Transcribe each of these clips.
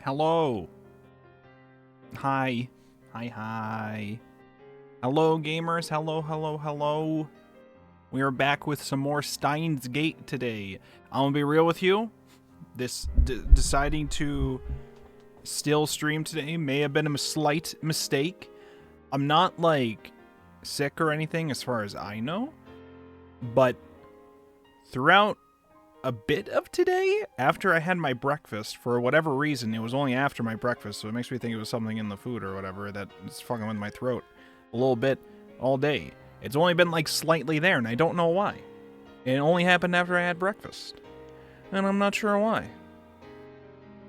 Hello. Hi. Hi. Hello, gamers. Hello. We are back with some more Steins Gate today. I'm gonna be real with you. This deciding to still stream today may have been a slight mistake. I'm not, like, sick or anything as far as I know. But throughout a bit of today, after I had my breakfast, for whatever reason, it was only after my breakfast, so it makes me think it was something in the food or whatever that's fucking with my throat a little bit all day. It's only been, like, slightly there, and I don't know why. It only happened after I had breakfast, and I'm not sure why.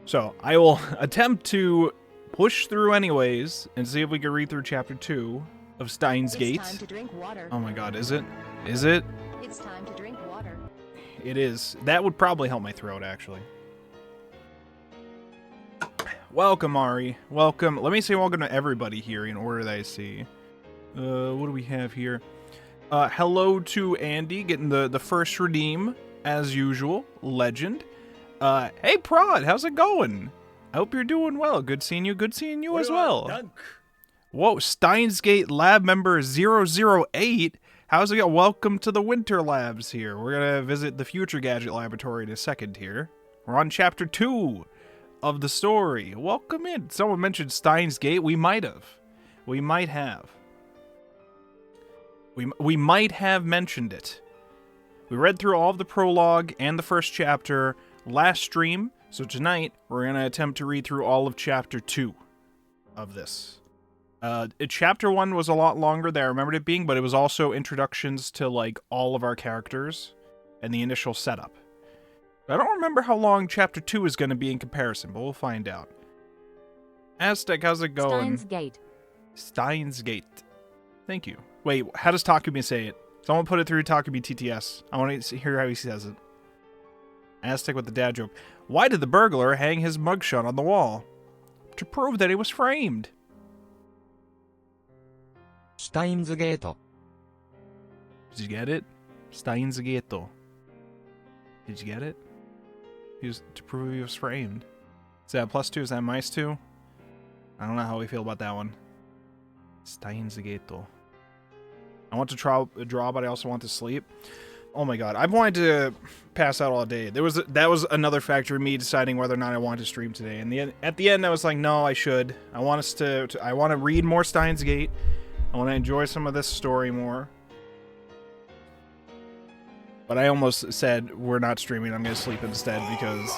So, I will attempt to push through anyways, and see if we can read through Chapter 2 of Steins Gate. It's time to drink water. Oh my god, is it? Is it? It's time to drink water. It is. That would probably help my throat, actually. Welcome, Ari. Welcome. Let me say welcome to everybody here in order that I see. What do we have here? Hello to Andy, getting the first redeem, as usual. Legend. Hey, Prod, how's it going? I hope you're doing well. Good seeing you as well. Dunk. Whoa, Steins Gate lab member 008. How's it going? Welcome to the Winter Labs here. We're going to visit the Future Gadget Laboratory in a second here. We're on Chapter 2 of the story. Welcome in. Someone mentioned Steins Gate. We might have. We might have. We might have mentioned it. We read through all of the prologue and the first chapter last stream, so tonight we're going to attempt to read through all of Chapter 2 of this. Chapter 1 was a lot longer than I remembered it being, but it was also introductions to, like, all of our characters and the initial setup. I don't remember how long Chapter 2 is going to be in comparison, but we'll find out. Aztec, how's it going? Steins Gate. Steins Gate. Thank you. Wait, how does Takumi say it? Someone put it through Takumi TTS. I want to hear how he says it. Aztec with the dad joke. Why did the burglar hang his mugshot on the wall? To prove that he was framed. Steins Gate. Did you get it? Steins Gate. Did you get it? He was to prove he was framed. Is that +2? Is that -2? I don't know how we feel about that one. Steins Gate. I want to draw, but I also want to sleep. Oh my god, I've wanted to pass out all day. That was another factor in me deciding whether or not I wanted to stream today. And at the end, I was like, no, I should. I want us I want to read more Steins Gate. I want to enjoy some of this story more. But I almost said, we're not streaming, I'm going to sleep instead because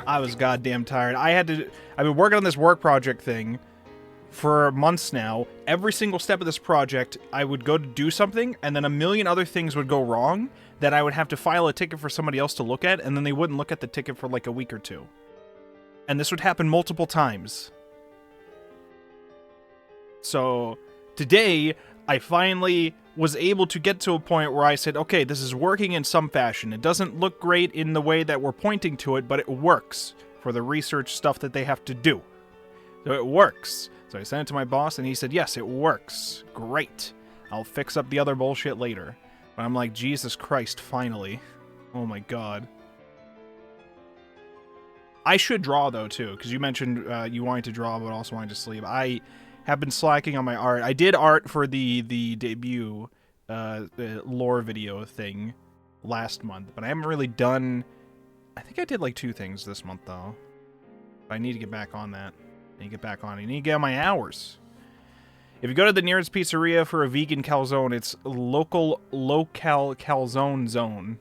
I was goddamn tired. I've been working on this work project thing for months now. Every single step of this project, I would go to do something, and then a million other things would go wrong that I would have to file a ticket for somebody else to look at, and then they wouldn't look at the ticket for like a week or two. And this would happen multiple times. So, today, I finally was able to get to a point where I said, okay, this is working in some fashion. It doesn't look great in the way that we're pointing to it, but it works for the research stuff that they have to do. So it works. So I sent it to my boss, and he said, yes, it works. Great. I'll fix up the other bullshit later. But I'm like, Jesus Christ, finally. Oh my god. I should draw, though, too, because you mentioned you wanted to draw, but also wanted to sleep. I have been slacking on my art. I did art for the debut lore video thing last month, but I haven't really done... I think I did like 2 things this month, though. I need to get back on that. I need to get back on it. I need to get on my hours. If you go to the nearest pizzeria for a vegan calzone, it's local calzone zone.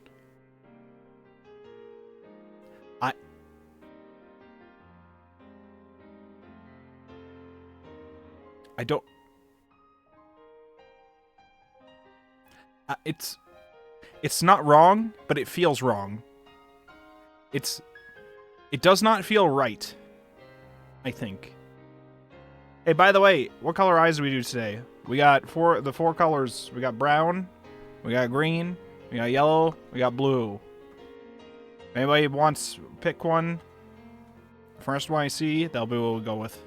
I don't... It's not wrong, but it feels wrong. It does not feel right, I think. Hey, by the way, what color eyes do we do today? We got the four colors. We got brown, we got green, we got yellow, we got blue. If anybody wants pick one, first one I see, that'll be what we'll go with.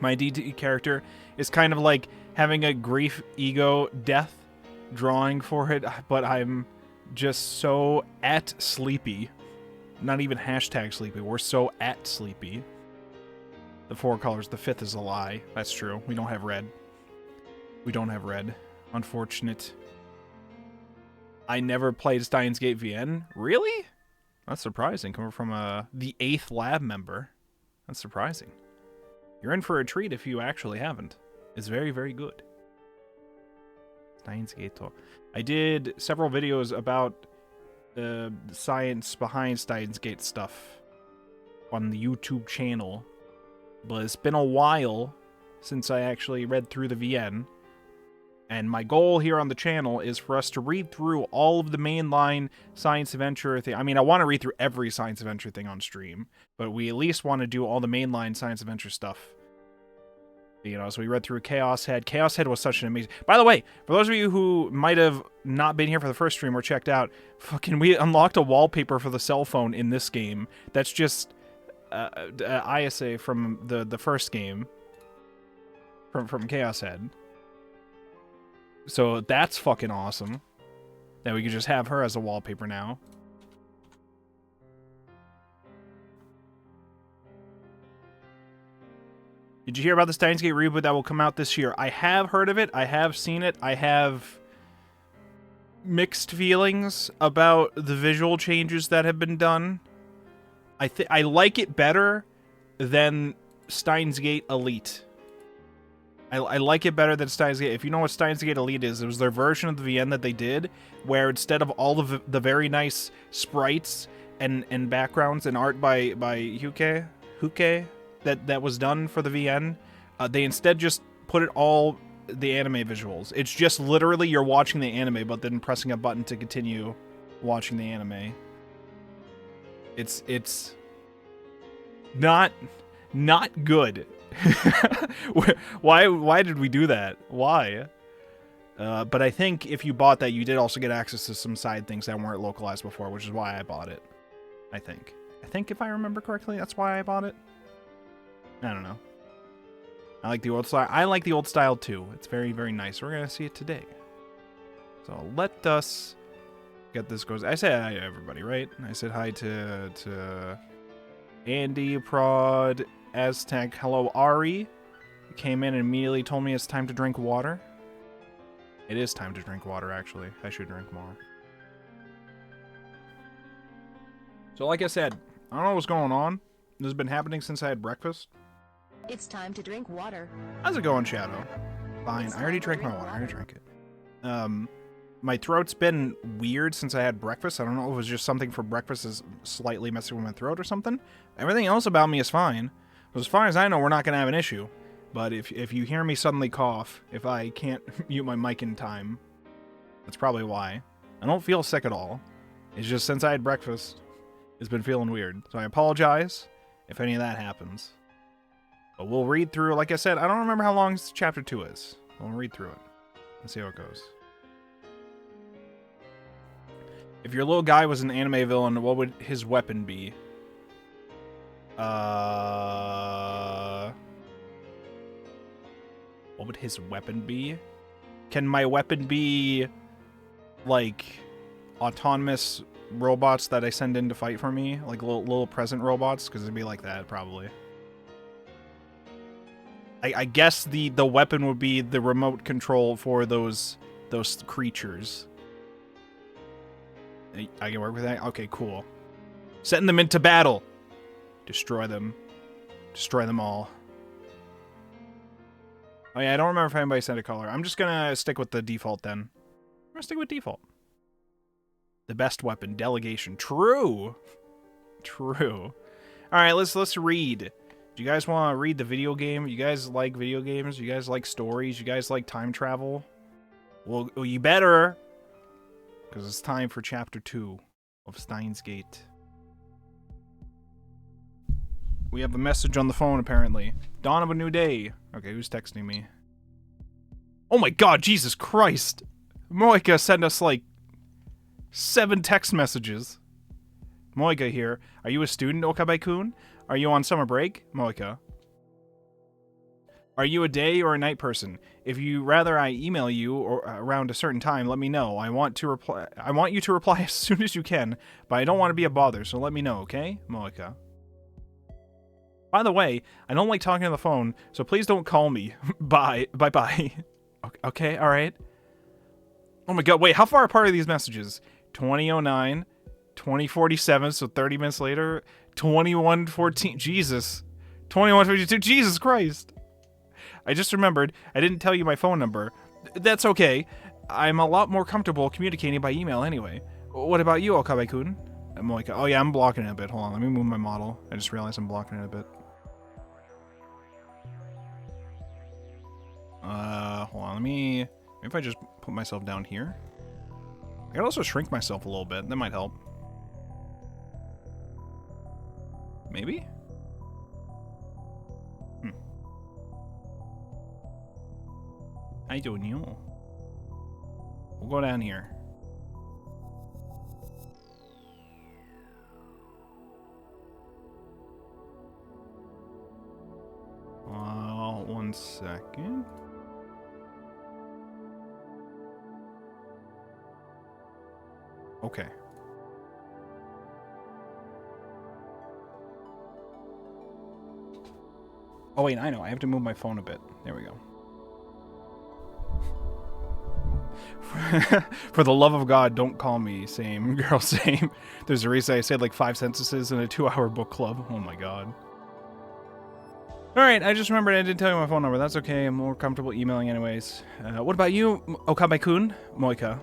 My DT character is kind of like having a grief, ego, death drawing for it, but I'm just so sleepy not even hashtag sleepy. We're so at sleepy. The 4 colors, the 5th is a lie. That's true. We don't have red. We don't have red. Unfortunate. I never played Steins Gate VN. Really? That's surprising. Coming from the 8th lab member. That's surprising. You're in for a treat if you actually haven't. It's very, very good. Steins Gate talk. I did several videos about the science behind Steins Gate stuff on the YouTube channel. But it's been a while since I actually read through the VN. And my goal here on the channel is for us to read through all of the mainline science adventure thing. I mean, I want to read through every science adventure thing on stream, but we at least want to do all the mainline science adventure stuff. You know, so we read through Chaos Head. Chaos Head was such an amazing... By the way, for those of you who might have not been here for the first stream or checked out, fucking we unlocked a wallpaper for the cell phone in this game. That's just ISA from the first game. From Chaos Head. So that's fucking awesome. That we could just have her as a wallpaper now. Did you hear about the Steins Gate reboot that will come out this year? I have heard of it. I have seen it. I have mixed feelings about the visual changes that have been done. I like it better than Steins Gate Elite. I like it better than Steins Gate. If you know what Steins Gate Elite is, it was their version of the VN that they did, where instead of all of the very nice sprites and backgrounds and art by Huke that was done for the VN, they instead just put it all the anime visuals. It's just literally you're watching the anime, but then pressing a button to continue watching the anime. It's not good. Why did we do that? Why? But I think if you bought that, you did also get access to some side things that weren't localized before, which is why I bought it. I think if I remember correctly, that's why I bought it. I don't know. I like the old style. I like the old style too. It's very, very nice. We're gonna see it today. So let us get this goes. I said hi to everybody, right? I said hi to Andy, Prod, Aztec. Hello, Ari. You came in and immediately told me it's time to drink water. It is time to drink water, actually. I should drink more. So like I said, I don't know what's going on. This has been happening since I had breakfast. It's time to drink water. How's it going, Shadow? Fine. I already drank my water. I already drank it. My throat's been weird since I had breakfast. I don't know if it was just something for breakfast is slightly messing with my throat or something. Everything else about me is fine. As far as I know, we're not going to have an issue. But if you hear me suddenly cough, if I can't mute my mic in time, that's probably why. I don't feel sick at all. It's just since I had breakfast, it's been feeling weird. So I apologize if any of that happens. But we'll read through, like I said, I don't remember how long chapter 2 is. We'll read through it and see how it goes. If your little guy was an anime villain, what would his weapon be? What would his weapon be? Can my weapon be, like, autonomous robots that I send in to fight for me? Like little present robots? Because it'd be like that, probably. I guess the weapon would be the remote control for those creatures. I can work with that? Okay, cool. Setting them into battle. Destroy them. Destroy them all. Oh yeah, I don't remember if anybody said a color. I'm just gonna stick with the default then. I'm gonna stick with default. The best weapon, delegation. True. True. Alright, let's read. Do you guys want to read the video game? You guys like video games? You guys like stories? You guys like time travel? Well, you better. Because it's time for chapter 2 of Steins Gate. We have a message on the phone, apparently. Dawn of a new day. Okay, who's texting me? Oh my god, Jesus Christ! Moika sent us, like, 7 text messages. Moika here. Are you a student, Okabe-kun? Are you on summer break? Moika. Are you a day or a night person? If you rather I email you or around a certain time, let me know. I want you to reply as soon as you can, but I don't want to be a bother, so let me know, okay? Moika. By the way, I don't like talking on the phone, so please don't call me. Bye. Bye-bye. Okay, alright. Oh my god, wait, how far apart are these messages? 2009, 2047, so 30 minutes later, 2114, Jesus. 2152, Jesus Christ. I just remembered, I didn't tell you my phone number. That's okay. I'm a lot more comfortable communicating by email anyway. What about you, Okabe-kun? Moika. Oh yeah, I'm blocking it a bit. Hold on, let me move my model. I just realized I'm blocking it a bit. Hold on, maybe if I just put myself down here. I could also shrink myself a little bit. That might help. Maybe? I don't know. We'll go down here. One second. Okay. Oh wait, I know. I have to move my phone a bit. There we go. For the love of God, don't call me. Same, girl, same. There's a reason I said like 5 sentences in a 2-hour book club. Oh my god. Alright, I just remembered I didn't tell you my phone number. That's okay. I'm more comfortable emailing anyways. What about you, Okabe-kun? Moika.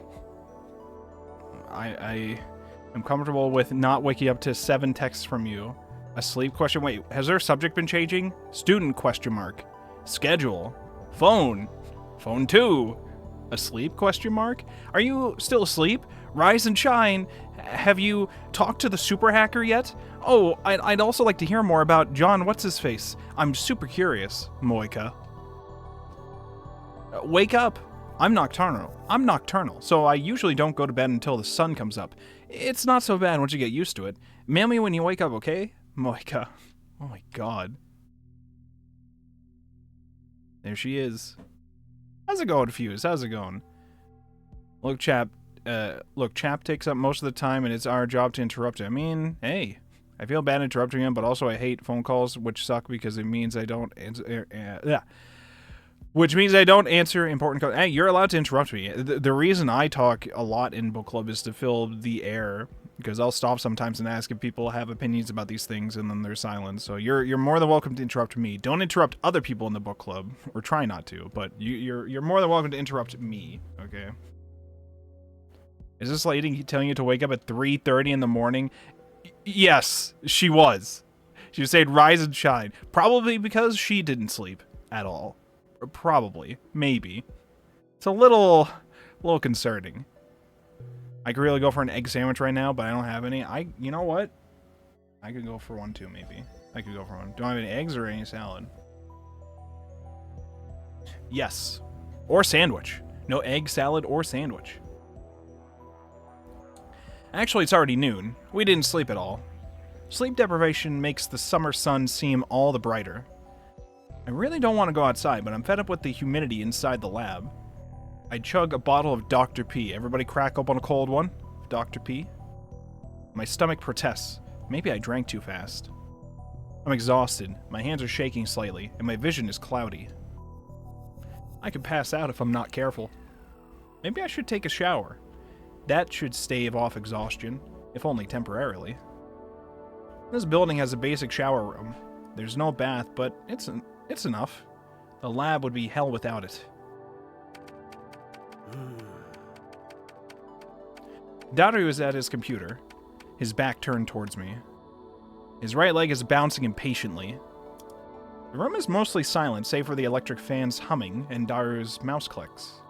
I am comfortable with not waking up to 7 texts from you. Asleep question. Wait, has their subject been changing? Student question mark. Schedule. Phone. Phone 2. Asleep question mark? Are you still asleep? Rise and shine. Have you talked to the super hacker yet? Oh, I'd also like to hear more about John What's-His-Face. I'm super curious, Moika. Wake up. I'm nocturnal, so I usually don't go to bed until the sun comes up. It's not so bad once you get used to it. Mail me when you wake up, okay? Moika. Oh my god. There she is. How's it going, Fuse? How's it going? Look, Chap takes up most of the time, and it's our job to interrupt him. I mean, hey, I feel bad interrupting him, but also I hate phone calls, which suck because it means I don't answer. Which means I don't answer important calls. Hey, you're allowed to interrupt me. The reason I talk a lot in book club is to fill the air, because I'll stop sometimes and ask if people have opinions about these things, and then they're silent. So you're more than welcome to interrupt me. Don't interrupt other people in the book club, or try not to. But you're more than welcome to interrupt me. Okay. Is this lady telling you to wake up at 3:30 in the morning? Yes, she was. She was saying rise and shine. Probably because she didn't sleep at all. Or probably. Maybe. It's a little concerning. I could really go for an egg sandwich right now, but I don't have any. You know what? I could go for one too, maybe. I could go for one. Do I have any eggs or any salad? Yes. Or sandwich. No egg, salad, or sandwich. Actually, it's already noon. We didn't sleep at all. Sleep deprivation makes the summer sun seem all the brighter. I really don't want to go outside, but I'm fed up with the humidity inside the lab. I chug a bottle of Dr. P. Everybody crack open a cold one? Dr. P. My stomach protests. Maybe I drank too fast. I'm exhausted. My hands are shaking slightly, and my vision is cloudy. I could pass out if I'm not careful. Maybe I should take a shower. That should stave off exhaustion, if only temporarily. This building has a basic shower room. There's no bath, but it's enough. The lab would be hell without it. Daru is at his computer, his back turned towards me. His right leg is bouncing impatiently. The room is mostly silent, save for the electric fans humming and Daru's mouse clicks.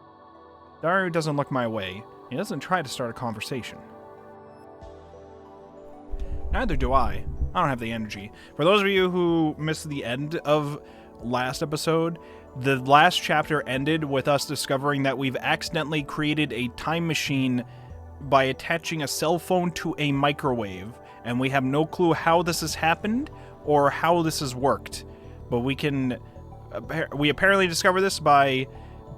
Daru doesn't look my way. He doesn't try to start a conversation. Neither do I. I don't have the energy. For those of you who missed the end of last episode, the last chapter ended with us discovering that we've accidentally created a time machine by attaching a cell phone to a microwave, and we have no clue how this has happened or how this has worked. But we can We apparently discovered this by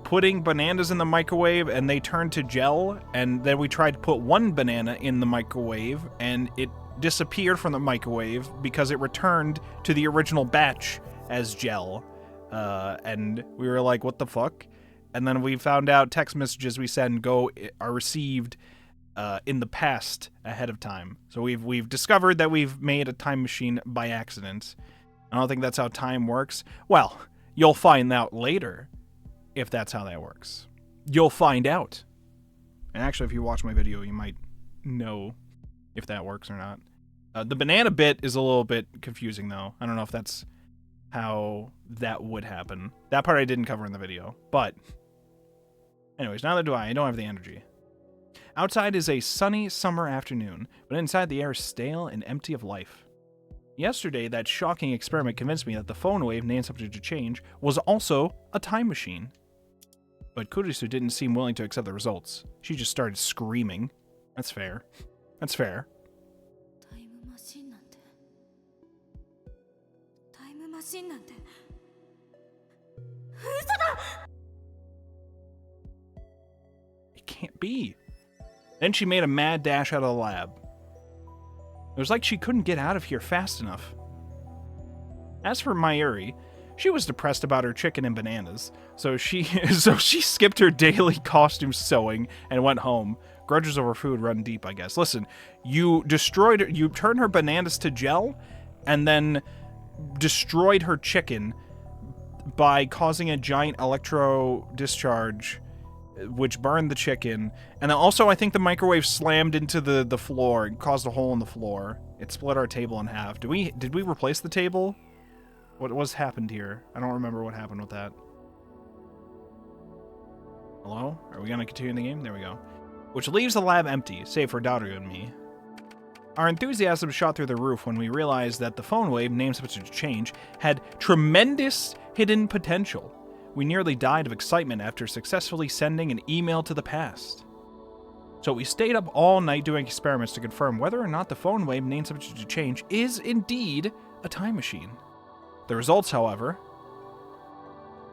putting bananas in the microwave and they turned to gel, and then we tried to put one banana in the microwave and it disappeared from the microwave because it returned to the original batch as gel. And we were like, what the fuck? And then we found out text messages we send are received in the past ahead of time. So we've discovered that we've made a time machine by accident. I don't think that's how time works. Well, you'll find out later if that's how that works. You'll find out. And actually, if you watch my video, you might know if that works or not. The banana bit is a little bit confusing, though. I don't know if that's how that would happen. That part I didn't cover in the video. But anyways, neither do I. I don't have the energy. Outside is a sunny summer afternoon, but inside the air is stale and empty of life. Yesterday, that shocking experiment convinced me that the phone wave, named subject to change, was also a time machine. But Kurisu didn't seem willing to accept the results. She just started screaming. That's fair. That's fair. It can't be. Then she made a mad dash out of the lab. It was like she couldn't get out of here fast enough. As for Mayuri, she was depressed about her chicken and bananas, so she skipped her daily costume sewing and went home. Grudges over food run deep, I guess. Listen, you turned her bananas to gel, and then destroyed her chicken by causing a giant electro discharge, which burned the chicken. And then also, I think the microwave slammed into the floor and caused a hole in the floor. It split our table in half. Did we replace the table? What was happened here? I don't remember what happened with that. Hello? Are we going to continue the game? There we go. Which leaves the lab empty, save for Daru and me. Our enthusiasm shot through the roof when we realized that the phone wave, named subject to change, had tremendous hidden potential. We nearly died of excitement after successfully sending an email to the past. So we stayed up all night doing experiments to confirm whether or not the phone wave, named subject to change, is indeed a time machine. The results, however,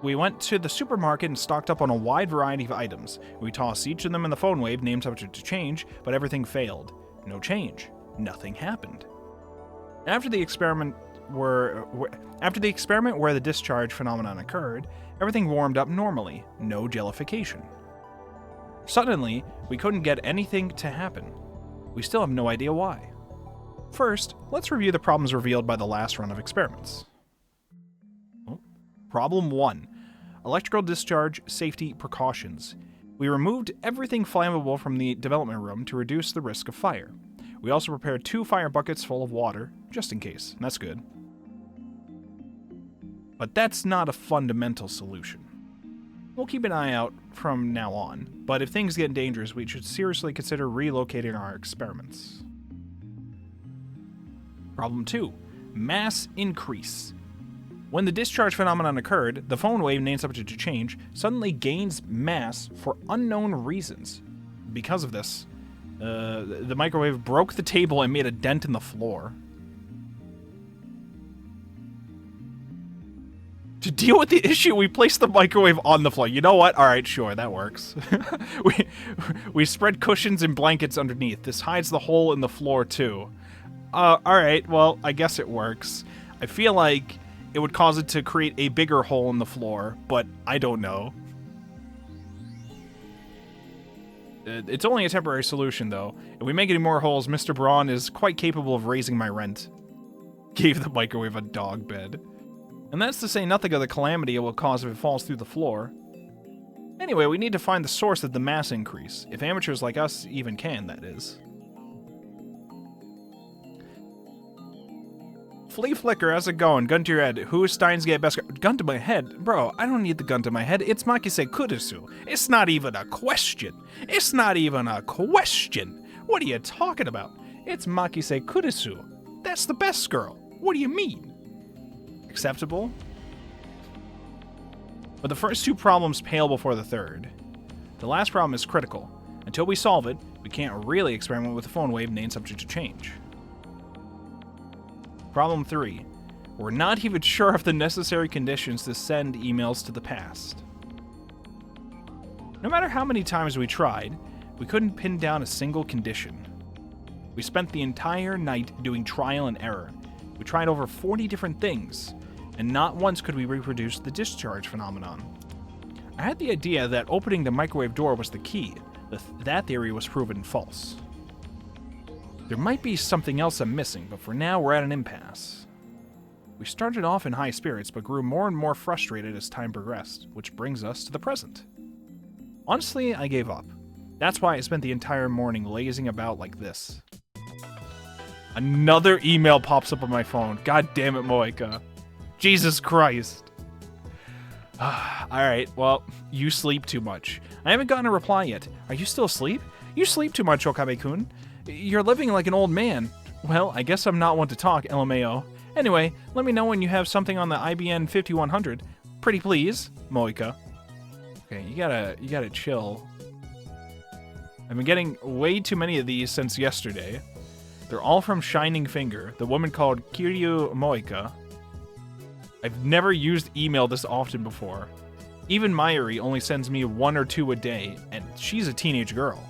we went to the supermarket and stocked up on a wide variety of items. We tossed each of them in the phone wave, named subject to change, but everything failed. No change. Nothing happened. After the experiment where the discharge phenomenon occurred, everything warmed up normally. No jellification. Suddenly, we couldn't get anything to happen. We still have no idea why. First, let's review the problems revealed by the last run of experiments. Problem 1. Electrical discharge safety precautions. We removed everything flammable from the development room to reduce the risk of fire. We also prepared 2 fire buckets full of water, just in case. That's good. But that's not a fundamental solution. We'll keep an eye out from now on, but if things get dangerous, we should seriously consider relocating our experiments. Problem 2. Mass increase. When the discharge phenomenon occurred, the phone wave, named subject to change, suddenly gains mass for unknown reasons. Because of this, the microwave broke the table and made a dent in the floor. To deal with the issue, we placed the microwave on the floor. You know what? All right, sure, that works. we spread cushions and blankets underneath. This hides the hole in the floor, too. All right, well, I guess it works. I feel like it would cause it to create a bigger hole in the floor, but I don't know. It's only a temporary solution, though. If we make any more holes, Mr. Braun is quite capable of raising my rent. Gave the microwave a dog bed. And that's to say nothing of the calamity it will cause if it falls through the floor. Anyway, we need to find the source of the mass increase. If amateurs like us even can, that is. Flea Flicker, how's it going? Gun to your head. Who is Steins Gate best? Gun to my head? Bro, I don't need the gun to my head. It's Makise Kurisu. It's not even a question. It's not even a question. What are you talking about? It's Makise Kurisu. That's the best girl. What do you mean? Acceptable? But the first 2 problems pale before the third. The last problem is critical. Until we solve it, we can't really experiment with the phone wave, named subject to change. Problem 3. We're not even sure of the necessary conditions to send emails to the past. No matter how many times we tried, we couldn't pin down a single condition. We spent the entire night doing trial and error. We tried over 40 different things, and not once could we reproduce the discharge phenomenon. I had the idea that opening the microwave door was the key. That theory was proven false. There might be something else I'm missing, but for now we're at an impasse. We started off in high spirits, but grew more and more frustrated as time progressed, which brings us to the present. Honestly, I gave up. That's why I spent the entire morning lazing about like this. Another email pops up on my phone. God damn it, Moika. Jesus Christ. Alright, well, you sleep too much. I haven't gotten a reply yet. Are you still asleep? You sleep too much, Okabe-kun. You're living like an old man. Well, I guess I'm not one to talk, LMAO. Anyway, let me know when you have something on the IBN 5100. Pretty please, Moika. Okay, you gotta chill. I've been getting way too many of these since yesterday. They're all from Shining Finger, the woman called Kiryu Moika. I've never used email this often before. Even Mayuri only sends me 1 or 2 a day, and she's a teenage girl.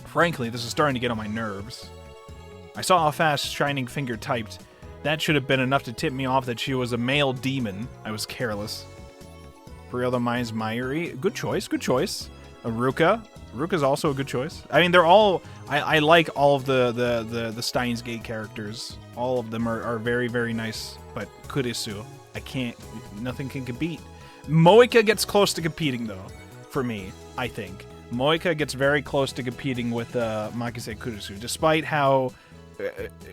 Frankly, this is starting to get on my nerves. I saw how fast Shining Finger typed. That should have been enough to tip me off that she was a male demon. I was careless. For real though, mine's Mayuri. Good choice, good choice. Ruka. Ruka's also a good choice. I mean, they're all... I like all of the Steins Gate characters. All of them are very, very nice. But Kurisu, I can't... Nothing can compete. Moika gets close to competing, though. For me, I think. Moika gets very close to competing with Makise Kurisu, despite how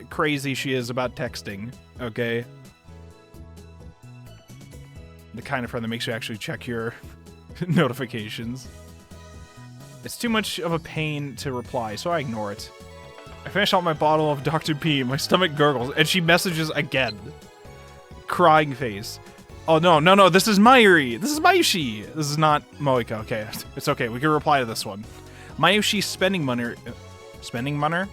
crazy she is about texting, okay? The kind of friend that makes you actually check your notifications. It's too much of a pain to reply, so I ignore it. I finish out my bottle of Dr. P, my stomach gurgles, and she messages again. Crying face. Oh, no, this is Mayuri. This is Mayushi. This is not Moika. Okay, it's okay. We can reply to this one. Mayushi's spending money... Spending money?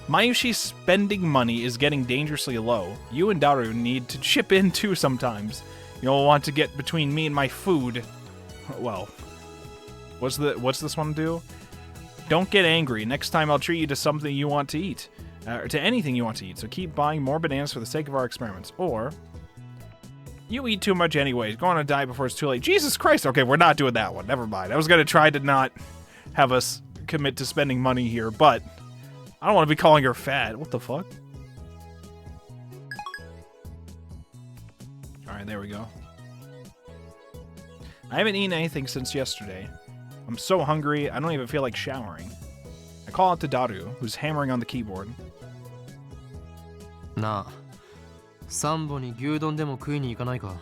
Mayushi's spending money is getting dangerously low. You and Daru need to chip in too sometimes. You'll want to get between me and my food. Well, what's this one do? Don't get angry. Next time I'll treat you to something you want to eat. To anything you want to eat. So keep buying more bananas for the sake of our experiments. Or... You eat too much anyways. Go on a diet before it's too late. Jesus Christ! Okay, we're not doing that one. Never mind. I was going to try to not have us commit to spending money here, but I don't want to be calling her fat. What the fuck? Alright, there we go. I haven't eaten anything since yesterday. I'm so hungry, I don't even feel like showering. I call out to Daru, who's hammering on the keyboard. Nah. サンボに牛丼でも食いに行かないか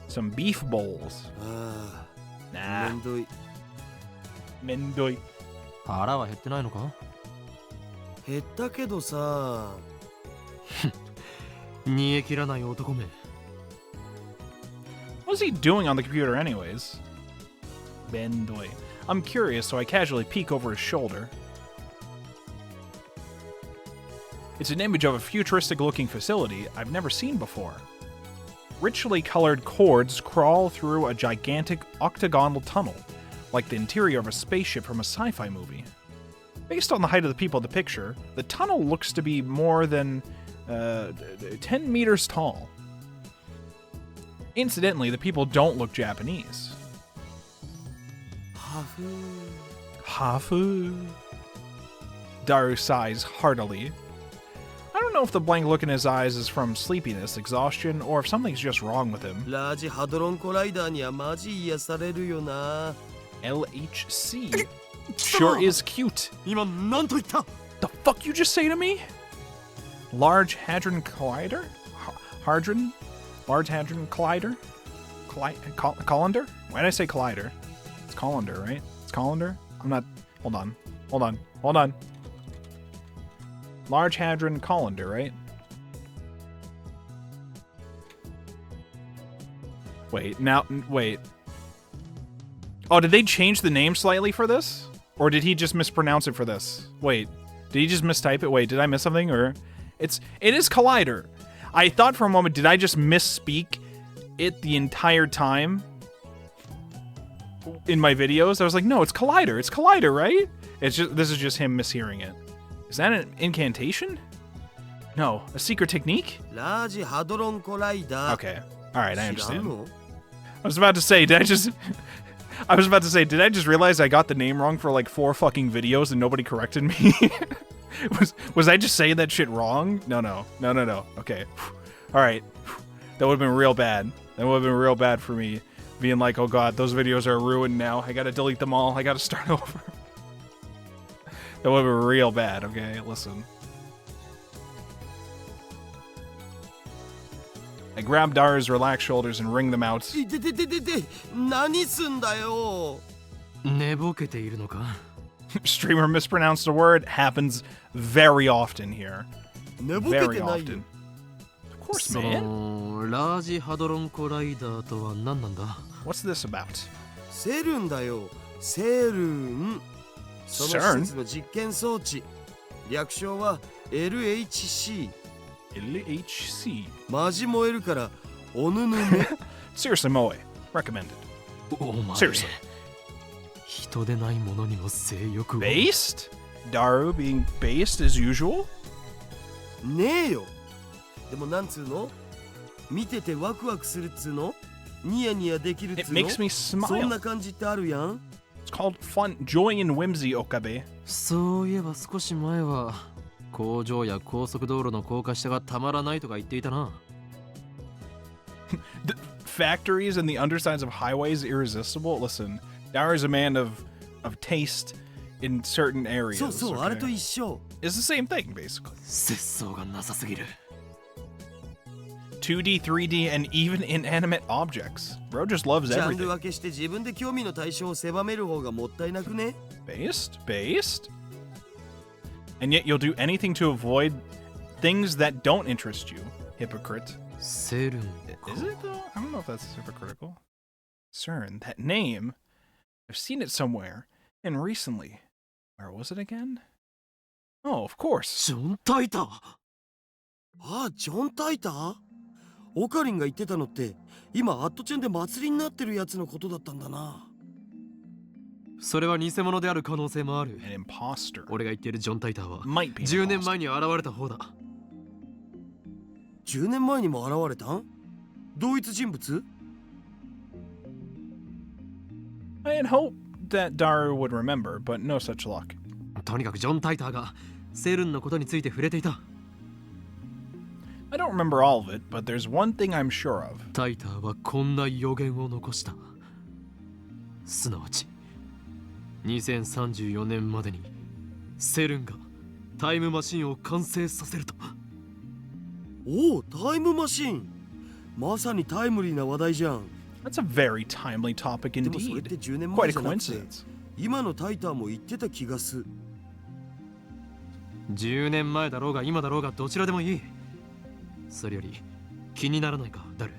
Some beef bowls. Nah. めんどい Mendoi. 腹は減ってないのか減ったけどさ煮え切らない男め What's he doing on the computer anyways? Mendoi. I'm curious, so I casually peek over his shoulder. It's an image of a futuristic-looking facility I've never seen before. Richly colored cords crawl through a gigantic octagonal tunnel, like the interior of a spaceship from a sci-fi movie. Based on the height of the people in the picture, the tunnel looks to be more than 10 meters tall. Incidentally, the people don't look Japanese. Hafu. Daru sighs heartily. I don't know if the blank look in his eyes is from sleepiness, exhaustion, or if something's just wrong with him. ラジハドロンコライダーにはマジ癒されるよな LHC sure is cute. 今何と言った The fuck you just say to me? Large Hadron Collider? Hadron? Large Hadron Collider? Colander? Why did I say Collider? It's Colander, right? It's Colander? I'm not... Hold on. Large Hadron Colander, right? Wait. Oh, did they change the name slightly for this? Or did he just mispronounce it for this? Wait, did he just mistype it? Wait, did I miss something? Or It is Collider. I thought for a moment, did I just misspeak it the entire time in my videos? I was like, no, it's Collider. It's Collider, right? This is just him mishearing it. Is that an incantation? No, a secret technique? ラージハドロンコライダー Okay. All right, I 知らん understand. の I was about to say, did I just realize I got the name wrong for like 4 fucking videos and nobody corrected me? Was I just saying that shit wrong? No. Okay. All right. That would have been real bad. That would have been real bad for me. Being like, oh god, those videos are ruined now. I gotta delete them all. I gotta start over. That would have been real bad, okay? Listen. I grab Dara's relaxed shoulders and wring them out. いててててて何すんだよ 寝ぼけているのか Streamer mispronounced a word. Happens very often here. 寝ぼけ Very てないよ often. Of course, そ man. のラージハドロンコライダーとは何なんだ What's this about? セルンだよセルンその施設の実験装置略称は LHC LHC. マジ燃えるからおぬぬめ Seriously, Moe. Recommended. お前 Seriously. 人でないものにも性欲を Based? Daru being based as usual? ねえよでもなんつうの見ててワクワクするっつうのニヤニヤできるっ It つうの makes me そん smile. な感じってあるやん It's called fun, joy and whimsy, Okabe. そういえば少し前は工場や高速道路の高架下がたまらないとか言っていたな The factories and the undersides of highways irresistible. Listen, Daru's a man of taste in certain areas. そうそう、あれと Okay? 一緒 It's the same thing, basically. 節操がなさすぎる 2D, 3D, and even inanimate objects. Bro just loves ジャンル everything. 分けして自分で興味の対象を狭める方がもったいなくね Based? And yet you'll do anything to avoid things that don't interest you, hypocrite. セルン Is it though? I don't know if that's hypocritical. CERN, that name. I've seen it somewhere. And recently. Where was it again? Oh, of course. ジョン・タイターああジョン・タイターオカリンが言ってたのって今アットチェンで祭りになってるやつのことだったんだなそれは偽物である可能性もある An imposter. 俺が言っているジョン・タイターは Might be an 10年 imposter. 前に現れた方だ10年前にも現れたん同一人物 I had hoped that Daru would remember, but no such luck. とにかくジョン・タイターがセルンのことについて触れていた I don't remember all of it, but there's one thing I'm sure of. タイターはこんな予言を残したすなわち2034年までにセルンがタイムマシンを完成させるとおおタイムマシンまさにタイムリーな話題じゃん That's a very timely topic でもそれって indeed. 10年 Quite 前 a じゃなくて coincidence. 今のタイターも言ってた気がす10年前だろうが今だろうがどちらでもいいそれより気にならないかダル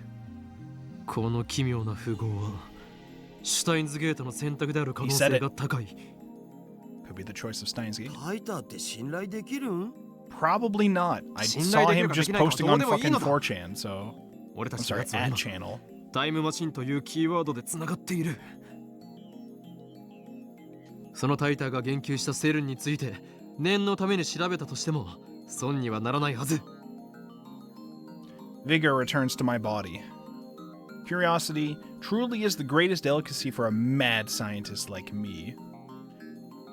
この奇妙な符号はシュタインズゲートの選択である可能性が高い Could be the choice of Steins Gate. タイターって信頼できるん Probably not. I saw him just posting on fucking 4chan, so. 俺た I'm ちの sorry, やつは ad 今 channel. タイムマシンというキーワードでつながっているそのタイターが言及したセルンについて念のために調べたとしても損にはならないはず Vigor returns to my body. Curiosity truly is the greatest delicacy for a mad scientist like me.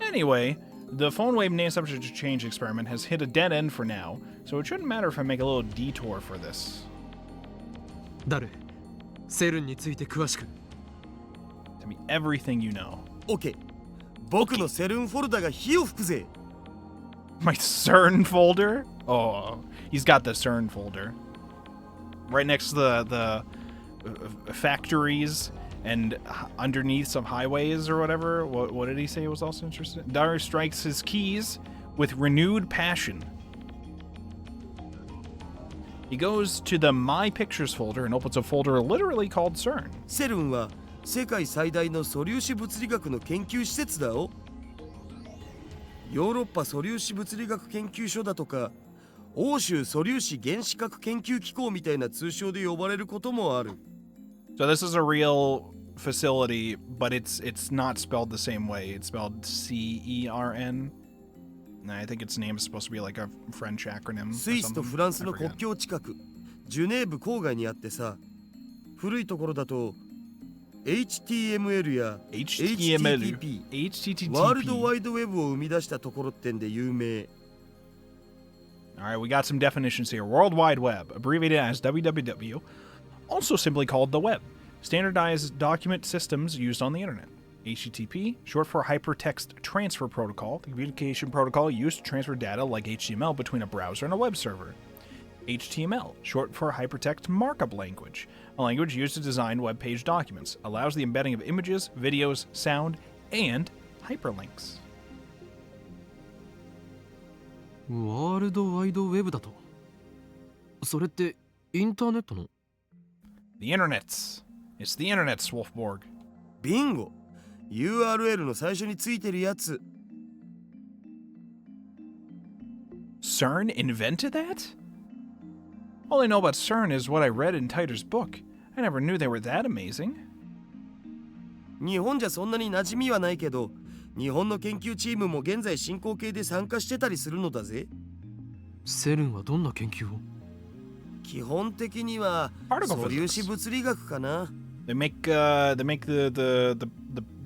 Anyway, the phone wave name subject to change experiment has hit a dead end for now, so it shouldn't matter if I make a little detour for this. ダルセルンについて詳しく Tell me everything you know. OK 僕のセルンフォルダが火を吹くぜ My CERN folder? Oh, he's got the CERN folder. Right next to the factories and underneath some highways or whatever. What did he say he was also interested in? Daru strikes his keys with renewed passion. He goes to the My Pictures folder and opens a folder literally called CERN. セルンは世界最大の素粒子物理学の研究施設だよヨーロッパ素粒子物理学研究所だとか欧州素粒子原子核研究機構みたいな通称で呼ばれることもある。So this is a real facility, but it's not spelled the same way. It's spelled CERN. I think its name is supposed to be like a French acronym. スイスとフランスの国境近く、ジュネーブ郊外にあってさ、古いところだと HTML や HTTP、ワールドワイドウェブを生み出したところってんで有名。Alright, we got some definitions here. World Wide Web, abbreviated as WWW, also simply called the web. Standardized document systems used on the internet. HTTP, short for Hypertext Transfer Protocol, the communication protocol used to transfer data like HTML between a browser and a web server. HTML, short for Hypertext Markup Language, a language used to design web page documents, allows the embedding of images, videos, sound, and hyperlinks. ワールドワイドウェブだと。それってインターネットの？ The internets. It's the internets, Wolfborg. ビンゴ。URL の最初についてるやつ。CERN invented that? All I know about CERN is what I read in Titer's book. I never knew they were that amazing. 日本じゃそんなに馴染みはないけど、日本の研究チームも現在進行形で参加してたりするのだぜ。セルンはどんな研究を？基本的には素粒子物理学かな。They make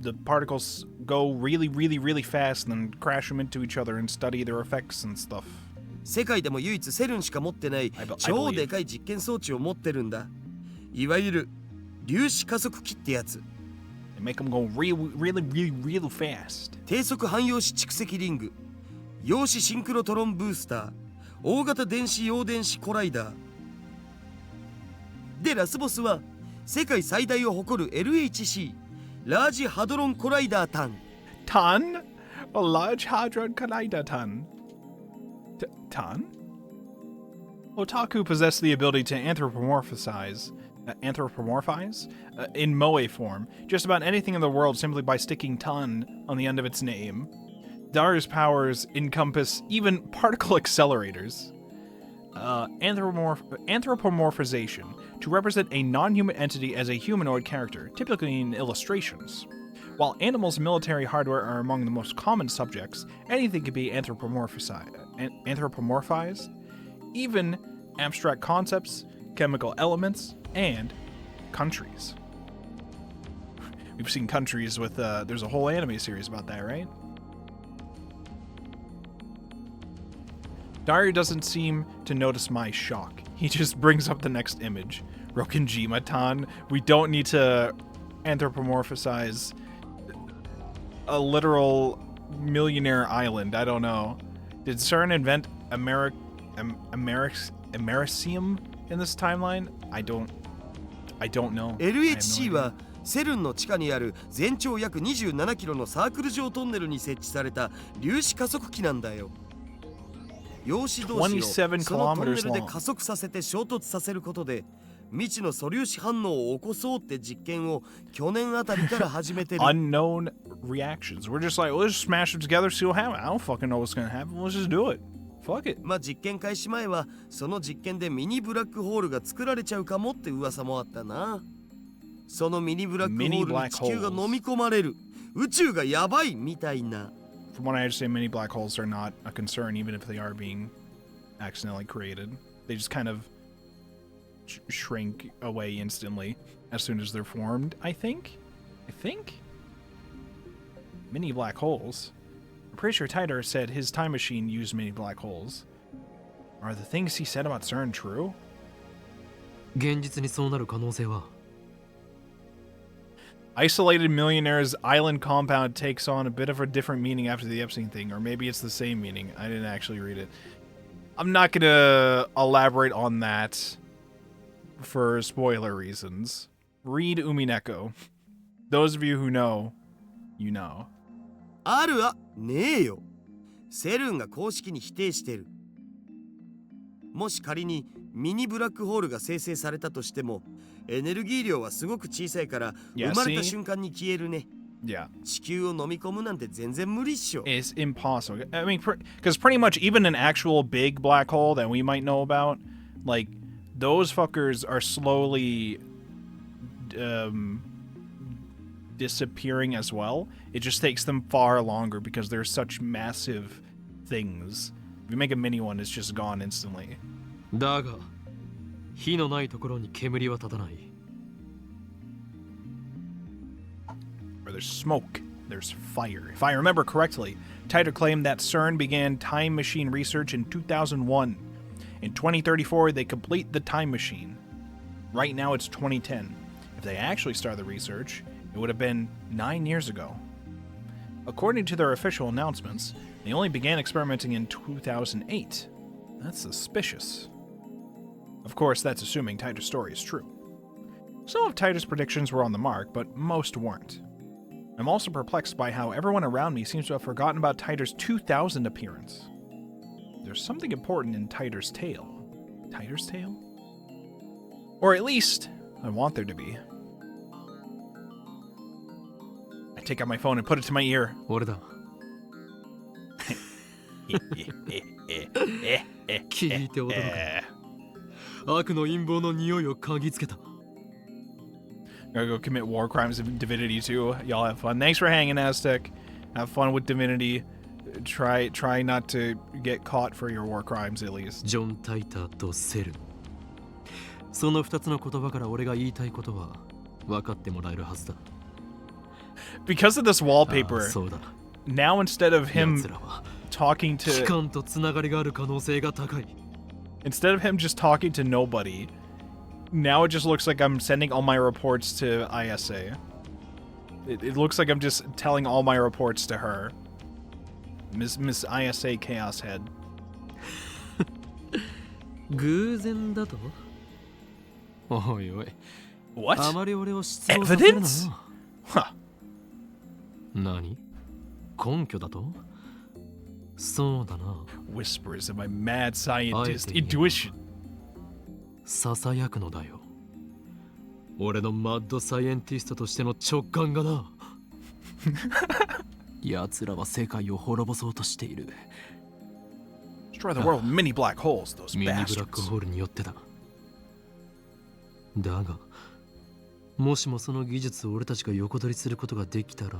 the particles go really, really, really fast and then crash them into each other and study their effects and stuff. 世界でも唯一セルンしか持ってない超でかい実験装置を持ってるんだ。いわゆる粒子加速器ってやつ。They make them go really, really, really, really fast. 低速汎用子蓄積リング、陽子シンクロトロンブースター、大型電子陽電子コライダー。で、ラスボスは世界最大を誇る LHC ラージハドロンコライダータン。Ton? A large hadron collider ton. Ton? Otaku possess the ability to anthropomorphize in moe form just about anything in the world simply by sticking ton on the end of its name. Dara's powers encompass even particle accelerators. Anthropomorphization, to represent a non-human entity as a humanoid character, typically in illustrations. While animals and military hardware are among the most common subjects, anything can be anthropomorphized, even abstract concepts, chemical elements, and countries. We've seen countries with, there's a whole anime series about that, right? Dario doesn't seem to notice my shock. He just brings up the next image. Rokinjima-tan. We don't need to anthropomorphize a literal millionaire island. I don't know. Did CERN invent Americium in this timeline? I don't know. LHC はセルンの地下にある全長約27キロのサークル状トンネルに設置された粒子加速器なんだよ。陽子同士をそのトンネルで加速させて衝突させることで未知の素粒子反応を起こそうって実験を去年あたりから始めてる。Unknown reactions. We're just like, let's just smash it together, see what happens. I don't fucking know what's gonna happen. Let's just do it. Fuck it. まあ実験開始前はその実験でミニブラックホールが作られちゃうかもって噂もあったな。そのミニブラックホールに地球が飲み込まれる。宇宙がやばいみたいな。From what I understand, many black holes are not a concern, even if they are being accidentally created. They just kind of shrink away instantly as soon as they're formed, I think? Mini black holes? I'm pretty sure Titor said his time machine used mini black holes. Are the things he said about CERN true? 現実にそうなる可能性は Isolated Millionaire's island compound takes on a bit of a different meaning after the Epstein thing, or maybe it's the same meaning. I didn't actually read it. I'm not gonna elaborate on that for spoiler reasons. Read Umineko. Those of you who know, you know. あるあ、ねえよ。セルンが公式に否定してる。もし仮にミニブラックホールが生成されたとしても、エネルギー量はすごく小さいから生まれた瞬間に消えるね。Yeah. 地球を飲み込むなんて全然無理っしょ。 It's impossible. I mean, because pretty much even an actual big black hole that we might know about, like, those fuckers are slowly disappearing as well. It just takes them far longer because they're such massive things. If you make a mini one, it's just gone instantly. だが、火のないところに煙は立たない。 Where there's smoke, there's fire. If I remember correctly, Titor claimed that CERN began time machine research in 2001. In 2034, they complete the time machine. Right now, it's 2010. If they actually started the research, it would have been 9 years ago. According to their official announcements, they only began experimenting in 2008. That's suspicious. Of course, that's assuming Titor's story is true. Some of Titor's predictions were on the mark, but most weren't. I'm also perplexed by how everyone around me seems to have forgotten about Titor's 2000 appearance. There's something important in Titor's tale. Titor's tale? Or at least, I want there to be. I take out my phone and put it to my ear. 俺だ。聞いて驚く。悪の陰謀の匂いを嗅ぎつけた。 Gotta go commit war crimes in Divinity 2. Y'all have fun. Thanks for hanging, Aztec. Have fun with Divinity. Try not to get caught for your war crimes, at least. ジョン・タイターとセルン。その2つの言葉から俺が言いたいことは分かってもらえるはずだ。 Because of this wallpaper, そうだ。 now instead of him 奴らは talking 機 to... 関とつながりがある可能性が高い。 Instead of him just talking to nobody, now it just looks like I'm sending all my reports to ISA. It looks like I'm just telling all my reports to her. Miss ISA Chaos Head. 偶然だと？おいおい。 What? あまり俺を失望させるなよ。 Huh. 何？根拠だと？そうだな。 Whispers of my mad scientist あえて言えば。 intuition. ささやくのだよ。俺のマッドサイエンティストとしての直感がな。奴らは世界を滅ぼそうとしている。 Destroy the world with mini black holes, those ミニブラック bastards. ホールによってだ。だが、もしもその技術を俺たちが横取りすることができたら、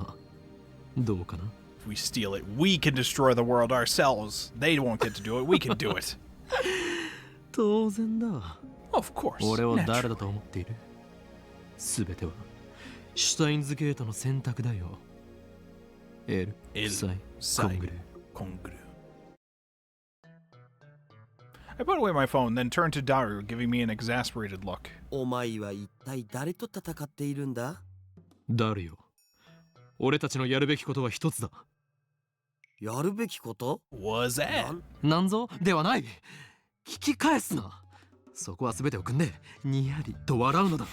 どうかな？ If we steal it, we can destroy the world ourselves. They won't get to do it. We can do it. 当然だ。 Of course. 俺を誰 Naturally. だと思っている？すべてはシュタインズゲートの選択だよ。L、サイ、コングル。 Kongru. I put away my phone, then turned to Daru, giving me an exasperated look. お前は一体誰と戦っているんだ？ダルよ。俺たちのやるべきことは一つだ。やるべきこと？ Was that? なんぞではない。聞き返すな。そこは全てを組んでにやりと笑うのだ。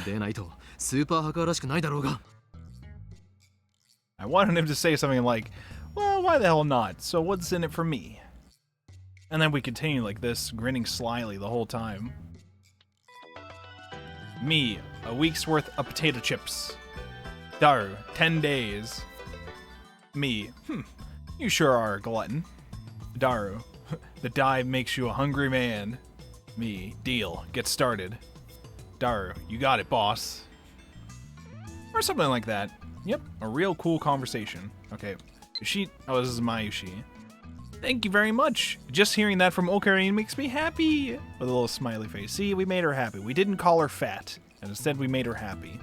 でないとスーパーハッカーらしくないだろうが。I wanted him to say something like, well, why the hell not? So what's in it for me? And then we continue like this, grinning slyly the whole time. Me, a week's worth of potato chips. Daru, 10 days. Me, you sure are a glutton. Daru, the dive makes you a hungry man. Me, deal, get started. Daru, you got it, boss. Or something like that. Yep, a real cool conversation. Okay, Yushi. Oh, this is my Yushi. Thank you very much. Just hearing that from Ocarina makes me happy. With a little smiley face. See, we made her happy. We didn't call her fat, and instead we made her happy.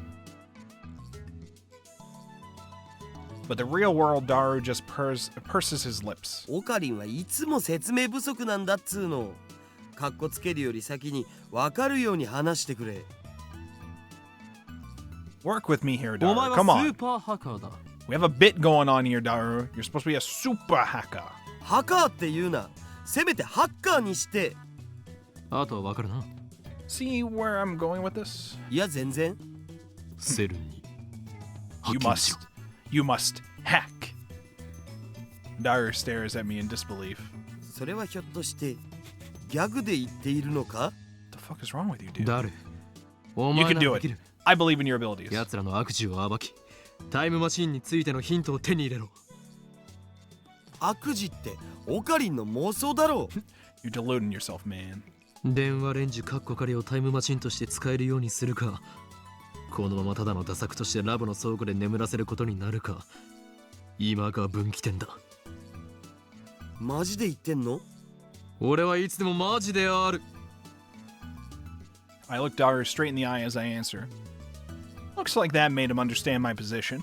But the real world Daru just purses his lips. オカリンはいつも説明不足なんだっつーの。かっこつけるより先に分かるように話してくれ。Work with me here, お Daru. 前 Come はスー on. パーハッカーだ。 We have a bit going on here, Daru. You're supposed to be a super hacker. ハカーって言うな。せめてハッカーにして。あとはわかるな。 See where I'm going with this? いや全然。セルンに。 You must hack. Daru stares at me in disbelief. それはひょっとしてギャグで言っているのか？ What the fuck is wrong with you, dude? ダル。お You 前 can な do らでき it. る。 I believe in your abilities. 奴らの悪事を暴き、タイムマシンについてのヒントを手に入れろ。悪事ってオカリンの妄想だろう。You're deluding yourself, man. 電話レンジカッコ仮をタイムマシンとして使えるようにするか、このままただのダ作としてラボの倉庫で眠らせることになるか、今が分岐点だ。マジで言ってんの？俺はいつでもマジである。I look Daru straight in the eye as I answer. Looks like that made him understand my position.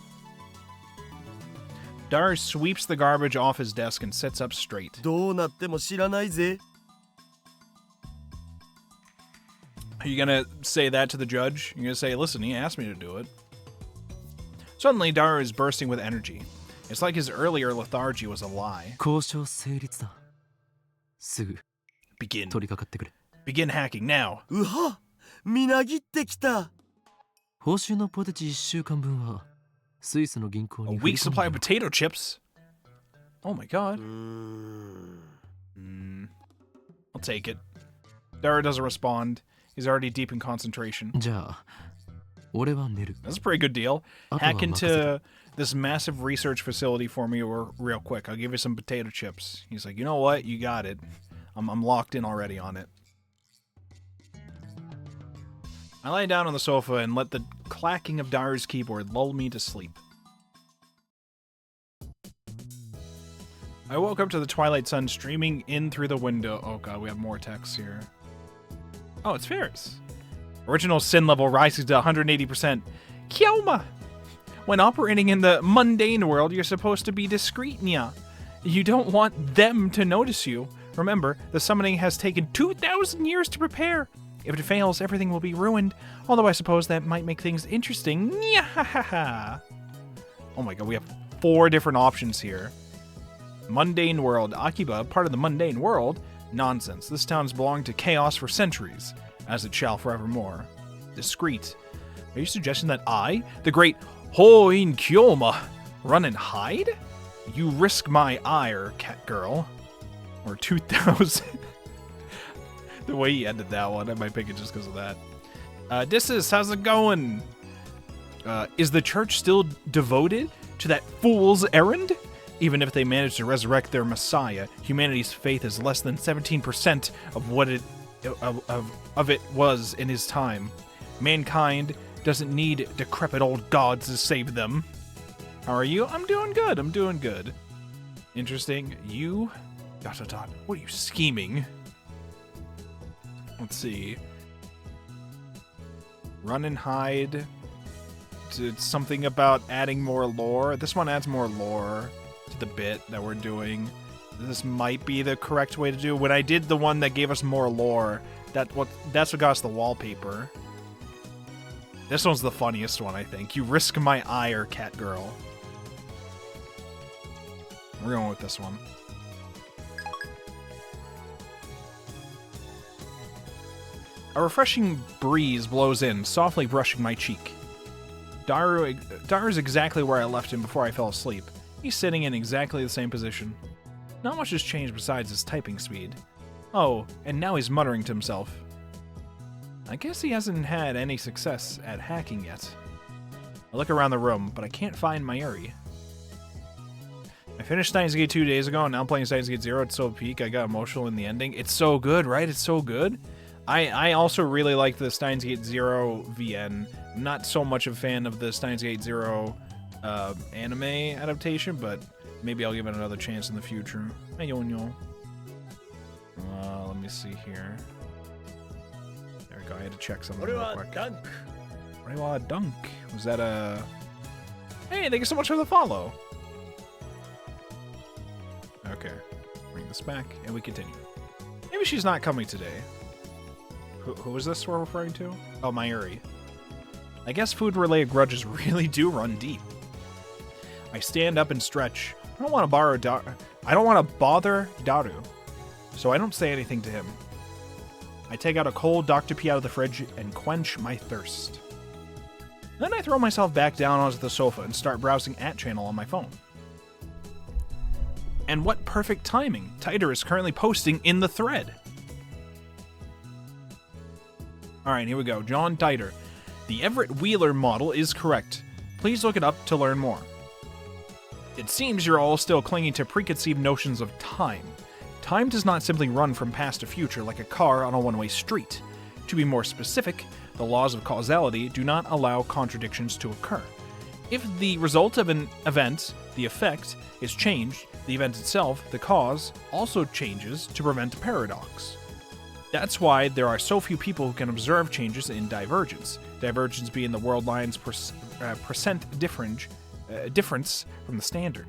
Daru sweeps the garbage off his desk and sits up straight. どうなっても知らないぜ。Are you gonna say that to the judge? You're gonna say, listen, he asked me to do it. Suddenly, Daru is bursting with energy. It's like his earlier lethargy was a lie. 交渉成立だ。すぐ Begin. 取り掛かってくれ。Begin hacking now. うは、みなぎってきた。報酬のポテチ1週間分はスイスの銀行 A に振り week 込ん supply だ of potato chips. Oh my god. I'll take it. Daru doesn't respond. He's already deep in concentration. じゃあ俺は寝る。 That's a pretty good deal. あとは Hack 任せた。 into this massive research facility for me real quick. I'll give you some potato chips. He's like, you know what? You got it. I'm locked in already on it. I lie down on the sofa and let the clacking of Daru's keyboard lull me to sleep. I woke up to the twilight sun streaming in through the window. Oh god, we have more text here. Oh, it's Ferris. Original sin level rises to 180%. Kyoma! When operating in the mundane world, you're supposed to be discreet, Nya. You don't want them to notice you. Remember, the summoning has taken 2,000 years to prepare. If it fails, everything will be ruined. Although I suppose that might make things interesting. Nya-ha-ha-ha. Oh my god, we have 4 different options here. Mundane world. Akiba, part of the mundane world? Nonsense. This town's belonged to chaos for centuries, as it shall forevermore. Discreet. Are you suggesting that I, the great Hoin Kyoma, run and hide? You risk my ire, cat girl. Or 2,000. The way he ended that one, I might pick it just because of that. Disses, how's it going? Is the church still devoted to that fool's errand? Even if they manage to resurrect their messiah, humanity's faith is less than 17% of what it was in his time. Mankind doesn't need decrepit old gods to save them. How are you? I'm doing good. I'm doing good. Interesting. You? ... What are you scheming? Let's see. Run and hide. It's something about adding more lore. This one adds more lore to the bit that we're doing. This might be the correct way to do. When I did the one that gave us more lore, that's what got us the wallpaper. This one's the funniest one, I think. You risk my ire, cat girl. We're going with this one. A refreshing breeze blows in, softly brushing my cheek. Daru's exactly where I left him before I fell asleep. He's sitting in exactly the same position. Not much has changed besides his typing speed. Oh, and now he's muttering to himself. I guess he hasn't had any success at hacking yet. I look around the room, but I can't find Mayuri. I finished Steins Gate 2 days ago, and now I'm playing Steins Gate 0. It's so peak, I got emotional in the ending. It's so good, right? It's so good. I also really like the Steins Gate 0 VN. Not so much a fan of the Steins Gate 0 anime adaptation, but maybe I'll give it another chance in the future. Hey, yo. Let me see here. There we go. I had to check something real quick. Dunk. Was that a... Hey, thank you so much for the follow. Okay. Bring this back, and we continue. Maybe she's not coming today. Who is this we're referring to? Oh, Mayuri. I guess food-related grudges really do run deep. I stand up and stretch. I don't want to bother Daru, so I don't say anything to him. I take out a cold Dr. Pee out of the fridge and quench my thirst. Then I throw myself back down onto the sofa and start browsing @channel on my phone. And what perfect timing! Titer is currently posting in the thread. Alright, here we go. John Titer. The Everett Wheeler model is correct. Please look it up to learn more. It seems you're all still clinging to preconceived notions of time. Time does not simply run from past to future like a car on a one-way street. To be more specific, the laws of causality do not allow contradictions to occur. If the result of an event, the effect, is changed, the event itself, the cause, also changes to prevent a paradox. That's why there are so few people who can observe changes in divergence. Divergence being the world line's percent difference from the standard.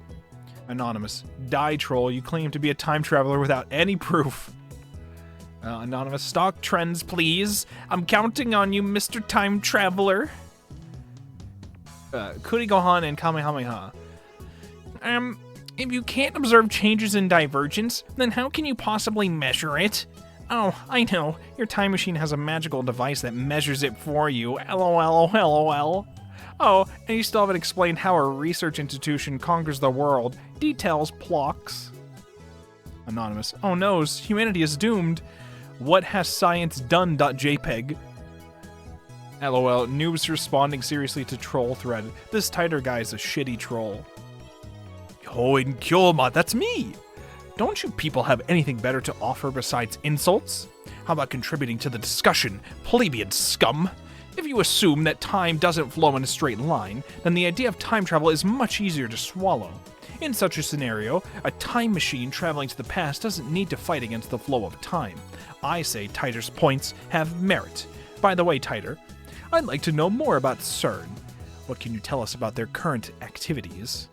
Anonymous. Die troll, you claim to be a time traveler without any proof. Anonymous. Stock trends, please. I'm counting on you, Mr. Time Traveler. Kurigohan and Kamehameha. If you can't observe changes in divergence, then how can you possibly measure it? Oh, I know. Your time machine has a magical device that measures it for you. LOL. Oh, and you still haven't explained how a research institution conquers the world. Details, Plox. Anonymous. Oh no, humanity is doomed. What has science done? .jpg. LOL. Noobs responding seriously to troll thread. This Tighter guy is a shitty troll. Yo, in Kyoma, that's me! Don't you people have anything better to offer besides insults? How about contributing to the discussion, plebeian scum? If you assume that time doesn't flow in a straight line, then the idea of time travel is much easier to swallow. In such a scenario, a time machine traveling to the past doesn't need to fight against the flow of time. I say Tighter's points have merit. By the way, Tighter, I'd like to know more about CERN. What can you tell us about their current activities?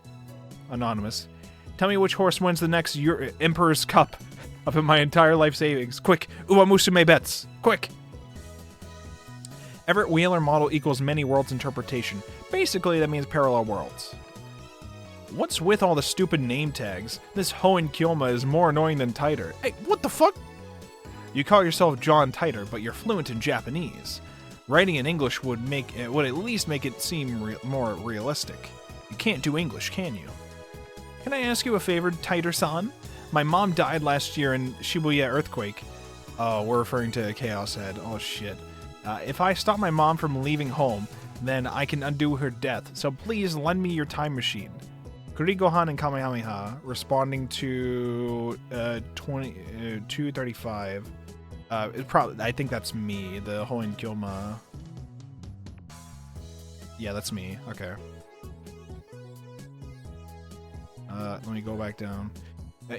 Anonymous. Tell me which horse wins the next Emperor's Cup. I'll put my entire life savings. Quick, Uwamusume bets. Quick. Everett Wheeler model equals many worlds interpretation. Basically, that means parallel worlds. What's with all the stupid name tags? This Hoen Kyoma is more annoying than Tighter. Hey, what the fuck? You call yourself John Tighter, but you're fluent in Japanese. Writing in English would at least make it seem more realistic. You can't do English, can you? Can I ask you a favor, Tighter-san? My mom died last year in Shibuya earthquake. Oh, we're referring to Chaos Head. Oh, shit. If I stop my mom from leaving home, then I can undo her death. So please lend me your time machine. Kurigohan and Kamehameha responding to 235. I think that's me, the Hoen Kyoma. Yeah, that's me. Okay. Let me go back down.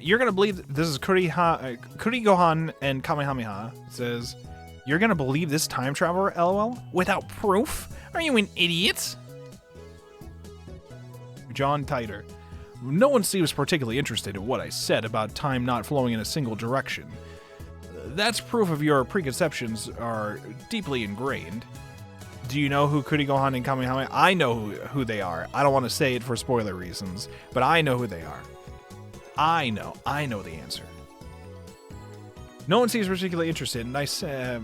You're gonna believe this is Kurigohan and Kamehameha. It says, "You're gonna believe this time traveler, LOL, without proof? Are you an idiot?" John Tighter. No one seems particularly interested in what I said about time not flowing in a single direction. That's proof of your preconceptions are deeply ingrained. Do you know who Kurigohan and Kamehameha? I know who they are. I don't want to say it for spoiler reasons, but I know who they are. I know the answer. No one seems particularly interested in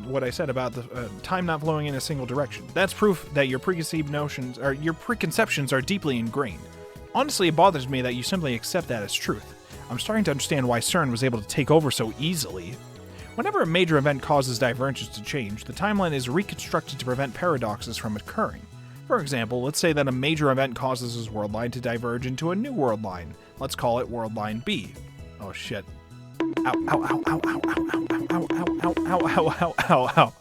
what I said about the time not flowing in a single direction. That's proof that your preconceptions are deeply ingrained. Honestly, it bothers me that you simply accept that as truth. I'm starting to understand why CERN was able to take over so easily. Whenever a major event causes divergence to change, the timeline is reconstructed to prevent paradoxes from occurring. For example, let's say that a major event causes this world line to diverge into a new world line. Let's call it world line B. Oh shit. Ow, ow, ow, ow, ow, ow, ow, ow, ow, ow, ow, ow, ow, ow.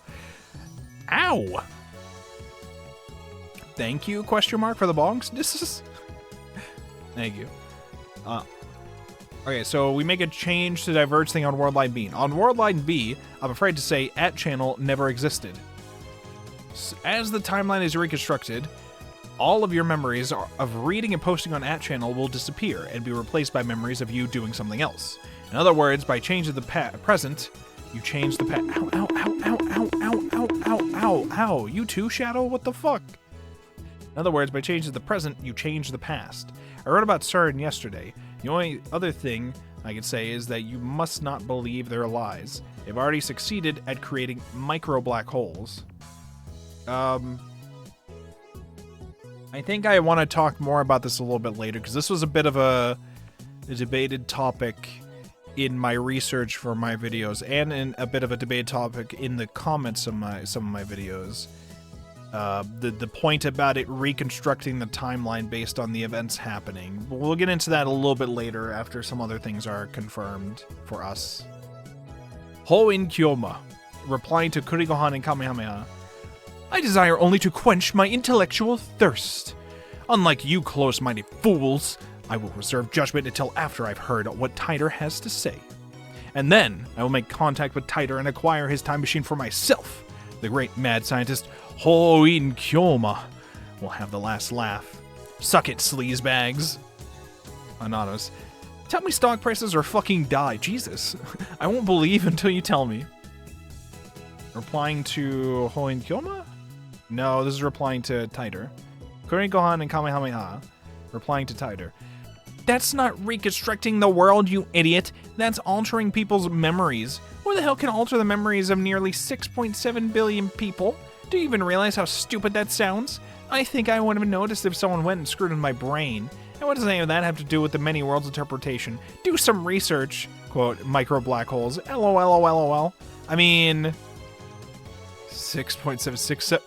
Ow! Thank you, question mark, for the bongs? This is... Thank you. Okay, so we make a change to diverge thing on world line B. On world line B, I'm afraid to say @channel never existed. As the timeline is reconstructed, all of your memories of reading and posting on @channel will disappear and be replaced by memories of you doing something else. In other words, by changing the present, you change the past. Ow, ow, ow, ow, ow, ow, ow, ow, ow, ow. You too, Shadow? What the fuck? In other words, by changing the present, you change the past. I wrote about CERN yesterday. The only other thing I can say is that you must not believe their lies. They've already succeeded at creating micro black holes. I think I want to talk more about this a little bit later, because this was a bit of a debated topic in my research for my videos, and in a bit of a debated topic in the comments of some of my videos. the point about it reconstructing the timeline based on the events happening. We'll get into that a little bit later after some other things are confirmed for us. Hoin Kyoma, replying to Kurigohan and Kamehameha. I desire only to quench my intellectual thirst. Unlike you close-minded fools, I will reserve judgment until after I've heard what Titer has to say. And then I will make contact with Titer and acquire his time machine for myself. The great mad scientist Hoin Kyoma will have the last laugh. Suck it, sleazebags. Anonymous. Tell me stock prices or fucking die. Jesus. I won't believe until you tell me. Replying to Hoin Kyoma? No, this is replying to Titer. Kurigohan and Kamehameha. Replying to Titer. That's not reconstructing the world, you idiot. That's altering people's memories. Who the hell can alter the memories of nearly 6.7 billion people? Do you even realize how stupid that sounds? I think I would have noticed if someone went and screwed in my brain. And what does any of that have to do with the many worlds interpretation? Do some research. Quote, micro black holes. LOL. I mean, 6.767.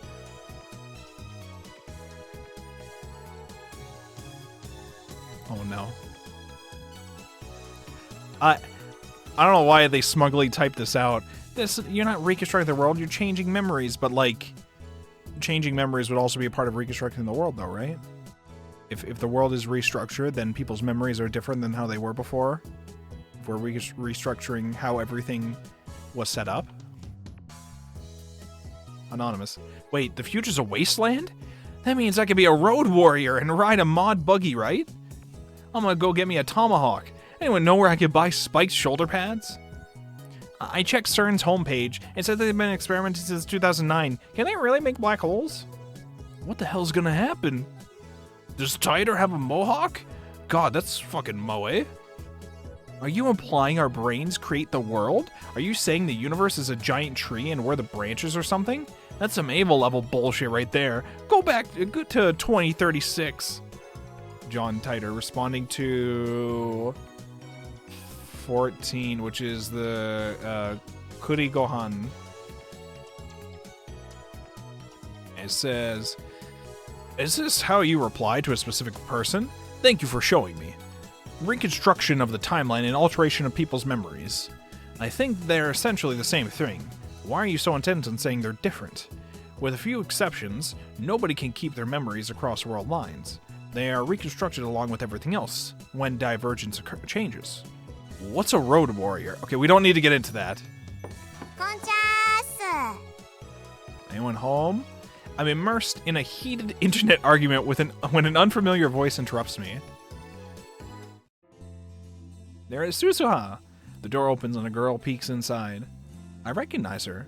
Oh no. I don't know why they smugly typed this out. You're not reconstructing the world, you're changing memories, but like, changing memories would also be a part of reconstructing the world though, right? If the world is restructured, then people's memories are different than how they were before. If we're restructuring how everything was set up. Anonymous. Wait, the future's a wasteland? That means I could be a road warrior and ride a mod buggy, right? I'm gonna go get me a tomahawk. Anyone know where I could buy spiked shoulder pads? I checked CERN's homepage and said they've been experimenting since 2009. Can they really make black holes? What the hell's gonna happen? Does Titer have a mohawk? God, that's fucking moe. Are you implying our brains create the world? Are you saying the universe is a giant tree and we're the branches or something? That's some Ava level bullshit right there. Go back to 2036. John Titer responding to 14, which is the Kurigohan. It says, is this how you reply to a specific person? Thank you for showing me. Reconstruction of the timeline and alteration of people's memories. I think they're essentially the same thing. Why are you so intent on saying they're different? With a few exceptions, nobody can keep their memories across world lines. They are reconstructed along with everything else when divergence changes. What's a road warrior? Okay, we don't need to get into that. Anyone home? I'm immersed in a heated internet argument when an unfamiliar voice interrupts me. There is Susuha. The door opens and a girl peeks inside. I recognize her.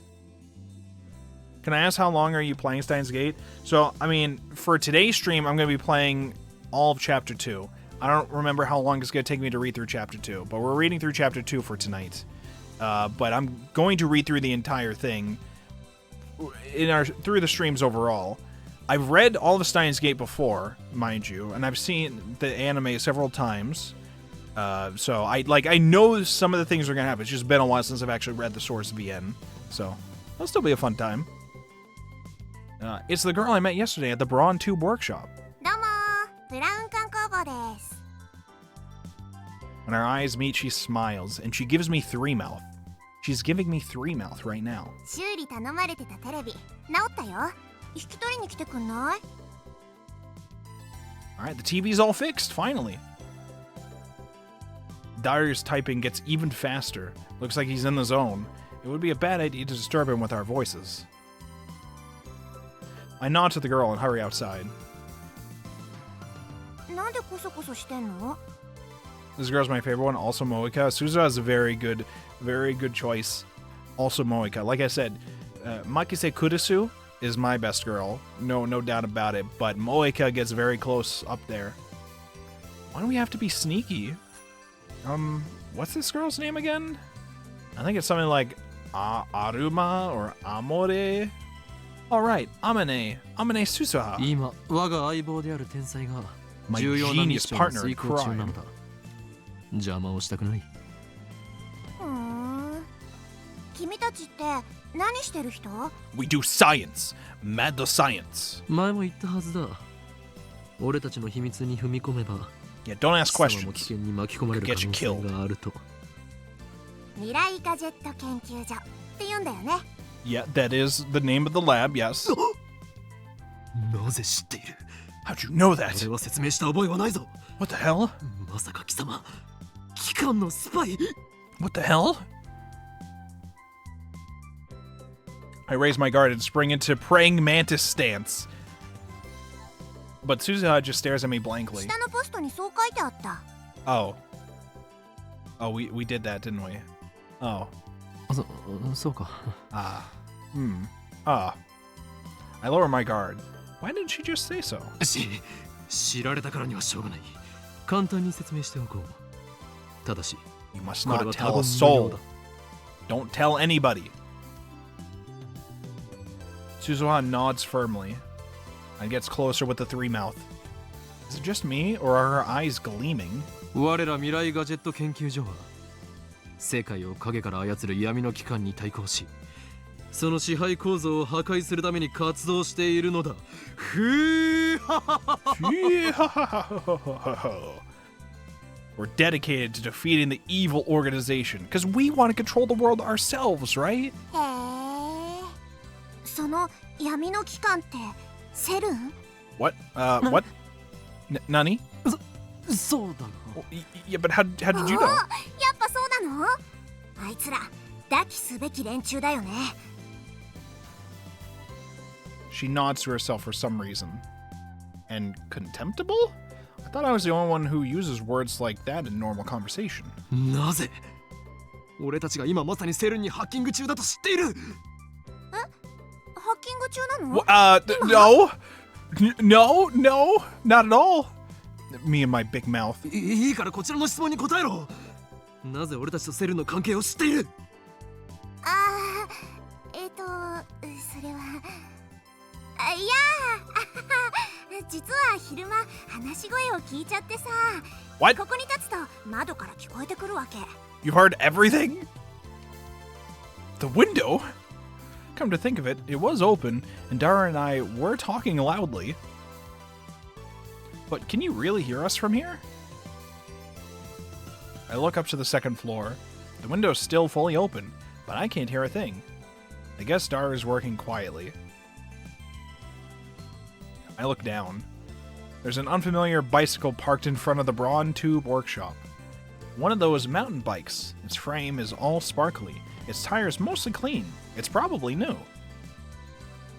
Can I ask how long are you playing Steins Gate? So, I mean, for today's stream, I'm going to be playing all of Chapter 2. I don't remember how long it's going to take me to read through Chapter 2, but we're reading through Chapter 2 for tonight. But I'm going to read through the entire thing through the streams overall. I've read all of Steins Gate before, mind you, and I've seen the anime several times. So I know some of the things are going to happen. It's just been a while since I've actually read the source VN. So, it'll still be a fun time. It's the girl I met yesterday at the Brawn Tube workshop. When our eyes meet, she smiles, and she gives me three mouth. She's giving me three mouth right now. Alright, the TV's all fixed, finally. Dyer's typing gets even faster. Looks like he's in the zone. It would be a bad idea to disturb him with our voices. I nod to the girl and hurry outside. This girl's my favorite one, also Moeka. Suzuha is a very good choice. Also Moeka. Like I said, Makise Kurusu is my best girl. No doubt about it. But Moeka gets very close up there. Why do we have to be sneaky? What's this girl's name again? I think it's something like Aruma or Amore. Alright, Amane Susuha. My genius partner in crime. 君たちって何してる人？ We do science. Mad science. 前も言ったはずだ。俺たちの秘密に踏み込めば、 Yeah, don't ask 貴様も questions. 危険に巻き込まれる可能性があると。未来ガジェット研究所って言うんだよね。Yeah, that is the name of the lab, yes. なぜ知っている？ How'd you know that? 俺は説明した覚えはないぞ。 What the hell? まさか貴様、機関のスパイ？ What the hell? I raise my guard and spring into praying mantis stance. But Suzuha just stares at me blankly. 下のポストにそう書いてあった。Oh. Oh, we did that, didn't we? Oh. そうか。Ah. I lower my guard. Why didn't she just say so? 知られたからにはしょうがない。簡単に説明しておこう。ただし、 You must これ not は tell 多 a 分無 soul. 料だ。 Don't tell anybody. Suzuha nods firmly and gets closer with the three mouth. Is it just me, or are her eyes gleaming? 我ら未来ガジェット研究所は世界を影から操る闇の機関に対抗し、その支配構造を破壊するために活動しているのだ。We're dedicated to defeating the evil organization because we want to control the world ourselves, right? へえ。その闇の機関ってセルン？ What? What? Nani? そうだな。 Yeah, but how did you know? やっぱそうなの？あいつら抱きすべき連中だよね。She nods to herself for some reason. And contemptible? I thought I was the only one who uses words like that in normal conversation. なぜ？俺たちが今まさにセルンにハッキング中だと知っている。ハッキング中なの？ No! No, not at all. Me and my big mouth. いいからこちらの質問に答えろ。なぜ俺たちとセルンの関係を知っている？ああ、それは。いや実は昼間話し声を聞いちゃってさ。 What? ここに立つと窓から聞こえてくるわけ。 You heard everything? The window? Come to think of it, it was open, and Dara and I were talking loudly. But can you really hear us from here? I look up to the second floor. The window's still fully open, but I can't hear a thing. I guess Dara is working quietly. I look down. There's an unfamiliar bicycle parked in front of the Brawn Tube workshop. One of those mountain bikes. Its frame is all sparkly. Its tires mostly clean. It's probably new.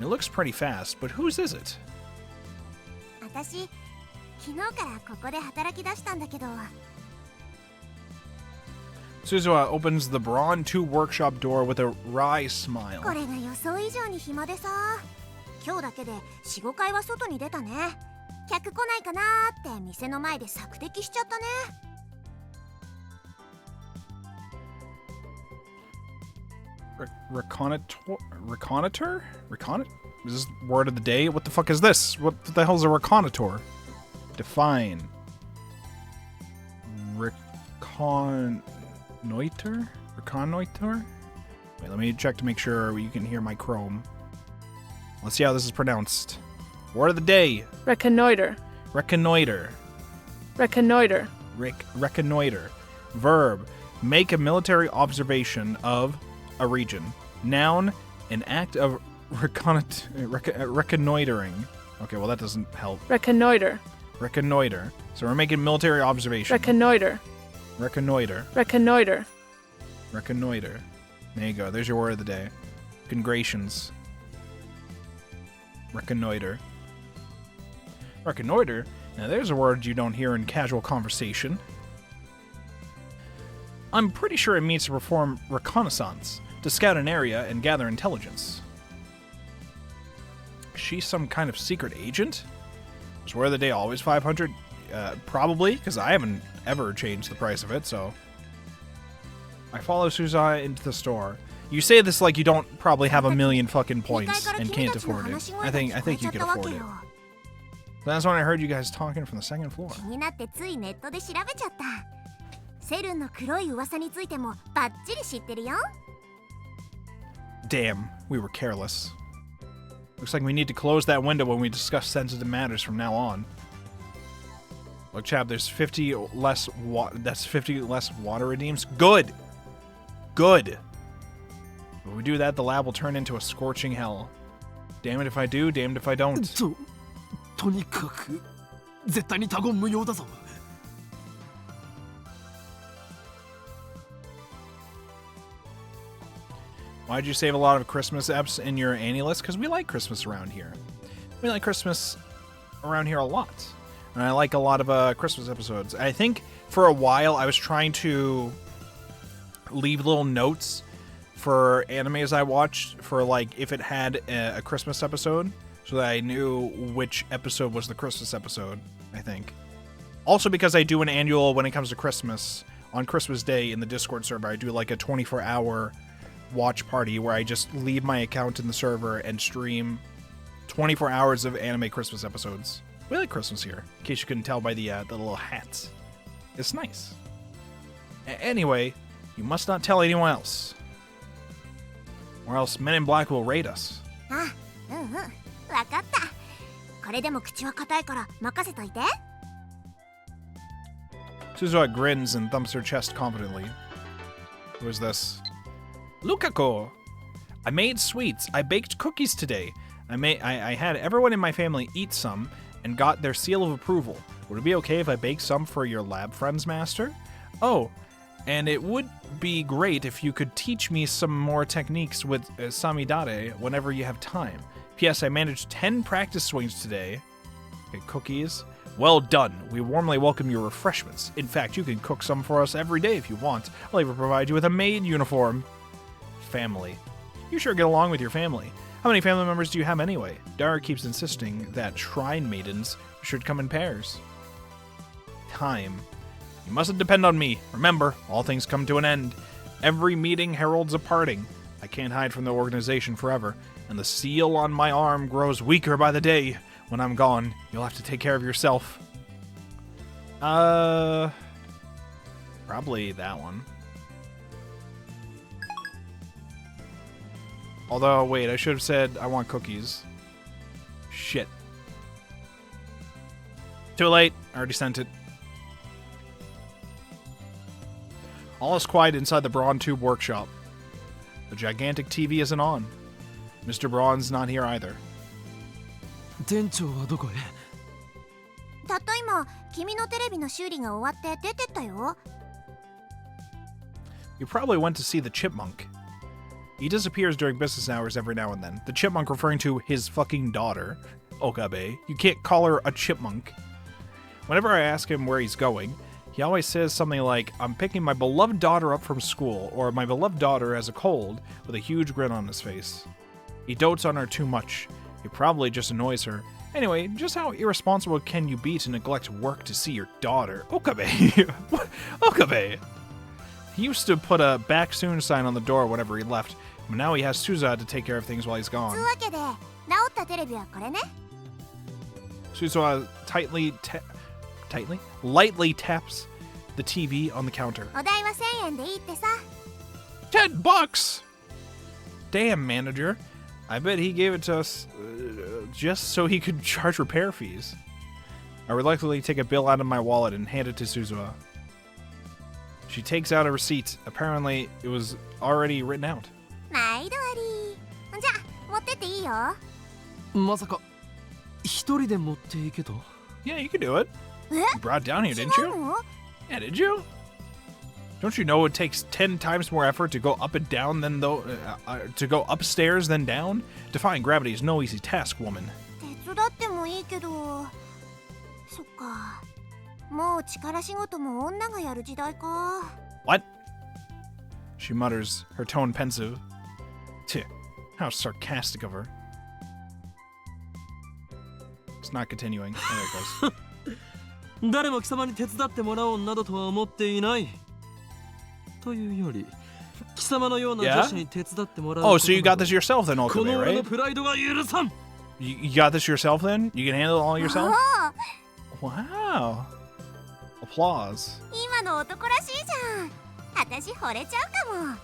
It looks pretty fast, but whose is it? 私、昨日からここで働き出したんだけど。Suzuha opens the Brawn Tube workshop door with a wry smile. これが予想以上に暇でさ。今日だけで 4,5 回は外に出たね。客来ないかなーって店の前で索敵しちゃったね。Reconnoiter? Is this word of the day? What the fuck is this? What the hell is a reconnoiter? Define. Reconnoiter? Wait, let me check to make sure you can hear my Chrome. Let's see how this is pronounced. Word of the day. Reconnoiter. Reconnoiter. Reconnoiter. Reconnoiter. Verb. Make a military observation of a region. Noun. An act of reconnoitering. Okay, well that doesn't help. Reconnoiter. Reconnoiter. So we're making military observation. Reconnoiter. Reconnoiter. Reconnoiter. Reconnoiter. There you go. There's your word of the day. Congratulations. Reconnoiter. Reconnoiter? Now there's a word you don't hear in casual conversation. I'm pretty sure it means to perform reconnaissance, to scout an area and gather intelligence. She's some kind of secret agent? Is word of the day always 500? Probably, because I haven't ever changed the price of it, so... I follow Suzuha into the store. You say this like you don't probably have a million fucking points and can't afford it. I think you can afford it. That's when I heard you guys talking from the second floor. 気になってついネットで調べちゃった。セルンの黒い噂についてもバッチリ知ってるよ。Damn, we were careless. Looks like we need to close that window when we discuss sensitive matters from now on. Look, chap, there's 50 less that's 50 less water redeems. Good! Good! When we do that, the lab will turn into a scorching hell. Damn it if I do, damned if I don't. とにかく絶対に他言無用だぞ。Why'd you save a lot of Christmas eps in your Annie list? Because we like Christmas around here. We like Christmas around here a lot. And I like a lot of Christmas episodes. I think for a while I was trying to leave little notes for animes I watched for like if it had a Christmas episode so that I knew which episode was the Christmas episode, I think. Also because I do an annual when it comes to Christmas. On Christmas Day in the Discord server, I do like a 24-hour watch party where I just leave my account in the server and stream 24 hours of anime Christmas episodes. We like Christmas here, in case you couldn't tell by the little hats. It's nice. Anyway, you must not tell anyone else, or else Men in Black will raid us. わかった。これでも口は固いから任せといて。Suzuha grins and thumps her chest confidently. Who is this? Lukako! I made sweets. I baked cookies today. I had everyone in my family eat some and got their seal of approval. Would it be okay if I baked some for your lab friends, Master? Oh, and it would be great if you could teach me some more techniques with Samidare whenever you have time. P.S. I managed 10 practice swings today. Okay, cookies. Well done. We warmly welcome your refreshments. In fact, you can cook some for us every day if you want. I'll even provide you with a maid uniform. Family. You sure get along with your family. How many family members do you have anyway? Dara keeps insisting that shrine maidens should come in pairs. Time. You mustn't depend on me. Remember, all things come to an end. Every meeting heralds a parting. I can't hide from the organization forever, and the seal on my arm grows weaker by the day. When I'm gone, you'll have to take care of yourself. Probably that one. Although, wait, I should have said I want cookies. Shit. Too late. I already sent it. All is quiet inside the Braun Tube workshop. The gigantic TV isn't on. Mr. Braun's not here either. 店長はどこへ？たった今、君のテレビの修理が終わって出てったよ。You probably went to see the chipmunk. He disappears during business hours every now and then. The chipmunk referring to his fucking daughter, Okabe. You can't call her a chipmunk. Whenever I ask him where he's going, he always says something like, I'm picking my beloved daughter up from school, or my beloved daughter has a cold, with a huge grin on his face. He dotes on her too much. It probably just annoys her. Anyway, just how irresponsible can you be to neglect work to see your daughter? Okabe! What? Okabe! He used to put a back soon sign on the door whenever he left, but now he has Suzuha to take care of things while he's gone. つうわけで、直ったテレビはこれね。Suzuha lightly taps the TV on the counter. お代は1000円でいいってさ。$10! Damn, manager. I bet he gave it to us just so he could charge repair fees. I reluctantly take a bill out of my wallet and hand it to Suzuha. She takes out a receipt. Apparently, it was already written out. 毎度あり。じゃあ、持ってっていいよ。まさか一人で持っていけと？ Yeah, you can do it. え？ You brought it down here, didn't 違う you? の？ Yeah, did you? Don't you know it takes 10 times more effort to go up and down than to go upstairs than down? Defying gravity is no easy task, woman. 手伝ってもいいけど。そっか。もう力仕事も女がやる時代か。What? She mutters, her tone pensive. Tch, how sarcastic of her. It's not continuing. Oh, there it goes. 誰も貴様に手伝ってもらおうなどとは思っていない。というより、貴様のような女子に手伝ってもらう。Oh, so you got this yourself then, こ Okabe, の俺 right? のプライドが許さん。You got this yourself then? You can handle it all yourself? おお、 Wow. Applause. 今の男らしいじゃん。私惚れちゃうかも。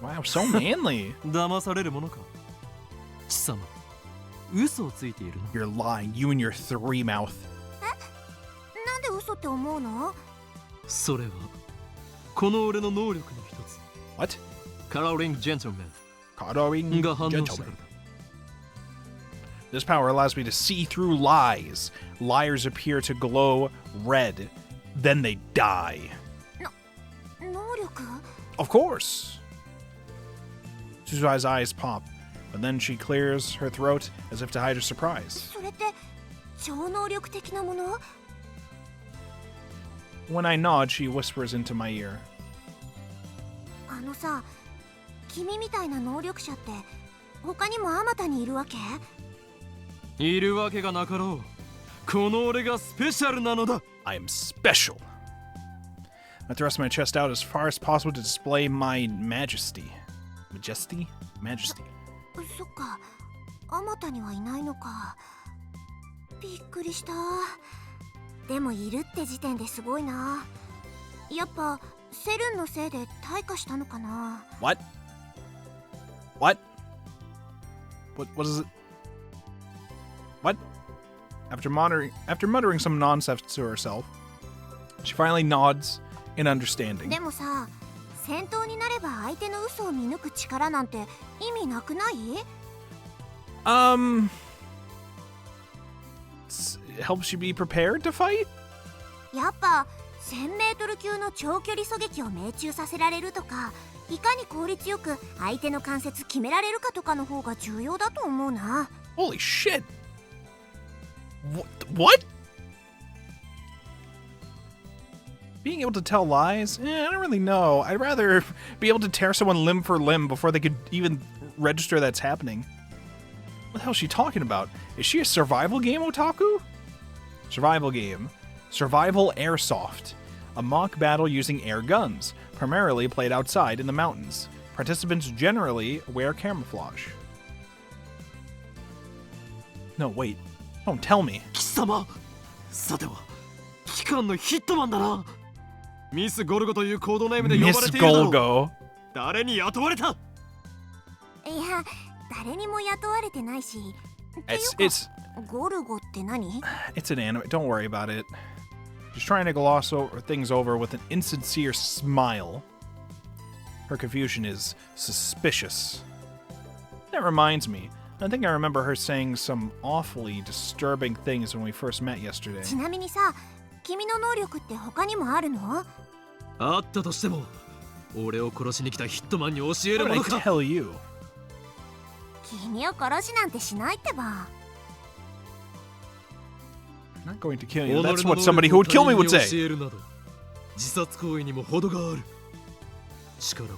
Wow, so manly. 騙されるものか。貴様、嘘をついているの。 You're lying, you and your three mouth. なんで嘘って思うの？それは、この俺の能力の一つ。 What? カラーリングジェントルマ Coloring ンが反応したか gentleman. らだ。 This power allows me to see through lies. Liars appear to glow red. Then they die. 能力？ Of course. Suzuai's eyes pop, but then she clears her throat as if to hide her surprise. それって超能力的なもの？ When I nod, she whispers into my ear. あのさ、君みたいな能力者って他にもあまたにいるわけ？いるわけがなかろう。この俺がスペシャルなのだ。 I am special. I thrust my chest out as far as possible to display my majesty. Majesty? Majesty. そっか、あまたにはいないのか。びっくりした。でもいるって時点ですごいな。やっぱセルンのせいで退化したのかな。 What? What? What is it? What? After muttering some nonsense to herself, she finally nods in understanding. でもさ、戦闘になれば相手の嘘を見抜く力なんて意味なくない？ It helps you be prepared to fight? やっぱ 1000m 級の長距離狙撃を命中させられるとか、いかに効率よく相手の関節決められるかとかの方が重要だと思うな。 Holy shit! What? Being able to tell lies? I don't really know. I'd rather be able to tear someone limb for limb before they could even register that's happening. What the hell is she talking about? Is she a survival game otaku? Survival game. Survival Airsoft. A mock battle using air guns, primarily played outside in the mountains. Participants generally wear camouflage. No, wait. Don't tell me. 貴様、さては、機関のヒットマンだな。ミス・ゴルゴというコードネームで呼ばれ Miss ているだろう。 Golgo. 誰に雇われた？いや、誰にも雇われてないし。っていうか It's ゴルゴって何？ It's an anime. Don't worry about it. She's trying to gloss things over with an insincere smile. Her confusion is suspicious. That reminds me. I think I remember her saying some awfully disturbing things when we first met yesterday. ちなみにさ、君の能力って他にもあるの？あったとしても、俺を殺しに来たヒットマンに教える What も did の I か。 tell you? 君を殺しなんてしないってば。 I'm not going to kill you. That's what somebody who would kill me would say. 教えるなど、自殺行為にも程がある。力を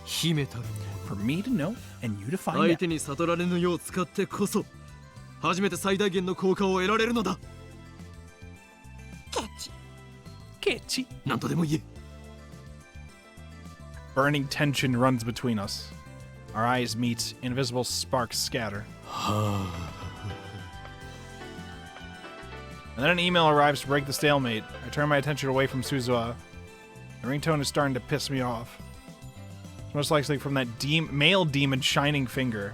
秘めたるもの。 For me to know and you to find 相 out. 手に悟られぬよう使ってこそ、初めて最大限の効果を得られるのだ。ケチ。 Kitty. 何とでも言え。 Burning tension runs between us. Our eyes meet, invisible sparks scatter. And then an email arrives to break the stalemate. I turn my attention away from Suzuha. The ringtone is starting to piss me off. It's most likely from that male demon shining finger.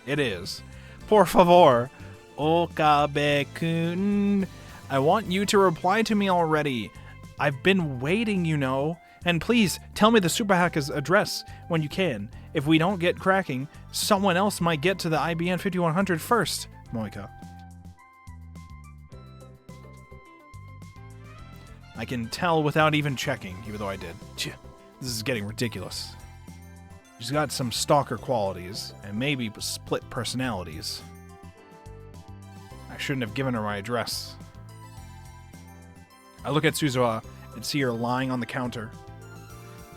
It is. Por favor, Okabe-kun. I want you to reply to me already. I've been waiting, you know. And please, tell me the Super Hacker's address when you can. If we don't get cracking, someone else might get to the IBN 5100 first. Moika. I can tell without even checking, even though I did. This is getting ridiculous. She's got some stalker qualities, and maybe split personalities. I shouldn't have given her my address. I look at Suzuha and see her lying on the counter.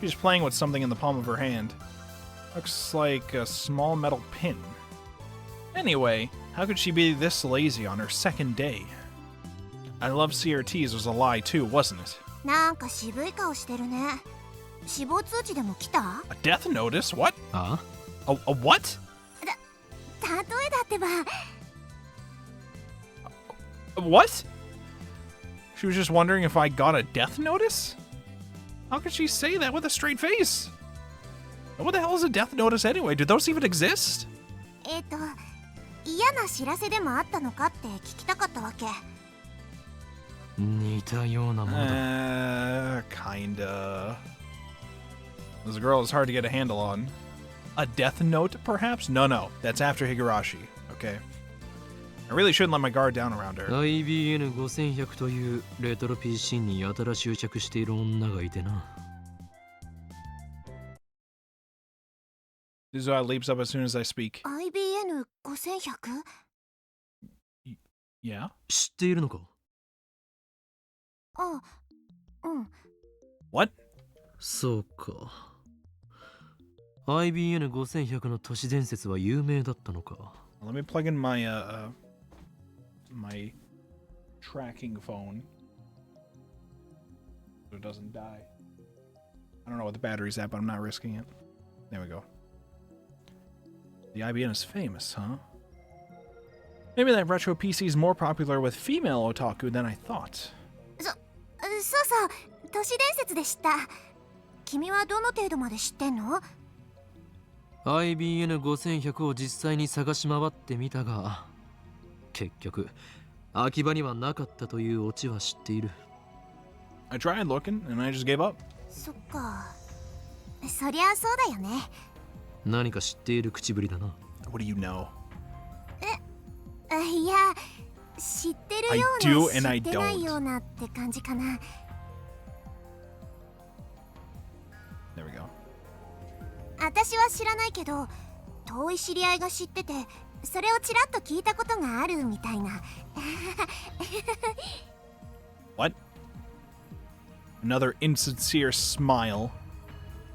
She's playing with something in the palm of her hand. Looks like a small metal pin. Anyway, how could she be this lazy on her second day? I love CRTs was a lie too, wasn't it? なんか渋い顔してるね。死亡通知でも来た？ A death notice? What? あ A what? 例えだってば。 What? She was just wondering if I got a death notice? How could she say that with a straight face? What the hell is a death notice anyway? Do those even exist? 嫌な知らせでもあったのかって聞きたかったわけ。似たようなものだ。Kinda. This girl is hard to get a handle on. A death note, perhaps? No, that's after Higurashi. Okay. I really shouldn't let my guard down around her. IBN5100 というレトロ PC にやたら執着している女がいてな。Suzuha leaps up as soon as I speak. IBN5100? Yeah? 知っているのか？あ、うん。What? そうか。IBN5100 の都市伝説は有名だったのか。Let me plug in my my tracking phone so it doesn't die. I don't know what the battery's at, but I'm not risking it. There we go. The IBN is famous, huh? Maybe that retro PC is more popular with female otaku than I thought. そうそう、都市伝説で知った。君はどの程度まで知ってんの？ IBN5100 を実際に探し回ってみたが、結局秋葉にはなかったというオチは知っている。I tried looking and I just gave up. そっか。そりゃそうだよね。何か知っている口ぶりだな。What do you know? いや、知ってるような知ってないようなって感じかな。There we go. 私は知らないけど、遠い知り合いが知ってて、それをちらっと聞いたことがあるみたいな。What? Another insincere smile.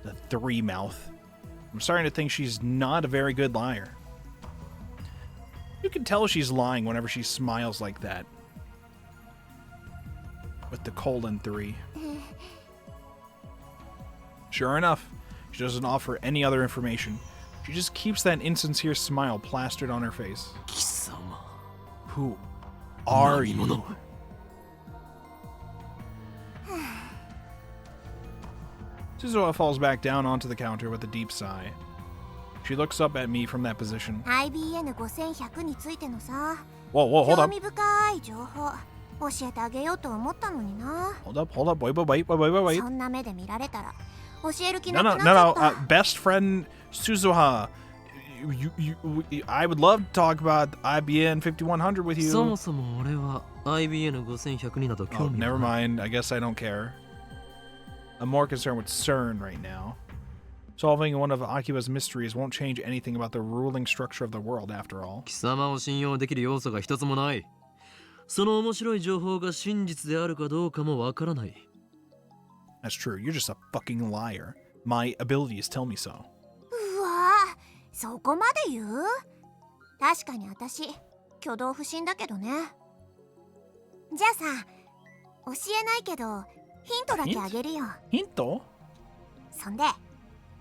The three mouth. I'm starting to think she's not a very good liar. You can tell she's lying whenever she smiles like that. With the :3. Sure enough, she doesn't offer any other information. She just keeps that insincere smile plastered on her face. 貴様。Who are 何 you? 者？ Suzuha falls back down onto the counter with a deep sigh. She looks up at me from that position. IBN5100 についてのさ。Whoa, hold 興 up. 味深い情報教えてあげようと思ったのにな。Hold up. Wait. そんな目で見られたら教える気 No, なく no, なっちゃ no, っ no. た。 Best friend Suzuha. I would love to talk about IBN 5100 with そ you. もそも俺は IBN5100 になど Oh, 興味が never ない。 mind. I guess I don't care. I'm more concerned with CERN right now. Solving one of Akiba's mysteries won't change anything about the ruling structure of the world, after all. 貴様を信用できる要素が一つもない。その面白い情報が真実であるかどうかもわからない。That's true. You're just a fucking liar. My abilities tell me so. うわぁ、そこまで言う？確かに私挙動不審だけどね。じゃあさ、教えないけどヒントだけあげるよ。Hinto? そんで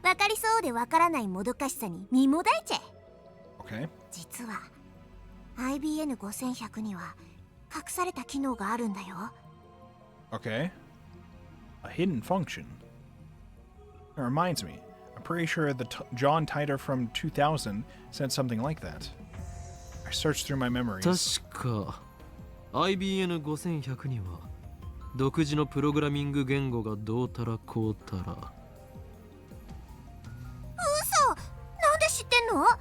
分かりそうで分からないもどかしさに身もだえちゃえ。 Okay. 実は IBN5100 には隠された機能があるんだよ。 Okay. A hidden function. That reminds me. I'm pretty sure the John Titer from 2000 said something like that. I searched through my memories. 確か IBN5100 には独自のプログラミング言語がどうたらこうたら。嘘！なんで知ってんの？なんで？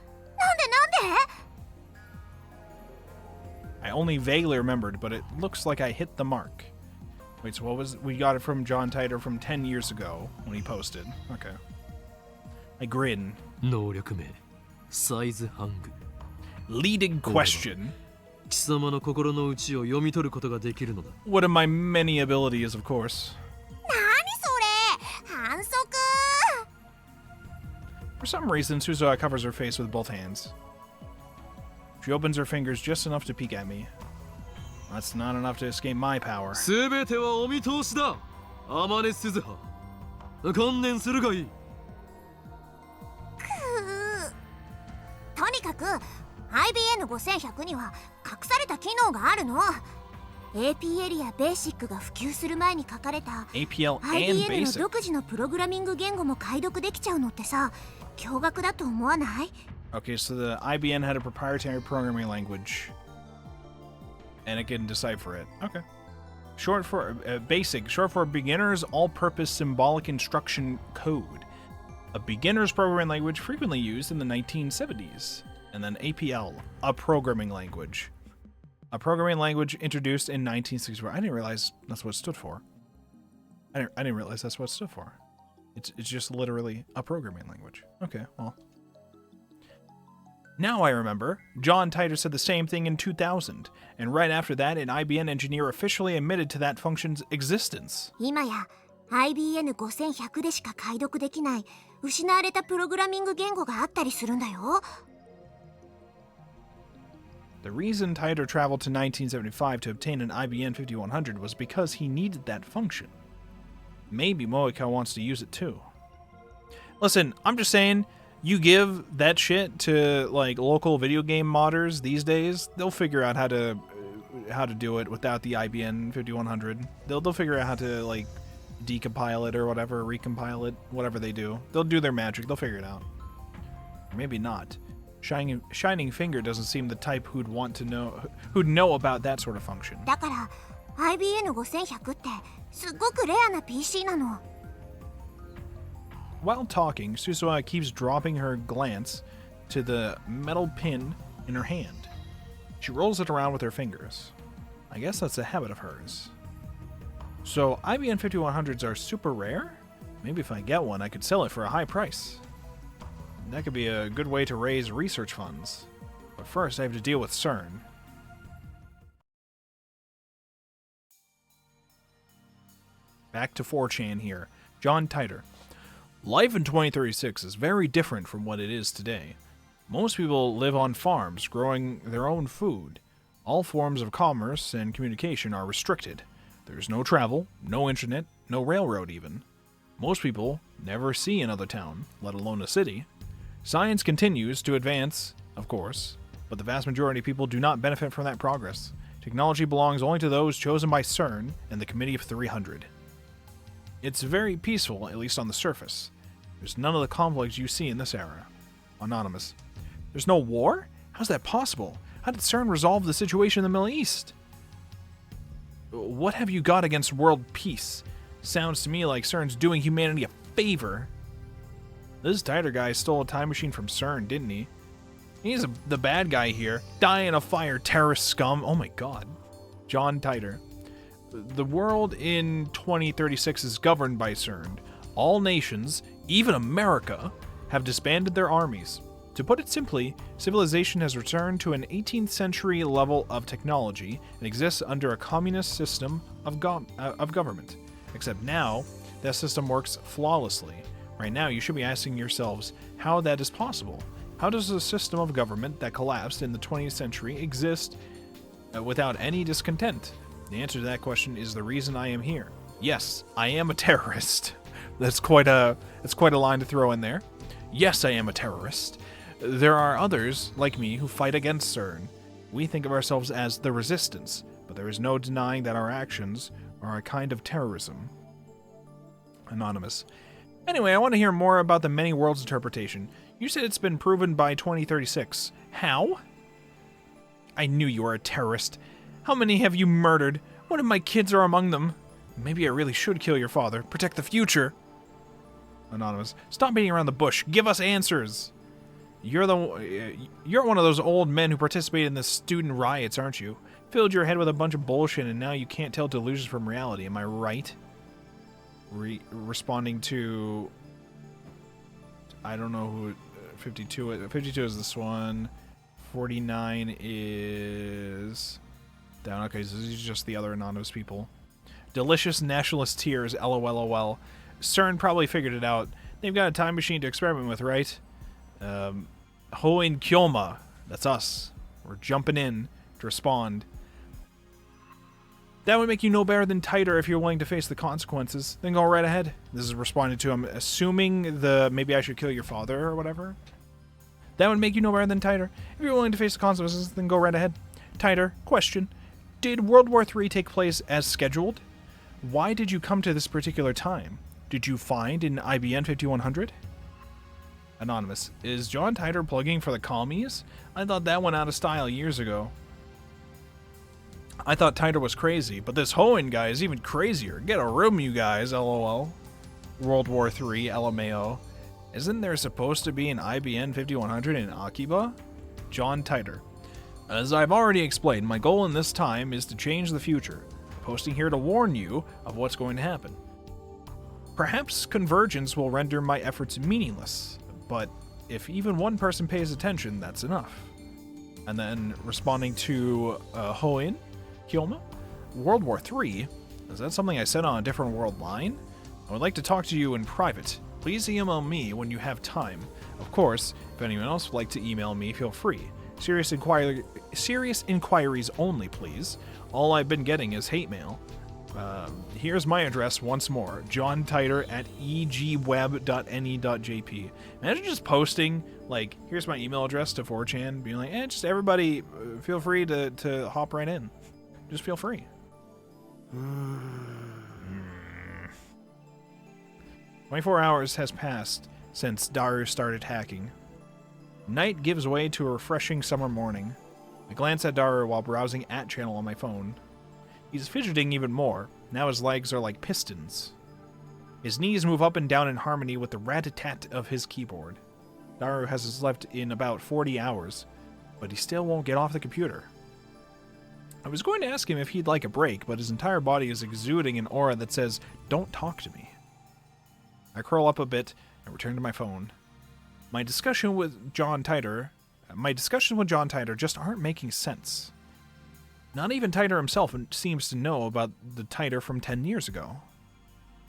I only vaguely remembered, but it looks like I hit the mark. Wait, so what was... We got it from John Titer from 10 years ago when he posted. Okay. I grin. 能力名サイズハング。 Leading question. 貴様の心の内を読み取ることができるのだ。 One of my many abilities, of course. 何それ？反則！ For some reason, Suzuha covers her face with both hands. She opens her fingers just enough to peek at me. That's not enough to escape my power. すべてはお見通しだ。天音鈴葉。観念するがいい。とにかく IBN5100 には隠された機能があるの。APL や BASIC が普及する前に書かれた APL and IBM の BASIC. 独自のプログラミング言語も解読できちゃうのってさ、驚愕だと思わない？ Okay, so the IBM had a proprietary programming language, and it can decipher it. Okay. Short for BASIC, short for Beginner's All-Purpose Symbolic Instruction Code. A beginner's programming language frequently used in the 1970s. And then APL, a programming language. A programming language introduced in 1964. I didn't realize that's what it stood for. I didn't realize that's what it stood for. It's just literally a programming language. Okay, well. Now I remember, John Titor said the same thing in 2000, and right after that, an IBM engineer officially admitted to that function's existence. 今や IBN5100 でしか解読できない失われたプログラミング言語があったりするんだよ。The reason Titor traveled to 1975 to obtain an IBM 5100 was because he needed that function. Maybe Moika wants to use it too. Listen, I'm just saying, you give that shit to like local video game modders these days, they'll figure out how to do it without the IBM 5100. They'll figure out how to like decompile it or whatever, recompile it, whatever they do. They'll do their magic. They'll figure it out. Or maybe not. Shining Finger doesn't seem the type who'd know about that sort of function. だから IBN5100 ってすっごくレアな PC なの。While talking, Susuwa keeps dropping her glance to the metal pin in her hand. She rolls it around with her fingers. I guess that's a habit of hers. So IBM 5100s are super rare? Maybe if I get one, I could sell it for a high price. That could be a good way to raise research funds. But first, I have to deal with CERN. Back to 4chan here. John Titor. Life in 2036 is very different from what it is today. Most people live on farms, growing their own food. All forms of commerce and communication are restricted. There's no travel, no internet, no railroad even. Most people never see another town, let alone a city. Science continues to advance, of course, but the vast majority of people do not benefit from that progress. Technology belongs only to those chosen by CERN and the Committee of 300. It's very peaceful, at least on the surface. There's none of the conflicts you see in this era. Anonymous. There's no war? How's that possible? How did CERN resolve the situation in the Middle East? What have you got against world peace? Sounds to me like CERN's doing humanity a favor. This Titor guy stole a time machine from CERN, didn't he? He's the bad guy here. Die in a fire, terrorist scum. Oh my god. John Titor. The world in 2036 is governed by CERN. All nations, even America, have disbanded their armies. To put it simply, civilization has returned to an 18th century level of technology and exists under a communist system of government. Except now, that system works flawlessly. Right now, you should be asking yourselves how that is possible. How does a system of government that collapsed in the 20th century exist without any discontent? The answer to that question is the reason I am here. Yes, I am a terrorist. That's quite a line to throw in there. Yes, I am a terrorist. There are others, like me, who fight against CERN. We think of ourselves as the resistance, but there is no denying that our actions are a kind of terrorism. Anonymous. Anyway, I want to hear more about the many worlds interpretation. You said it's been proven by 2036. How? I knew you were a terrorist. How many have you murdered? One of my kids are among them. Maybe I really should kill your father. Protect the future. Anonymous. Stop beating around the bush. Give us answers. You're one of those old men who participated in the student riots, aren't you? Filled your head with a bunch of bullshit and now you can't tell delusions from reality. Am I right? Responding to... I don't know who... 52 is this one. 49 is... down. Okay, so these are just the other anonymous people. Delicious nationalist tears, LOLOL. CERN probably figured it out. They've got a time machine to experiment with, right? Hoin Kyoma. That's us. We're jumping in to respond. That would make you no better than Titor if you're willing to face the consequences. Then go right ahead. This is responding to him, assuming the maybe I should kill your father or whatever. That would make you no better than Titor. If you're willing to face the consequences, then go right ahead. Titor, question. Did World War III take place as scheduled? Why did you come to this particular time? Did you find an IBN 5100? Anonymous. Is John Titor plugging for the commies? I thought that went out of style years ago. I thought Titor was crazy, but this Hoenn guy is even crazier. Get a room, you guys, lol. World War III, LMAO. Isn't there supposed to be an IBN 5100 in Akiba? John Titor. As I've already explained, my goal in this time is to change the future. I'm posting here to warn you of what's going to happen. Perhaps convergence will render my efforts meaningless, but if even one person pays attention, that's enough. And then responding to Hoenn, Kyoma, World War III, is that something I said on a different world line? I would like to talk to you in private. Please email me when you have time. Of course, if anyone else would like to email me, feel free. Serious inquiries only, please. All I've been getting is hate mail. Here's my address once more. John Titor at egweb.ne.jp. Imagine just posting, like, here's my email address to 4chan, being like, just everybody, feel free to hop right in. Just feel free. 24 hours has passed since Daru started hacking. Night gives way to a refreshing summer morning. I glance at Daru while browsing @channel on my phone. He's fidgeting even more. Now his legs are like pistons. His knees move up and down in harmony with the rat-a-tat of his keyboard. Daru has slept in about 40 hours, but he still won't get off the computer. I was going to ask him if he'd like a break, but his entire body is exuding an aura that says, "Don't talk to me." I curl up a bit and return to my phone. My discussions with John Titor just aren't making sense. Not even Titor himself seems to know about the Titor from 10 years ago.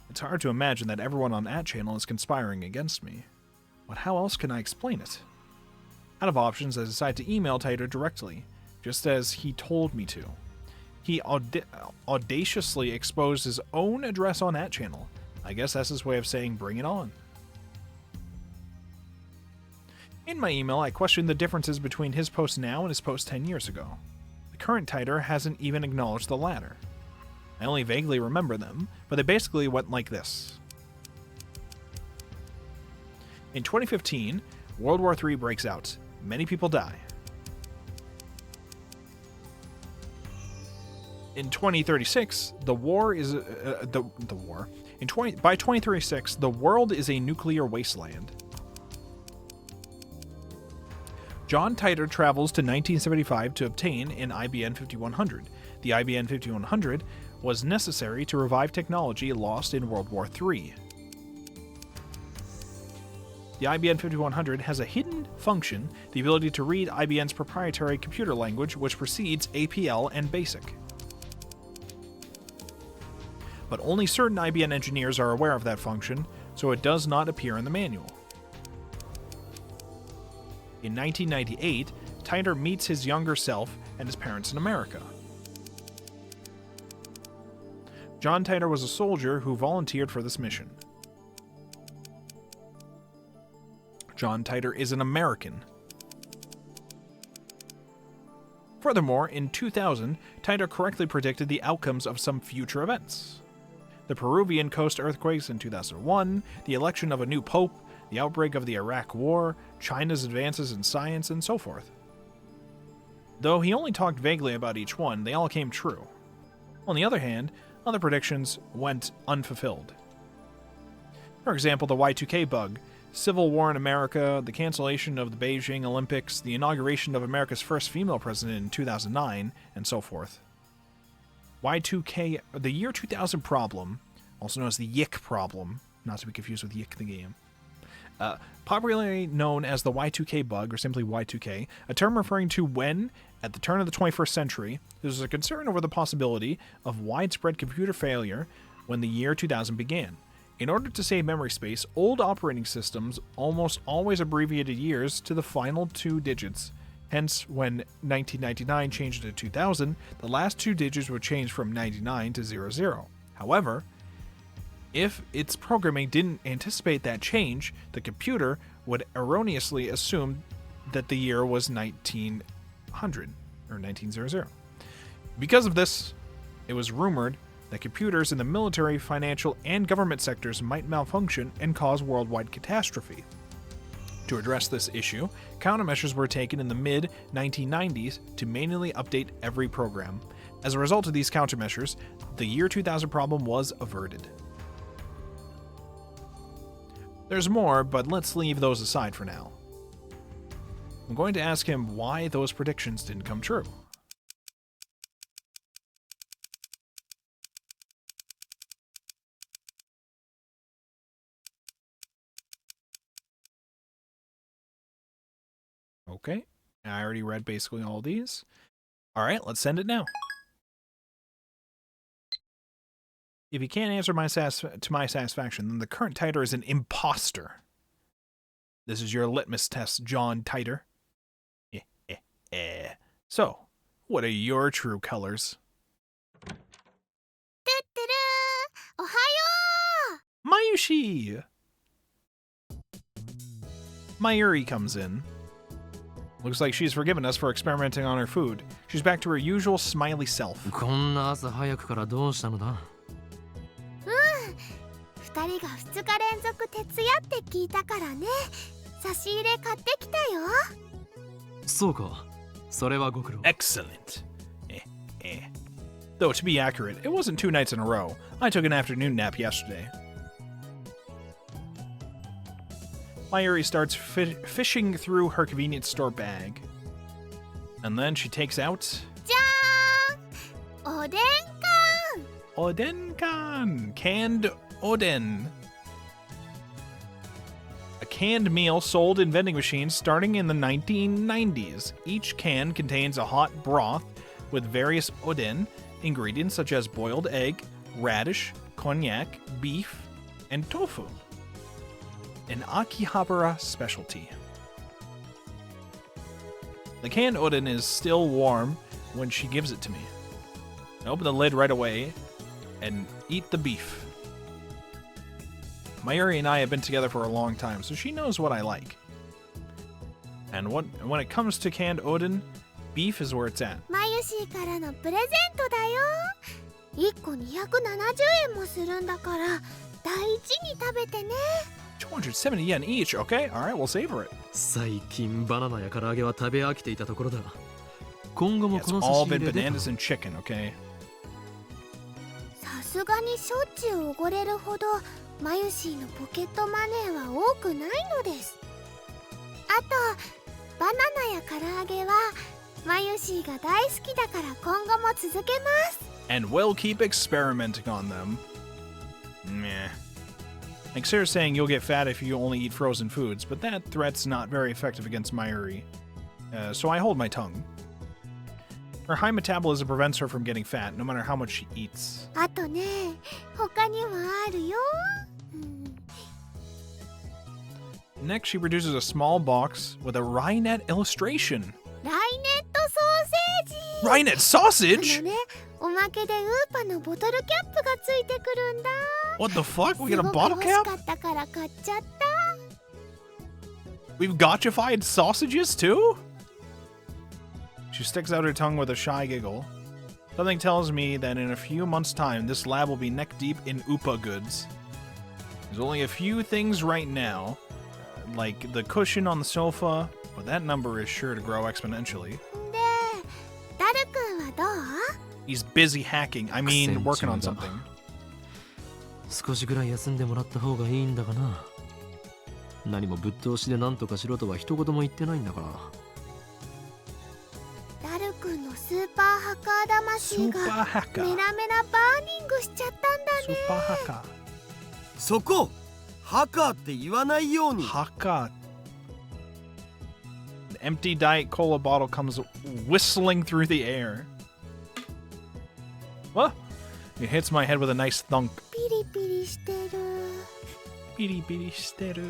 It's hard to imagine that everyone on @channel is conspiring against me. But how else can I explain it? Out of options, I decide to email Titor directly, just as he told me to. He audaciously exposed his own address on @channel. I guess that's his way of saying bring it on. In my email, I questioned the differences between his post now and his post 10 years ago. The current Titor hasn't even acknowledged the latter. I only vaguely remember them, but they basically went like this. In 2015, World War III breaks out. Many people die. In 2036, by 2036, the world is a nuclear wasteland. John Titor travels to 1975 to obtain an IBN 5100. The IBN 5100 was necessary to revive technology lost in World War III. The IBN 5100 has a hidden function, the ability to read IBN's proprietary computer language, which precedes APL and BASIC. But only certain IBN engineers are aware of that function, so it does not appear in the manual. In 1998, Titor meets his younger self and his parents in America. John Titor was a soldier who volunteered for this mission. John Titor is an American. Furthermore, in 2000, Titor correctly predicted the outcomes of some future events. The Peruvian coast earthquakes in 2001, the election of a new pope, the outbreak of the Iraq War, China's advances in science, and so forth. Though he only talked vaguely about each one, they all came true. On the other hand, other predictions went unfulfilled. For example, the Y2K bug, civil war in America, the cancellation of the Beijing Olympics, the inauguration of America's first female president in 2009, and so forth. Y2K, the year 2000 problem, also known as the Yick problem, not to be confused with Yick the game, popularly known as the Y2K bug, or simply Y2K, a term referring to when, at the turn of the 21st century, there was a concern over the possibility of widespread computer failure when the year 2000 began. In order to save memory space, old operating systems almost always abbreviated years to the final two digits. Hence, when 1999 changed to 2000, the last two digits would change from 99 to 00. However, if its programming didn't anticipate that change, the computer would erroneously assume that the year was 1900, or 1900. Because of this, it was rumored that computers in the military, financial, and government sectors might malfunction and cause worldwide catastrophe. To address this issue, countermeasures were taken in the mid-1990s to manually update every program. As a result of these countermeasures, the year 2000 problem was averted. There's more, but let's leave those aside for now. I'm going to ask him why those predictions didn't come true. Okay, I already read basically all these. All right, let's send it now. If he can't answer to my satisfaction, then the current Titer is an imposter. This is your litmus test, John Titer. So, what are your true colors? Mayushi! Mayuri comes in. Looks like she's forgiven us for experimenting on her food. She's back to her usual smiley self. こんな朝早くからどうしたのだ2人が2日連続徹夜って聞いたからね。差し入れ買ってきたよ。そうか。それはご苦労。 Excellent. Though to be accurate, it wasn't 2 nights in a row. I took an afternoon nap yesterday. Mayuri starts fishing through her convenience store bag. And then she takes out... じゃーん！おでんOdenkan! Canned oden. A canned meal sold in vending machines starting in the 1990s. Each can contains a hot broth with various oden ingredients such as boiled egg, radish, cognac, beef, and tofu. An Akihabara specialty. The canned oden is still warm when she gives it to me. I open the lid right away and eat the beef. Mayuri and I have been together for a long time, so she knows what I like. And when it comes to canned oden, beef is where it's at. マユシーからのプレゼントだよ。1個270円もするんだから、大事に食べてね。270 yen each, okay? Alright, we'll savor it. 最近バナナや唐揚げは食べ飽きていたところだ。今後も It's この差 all し been 入れで bananas and chicken, okay? さすがにしょっちゅうおごれるほどマユシーのポケットマネーは多くないのです。あとバナナや唐揚げはマユシーが大好きだから今後も続けます。 And we'll keep experimenting on them. Meh. Like Sarah's saying you'll get fat if you only eat frozen foods, but that threat's not very effective against Mayuri. So I hold my tongue. Her high metabolism prevents her from getting fat, no matter how much she eats. あとね、他にもあるよ。Next, she produces a small box with a Rainet illustration. ライネットソーセージ。 Rainet sausage? ね、おまけでウーパのボトルキャップがついてくるんだ。 What the fuck? We get a すごく bottle 欲し cap? かったから買っちゃった。 We've gotchified sausages too? She sticks out her tongue with a shy giggle. Something tells me that in a few months' time, this lab will be neck deep in Upa goods. There's only a few things right now, like the cushion on the sofa, but that number is sure to grow exponentially. で、ダル君はどう？ He's busy hacking. I mean, working on something. 少しぐらい休んでもらった方がいいんだがな。何もぶっ通しで何とかしろとは一言も言ってないんだから。ダル君のスーパーハッカー魂が Super hacker. メラメラバーニングしちゃったんだね。 Super hacker. そこハカーって言わないように。 Hacker. An empty Diet Cola bottle comes whistling through the air. What? It hits my head with a nice thunk. ピリピリしてる。 Biri biri steru.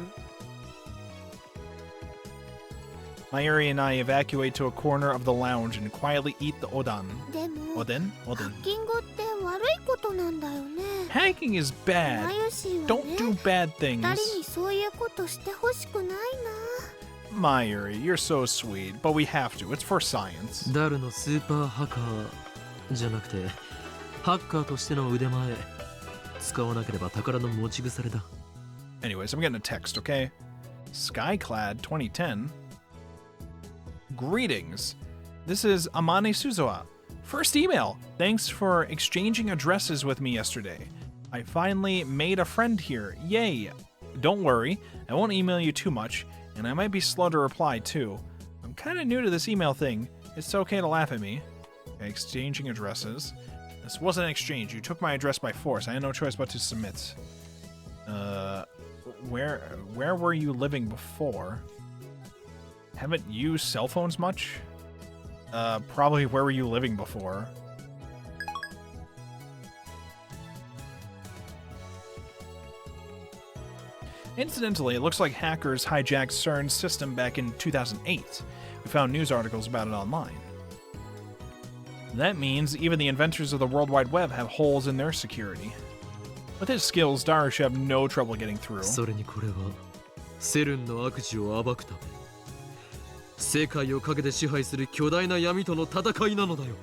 Mayuri and I evacuate to a corner of the lounge and quietly eat the odan. でも、 Oden? ハ Oden. ッキングって悪いことなんだよね。 Hacking is マ bad. ユシーは Don't ね、 do bad 二 things. 人にそういうことしてほしくないな。 Mayuri, you're so sweet, but we have to. It's for science. ダルのスーパーハカーじゃなくて、ハッカーとしての腕前。使わなければ宝の持ち腐れだ。Anyways, I'm getting a text, okay? Skyclad 2010. Greetings. This is Amane Suzuha. First email. Thanks for exchanging addresses with me yesterday. I finally made a friend here. Yay. Don't worry, I won't email you too much, and I might be slow to reply too. I'm kind of new to this email thing. It's okay to laugh at me. Okay, exchanging addresses. This wasn't an exchange. You took my address by force. I had no choice but to submit. Where were you living before? Haven't used cell phones much? Probably where were you living before? Incidentally, it looks like hackers hijacked CERN's system back in 2008. We found news articles about it online. That means even the inventors of the World Wide Web have holes in their security. With his skills, Dara should have no trouble getting through. それにこれはセルンの悪事を暴くため、世界を陰で支配する巨大な闇との戦いなのだよ。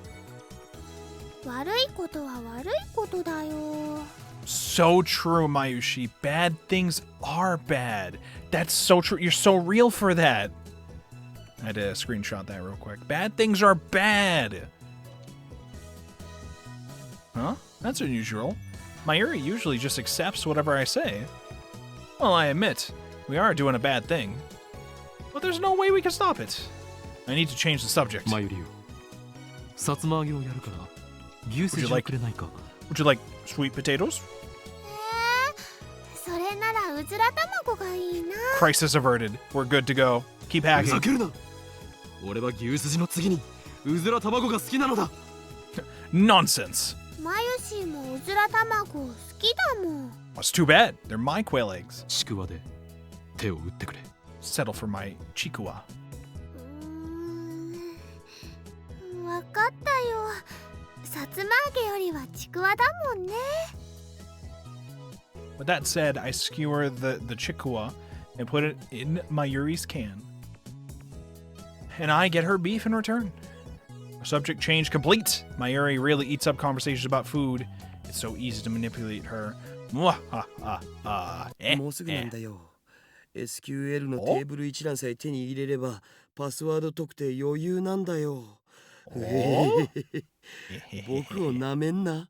悪いことは悪いことだよ。 So true, Mayushi. Bad things are bad. That's so true. You're so real for that. I had to screenshot that real quick. Bad things are bad. Huh? That's unusual. Mayuri usually just accepts whatever I say. Well, I admit, we are doing a bad thing. But there's no way we can stop it. I need to change the subject. マユリよ、さつま揚げをやるから牛すじをくれないか。Would you like sweet potatoes? それならうずら卵がいいな。 Crisis averted. We're good to go. Keep ふざ hacking. けるな。俺は牛すじの次にうずら卵が好きなのだ。Nonsense. マユシーもうずら卵好きだもん。 That's too bad. They're my quail eggs. ちくわで手を打ってくれ。Settle for my chikuwa. わかったよ。さつま揚げよりはちくわだもんね。 With that said, I skewer the chikuwa and put it in Mayuri's can. And I get her beef in return. Subject change complete. Mayuri really eats up conversations about food. It's so easy to manipulate her. もうすぐなんだよ。SQL のテーブル一覧さえ手に入れればパスワード特定余裕なんだよ。僕をなめんな。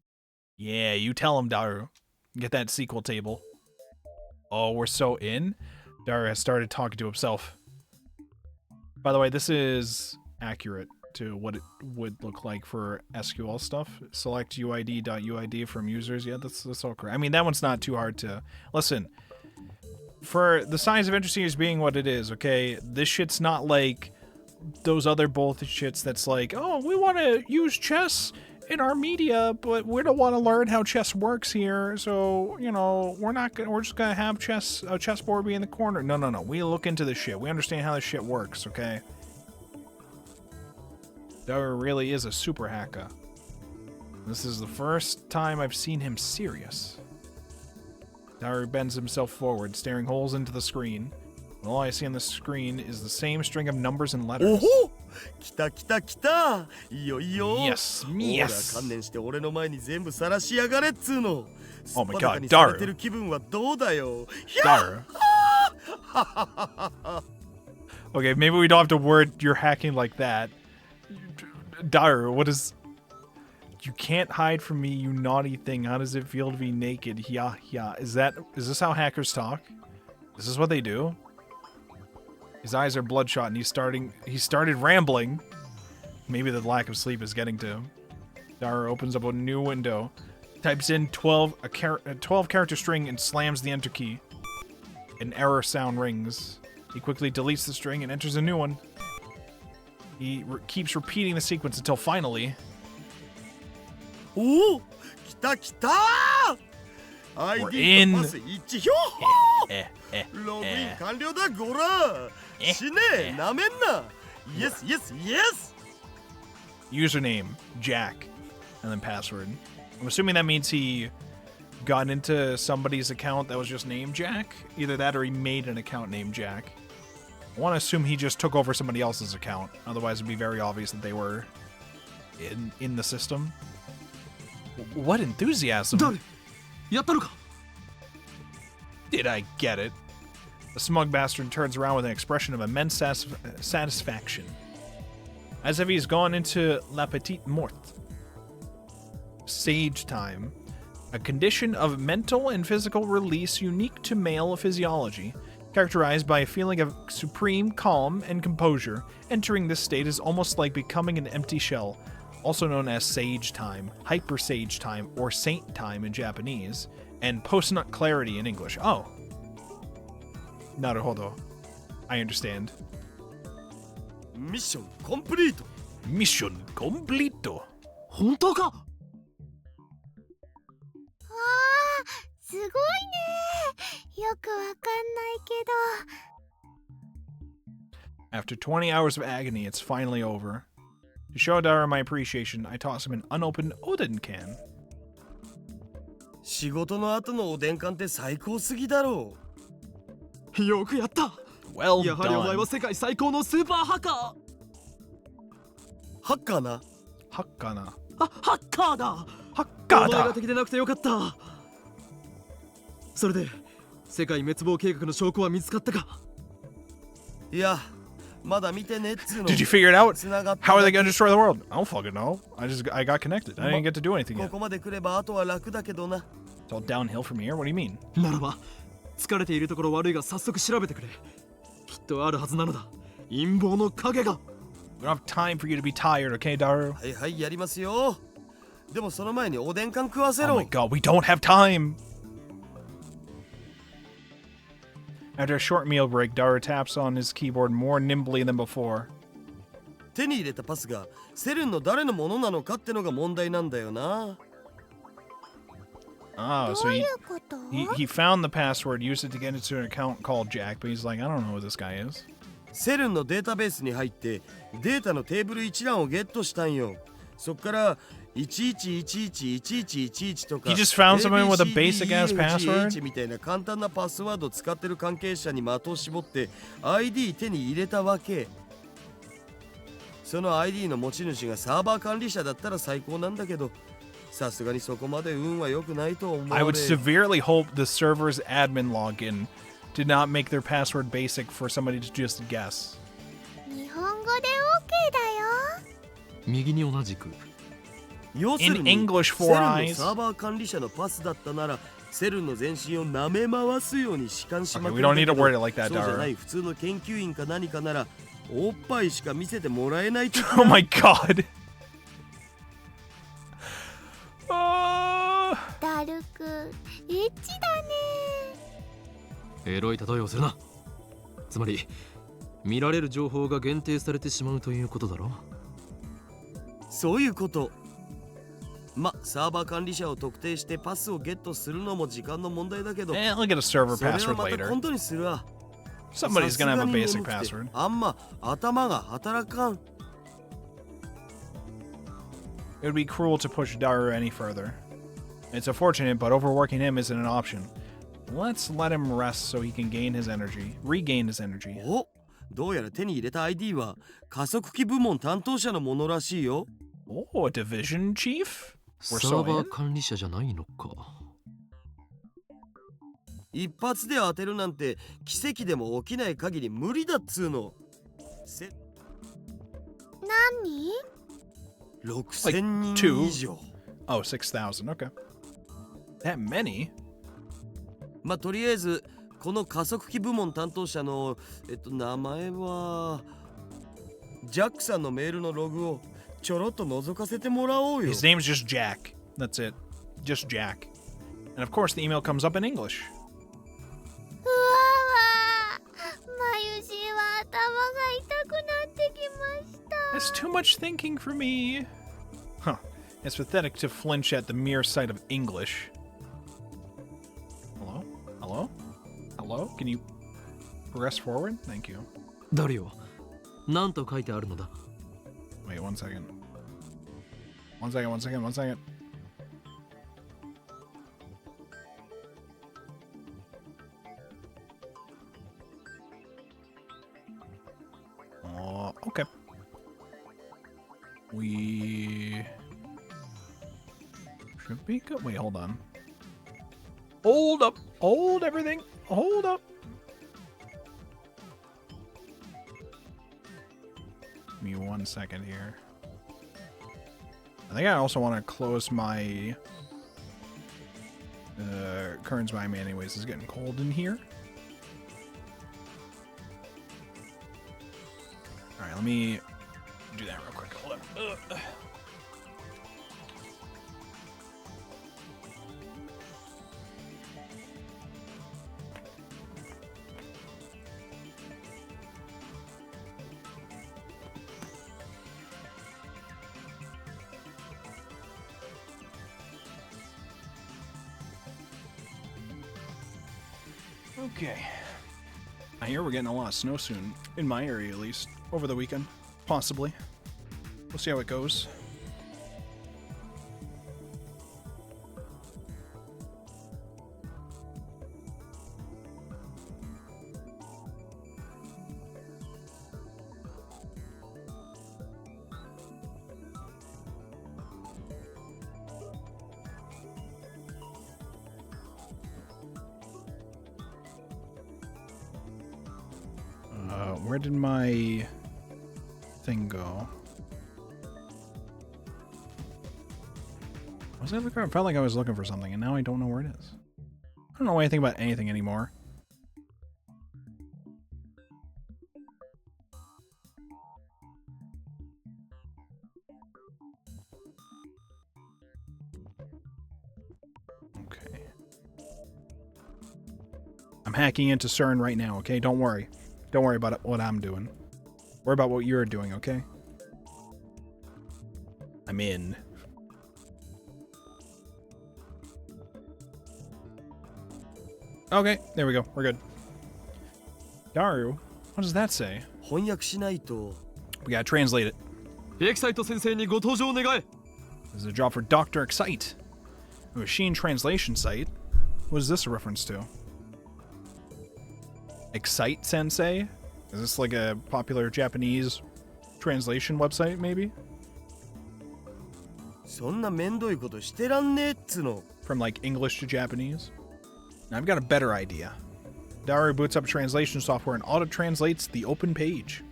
Yeah, you tell him, Daru. Get that SQL table. Oh, we're so in? Daru has started talking to himself. By the way, this is accurate to what it would look like for SQL stuff. Select uid.uid from users. Yeah, that's all correct. I mean, that one's not too hard to... Listen, for the size of Interseries being what it is, okay, this shit's not like those other bullshits that's like, oh, we want to use chess in our media, but we don't want to learn how chess works here, so, you know, we're just gonna have a chessboard be in the corner. No. We look into this shit. We understand how this shit works, okay? Daru really is a super hacker. This is the first time I've seen him serious. Daru bends himself forward, staring holes into the screen. All I see on the screen is the same string of numbers and letters. 来た来た来た。いいよいいよ。Yes, ほら yes. 観念して俺の前に全部晒しやがれっつーの。 Oh my すっぱだか God, にされ Daru. てる気分はどうだよ。 Daru. Okay, maybe we don't have to word your hacking like that. Daru, what is... You can't hide from me, you naughty thing. How does it feel to be naked? Yeah. Is this how hackers talk? Is this what they do? His eyes are bloodshot and he started rambling. Maybe the lack of sleep is getting to him. Daru opens up a new window, types in 12 character string and slams the enter key. An error sound rings. He quickly deletes the string and enters a new one. He keeps repeating the sequence until finally... おお、来た来た。ID とパス一致ひょログイン完了だゴラ。死ねえ、なめんな。Yes, yes, yes. Username, Jack, and then password. I'm assuming that means he got into somebody's account that was just named Jack. Either that or he made an account named Jack. I want to assume he just took over somebody else's account. Otherwise, it'd be very obvious that they were in the system. What enthusiasm? 誰やったのか Did I get it? The smug bastard turns around with an expression of immense satisfaction, as if he's gone into la petite morte. Sage time. A condition of mental and physical release unique to male physiology, characterized by a feeling of supreme calm and composure. Entering this state is almost like becoming an empty shell, also known as sage time, hyper sage time, or saint time in Japanese, and post-nut clarity in English. Oh. Naruhodo. I understand. Mission complete. Mission complete. 本当かすごいね。よくわかんないけど。 After 20 hours of agony, it's finally over. To show Dara my appreciation, I toss him an unopened Oden can. 仕事の後のおでん缶って最高すぎだろよくやった Well やはりお前 done. は世界最高のスーパーハッカーう。ハッカーな。Hakkana. ハッカーだお前が Hakkada! 敵でなくてよかったそれで世界滅亡計画の証拠は見つかったかいや、まだ見てねっつうの。 Did you figure it out? 繋がった How are だ they け gonna destroy the world? I don't fucking know. I got connected. I didn't get to do anything こ yet. こまで来ればあとは楽だけどな。 It's all downhill from here. What do you mean? ならば疲れているところ悪いが早速調べてくれきっとあるはずなのだ陰謀の影が We don't have time for you to be tired, okay, Daru? はいはい、やりますよ。でもその前におでん缶食わせ Oh ろ。 my god, we don't have time! After a short meal break, Daru taps on his keyboard more nimbly than before. 手に入れたパスがセルンの誰のものなのかってのが問題なんだよな。 Oh, ど so うい he, うこと？ he found the password, used it to get into an account called Jack, but he's like, I don't know who this guy is. セルンのデータベースに入ってデータのテーブル一覧をゲットしたんよ。そっから11111111とか He just found someone with a basic ass password? みたいな簡単なパスワードを使ってる関係者に的を絞って ID 手に入れたわけ。その ID の持ち主がサーバー管理者だったら最高なんだけど、さすがにそこまで運は良くないと思う。 I would severely hope the server's admin login did not make their password basic for somebody to just guess. 日本語で OK だよ。右に同じく要する In に English セル for ンの eyes. サーバー管理者のパスだったならセルンの全身を舐め回すように弛緩しま Okay, く we る don't んだ need け to ど word it like that, そうじゃな Dara. い普通の研究員か何かならおっぱいしか見せてもらえないと Oh my god! Oh. ダルク、エッチだね。エロい例えをするなつまり見られる情報が限定されてしまうということだろそういうことサーバー管理者を特定してパスをゲットするのも時間の問題だけど I'll get a server それは password また later. 今度にするわ Somebody's gonna have a さすがに basic 眠くて password. あんま頭が働かん It would be cruel to push Daru any further. It's unfortunate, but overworking him isn't an option. Let's let him rest so he can regain his energy. おどうやら手に入れた ID は加速器部門担当者のものらしいよ Oh, a division chief? サ We're ー so バ in? ー管理者じゃないのか一発で当てるなんて奇跡でも起きない限り無理だっつうの何6000人 two? 以上 Oh, 6,000. Okay. That many? とりあえずこの加速器部門担当者の名前はジャックさんのメールのログをちょろっと覗かせてもらおうよ His name's just Jack. That's it. Just Jack. And of course, the email comes up in English. うわわ眉毛は頭が痛くなってきました That's too much thinking for me. Huh. It's pathetic to flinch at the mere sight of English. Hello? Hello? Hello? Can you progress forward? Thank you. 誰よ何と書いてあるのだ Wait, 1 second. 1 second, 1 second, 1 second. Okay. We could be good. Wait, hold on. Hold up. Hold everything. Hold up. Give me 1 second here. I think I also want to close my curtains behind me anyways. It's getting cold in here. Alright, let me do that real quick. Hold on. Okay. I hear we're getting a lot of snow soon, in my area at least, over the weekend. Possibly. We'll see how it goes. Where did my thing go? Was I looking? I felt like I was looking for something, and now I don't know where it is. I don't know anything about anything anymore. Okay. I'm hacking into CERN right now, okay? Don't worry. Don't worry about what I'm doing. Worry about what you're doing, okay? I'm in. Okay, there we go. We're good. Daru, what does that say? 翻訳しないと。 We gotta translate it. エキサイト先生にご登場願え。 This is a job for Dr. Excite, a machine translation site. What is this a reference to? Excite Sensei? Is this like a popular Japanese translation website, maybe? そんなめんどいことしてらんねえっつの。 From like English to Japanese? Now I've got a better idea. Daru boots up translation software and auto-translates the open page.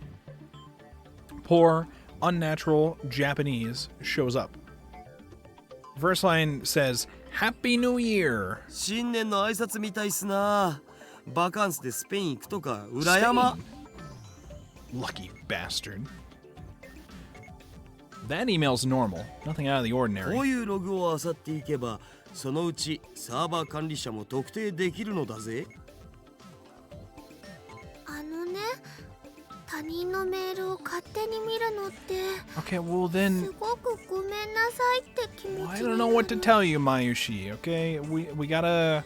Poor, unnatural Japanese shows up. First line says, Happy New Year! 新年の挨拶みたいっすな。バカンスでスペイン行くとか裏山。 Lucky bastard. That email's normal. Nothing out of the こう ordinary. いうログを漁っていけば、そのうちサーバー管理者も特定できるのだぜ。あのね、他人のメールを勝手に見るのって Okay, well then, すごくごめんなさいって気持ちにな I る don't know what to tell you, Mayushi, okay? We gotta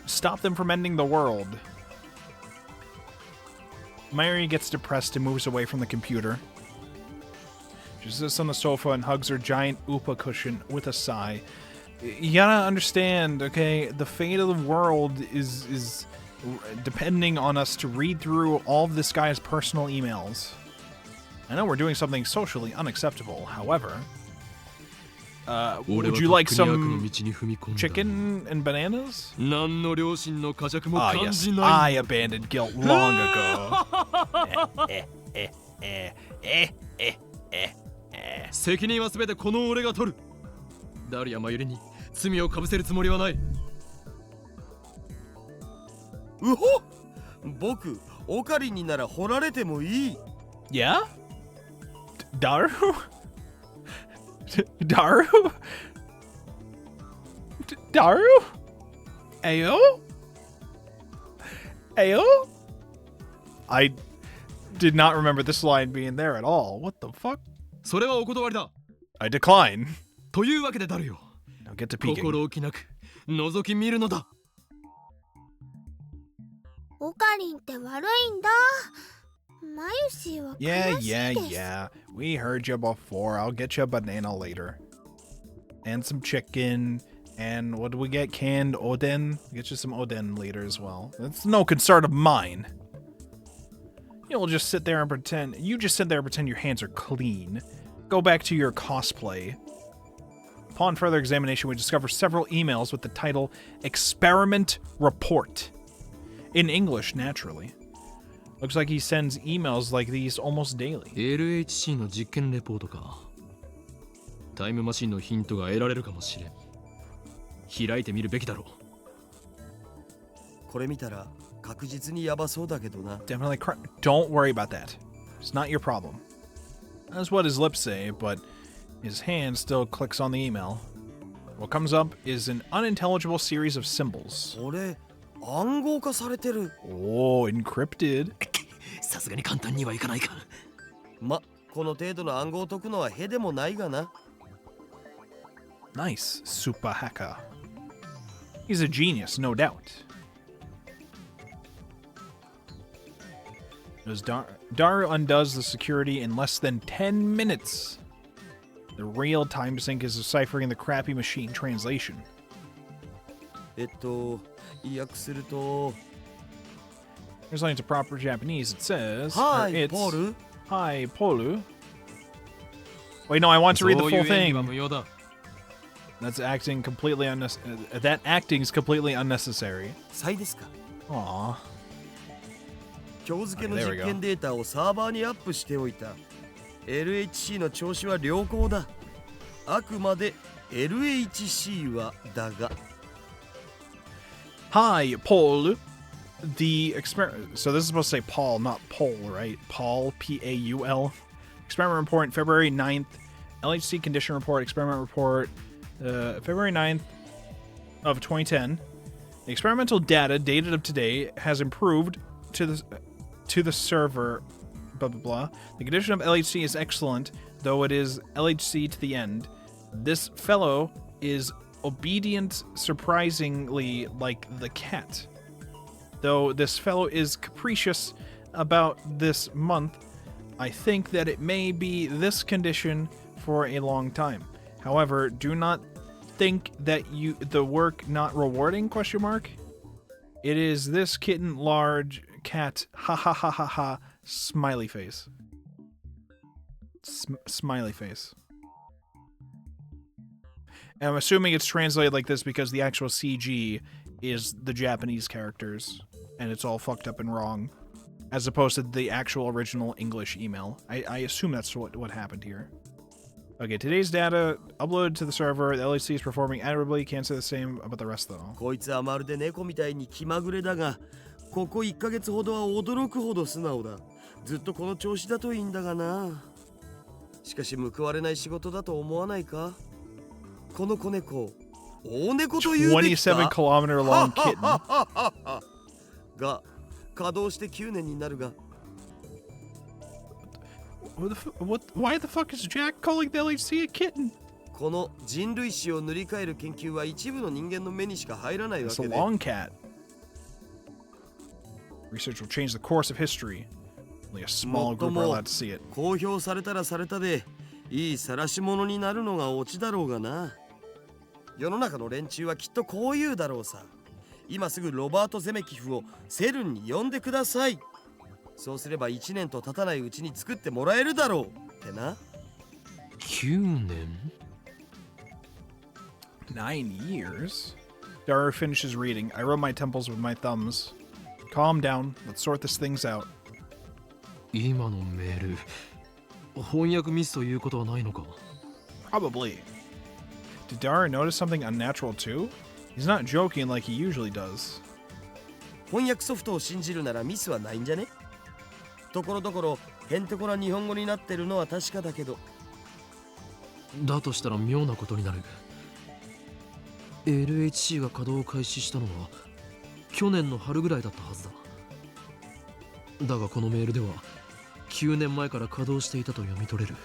stop them from ending the world. Mayuri gets depressed and moves away from the computer. She sits on the sofa and hugs her giant Upa cushion with a sigh. You gotta understand, okay? The fate of the world is depending on us to read through all of this guy's personal emails. I know we're doing something socially unacceptable, however. Would you like some chicken and bananas? 何の良心の呵責も Ah, 感 yes. じない。 I abandoned guilt long ago. 責任はすべてこの俺が取る。ダリアマユリに罪をかぶせるつもりはない。うほ僕、オカリンになら掘られてもいい。 Yeah? Daru? Daru? Daru? Ayo? Ayo? I did not remember this line being there at all. What the fuck? それはお断りだ。 I decline. というわけでダルよ。 Now get to peeking. 心置きなく覗き見るのだ。オカリンって悪いんだ。マユシーは Yeah, 悲しい yeah, です。 yeah. We heard you before. I'll get you a banana later. And some chicken. And what do we get? Canned oden? Get you some oden later as well. That's no concern of mine. You'll just sit there and pretend. You just sit there and pretend your hands are clean. Go back to your cosplay. Upon further examination, we discover several emails with the title Experiment Report. In English, naturally. Looks like he sends emails like these almost daily. LHC の実験レポートか。タイムマシンのヒントが得られるかもしれん。開いてみるべきだろう。これ見たら確実にヤバそうだけどな。Definitely don't worry about that. It's not your problem. That's what his lips say, but his hand still clicks on the email. What comes up is an unintelligible series of symbols. これ暗号化されてる。Oh, encrypted. さすがに簡単にはいかないか。ま、この程度の暗号を解くのはへでもないがな。Nice, super hacker. He's a genius, no doubt. Daru undoes the security in less than 10 minutes. The real time sink is deciphering the crappy machine translation. 意訳すると Translating to proper Japanese, it says... Hi, it's, Polu. Hi, Polu. Wait, no, I want to read the full thing. That's acting completely unnecessary. That acting's completely unnecessary. サイですか。 Aww. 今日付の実験データをサーバーにアップしておいた。LHC の調子は良好だ。あくまで LHC はだが。Hi, Paul. The experiment. So this is supposed to say Paul, not Pol, right? Paul, P-A-U-L. Experiment report, February 9th. LHC condition report, experiment report, February 9th of 2010. The experimental data dated of today has improved to the server. Blah blah blah. The condition of LHC is excellent, though it is LHC to the end. This fellow is obedient, surprisingly like the cat. Though this fellow is capricious about this month, I think that it may be this condition for a long time. However, do not think that the work not rewarding ? It is this kitten large cat ha ha ha ha ha smiley face. Smiley face. And I'm assuming it's translated like this because the actual CG is the Japanese characters and it's all fucked up and wrong, as opposed to the actual original English email. I assume that's what happened here. Okay, today's data uploaded to the server. The LHC is performing admirably. Can't say the same about the rest though. こいつはまるで猫みたいに気まぐれだが、ここ1ヶ月ほどは驚くほど素直だ。ずっとこの調子だといいんだがな。しかし報われない仕事だと思わないか？この子猫、大猫というべきか。27 kilometer long kitten. が稼働して9年になるが。Why the fuck is Jack calling the LHC a kitten? この人類史を塗り替える研究は一部の人間の目にしか入らないわ It's け a で。 long cat. Research will change the course of history. Only a small group are allowed to see it. 公表されたらされたで、いい晒し者になるのがオチだろうがな。世の中の連中はきっとこう言うだろうさ。今すぐロバート・ゼメキフをセルンに呼んでください。そうすれば1年と経たないうちに作ってもらえるだろうってな。9年 9 years? Daru finishes reading. I rub my temples with my thumbs. Calm down. Let's sort this things out. 今のメール、翻訳ミスということはないのか？ Probably. Did Daru notice something unnatural too? He's not joking like he usually does. 翻訳ソフトを信じるならミスはないんじゃね？ところどころへんてこな日本語になってるのは確かだけど。だとしたら妙なことになる。LHC が稼働を開始したのは去年の春ぐらいだったはずだ。だがこのメールでは9年前から稼働していたと読み取れる。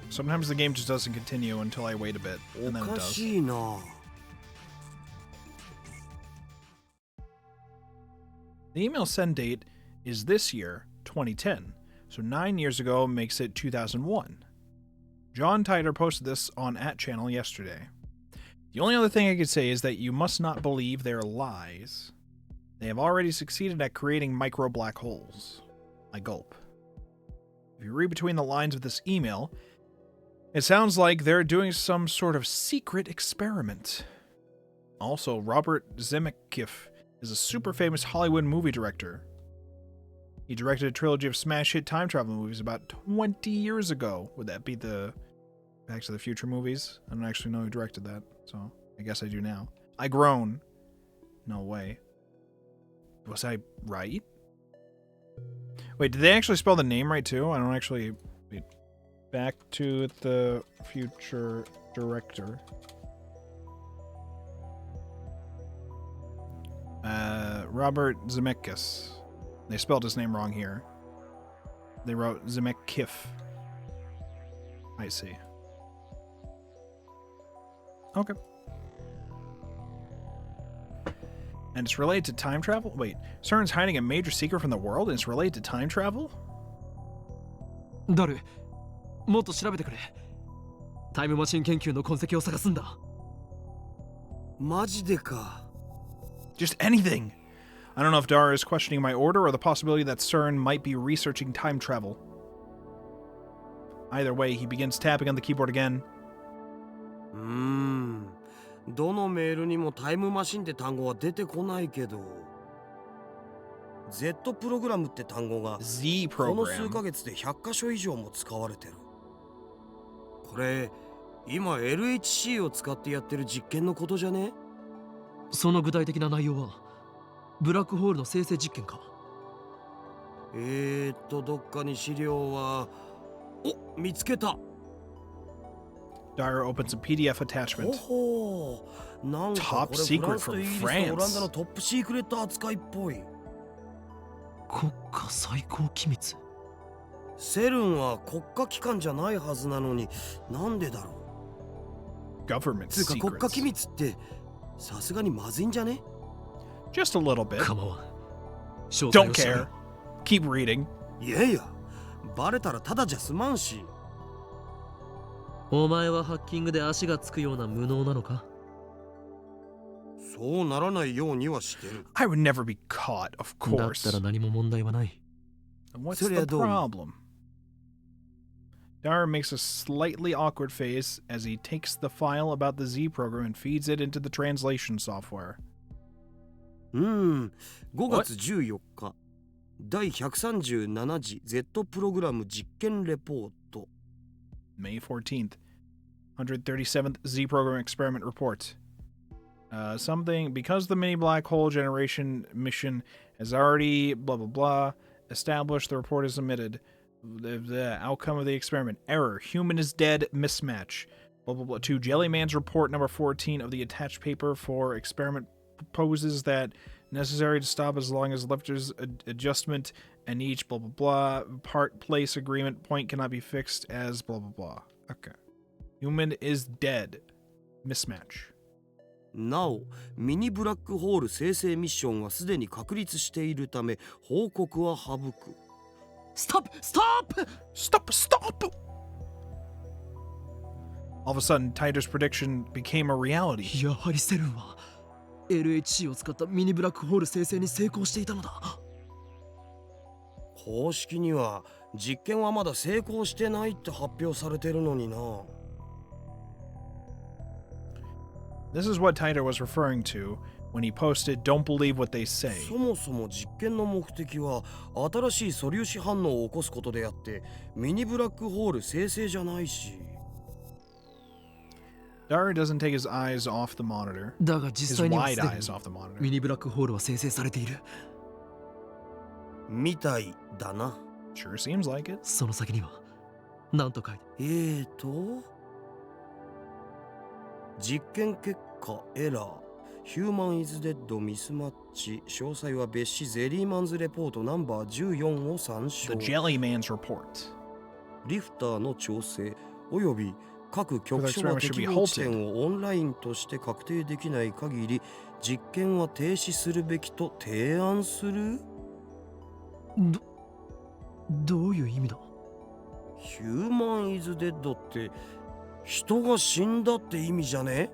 Sometimes the game just doesn't continue until I wait a bit, お and then it か does. しいな。The email send date is this year, 2010, so 9 years ago makes it 2001. John Titor posted this on @channel yesterday. The only other thing I could say is that you must not believe their lies. They have already succeeded at creating micro black holes. I gulp. If you read between the lines of this email, it sounds like they're doing some sort of secret experiment. Also, Robert Zemeckis is a super famous Hollywood movie director. He directed a trilogy of smash hit time travel movies about 20 years ago. Would that be the Back to the Future movies? I don't actually know who directed that, so I guess I do now. I groan. No way. Was I right? Wait, did they actually spell the name right too? I don't actually... Wait. Back to the Future director. Robert Zemeckis. They spelled his name wrong here. They wrote Zemeckis. I see. Okay. And it's related to time travel? Wait, CERN's hiding a major secret from the world and it's related to time travel? ダル、もっと調べてくれ。タイムマシン研究の痕跡を探すんだ。マジでか。Just anything. I don't know if Dara is questioning my order or the possibility that CERN might be researching time travel. Either way, he begins tapping on the keyboard again. どのメールにもタイムマシンって単語は出てこないけど Z プログラムって単語が Z この program. 数ヶ月で100箇所以上も使われてる。これ今 LHC を使ってやってる実験のことじゃね？その具体的な内容はブラックホールの生成実験か。どっかに資料は見つけた。Dara opens a PDF attachment. ほほう、なんかこ Top れフラ secret ンスと from イギリスとオラン France. ダのトップシークレット扱いっぽい。国家最高機密。セルンは国家機関じゃないはずなのに、なんでだろう。 Government つうか国家機 secrets. 密ってさすがにまずいんじゃね？ Just a little bit. 構わん。詳細 Don't を調べ care. Keep reading. いやいや、バレたらただじゃ済まんし。お前はハッキングで足がつくような無能なのか？そうならないようにはしてる。 I would never be caught, of だっ course. たら何も問題はない。What's そりゃ the どうも。 problem? Dara makes a slightly awkward face as he takes the file about the Z program and feeds it into the translation software. 5月14日、第137次 Z プログラム実験レポート。 May 14th, 137th Z program experiment report. Something, because the mini black hole generation mission has already blah blah blah established, the report is omitted. The outcome of the experiment: error, human is dead, mismatch. Blah blah blah. To Jellyman's report number 14 of the attached paper for experiment proposes that necessary to stop as long as lifters adjustment and each blah blah blah part place agreement point cannot be fixed as blah blah blah. Okay. Human is dead. Mismatch. なお、ミニブラックホール生成ミッションはすでに確立しているため、報告は省く。Stop! Stop! Stop! Stop! All of a sudden, Tider's prediction became a reality. やはりセルンは LHC を使ったミニブラックホール生成に成功していたのだ。公式には実験はまだ成功してないって発表されてるのにな。This is what Tider was referring to when he posted, "Don't believe what they say." そもそも実験の目的は新しい素粒子反応を起こすことであって、ミニブラックホール生成じゃないし。Dara doesn't take his eyes off the monitor. だが実 His 際には wide すで eyes に off the monitor. ミニブラックホールは生成されている。みたいだな。Sure seems like it. その先には何と書いて。実験結果エラー。ヒューマンイズデッドミスマッチ。詳細は別紙ゼリーマンズレポートナンバー14を参照。 The Jellyman's report. リフターの調整および各局所の適合地点をオンラインとして確定できない限り実験は停止するべきと提案する。どういう意味だ？ヒューマンイズデッドって人が死んだって意味じゃね？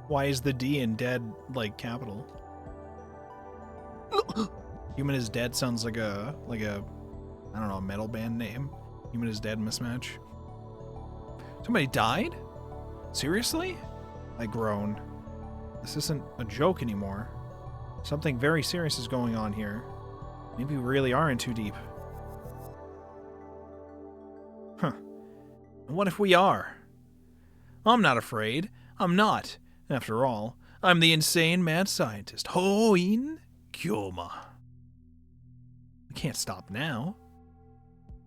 Why is the D in dead like capital? Human is dead sounds like a I I don't know, a metal band name. Human is dead mismatch. Somebody died? Seriously? I groaned. This isn't a joke anymore. Something very serious is going on here. Maybe we really are in too deep. Huh. And what if we are? I'm not afraid. I'm not. After all, I'm the insane mad scientist. Hoin Kyoma. I can't stop now.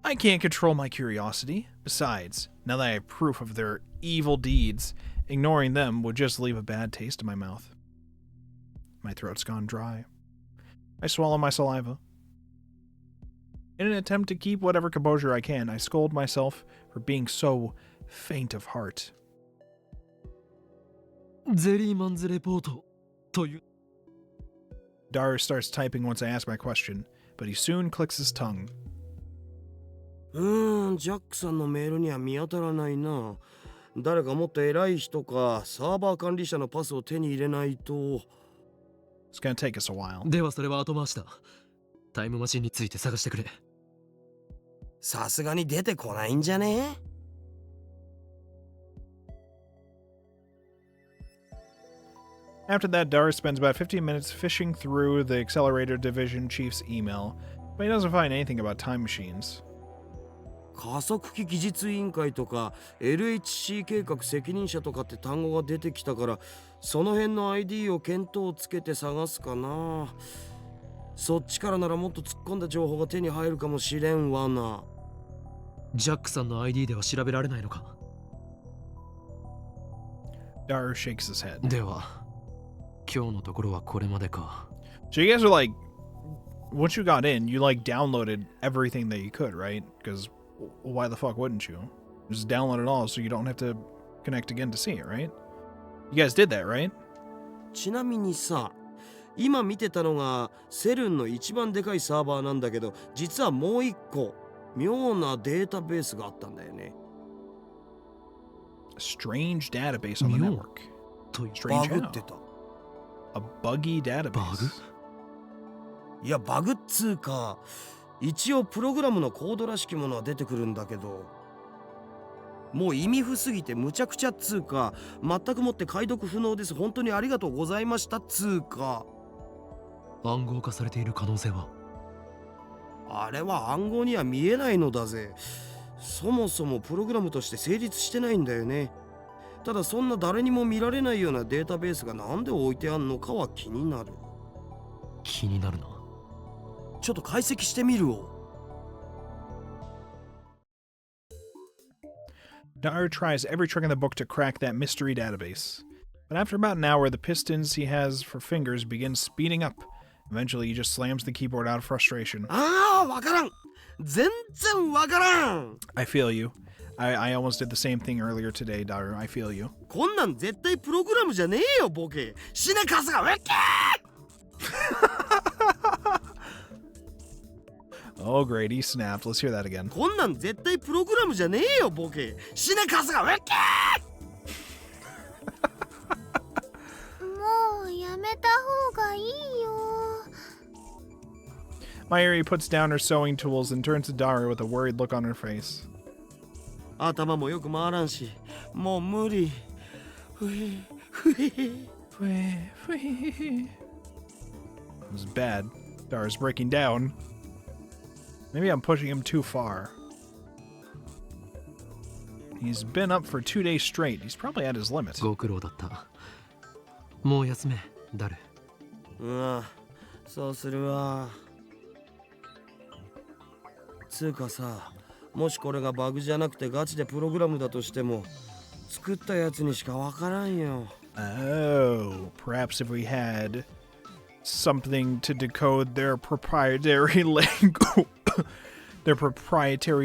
I can't control my curiosity. Besides, now that I have proof of their evil deeds, ignoring them would just leave a bad taste in my mouth. My throat's gone dry. I swallow my saliva. In an attempt to keep whatever composure I can, I scold myself for being so faint of heart. ゼリーマンズレポートという Dara starts typing once I ask my question, but he soon clicks his tongue. ジャックさんのメールには見当たらないな。誰かもっと偉い人かサーバー管理者のパスを手に入れないと。It's gonna take us a while. ではそれは後回しだ。タイムマシンについて探してくれ。さすがに出てこないんじゃね？ After that, Dara spends about 15 minutes fishing through the Accelerator Division Chief's email, but he doesn't find anything about time machines. 加速器技術委員会とか LHC 計画責任者とかって単語が出てきたから、その辺の ID を見当をつけて探すかな。そっちからならもっと突っ込んだ情報が手に入るかもしれんわな。ジャックさんの ID では調べられないのか。 Dara shakes his head. では今日のところはこれまでか。 So you guys are like, once you got in, you like downloaded everything that you could, right? Because why the fuck wouldn't you? Just download it all so you don't have to connect again to see it, right? You guys did that, right? ちなみにさ、今見てたのがセルンの一番でかいサーバーなんだけど、実はもう一個妙なデータベースがあったんだよね。A strange database on the network. という Strange バグ how? ってた。 A buggy database. バグ？いやバグっつうか、一応プログラムのコードらしきものは出てくるんだけど、もう意味不すぎてむちゃくちゃっつうか、全くもって解読不能です。本当にありがとうございましたっつうか。暗号化されている可能性は？あれは暗号には見えないのだぜ。そもそもプログラムとして成立してないんだよね。ただそんな誰にも見られないようなデータベースがなんで置いてあんのかは気になる。気になるな。ちょっと解析してみるを。Dara tries every trick in the book to crack that mystery database. But after about an hour, the pistons he has for fingers begin speeding up. Eventually, he just slams the keyboard out of frustration. ああ、わからん。全然わからん。 I feel you. I almost did the same thing earlier today, Dara. I feel you. こんなん絶対プログラムじゃねえよ、ボケ。死ねカスがウェッケー Oh, great. He snapped. Let's hear that again. こんなん絶対プログラムじゃねえよ、ボケ。死ねカスがウェッケーもうやめた方がいいよ。 Mayuri puts down her sewing tools and turns to Dara with a worried look on her face. 頭もよく回らんし、もう無理。ふへふへ。 It was bad. Dara's breaking down. Maybe I'm pushing him too far. He's been up for 2 days straight. He's probably at his limit. ご苦労だった。もう休め、ダル。そうするわ。つうかさ、もしこれがバグじゃなくてガチでプログラムだとしても、作ったやつにしかわからんよ。Oh, perhaps if we had something to decode their proprietary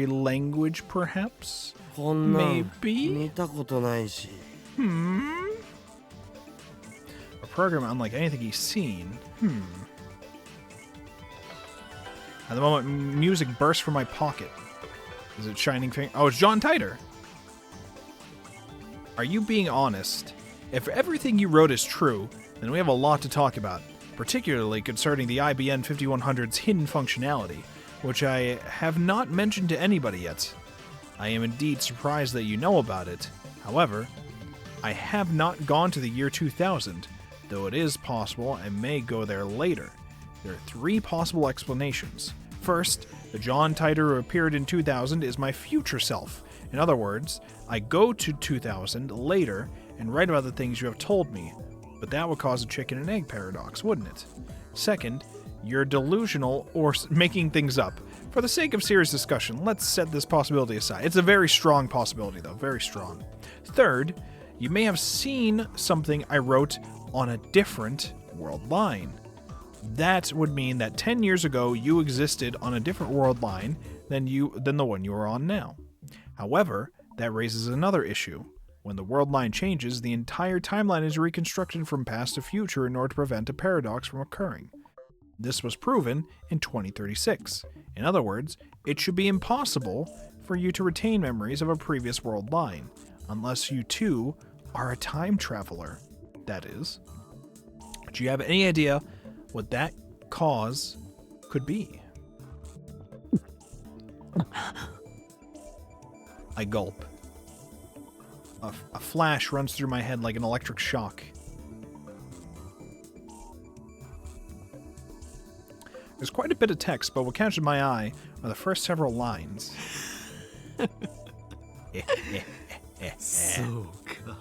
language, perhaps? こんなん Maybe? 見たことないし。A program unlike anything he's seen. At the moment, music bursts from my pocket. Is it Shining Finger? Oh, it's John Titor. Are you being honest? If everything you wrote is true, then we have a lot to talk about, particularly concerning the IBM 5100's hidden functionality. which I have not mentioned to anybody yet. I am indeed surprised that you know about it. However, I have not gone to the year 2000, though it is possible I may go there later. There are 3 possible explanations. First, the John Titor who appeared in 2000 is my future self. In other words, I go to 2000 later and write about the things you have told me, but that would cause a chicken and egg paradox, wouldn't it? Second, you're delusional or making things up. For the sake of serious discussion, let's set this possibility aside. It's a very strong possibility, though, very strong. Third, you may have seen something I wrote on a different world line. That would mean that 10 years ago you existed on a different world line than the one you are on now. However, that raises another issue. When the world line changes, the entire timeline is reconstructed from past to future in order to prevent a paradox from occurring. This was proven in 2036. In other words, it should be impossible for you to retain memories of a previous world line, unless you too are a time traveler, that is. Do you have any idea what that cause could be? I gulp. A flash runs through my head like an electric shock. There's quite a bit of text, but what catches my eye are the first several lines. So ka.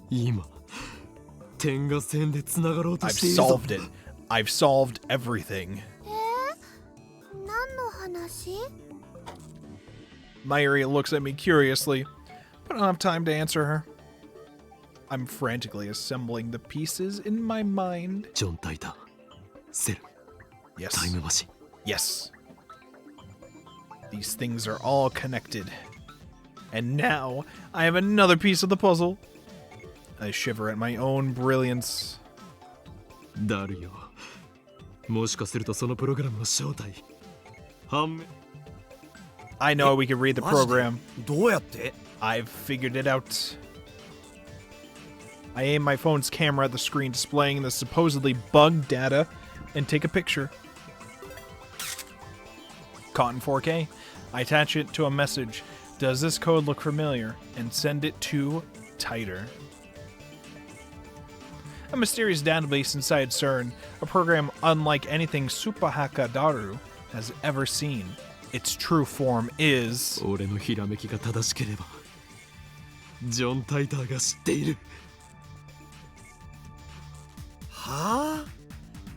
Ima, ten ga sen de tsunagarou to I've shite iru zo. solved it. I've solved everything. 何の話？ Mayuri looks at me curiously, but I don't have time to answer her. I'm frantically assembling the pieces in my mind. John Titor, Seru, Yes. Time Machine. Yes. These things are all connected. And now I have another piece of the puzzle. I shiver at my own brilliance. だるよ。もしかするとそのプログラムの正体。判明。 I know we can read the program. どうやって？ I've figured it out. I aim my phone's camera at the screen displaying the supposedly bugged data and take a picture. Caught in 4K. I attach it to a message. Does this code look familiar? And send it to Titor. A mysterious database inside CERN, a program unlike anything Supahaka Daru has ever seen. Its true form is... 俺のひらめきが正しければ、ジョン・タイターが知っている。はあ？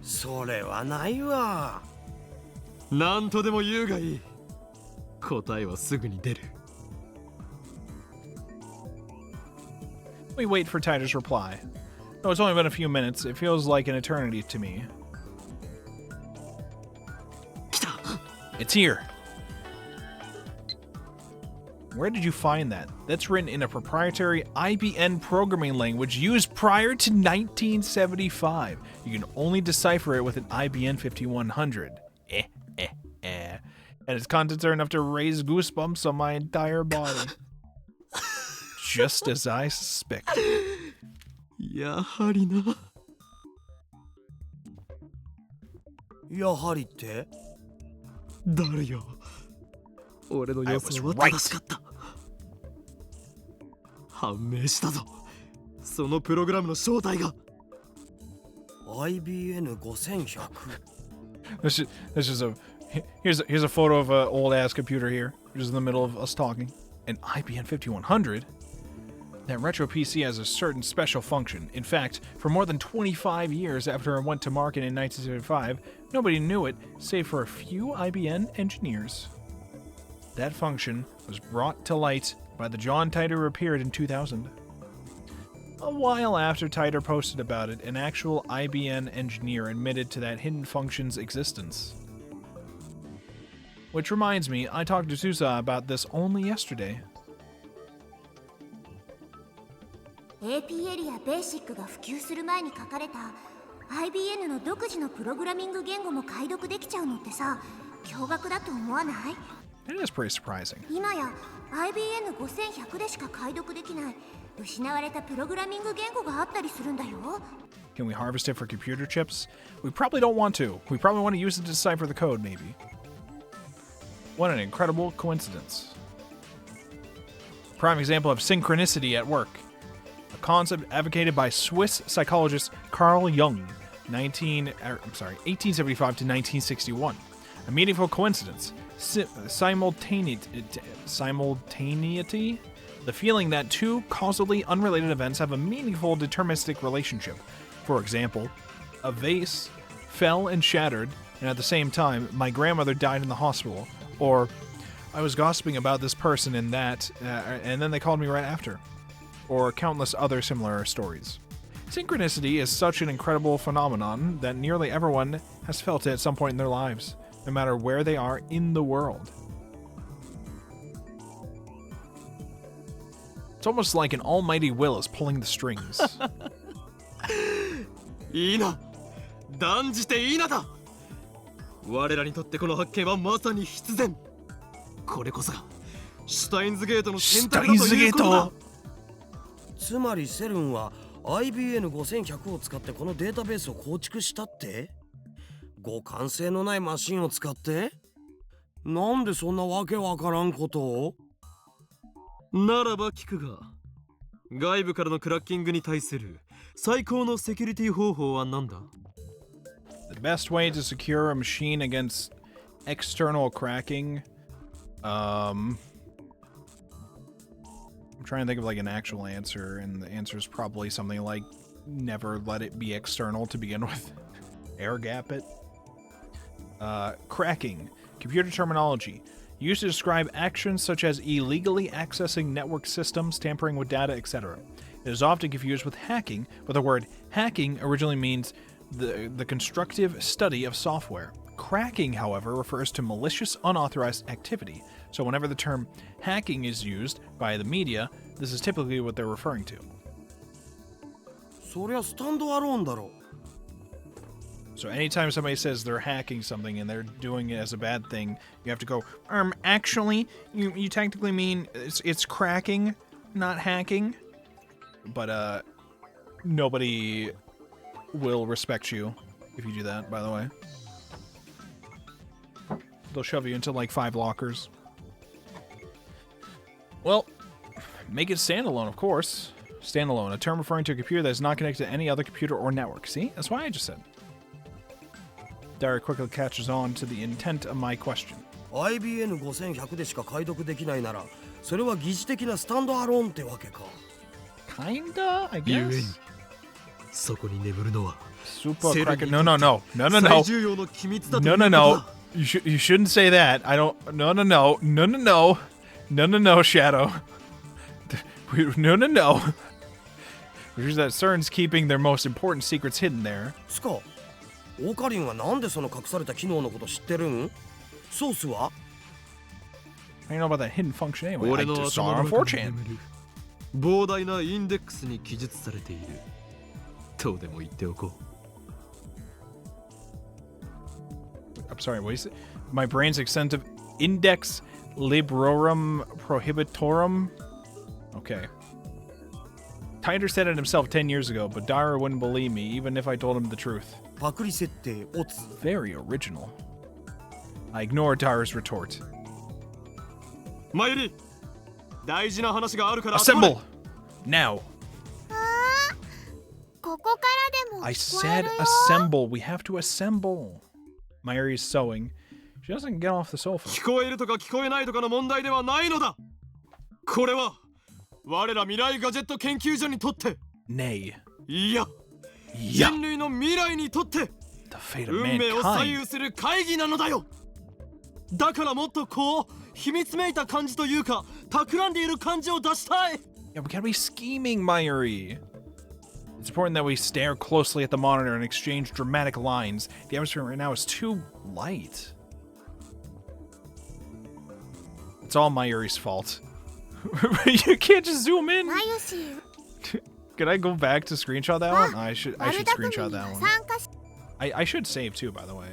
それはないわ。なんとでも言うがいい。答えはすぐに出る。We wait for Titor's reply. Though it's only been a few minutes, it feels like an eternity to me. 来た。 It's here. Where did you find that? That's written in a proprietary IBM programming language used prior to 1975. You can only decipher it with an IBM 5100. And its contents are enough to raise goosebumps on my entire body. Just as I suspect. やはりな。やはりって？だるよ。俺の予想は正しかった。判明したぞ。そのプログラムの正体が。IBN 5100。 This is here's a photo of an old ass computer here, just in the middle of us talking. An IBM 5100. That retro PC has a certain special function. In fact, for more than 25 years after it went to market in 1975, nobody knew it, save for a few IBM engineers. That function was brought to light by the John Titor who appeared in 2000. A while after Titor posted about it, an actual IBM engineer admitted to that hidden function's existence. Which reminds me, I talked to Susa about this only yesterday. APL やベーシックが普及する前に書かれた IBM の独自のプログラミング言語も解読できちゃうのってさ、驚愕だと思わない？ It is pretty surprising. 今や IBM 5100でしか解読できない失われたプログラミング言語があったりするんだよ。Can we harvest it for computer chips? We probably don't want to. We probably want to use it to decipher the code, maybe. What an incredible coincidence. Prime example of synchronicity at work. A concept advocated by Swiss psychologist Carl Jung, 1875 to 1961. A meaningful coincidence. Simultaneity? The feeling that two causally unrelated events have a meaningful deterministic relationship. For example, a vase fell and shattered, and at the same time, my grandmother died in the hospital. Or, I was gossiping about this person and that, and then they called me right after. Or countless other similar stories. Synchronicity is such an incredible phenomenon that nearly everyone has felt it at some point in their lives, no matter where they are in the world. It's almost like an almighty will is pulling the strings. いいな、断じていいなだ。我らにとってこの発見はまさに必然。これこそがシュタインズゲートの選択だということだ。つまりセルンは IBN5100 を使ってこのデータベースを構築したって？互換性のないマシンを使って？なんでそんなわけわからんことを？ならば聞くが、外部からのクラッキングに対する最高のセキュリティ方法は何だ？ The best way to secure a machine against external cracking. I'm trying to think of like an actual answer, and the answer is probably something like never let it be external to begin with. Air gap it. Cracking. Computer terminology. Used to describe actions such as illegally accessing network systems, tampering with data, etc. It is often confused with hacking, but the word hacking originally means the constructive study of software. Cracking, however, refers to malicious, unauthorized activity. So whenever the term hacking is used by the media, this is typically what they're referring to. そりゃスタンドアローンだろ。 So anytime somebody says they're hacking something and they're doing it as a bad thing, you have to go, actually, you technically mean it's cracking, not hacking. But, nobody will respect you if you do that, by the way. They'll shove you into, like, 5 lockers. Well, make it standalone, of course. Standalone, a term referring to a computer that is not connected to any other computer or network. See? That's why I just said. Dara quickly catches on to the intent of my question. IBN5100 でしか解読できないなら、それは疑似的なスタンドアローンってわけか。Kinda, I guess. そこに眠るのは Super cracker. No. No. You shouldn't say that. I don't. No, Shadow. No. Which is that CERN's keeping their most important secrets hidden there. スカ、オカリンはなんでその隠された機能のこと知ってるん？ソースは？ I don't know about that hidden function anyway. I just saw it on 4chan. 膨大なインデックスに記述されている。とでも言っておこう。 I'm sorry, what is it? My brain's extensive index librorum prohibitorum. Okay. Tider said it himself 10 years ago, but Dara wouldn't believe me even if I told him the truth. パクリ設定オツ。 Very original. I ignore Dara's retort. マユリ、大事な話があるから。 Assemble! Now. ここからでも I 聞こえ said るよ。 assemble. We have to assemble. Mayuri's sewing. She doesn't get off the sofa. 聞こえるとか聞こえないとかの問題ではないのだ。これは我ら未来ガジェット研究所にとって、 Nay. いや、 Yeah. 人類の未来にとって The fate of 運命を左 mankind. 右する会議なのだよ。だからもっとこう秘密めいた感じというか、企んでいる感じを出したい。 Yeah, we gotta be scheming, Mayuri. It's important that we stare closely at the monitor and exchange dramatic lines. The atmosphere right now is too light. It's all Mayuri's fault. You can't just zoom in. なゆし、 Could I go back to screenshot that one? I should 悪巧みに screenshot は that one. 参加し I should save too, by the way.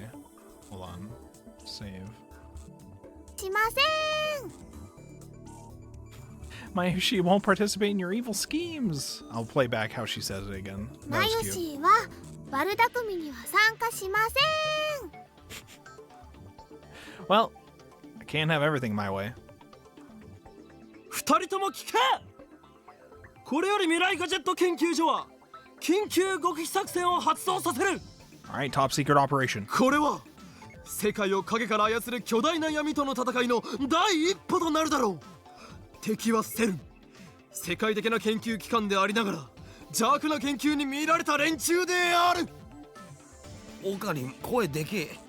Hold on. Save. ません。Mayushi won't participate in your evil schemes. I'll play back how she says it again. That was cute. は悪巧みには参加しません。 Well, I can't have everything my way. 二人とも聞け。これより未来ガジェット研究所は緊急極秘作戦を発動させる。 Alright, top secret operation. これは世界を影から操る巨大な闇との戦いの第一歩となるだろう。敵はセルン。世界的な研究機関でありながら邪悪な研究に見られた連中である。オカリン、声でけえ。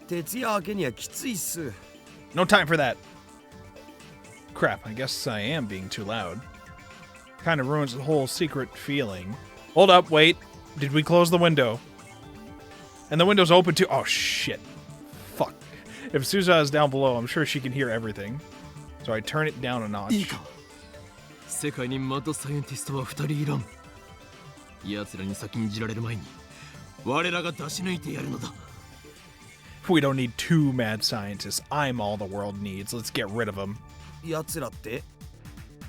徹夜明けにはきついっす。 No time for that. Crap, I guess I am being too loud. Kind of ruins the whole secret feeling. Hold up, wait. Did we close the window? And the window's open too. Oh, shit. Fuck. If Suza is down below, I'm sure she can hear everything. So I turn it down a notch. いいか。世界にマッドサイエンティストは二人いらん。奴らに先んじられる前に我らが出し抜いてやるのだ。We don't need two mad scientists. I'm all the world needs. Let's get rid of them. 奴らって？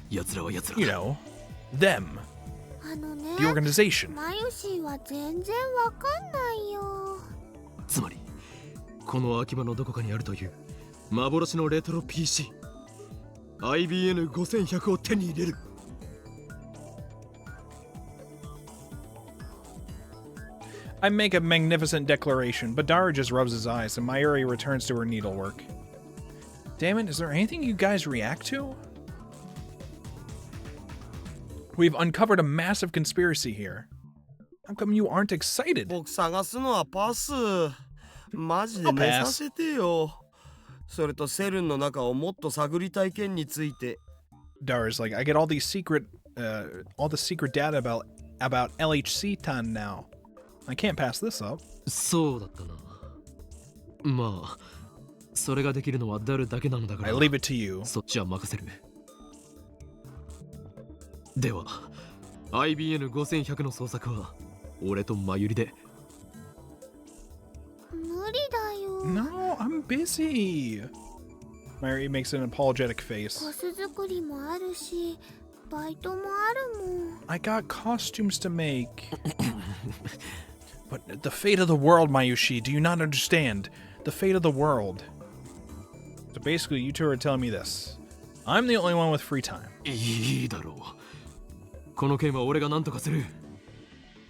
奴らは奴ら You だ。 know, them. あのね、 The organization. マユシーは全然わかんないよ。つまりこの秋葉のどこかにあるという幻のレトロ PC IBN5100 を手に入れる。I make a magnificent declaration, but Dara just rubs his eyes and Mayuri returns to her needlework. Damn it, is there anything you guys react to? We've uncovered a massive conspiracy here. How come you aren't excited? 僕探すのはパス。マジで寝させてよ。それとセルンの中をもっと探りたい件について。Dara's like, I get all the secret data about LHC-tan now. I can't pass this up. そうだったな。まあそれができるのはダルだけなのだから I leave it to you. そっちは任せる。では IBN5100 の捜索は俺とマユリで。無理だよ。 No, I'm busy. Mayuri makes an apologetic face. コス作りもあるし、バイトもあるもん。 I got costumes to make. But the fate of the world, Mayushi, do you not understand? The fate of the world. So basically, you two are telling me this. I'm the only one with free time. いいだろう。この件は俺が何とかする。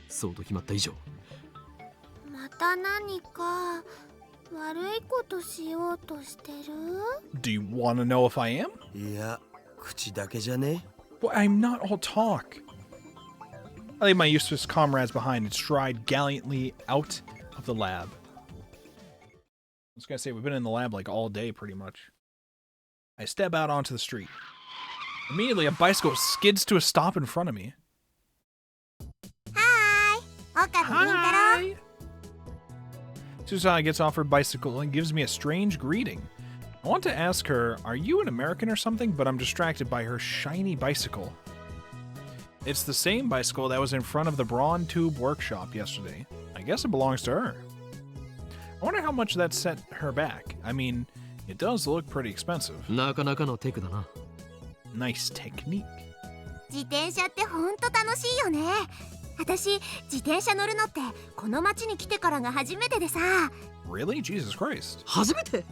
そうと決まった以上。また何か悪いことしようとしてる？ Do you want to know if I am? いや、口だけじゃね。 Well, I'm not all talk. I leave my useless comrades behind and stride gallantly out of the lab. I was gonna say, we've been in the lab like all day, pretty much. I step out onto the street. Immediately, a bicycle skids to a stop in front of me. はーい、岡部倫太郎。 Hi! Susana gets off her bicycle and gives me a strange greeting. I want to ask her, are you an American or something? But I'm distracted by her shiny bicycle. It's the same bicycle that was in front of the Brawn Tube workshop yesterday. I guess it belongs to her. I wonder how much that set her back. I mean, it does look pretty expensive. なかなかのテクだな。Nice technique. 自転車ってほんと楽しいよね。私、自転車乗るのってこの町に来てからが初めてでさ。 Really? Jesus Christ. 初めて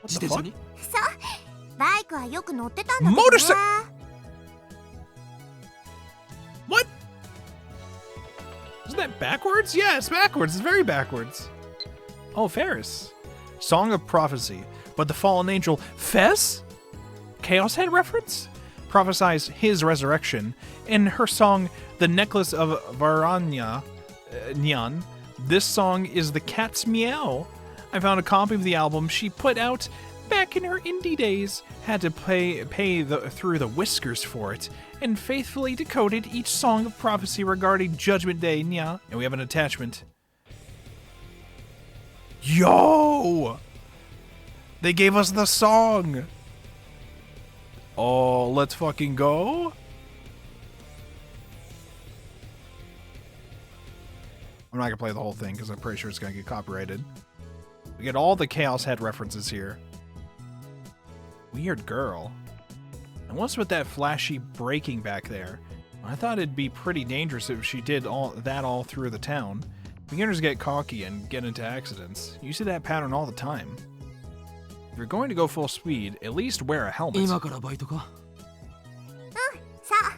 What 自 the 転車 fuck? に。そう、バイクはよく乗ってたんだけどね。What? Isn't that backwards? Yeah, it's backwards. It's very backwards. Oh, Ferris. Song of Prophecy. But the fallen angel, Fez? Chaos Head reference? Prophesies his resurrection. In her song, The Necklace of Varanya, Nyan, this song is the cat's meow. I found a copy of the album she put out back in her indie days. Had to pay through the whiskers for it, and faithfully decoded each song of prophecy regarding Judgment Day, Nya. And we have an attachment. Yo! They gave us the song! Oh, let's fucking go? I'm not gonna play the whole thing because I'm pretty sure it's gonna get copyrighted. We get all the Chaos Head references here. Weird girl. And what's with that flashy braking back there? I thought it'd be pretty dangerous if she did all through the town. Beginners get cocky and get into accidents. You see that pattern all the time. If you're going to go full speed, at least wear a helmet. 今からバイトか? さあ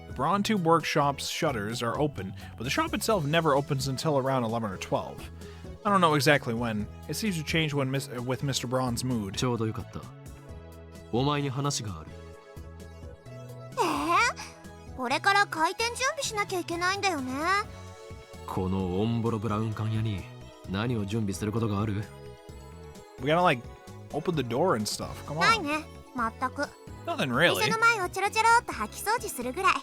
The Braun Tube Workshop's shutters are open, but the shop itself never opens until around 11 or 12. I don't know exactly when. It seems to change with Mr. Braun's mood. ちょうどよかった。お前に話がある。これから開店準備しなきゃいけないんだよね。このオンボロブラウン管屋に何を準備することがある? We gotta like open the door and stuff. Come ない on. ね、全く。 Nothing really. 店の前をチョロチョロっと掃き掃除するぐらい。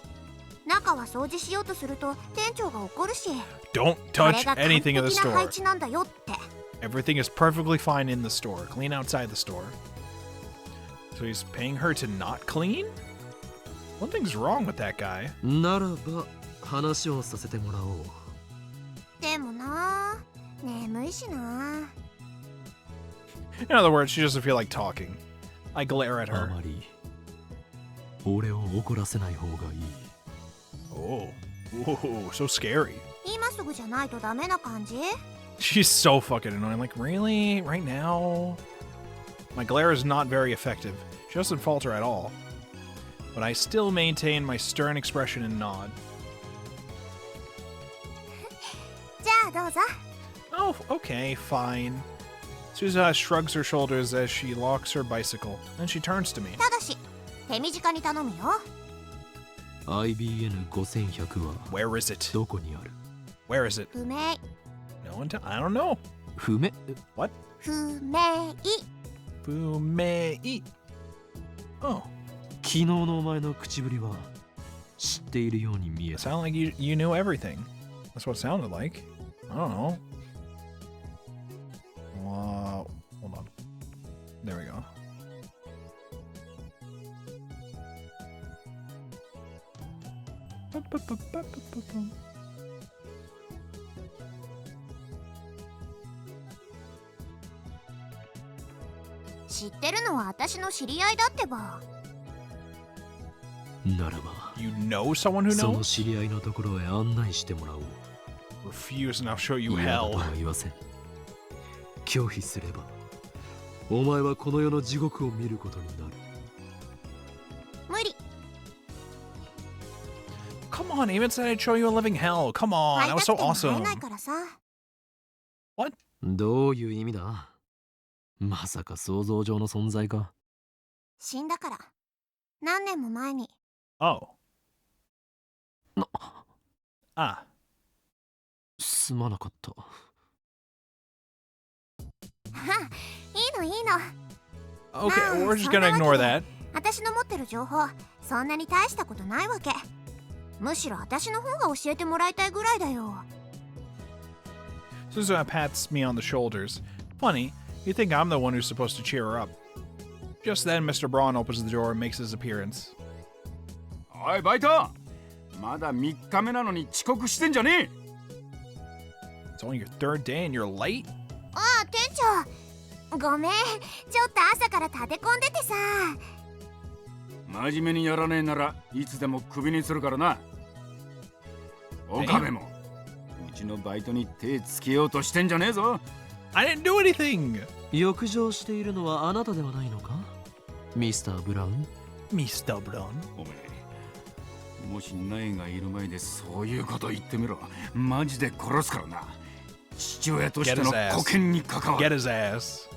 中は掃除しようとすると店長が怒るし。 Don't こ touch れが完 anything in the 璧な配 store. 置なんだよって。 Everything is perfectly fine in the store. Clean outside the store. So he's paying her to not clean? Something's wrong with that guy. ならば話をさせてもらおう。でもな、眠いしな。 In other words, she doesn't feel like talking. I glare at あ her. まり俺を怒らせない方がいい。 Oh. Whoa, so scary. 今すぐじゃないとダメな感じ？ She's so fucking annoying. Like, really? Right now? My glare is not very effective. She doesn't falter at all. But I still maintain my stern expression and nod. じゃあどうぞ。 Oh, okay, fine. Suza shrugs her shoulders as she locks her bicycle. Then she turns to me. ただし、手短に頼むよ。IBN5100 は Where is it? どこにある? Where is it? 不明。 No one I don't know. 不明? What? 不明。 Fumei. Oh. 昨日のお前の口ぶりは知っているように見え It た。 sounded like you knew everything. That's what it sounded like. I don't know. Hold on. There we go. Ba-ba-ba-ba-ba-ba. 知ってるのは私の知り合いだってば。ならば You know someone who その knows? 知り合いのところへ案内してもらおう。 Refuse and I'll show you 嫌だと hell. は言わせん。拒否すればお前はこの世の地獄を見ることになる。無理。 Come on, even said I'd show you a living hell. Come on, 会い that た was く so ても会え awesome. ないからさ。どういう意味だ? まさか想像上の存在か。死んだから。何年も前に。 Oh. な、 Ah. すまなかった。いいのいいの。 Okay, No, we're just そんな gonna わけ ignore で that. 私の持ってる情報、そんなに大したことないわけ。むしろ私の方が教えてもらいたいぐらいだよ。 Suzuha pats me on the shoulders. Funny, you think I'm the one who's supposed to cheer her up. Just then, Mr. Braun opens the door and makes his appearance. おいバイト、まだ3日目なのに遅刻してんじゃねえ。 It's only your third day and you're late? ああ、店長。ごめん、ちょっと朝から立て込んでてさ。真面目にやらねえならいつでもクビにするからな。岡部もうちのバイトに手つけようとしてんじゃねえぞ。 I didn't do anything! 浴場しているのはあなたではないのかミスター・ブラウン。 Mr. Braun. おめえ、もし苗がいる前でそういうこと言ってみろ。マジで殺すからな。父親としての保険に関わ Get る。 his ass.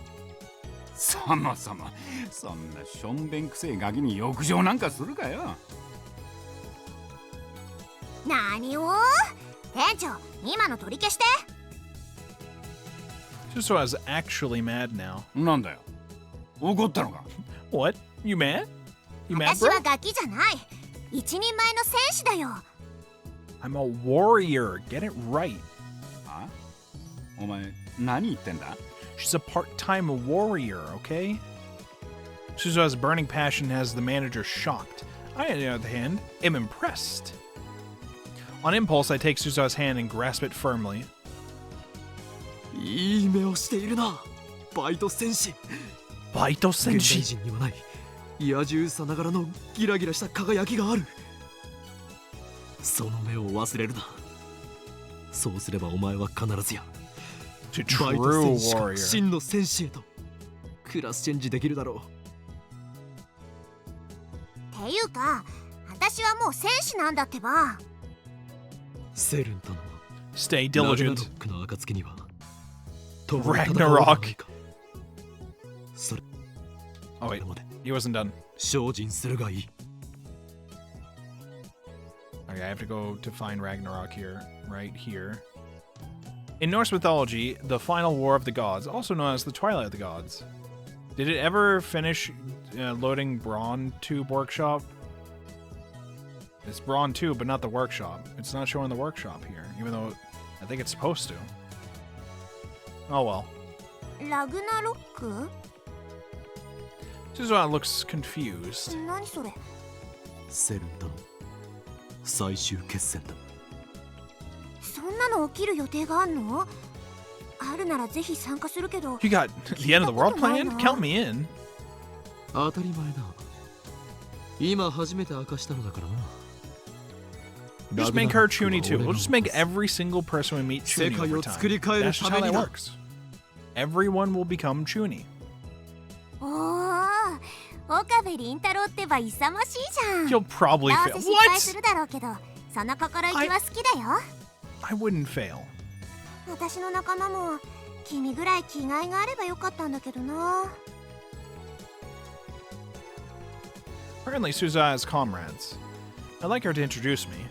そもそもそんなしょんべんくせえガキに浴場なんかするかよ。何を？店長、今の取り消して。 Suzuha's actually mad now. なんだよ、怒ったのか。 What? You mad? You mad, 私 bro? はガキじゃない。一人前の戦士だよ。 I'm a warrior. Get it right. あ？お前何言ってんだ？ She's a part-time warrior, okay? Suzuha's burning passion has the manager shocked. I, on the other hand, am impressed. On impulse, I take Suzuha's hand and grasp it firmly. いい目をしているなバイト戦士。 Baito 現代 Senshi. 人にはない野獣さながらのギラギラした輝きがある。その目を忘れるな。そうすればお前は必ずや To バイト true 戦士か warrior. 真の戦士へとクラスチェンジできるだろていうか私はもう戦士なんだってば。う。セルンとの Stay ラグナロ diligent. ックの暁には Ragnarok. それ Oh wait, まで he wasn't done. 精進するがいい。 Okay, I have to go to find Ragnarok here, right here. In Norse mythology, the final war of the gods, also known as the Twilight of the Gods. Did it ever finish loading Brawn Tube Workshop? It's Brawn Tube, but not the workshop. It's not showing the workshop here, even though I think it's supposed to. Oh well. ラグナロック？ Suzuha looks confused. 何それ？セルンとの最終決戦だ。そんなの起きる予定があんの？あるならぜひ参加するけど。 You got the end of the world planned? Count me in. 当たり前だ。今初めて明かしたのだからな。 Just make her Chuny too. We'll just make every single person we meet Chuny over time. That's just how that works. Everyone will become Chuny. おー、岡部倫太郎ってば勇ましいじゃん。 You'll probably ど fail. うせ失敗す What? るだろうけど、その心意気は好きだよ。 I wouldn't fail. 私の仲間も君ぐらい気概があればよかったんだけどな。 Apparently, Suzuha has comrades. I'd like her to introduce me.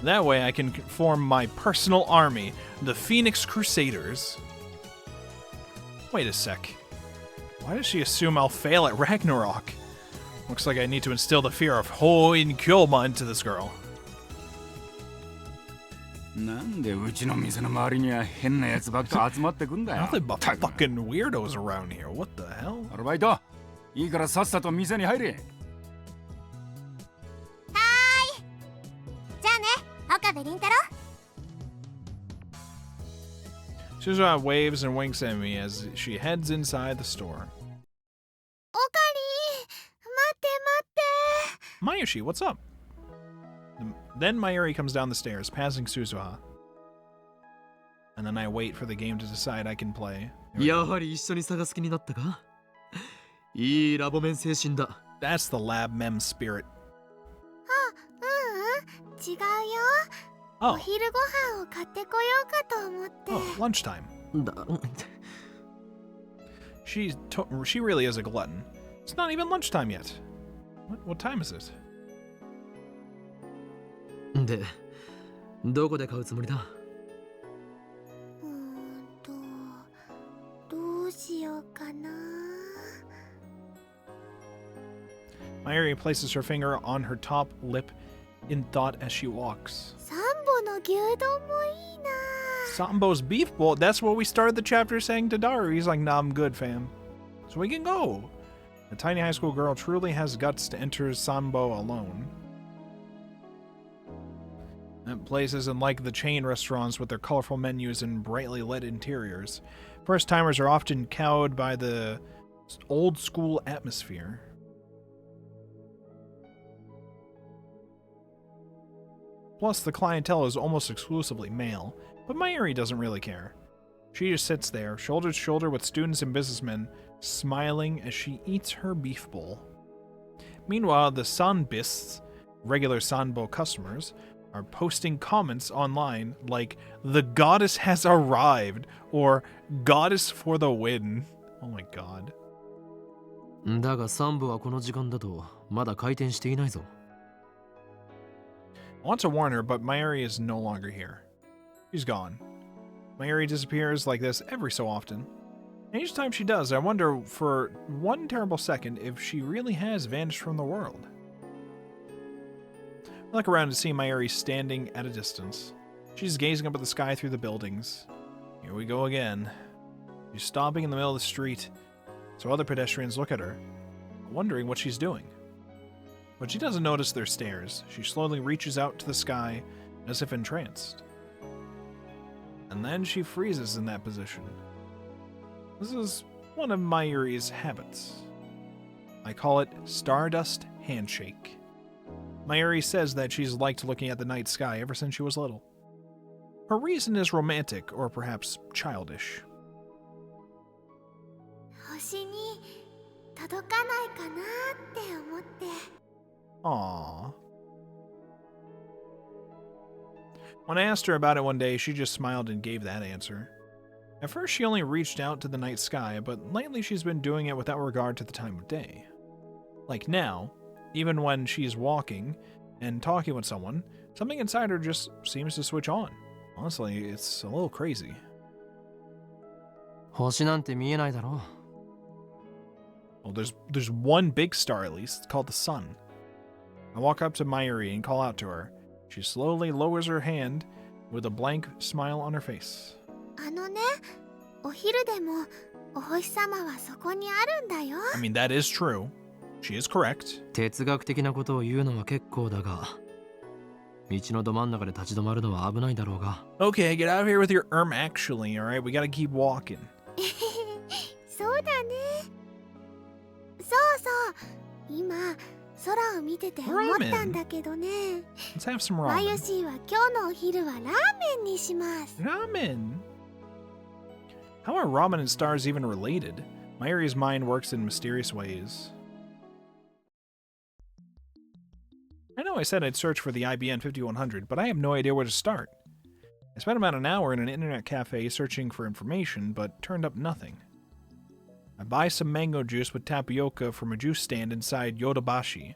That way, I can form my personal army, the Phoenix Crusaders. Wait a sec. Why does she assume I'll fail at Ragnarok? Looks like I need to instill the fear of Hoin Kyoma into this girl. なんでうちの店の周りには変なやつばっか集まってくんだよ。 Nothing but fucking weirdos around here. What the hell? アルバイト、いいからさっさと店に入れ。じゃあね、岡部倫太郎。 Suzuha waves and winks at me as she heads inside the store. おかり待って。 Mayushi, what's up? Then Mayuri comes down the stairs, passing Suzuha. And then I wait for the game to decide I can play. やはり一緒に探す気になったか。いいラボメン精神だ。 That's the lab mem spirit. 違うよ。 Oh, お昼ご飯を買ってこようかと思って。 oh, lunchtime. だ She really is a glutton. It's not even lunchtime yet. What time is it? で、どこで買うつもりだ。どうしようかな。 Mayuri places her finger on her top lip in thought as she walks. サンボの牛丼もいいな。 Sambo's beef bowl. That's what we started the chapter saying to Daru. He's like, nah, I'm good, fam. So we can go. The tiny high school girl truly has guts to enter Sambo alone. That place isn't like the chain restaurants with their colorful menus and brightly lit interiors. First-timers are often cowed by the old-school atmosphere. Plus, the clientele is almost exclusively male, but Mayuri doesn't really care. She just sits there, shoulder to shoulder with students and businessmen, smiling as she eats her beef bowl. Meanwhile, the Sanbists, regular Sanbo customers, are posting comments online like, "The goddess has arrived," or "Goddess for the win." Oh my god. だが3部はこの時間だとまだ開店していないぞ。 I want to warn her, but Mayuri is no longer here. She's gone. Mayuri disappears like this every so often. And each time she does, I wonder for one terrible second if she really has vanished from the world. I look around to see Mayuri standing at a distance. She's gazing up at the sky through the buildings. Here we go again. She's stopping in the middle of the street, so other pedestrians look at her, wondering what she's doing. But she doesn't notice their stares. She slowly reaches out to the sky, as if entranced. And then she freezes in that position. This is one of Mayuri's habits. I call it Stardust Handshake. Mayuri says that she's liked looking at the night sky ever since she was little. Her reason is romantic, or perhaps childish. 星に届かないかなって思って。Aww. When I asked her about it one day, she just smiled and gave that answer. At first, she only reached out to the night sky, but lately she's been doing it without regard to the time of day. Like now, even when she's walking and talking with someone, something inside her just seems to switch on. Honestly, it's a little crazy. 星なんて見えないだろう。 Well, there's one big star at least. It's called the sun. I walk up to Mayuri and call out to her. She slowly lowers her hand with a blank smile on her face. あのね、お昼でもお星様はそこにあるんだよ。I mean, that is true. She is correct. 哲学的なことを言うのは結構だが、道のど真ん中で立ち止まるのは危ないだろうが。Okay, get out of here with your actually, alright? We gotta keep walking. そうだね。そうそう。今、空を見てて思ったんだけどね。Let's have some マ ramen. ユシーは今日のお昼はラーメンにします。 Ramen? How are ramen and stars even related? Mayuri's mind works in mysterious ways. I know I said I'd search for the IBN 5100, but I have no idea where to start. I spent about an hour in an internet cafe searching for information, but turned up nothing. I buy some mango juice with tapioca from a juice stand inside Yodobashi.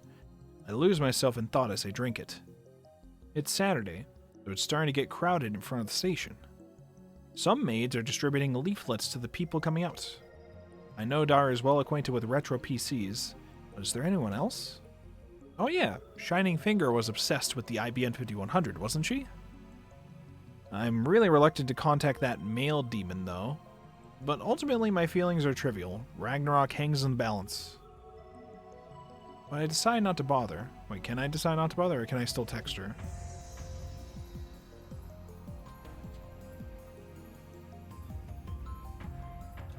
I lose myself in thought as I drink it. It's Saturday, so it's starting to get crowded in front of the station. Some maids are distributing leaflets to the people coming out. I know Dara is well acquainted with retro PCs, but is there anyone else? Oh yeah, Shining Finger was obsessed with the IBN 5100, wasn't she? I'm really reluctant to contact that male demon, though. But ultimately, my feelings are trivial. Ragnarok hangs in the balance. But I decide not to bother. Wait, can I decide not to bother, or can I still text her?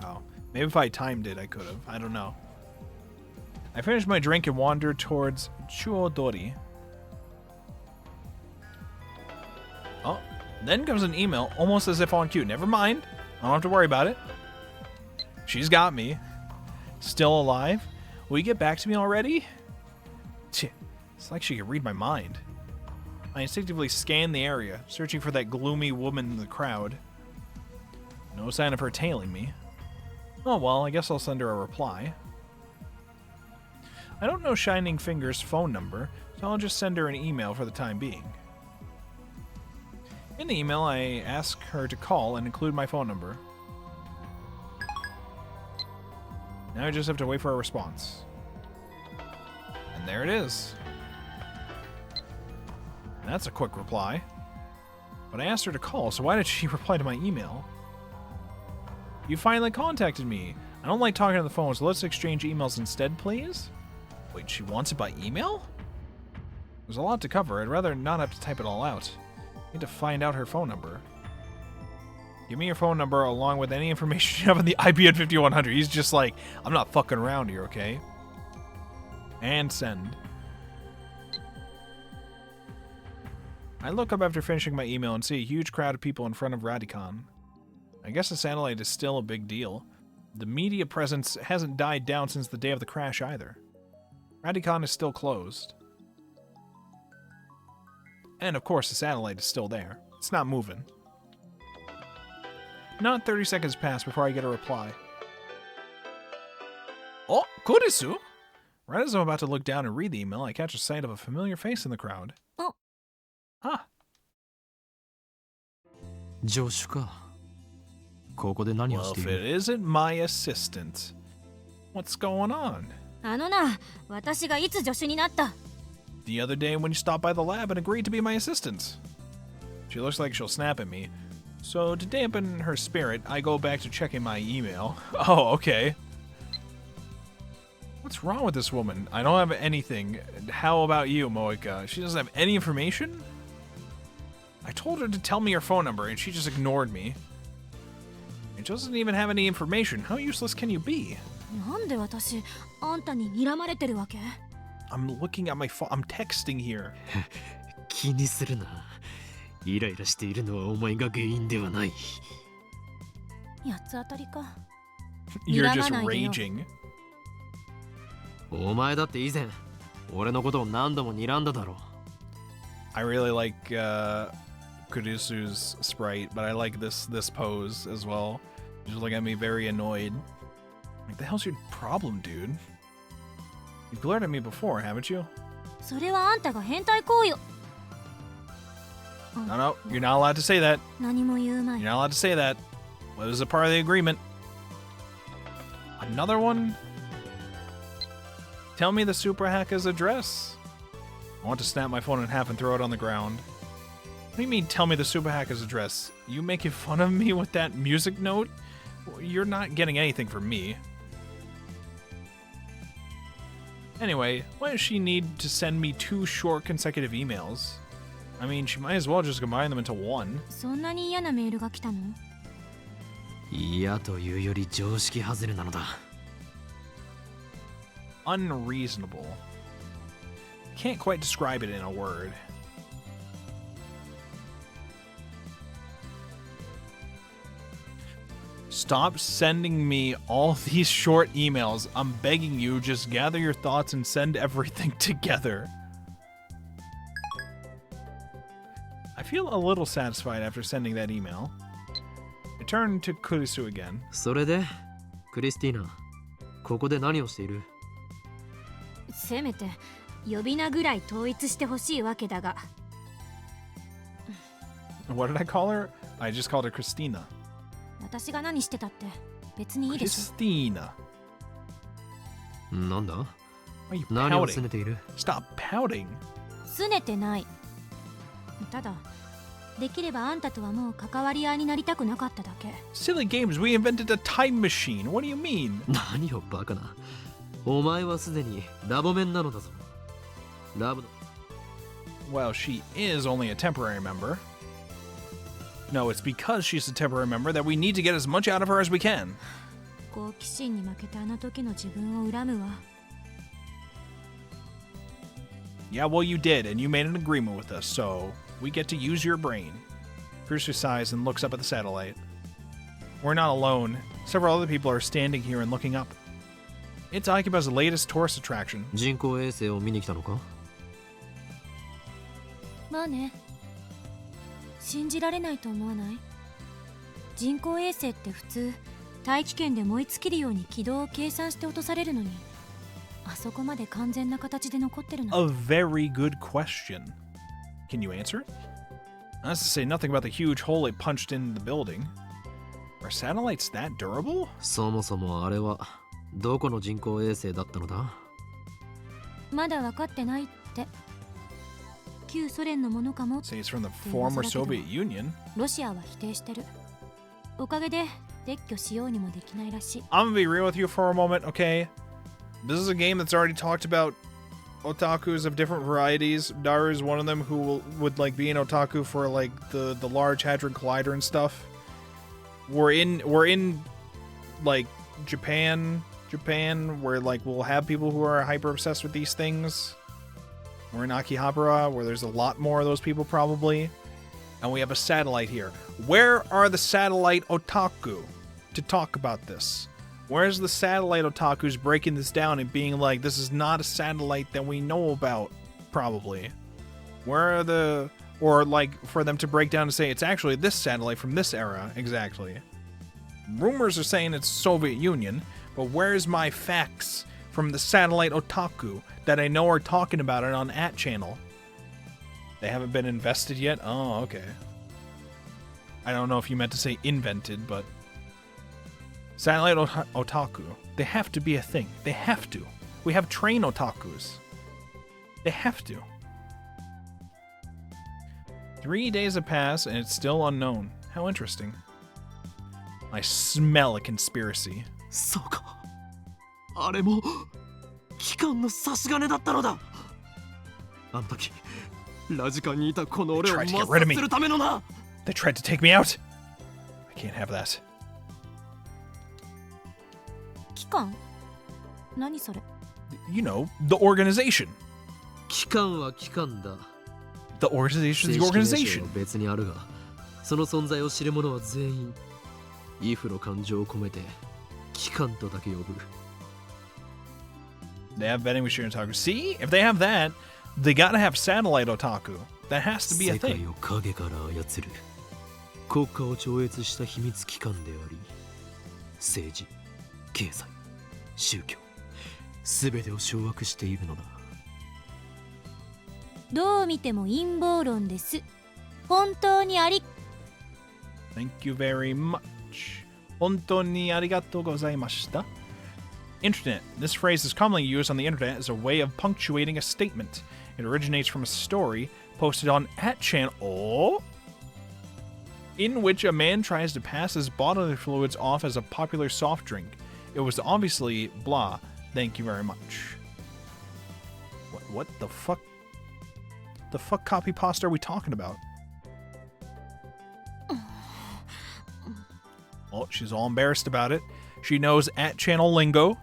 Oh, maybe if I timed it, I could have. I don't know. I finish my drink and wander towards Chuodori. Oh, then comes an email, almost as if on cue. Never mind. I don't have to worry about it. She's got me. Still alive? Will you get back to me already? It's like she could read my mind. I instinctively scan the area, searching for that gloomy woman in the crowd. No sign of her tailing me. Oh well, I guess I'll send her a reply. I don't know Shining Finger's phone number, so I'll just send her an email for the time being. In the email, I ask her to call and include my phone number. Now I just have to wait for a response. And there it is. That's a quick reply. But I asked her to call, so why did she reply to my email? You finally contacted me. I don't like talking on the phone, so let's exchange emails instead, please? Wait, she wants it by email? There's a lot to cover. I'd rather not have to type it all out. I need to find out her phone number. Give me your phone number along with any information you have on the IBN 5100. He's just like, I'm not fucking around here, okay? And send. I look up after finishing my email and see a huge crowd of people in front of Radicon. I guess the satellite is still a big deal. The media presence hasn't died down since the day of the crash either. Radicon is still closed. And of course the satellite is still there. It's not moving. Not 30 seconds pass before I get a reply. Oh, Kurisu! Right as I'm about to look down and read the email, I catch a sight of a familiar face in the crowd. Oh. Ah. 助手か。ここで何を Well, して if い it る isn't my assistant. What's going on? あのな、私がいつ助手になった？ The other day when you stopped by the lab and agreed to be my assistant. She looks like she'll snap at me. So to dampen her spirit, I go back to checking my email. Oh, okay. What's wrong with this woman? I don't have anything. How about you, Moika? She doesn't have any information? I told her to tell me her phone number and she just ignored me. She doesn't even have any information. How useless can you be? なんで私あんたに睨まれてるわけ？ I'm looking at my phone. I'm texting here. 気にするな。イライラしているのはお前が原因ではない。八つ当たりか。 You're just 睨まないでよ。 raging. お前だって以前俺のことを何度も睨んだだろう。 I really like Kurisu's sprite, but I like this pose as well. You just look at me very annoyed. Like, the hell's your problem, dude? You've glared at me before, haven't you? それはあんたが変態行為。 No, no, you're not allowed to say that. 何も言うまい。 You're not allowed to say that. Well, this is a part of the agreement. Another one? Tell me the super hacker's address. I want to snap my phone in half and throw it on the ground. What do you mean, tell me the super hacker's address? You making fun of me with that music note? You're not getting anything from me. Anyway, why does she need to send me 2 short consecutive emails? I mean, she might as well just combine them into one. そんなに嫌なメールが来たの？嫌というより常識外れなのだ。Unreasonable. Can't quite describe it in a word. Stop sending me all these short emails. I'm begging you, just gather your thoughts and send everything together. I feel a little satisfied after sending that email. I turn to Kurisu again. それでクリスティーナ、ここで何をしている？せめて呼び名ぐらい統一してほしいわけだが。 What did I call her? I just called her Christina. 私が何してたって別にいいでしょ。 Christina. なんだ？ Why are you 何を拗 pouting? ねている？ Stop pouting. 拗ねてない。ただできればあんたとはもう関わり合いになりたくなかっただけ。 Silly games, we invented a time machine. What do you mean? 何をバカな。お前はすでにラボメンなのだぞ。ラブの Well, she is only a temporary member. No, it's because she's a temporary member that we need to get as much out of her as we can. 好奇心に負けたあの時の自分を恨むわ。 Yeah, well, you did, and you made an agreement with us, so we get to use your brain. Cruiser sighs and looks up at the satellite. We're not alone. Several other people are standing here and looking up. It's Akiba's latest tourist attraction. 人工衛星を見に来たのか？まあね。信じられないと思わない？人工衛星って普通大気圏で燃え尽きるように軌道を計算して落とされるのに、あそこまで完全な形で残ってるの。 A very good question. Can you answer it? That's to say nothing about the huge hole it punched in the building. Are satellites that durable? そもそもあれはどこの人工衛星だったのだ？まだ分かってないって。旧ソ連のものかも。 Say it's from the former Soviet Union. ロシアは否定してる。おかげで撤去しようにもできないらしい。 I'm gonna be real with you for a moment, okay? This is a game that's already talked about otakus of different varieties. Daru is one of them who would like be an otaku for like the Large Hadron Collider and stuff. We're in like Japan where like we'll have people who are hyper obsessed with these things. We're in Akihabara where there's a lot more of those people probably. And we have a satellite here. Where are the satellite otaku to talk about this? Where's the satellite otakus breaking this down and being like, this is not a satellite that we know about, probably? Where are the... Or, like, for them to break down and say, it's actually this satellite from this era, exactly. Rumors are saying it's Soviet Union, but where's my facts from the satellite otaku that I know are talking about it on @channel? They haven't been invested yet? Oh, okay. I don't know if you meant to say invented, but... Satellite otaku. They have to be a thing. They have to. We have train otakus. They have to. 3 days have passed and it's still unknown. How interesting. I smell a conspiracy. そうか。あれも機関の差し金だったのだ。あの時ラジカンにいたこの俺を抹殺するためのな。They tried to take me out. I can't have that. 機関？何それ？ You know, the organization. 機関は機関だ。 The organization is the 正式名称 organization. は別にあるが、その存在を知る者は全員、イフの感情を込めて、機関とだけ呼ぶ。They have vending machine otaku. See? If they have that, they gotta have satellite otaku. That has to be a 世界 thing. を影から操る国家を超越した秘密機関であり、政治、経済、宗教、すべてを掌握しているのだ。どう見ても陰謀論です。本当にあり。 Thank you very much. 本当にありがとうございました. Internet. This phrase is commonly used on the internet as a way of punctuating a statement. It originates from a story posted on @channel in which a man tries to pass his bodily fluids off as a popular soft drink. It was obviously blah. Thank you very much. What the fuck? The fuck copy pasta are we talking about? Oh, she's all embarrassed about it. She knows @channel lingo.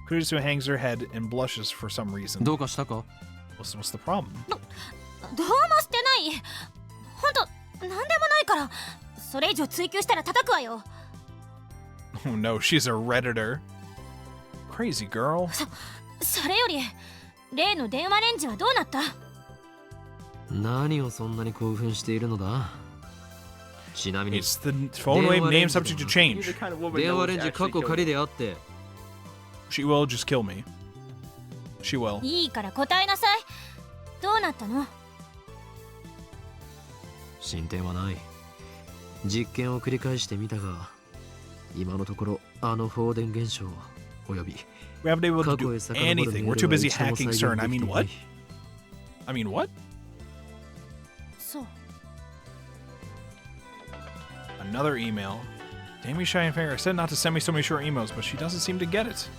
Kurisu hangs her head and blushes for some reason. どうかしたか？ What's the problem? どうもしてない。本当なんでもないから。それ以上追求したら叩くわよ。 Oh no, she's a redditor. Crazy girl. それより例の電話レンジはどうなった？何をそんなに興奮しているのだ？ちなみに It's the phone wave name subject to change. You're the kind of woman 電 that 話 would レンジ actually 過去 kill 仮 you. であって、 She will just kill me. She will. いいから答えなさい。どうなったの？進展はない。実験を繰り返してみたが、今のところあの放電現象および We haven't been able to 過 do 去へ遡る anything. メ We're ー too ルは busy 一度も hacking 再 CERN. 現 I でき mean, ていな what? い。 I mean, what? そう。 Another email. Damn you, Shy and Fair. I said not to send me so many short emails, but she doesn't seem to get it.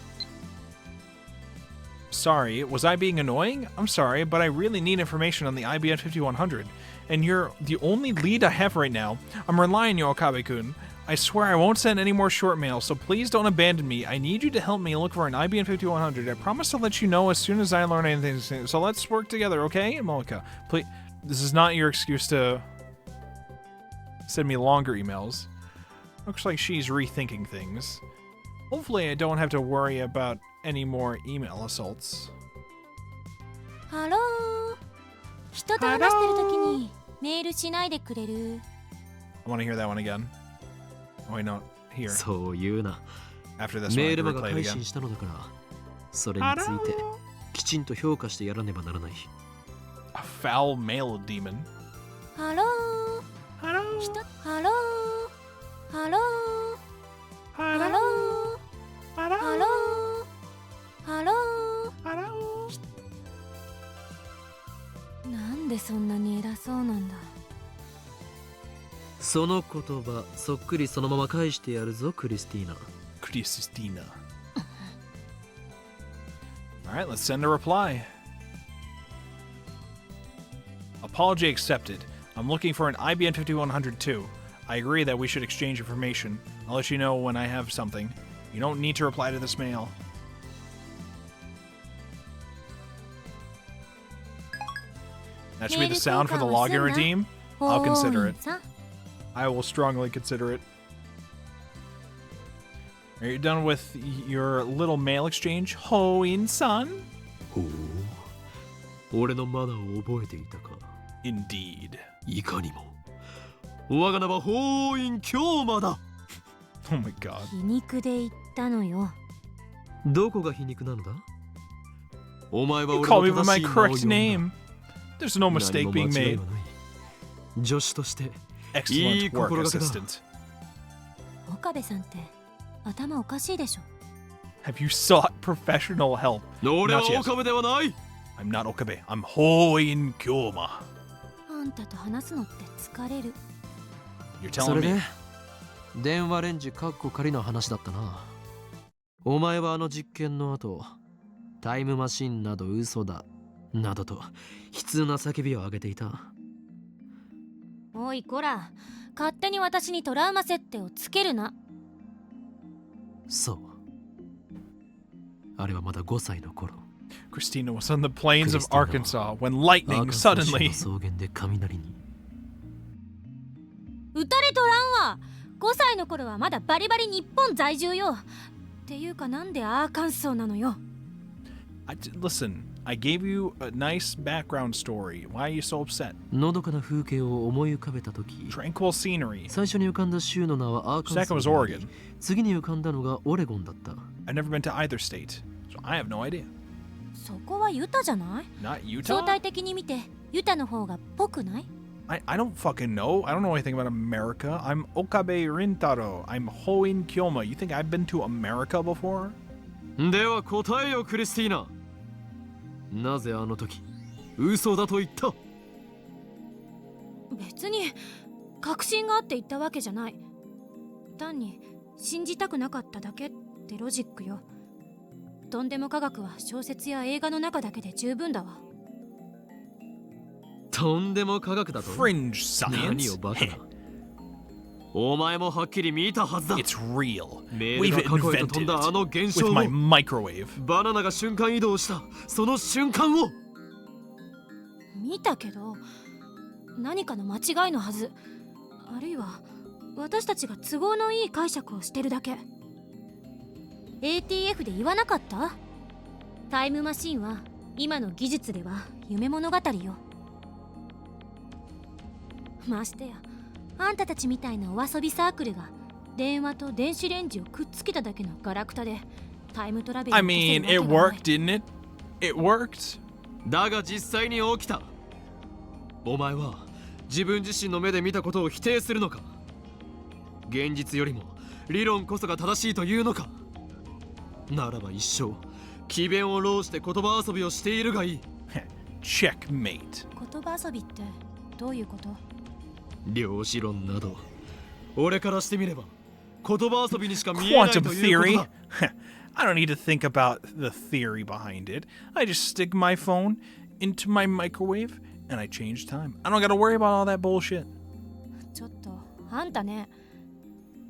Sorry, was I being annoying? I'm sorry, but I really need information on the IBN 5100. And you're the only lead I have right now. I'm relying on you, Okabe-kun. I swear I won't send any more short mail, so please don't abandon me. I need you to help me look for an IBN 5100. I promise to let you know as soon as I learn anything. So let's work together, okay? Molika, please. This is not your excuse to send me longer emails. Looks like she's rethinking things. Hopefully I don't have to worry about any more email assaults. ハロー。人と話してるときにメールしないでくれる？ I want to hear that one again. Oh, wait, no. Here. そう言うな。 After this メ one, I ール can マが replay 改 it 心 again. したのだから、それについてきちんと評価してやらねばならない。 A foul male demon. ハロー。ハロー。ハロー。ハロー。ハロー。ハロー。ハロー。なんでそんなに偉そうなんだ。その言葉、そっくりそのまま返してやるぞ、クリスティーナ。 Christina. Alright, let's send a reply. Apology accepted. I'm looking for an IBN 5100 too. I agree that we should exchange information. I'll let you know when I have something. You don't need to reply to this mail. That should be the sound for the login redeem. I'll consider it. I will strongly consider it. Are you done with your little mail exchange, Hoin-san? ほう。俺のマナーを覚えていたか。 Indeed. いかにも。我が名は法院京馬だ。 Oh my god. 皮肉で言ったのよ。どこが皮肉なのだ？お前は You 俺 call me の by 正 my しい名を呼 correct んだ。 name. There's no 何 mistake も being 間違い made. はない。助手として Excellent work, 心がけだ。 assistant. 岡部さんって頭おかしいでしょ。 Have you sought professional help? 俺は Not yet. 岡部ではない。 I'm not Okabe. I'm Hoin Kyoma. あんたと話すのって疲れる。 You're そ telling れ me. で電話レンジカッコ仮の話だったな。お前はあの実験の後、タイムマシンなど嘘だなどと悲痛な叫びを上げていた。おいこら、勝手に私にトラウマ設定をつけるな。そう。あれはまだ5歳の頃。 Christina was on the plains of Christina Arkansas when lightning アーカンソー州 suddenly. の草原で雷に。撃たれとらんわ。5歳の頃はまだバリバリ日本在住よ。っていうかなんでアーカンソーなのよ。Listen, I gave you a nice background story. Why are you so upset? のどかな風景を思い浮かべたとき、 Tranquil scenery. 最初に浮かんだ州の名はアーカン Second ソ was ーであ Oregon. り、次に浮かんだのがオレゴンだった。 I've never been to either state, so I have no idea. そこはユタじゃない？ Not 相 Utah? 対的に見てユタの方がぽくない？ I don't fucking know. I don't know anything about America. I'm Okabe Rintaro. I'm Hoin Kyoma. You think I've been to America before? では答えよクリスティーナ。なぜあの時嘘だと言った？別に確信があって言ったわけじゃない。単に信じたくなかっただけってロジックよ。とんでも科学は小説や映画の中だけで十分だわ。とんでも科学だと？ Fringe 何 science. をバカな。お前もはっきり見たはずだ。 It's real. メー We've ルが過去へと invented 飛んだあ it の現 with 象 my も、 microwave. バナナが瞬間移動したその瞬間を。見たけど何かの間違いのはず。あるいは私たちが都合のいい解釈をしてるだけ。 ATF で言わなかった？タイムマシンは今の技術では夢物語よ。ましてやあんたたちみたいなお遊びサークルが電話と電子レンジをくっつけただけのガラクタでタイムトラベル I を起こせ mean, る it わけ worked, didn't it? It worked. だが実際に起きた。お前は自分自身の目で見たことを否定するのか？現実よりも理論こそが正しいというのか？ならば一生詭弁を弄して言葉遊びをしているがいい。Checkmate. 言葉遊びってどういうこと？量子論など俺からしてみれば言葉遊びにしか見えない Quantum ということ theory. だ。I don't need to think about the theory behind it. I just stick my phone into my microwave and I change time. I don't gotta worry about all that bullshit. ちょっとあんたね、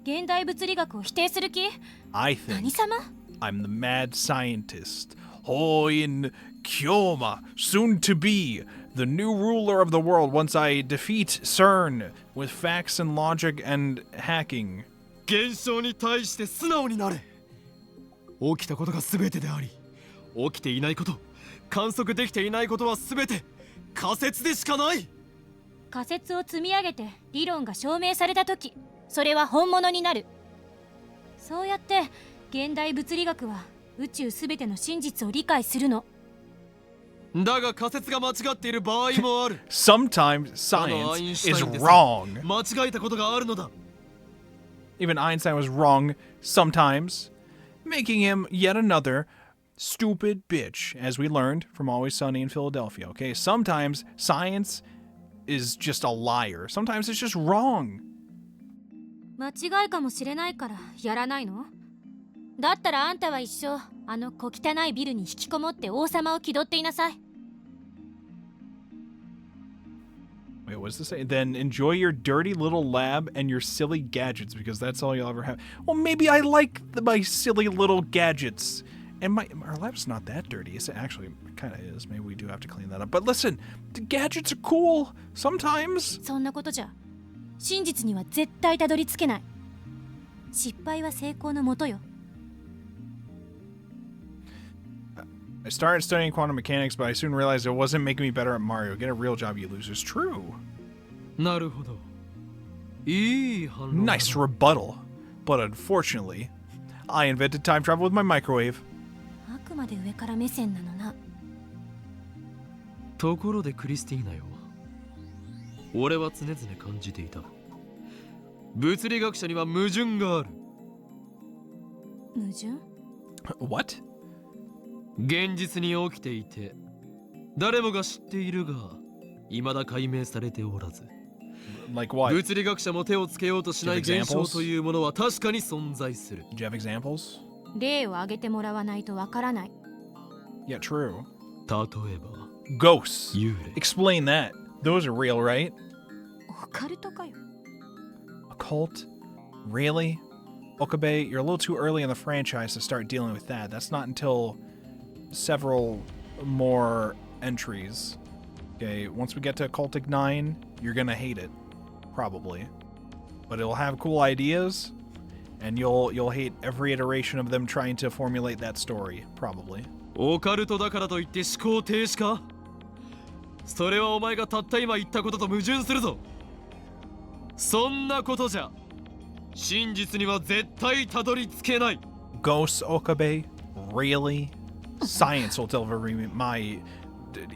現代物理学を否定する気？ I 何 think 様？ I'm the mad scientist. Hoin Kyoma, soon to be the new ruler of the world once I defeat CERN with facts and logic and hacking. 現象に対して素直になれ。起きたことが全てであり、起きていないこと、観測できていないことは全て仮説でしかない。仮説を積み上げて理論が証明されたとき、それは本物になる。そうやって現代物理学は宇宙すべての真実を理解するの。だが仮説が間違っている場合もある。 Sometimes あのアイン science シュ is タインです。 wrong. 間違えたことがあるのだ。 Even Einstein was wrong sometimes, making him yet another stupid bitch, as we learned from Always Sunny in Philadelphia. Okay, sometimes science is just a liar. Sometimes it's just wrong. 間違いかもしれないからやらないの？だったらあんたは一生あの小汚いビルに引きこもって王様を気取っていなさい。 Wait, what does this say? Then enjoy your dirty little lab and your silly gadgets because that's all you'll ever have. Well, maybe I like my silly little gadgets. And our lab's not that dirty. It's actually, it kind of is. Maybe we do have to clean that up. But listen, the gadgets are cool sometimes. そんなことじゃ真実には絶対たどり着けない。失敗は成功のもとよ。 I started studying quantum mechanics, but I soon realized it wasn't making me better at Mario. Get a real job, you losers. True. なるほど。いい反論だな。 Nice rebuttal. But unfortunately, I invented time travel with my microwave. あくまで上から目線なのな。ところでクリスティーナよ。俺は常々感じていた。物理学者には矛盾がある。矛盾？ What? 現実に起きていて誰もが知っているが未だ解明されておらず、 Like what? 物理学者も手をつけようとしない現象というものは確かに存在する。 Do you have examples? 例を挙げてもらわないとわからない。 Yeah, true. 例えば Ghosts. 幽霊、 Explain that. Those are real, right? オカルトかよ。 A cult? Really? Okabe, you're a little too early in the franchise to start dealing with that. That's not until several more entries. Okay, once we get to Occultic 9, you're gonna hate it. Probably. But it'll have cool ideas, and you'll hate every iteration of them trying to formulate that story. Probably. オカルトだからといって思考停止か？それはお前がたった今言ったことと矛盾するぞ。そんなことじゃ真実には絶対たどり着けない。 Ghosts, Okabe? Really? Science will deliver my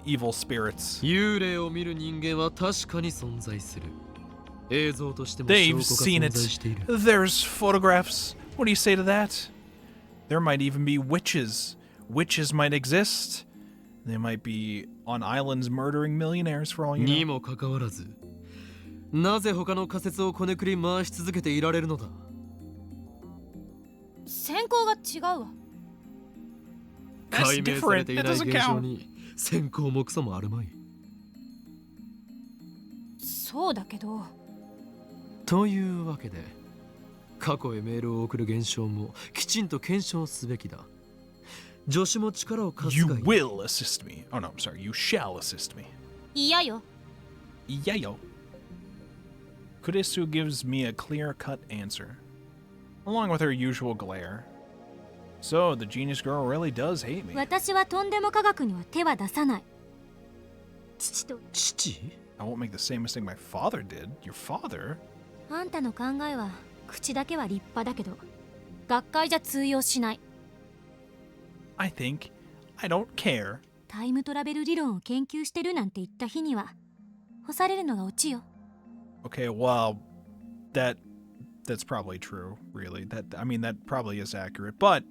evil spirits. 幽霊を見る人間は確かに存在する。映像としても証 They've 拠が seen 存 it. 在している。 There's photographs. What do you say to that? There might even be witches. Witches might exist. They might be on islands murdering millionaires for all you に know. もかかわらず、なぜ他の仮説をこねくり回し続けていられるのだ。選考が違うわ。解明されていない That doesn't 現象 count. に先行もクソもあるまい。そうだけど。というわけで、過去へメールを送る現象もきちんと検証すべきだ。助手も力を貸す You がいい。 will assist me. Oh no, I'm sorry. You shall assist me. 嫌よ。 Yayo. Kurisu gives me a clear-cut answer, along with her usual glare. So, the genius girl really does hate me. 私はとんでも科学には手は出さない。父と。父？ I won't make the same mistake my father did. Your father? あんたの考えは口だけは立派だけど、学会じゃ通用しない。I think I don't care. タイムトラベル理論を研究してるなんて言った日には干されるのがオチよ。 Okay, well, that's probably true, really. That probably is accurate, but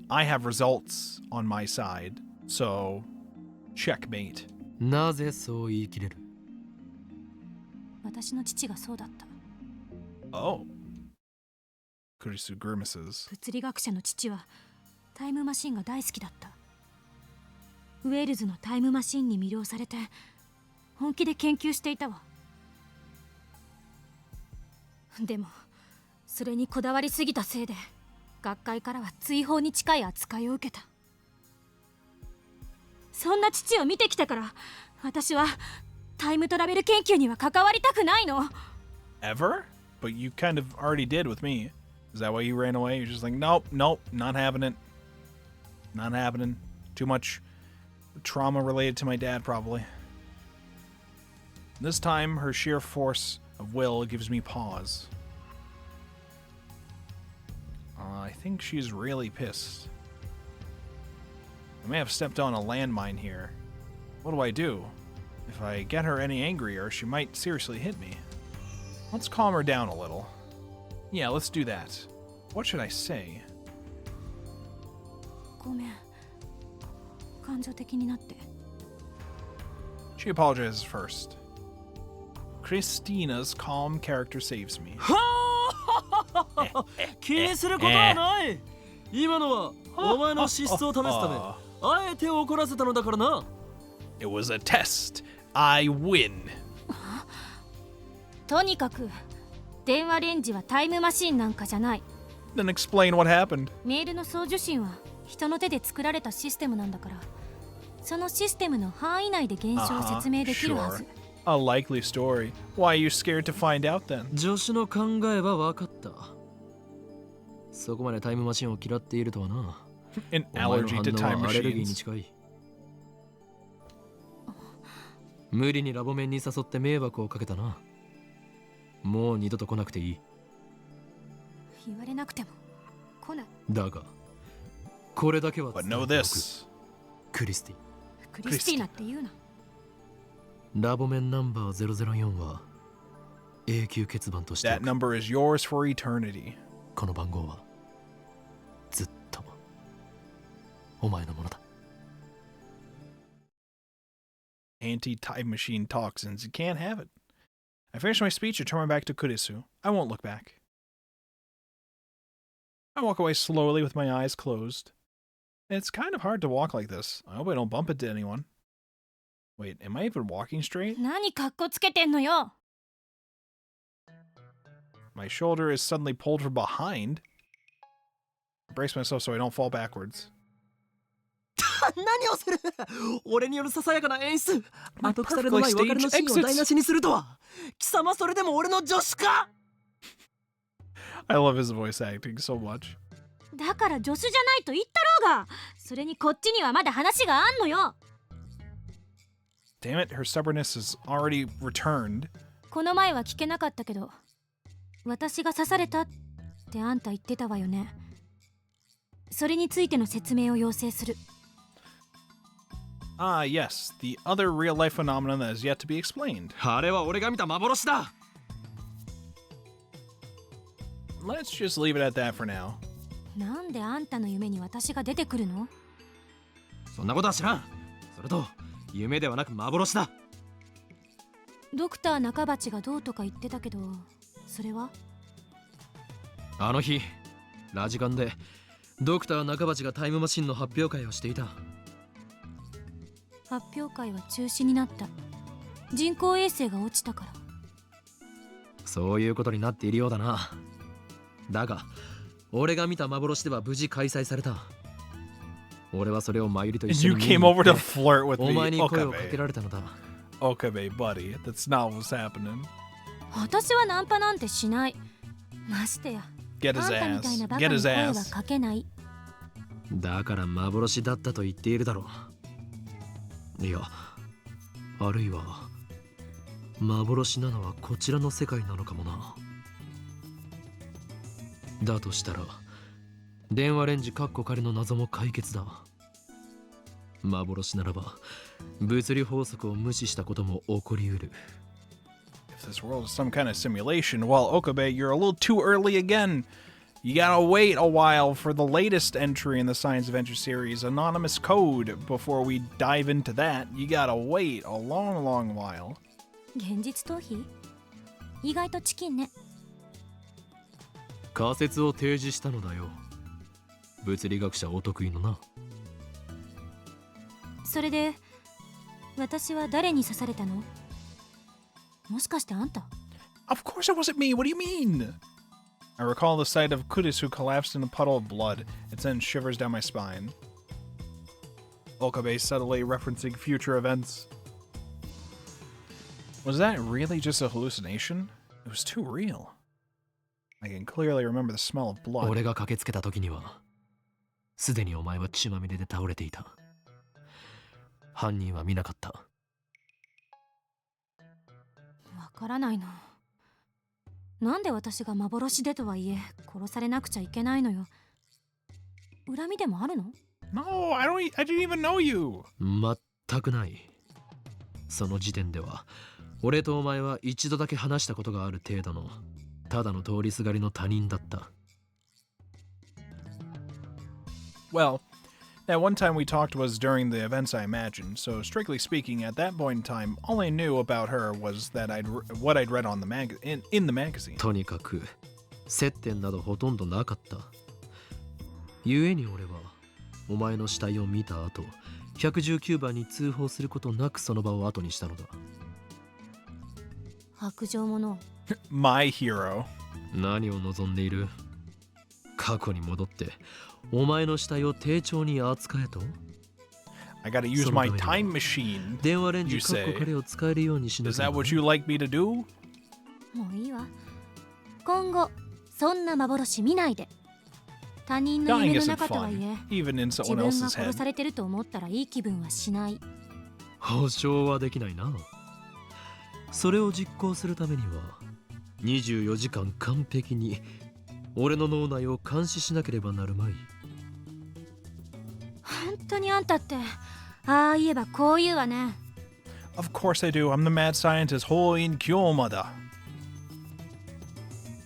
I have results on my side, so checkmate. なぜそう言い切れる？私の父がそうだった。 Oh. Kurisu grimaces. 物理学者の父はタイムマシンが大好きだった。ウェールズのタイムマシンに魅了されて本気で研究していたわ。でもそれにこだわりすぎたせいで学会からは追放に近い扱いを受けた。そんな父を見てきたから私はタイムトラベル研究には関わりたくないの。 Ever? But you kind of already did with me. Is that why you ran away? You're just like, nope, not having it. Not happening. Too much trauma related to my dad, probably. This time, her sheer force of will gives me pause. I think she's really pissed. I may have stepped on a landmine here. What do I do? If I get her any angrier, she might seriously hit me. Let's calm her down a little. Yeah, let's do that. What should I say? ごめん。感情的になって。 She apologizes first. Christina's calm character saves me. 気にすることはない。今のはお前の資質を試すため、あえて怒らせたのだからな。It was a test. I win. とにかく電話レンジはタイムマシンなんかじゃない。 Then explain what happened. メールの送受信は人の手で作られたシステムなんだから、そのシステムの範囲内で現象を説明できるはず。 A likely story. Why are you scared to find out then? 助手の考えは分かった。そこまでタイムマシンを嫌っているとはな。 An お前の allergy 反 to 応 time はアレルギーに machines. 近い。無理にラボ面に誘って迷惑をかけたな。もう二度と来なくていい。言われなくても来ない。だが、これだけは But 伝えて know おく。 this. クリスティ。クリスティーナって言うな。ラボ面ナンバー004は永久欠番としてお That く。 number is yours for eternity. この番号はずっとお前のものだ。Anti-time machine toxins. You can't have it. I finish my speech and turn my back to Kurisu. I won't look back. I walk away slowly with my eyes closed. It's kind of hard to walk like this. I hope I don't bump into anyone. Wait, am I even walking straight? 何かっこつけてんのよ。 My shoulder is suddenly pulled from behind. Brace myself so I don't fall backwards. 何をする俺によるささやかな演出後腐れのない別れのシーンを台無しにするとは貴様それでも俺の助手か I love his voice acting so much. だから助手じゃないと言ったろうが。それにこっちにはまだ話があんのよ。Damn it, her stubbornness has already returned. この前は聞けなかったけど、私が刺されたってあんた言ってたわよね。それについての説明を要請する。Ah, yes, the other real-life phenomenon that is yet to be explained. あれは俺が見た幻だ Let's just leave it at that for now. なんであんたの夢に私が出てくるの？そんなことは知らんそれと夢ではなく幻だドクター中鉢がどうとか言ってたけど、それは？あの日ラジカンでドクター中鉢がタイムマシンの発表会をしていた。発表会は中止になった。人工衛星が落ちたから。そういうことになっているようだな。だが俺が見た幻では無事開催された。俺はそれをマユリと一緒 You に came over to flirt with お me. 前に声をかけ Okabe. られたのだ。 Okabe, buddy. That's not what's happening. 私はナンパなんてしない。ましてや Get あ his んたみたい ass. なバカ Get に his 声は ass. かけない。だから幻だったと言っているだろう。いや、あるいは幻なのはこちらの世界なのかもな。だとしたら電話レンジカッコ仮の謎も解決だ。幻ならば物理法則を無視したことも起こりうる。 If this world is some kind of simulation, well, Okabe, you're a little too early again. You gotta wait a while for the latest entry in the Science Adventure series, Anonymous Code. Before we dive into that, you gotta wait a long, long while. 現実逃避？意外とチキンね。仮説を提示したのだよ。物理学者お得意のな。それで私は誰に刺されたの？もしかしてあんた？ Of course it wasn't me. What do you mean? I recall the sight of Kurisu collapsed in a puddle of blood. It sent shivers down my spine. Okabe subtly referencing future events. Was that really just a hallucination? It was too real. I can clearly remember the smell of blood. 俺が駆けつけた時にはすでにお前は血まみれで倒れていた。犯人は見なかった。わからないな。なんで私が幻でとはいえ殺されなくちゃいけないのよ。恨みでもあるの？ No, I didn't even know you. 全くない。その時点では俺とお前は一度だけ話したことがある程度のただの通りすがりの他人だった。 Well, that one time we talked was during the events I imagined, so strictly speaking, at that point in time, all I knew about her was that what I'd read on the in the magazine. とにかく接点などほとんどなかった。故に俺はお前の死体を見た後、119番に通報することなくその場を後にしたのだ。白状者。My hero. 何を望んでいる？過去に戻ってお前の死体を丁重に扱えと？ I gotta use my time machine. 電話レンジ You カッコ say. 仮を使えるようにしな Is さい。 that what you like me to do? もういいわ。今後そんな幻見ないで。他人の Dying 夢の isn't 中とはい fun, え even in 自 someone 分が else's 殺 head. されてると思ったらいい気分はしない。保証はできないな。それを実行するためには24時間完璧に俺の脳内を監視しなければなるまい。本当にあんたってああ言えばこう言うわね。 Of course I do. I'm the mad scientist Hoin Kyomada.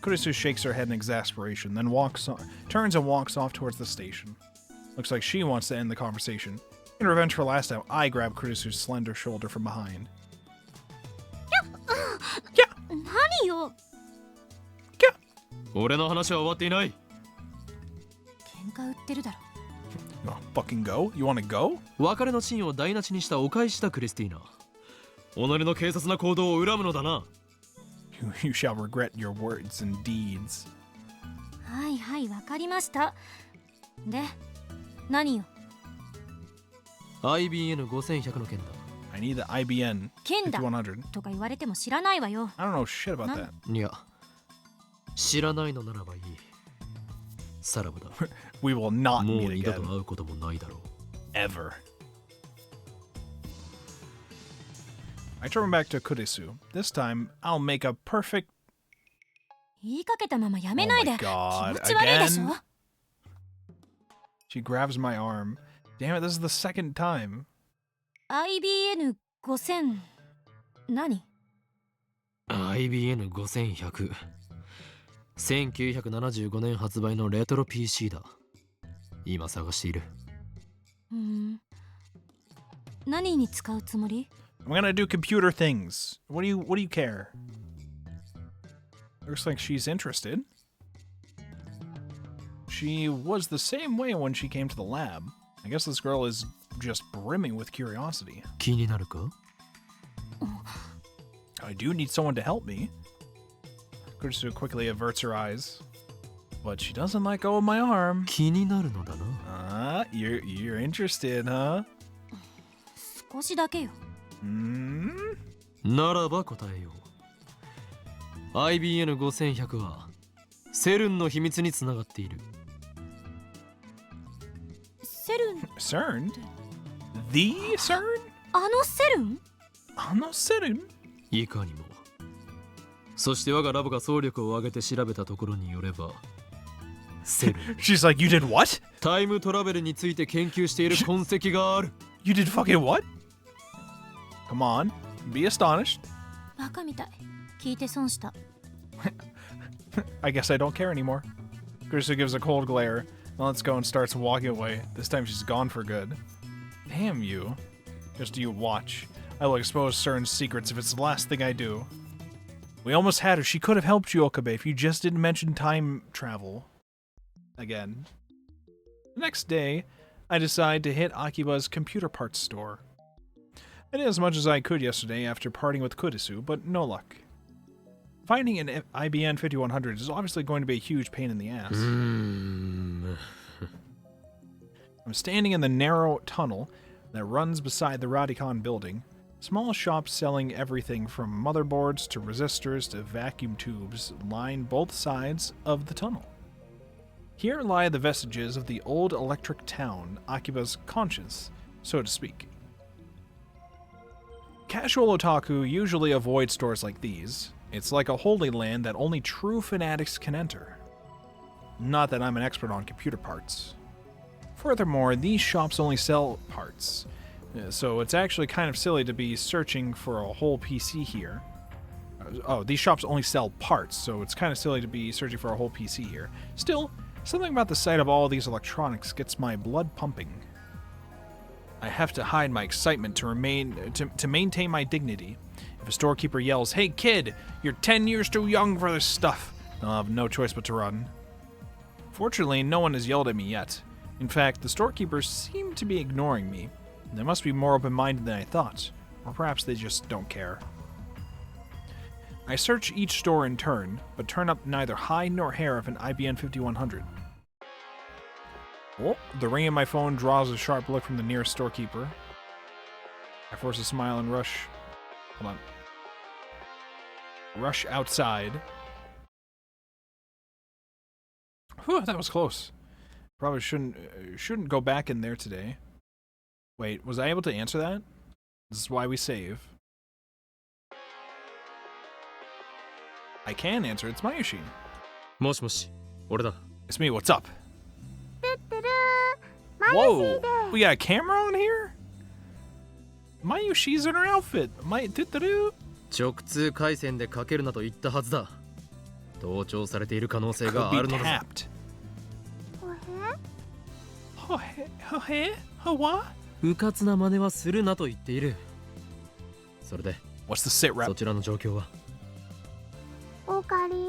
Kurisu shakes her head in exasperation, then turns and walks off towards the station. Looks like she wants to end the conversation. In revenge for last time, I grab Kurisu's slender shoulder from behind. 何よ。俺の話は終わっていない。喧嘩売ってるだろ。You wanna fucking go? You wanna go? 別れのシーンを台無しにしたお返しだクリスティーナ。己の軽率な行動を恨むのだな。You shall regret your words and deeds. はいはいわかりました。で、何よ。 IBN5100 の件だ。 I need the IBN 剣だ 5100. とか言われても知らないわよ。 I don't know shit about that. いや、知らないのならばいい。さらばだ。 We will not もう meet 二度と again. 会うこともないだろう。 Ever. I turn back to Kurisu. This time, I'll make a perfect. 言いかけたままやめないで。 Oh my 気 God, 持ち悪いでしょ。 again? She grabs my arm. Damn it, this is the second time. IBN5000 何？ IBN5100。1975年発売のレトロ PC だ。今探している。何に使うつもり？ I'm gonna do computer things. What do you care? Looks like she's interested. She was the same way when she came to the lab. I guess this girl is just brimming with curiosity. 気になるか？ I do need someone to help me. Kurisu quickly averts her eyes. But she doesn't let go of my arm. 気になるのだな。You're interested, huh? 少しだけよ。ならば答えよう。IBN5100 はセルンの秘密につながっている。セルン？ CERN? The CERN? あのセルン？ Ano CERN? いかにも。そして我がラボが総力を挙げて調べたところによれば、セルン She's like, you did what? タイムトラベルについて研究している痕跡がある。 You did fucking what? Come on, be astonished. バカみたい。聞いて損した。I guess I don't care anymore. Kurisu gives a cold glare, then lets go and starts walking away. This time she's gone for good. Damn you. Just you watch. I will expose CERN's secrets if it's the last thing I do. We almost had her. She could have helped you, Okabe, if you just didn't mention time travel. Again. The next day, I decide to hit Akiba's computer parts store. I did as much as I could yesterday after parting with Kurisu, but no luck. Finding an IBN 5100 is obviously going to be a huge pain in the ass. I'm standing in the narrow tunnel that runs beside the Radicon building. Small shops selling everything from motherboards to resistors to vacuum tubes line both sides of the tunnel. Here lie the vestiges of the old electric town, Akiba's conscience, so to speak. Casual otaku usually avoid stores like these. It's like a holy land that only true fanatics can enter. Not that I'm an expert on computer parts. Furthermore, these shops only sell parts, so it's actually kind of silly to be searching for a whole PC here. Oh, these shops only sell parts, so it's kind of silly to be searching for a whole PC here. Still, something about the sight of all these electronics gets my blood pumping. I have to hide my excitement to maintain my dignity. If a storekeeper yells, "Hey kid, you're 10 years too young for this stuff," I'll have no choice but to run. Fortunately, no one has yelled at me yet. In fact, the storekeepers seem to be ignoring me. They must be more open-minded than I thought, or perhaps they just don't care. I search each store in turn, but turn up neither hide nor hair of an IBN 5100. Oh, the ring in my phone draws a sharp look from the nearest storekeeper. I force a smile and rush. Hold on. Rush outside. Whew, that was close. Probably shouldn't go back in there today. Wait, was I able to answer that? This is why we save. I can answer. It's Mayushi. もしもし、俺だ。 It's me. What's up? Whoa! We got a camera on here? Mayushi's in her outfit.直通回線でかけるなと言ったはずだ。盗聴されている可能性があ Could る be のだ。 tapped. What? うかつな真似はするなと言っている。それで、 What's the sit そ rep? ちらの状況は？オカリン。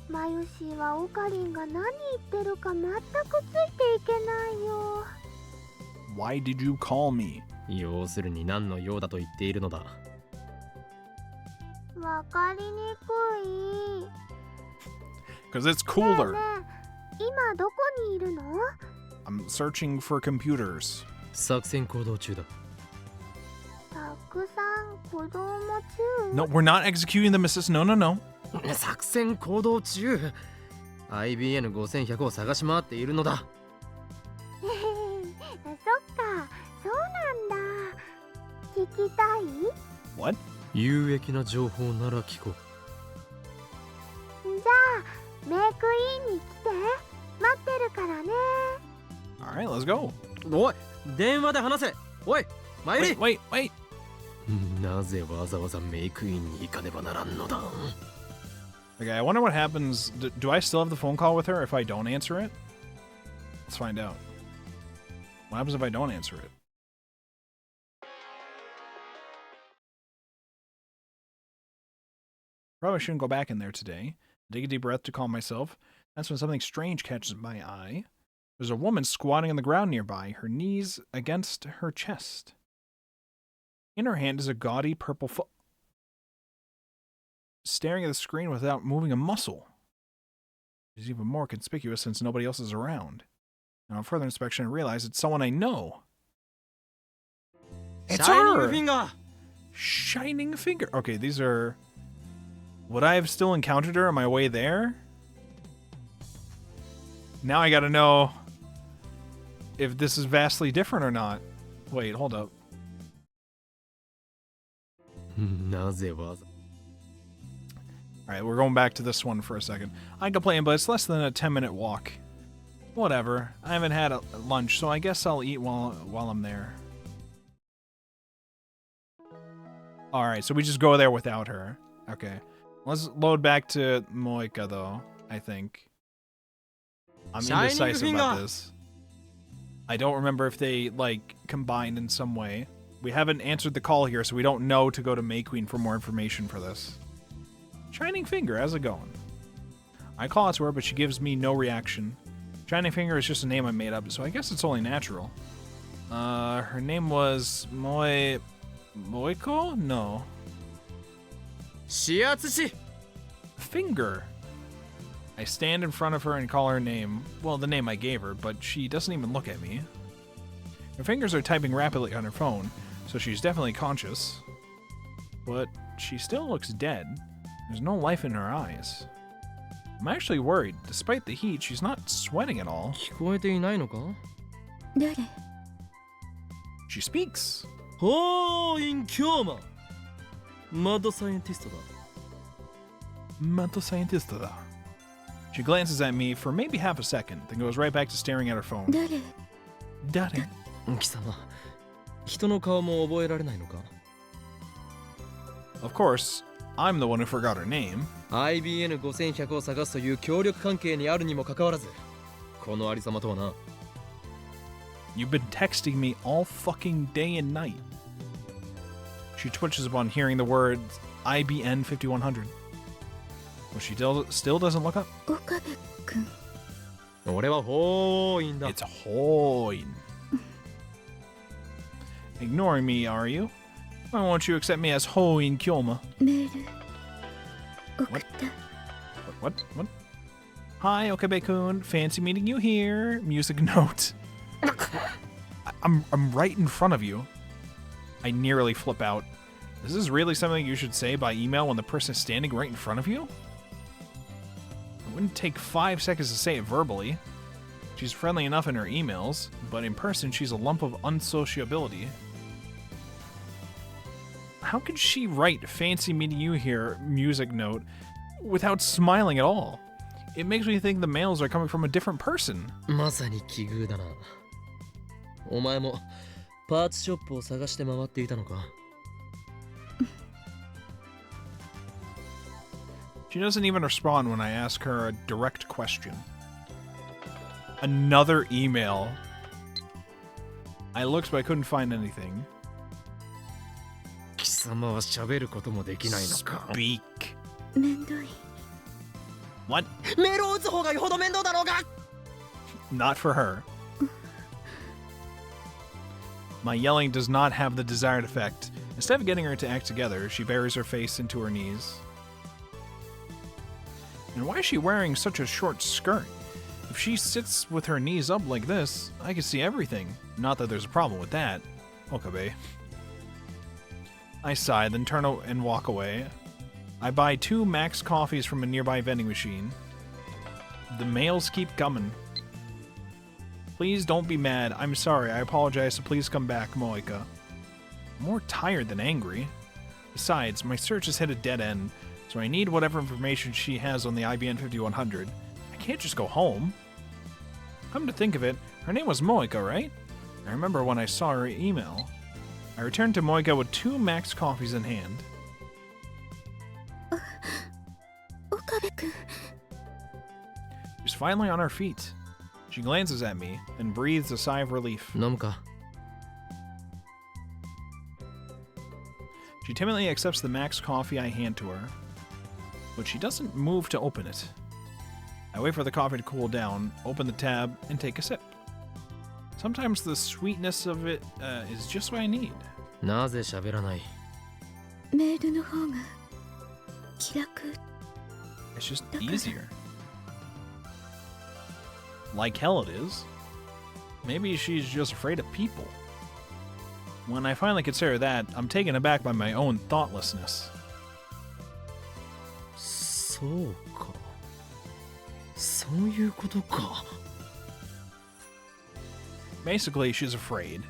マユシーはオカリンが何言ってるか全くついていけないよ。 Why did you call me? 要するに何の用だと言っているのだ。わかりにくい。 Because it's cooler. ね今どこにいるの？ I'm searching for computers. 作戦行動中だ。たくさん子供中。 No, we're not executing them, assist. No, no, no. 作戦行動中。IBN5100 を探し回っているのだ。そっか、そうなんだ。聞きたい？ What? 有益な情報なら聞こう。じゃあメイクインに来て、待ってるからね。 Alright, let's go. おい、電話で話せ。おい、参り。 Wait, wait, wait. なぜわざわざメイクインに行かねばならんのだ。 Okay, I wonder what happens. Do I still have the phone call with her if I don't answer it? Let's find out. What happens if I don't answer it? Probably shouldn't go back in there today. Take a deep breath to calm myself. That's when something strange catches my eye. There's a woman squatting on the ground nearby, her knees against her chest. In her hand is a gaudy purple staring at the screen without moving a muscle. It's even more conspicuous since nobody else is around. And on further inspection, I realize it's someone I know. It's her! Shining finger. Okay, these are... Would I have still encountered her on my way there? Now I gotta know if this is vastly different or not. Wait, hold up. Alright, we're going back to this one for a second. I complain, but it's less than a 10-minute walk. Whatever. I haven't had a lunch, so I guess I'll eat while I'm there. Alright, so we just go there without her. Okay. Let's load back to Moika, though, I think. I'm indecisive about this. I don't remember if they, like, combined in some way. We haven't answered the call here, so we don't know to go to May Queen for more information for this. Shining Finger, how's it going? I call out to her, but she gives me no reaction. Shining Finger is just a name I made up, so I guess it's only natural. Her name was Moiko? No. Finger. I stand in front of her and call her name. Well, the name I gave her, but she doesn't even look at me. Her fingers are typing rapidly on her phone, so she's definitely conscious. But she still looks dead. There's no life in her eyes. I'm actually worried. Despite the heat, she's not sweating at all. She speaks. Mad scientist da. She glances at me for maybe half a second, then goes right back to staring at her phone. Daddy. Of course, I'm the one who forgot her name. IBN5100 を探すという協力関係にあるにもかかわらず、このありさまとはな。You've been texting me all fucking day and night. She twitches upon hearing the words IBN 5100. But she still doesn't look up. It's Hoin. Ignoring me, are you? Why won't you accept me as Hoin Kyoma? What? Hi, Okabe-kun. Fancy meeting you here. Music note. I'm right in front of you. I nearly flip out. Is this really something you should say by email when the person is standing right in front of you? It wouldn't take 5 seconds to say it verbally. She's friendly enough in her emails, but in person she's a lump of unsociability. How could she write fancy meeting you here music note without smiling at all? It makes me think the mails are coming from a different person. まさに奇遇だな。お前もパーツショップを探して回っていたのか? She doesn't even respond when I ask her a direct question. Another email. I looked, but I couldn't find anything. 貴様は喋ることもできないのか? Speak. めんどい。 What? メールを打つ方がよほど面倒だろうが! Not for her. My yelling does not have the desired effect. Instead of getting her to act together, she buries her face into her knees. And why is she wearing such a short skirt? If she sits with her knees up like this, I can see everything. Not that there's a problem with that. Okabe. I sigh, then turn and walk away. I buy 2 Max coffees from a nearby vending machine. The mails keep coming. Please don't be mad. I'm sorry. I apologize, so please come back, Moika. I'm more tired than angry. Besides, my search has hit a dead end, so I need whatever information she has on the IBN 5100. I can't just go home. Come to think of it, her name was Moika, right? I remember when I saw her email. I returned to Moika with 2 Max coffees in hand. Okabe-kun. She's finally on her feet. She glances at me and breathes a sigh of relief. 飲むか She timidly accepts the Max coffee I hand to her, but she doesn't move to open it. I wait for the coffee to cool down, open the tab, and take a sip. Sometimes the sweetness of it is just what I need. なぜ喋らない メールの方が気楽 It's just easier. Like hell it is. Maybe she's just afraid of people. When I finally consider that, I'm taken aback by my own thoughtlessness. そうかそういうことか Basically, she's afraid.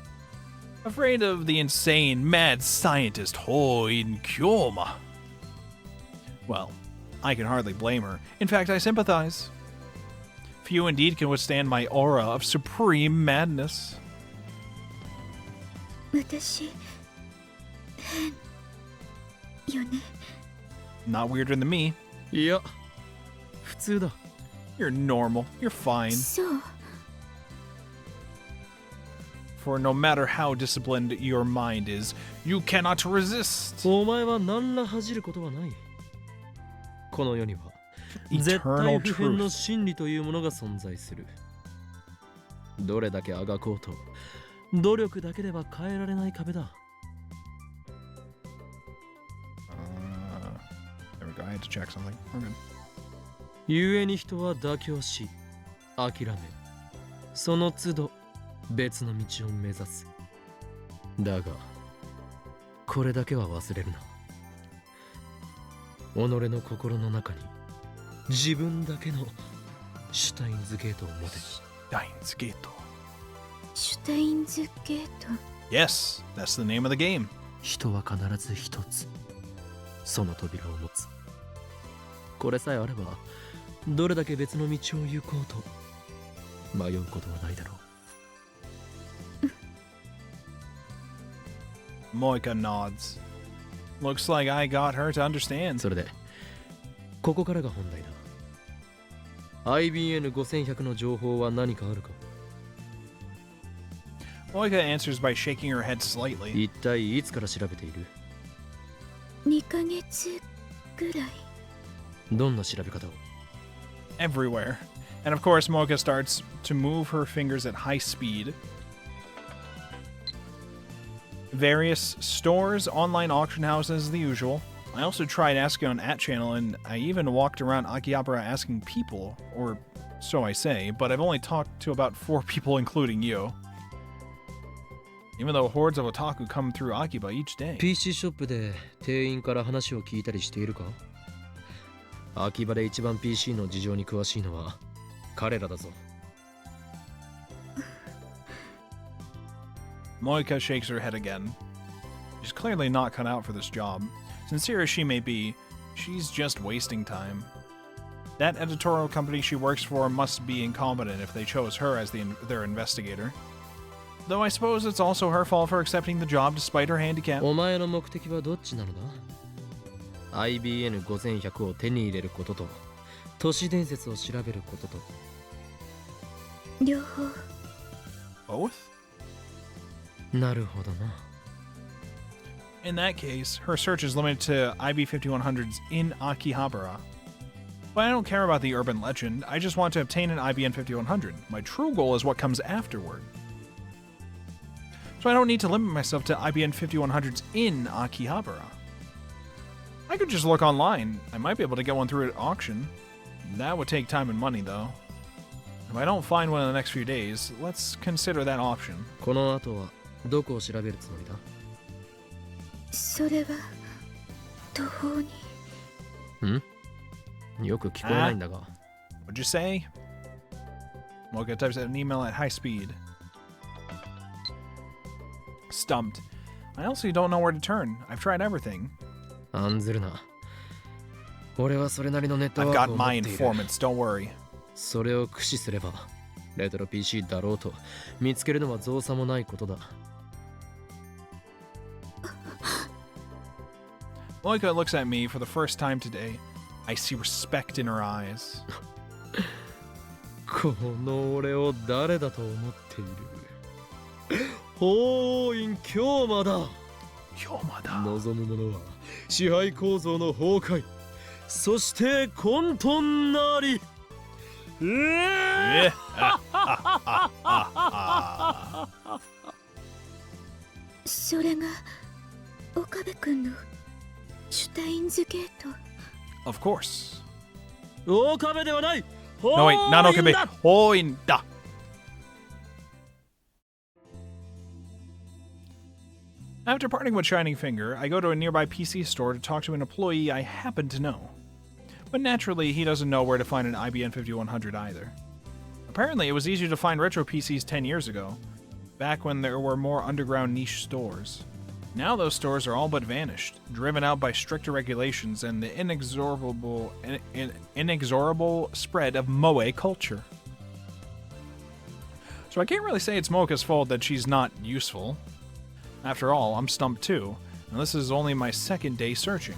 Afraid of the insane, mad scientist Hoin Kyoma. Well, I can hardly blame her. In fact, I sympathize. Few indeed can withstand my aura of supreme madness. 私変よね Not weirder than me. いや普通だ You're normal. You're fine. そう For no matter how disciplined your mind is, you cannot resist. お前は何ら恥じることはないこの世には絶対 Eternal 不変の truth. 真理というものが存在するどれだけあがこうと努力だけでは変えられない壁だ There we go. I had to check something. We're good. 故に人は妥協し諦めその都度別の道を目指すだがこれだけは忘れるな己の心の中に自分だけのシュタインズゲートを持て Steins Gate. シュタインズゲート Yes, that's the name of the game. 人は必ず一つその扉を持つこれさえあればどれだけ別の道を行こうと迷うことはないだろう Moika nods. Looks like I got her to understand. それでここからが本題だ IBN5100 の情報は何かあるか Moika answers by shaking her head slightly. 一体いつから調べている2ヶ月ぐらいどんな調べ方を Everywhere. And of course, Moika starts to move her fingers at high speed. Various stores, online auction houses, the usual. I also tried asking on @channel, and I even walked around Akihabara asking people, or so I say, but I've only talked to about 4 people, including you. Even though hordes of otaku come through Akiba each day. PC ショップで店員から話を聞いたりしているか秋葉で一番 PC の事情に詳しいのは彼らだぞ Moika shakes her head again. She's clearly not cut out for this job. Sincere as she may be, she's just wasting time. That editorial company she works for must be incompetent if they chose her as their investigator. Though I suppose it's also her fault for accepting the job despite her handicap. お前の目的はどっちなのだ IBN5100 を手に入れることと都市伝説を調べることと両方 Both? なるほどな In that case, her search is limited to IB5100s in Akihabara. But I don't care about the urban legend, I just want to obtain an IBN 5100. My true goal is what comes afterward. So I don't need to limit myself to IBN 5100s in Akihabara. I could just look online. I might be able to get one through an auction. That would take time and money, though. If I don't find one in the next few days, let's consider that option. この後はどこを調べるつもりだ？それは途方に。よく聞こえないんだが。What'd you say? Mocha types out an email at high speed. Stumped. I honestly don't know where to turn. I've tried everything. 案ずるな。俺はそれなりのネット I've ワーク got を持っ my ている。 informants, don't worry. それを駆使すれば、レトロ PC だろうと見つけるのは造作もないことだ。Mocha looks at me for the first time today. I see respect in her eyes. この俺を誰だと思っている？法院京馬だ。望む者は支配構造の崩壊、そして混沌なり。それが岡部君のシュタインズゲート。 Of course. 岡部ではない。 No, wait, not Okabe. Hoinda. After parting with Shining Finger, I go to a nearby PC store to talk to an employee I happen to know. But naturally, he doesn't know where to find an IBM 5100 either. Apparently, it was easier to find retro PCs 10 years ago, back when there were more underground niche stores. Now those stores are all but vanished, driven out by stricter regulations and the inexorable spread of moe culture. So I can't really say it's Mocha's fault that she's not useful. After all, I'm stumped too, and this is only my second day searching.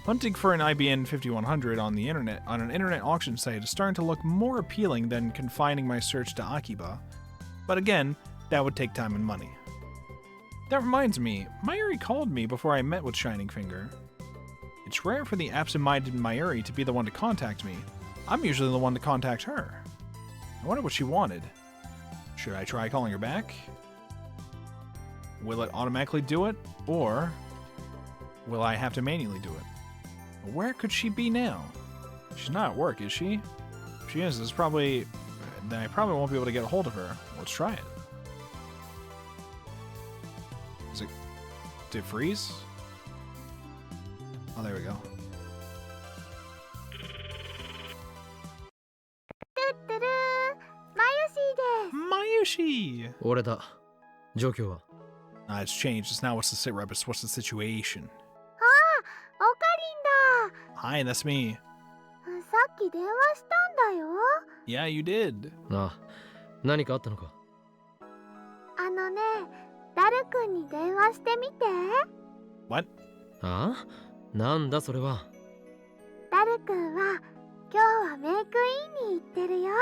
Hunting for an IBM 5100 on the internet on an internet auction site is starting to look more appealing than confining my search to Akiba. But again, that would take time and money. That reminds me, Mayuri called me before I met with Shining Finger. It's rare for the absent-minded Mayuri to be the one to contact me. I'm usually the one to contact her. I wonder what she wanted. Should I try calling her back? Will it automatically do it? Or will I have to manually do it? Where could she be now? She's not at work, is she? If she is, then I probably won't be able to get a hold of her. Let's try it. Did it freeze? Oh, there we go. Mayushi! 俺だ。状況は？ It's changed. It's now what's the sit rep? It's what's the situation? あ、オカリンだ。 Hi, that's me. さっき電話したんだよ。 Yeah, you did. ああ、何かあったのか？あのね、ダル君に電話してみて。 What? ああ？なんだそれは？ダル君は今日はメイクインに行ってるよ。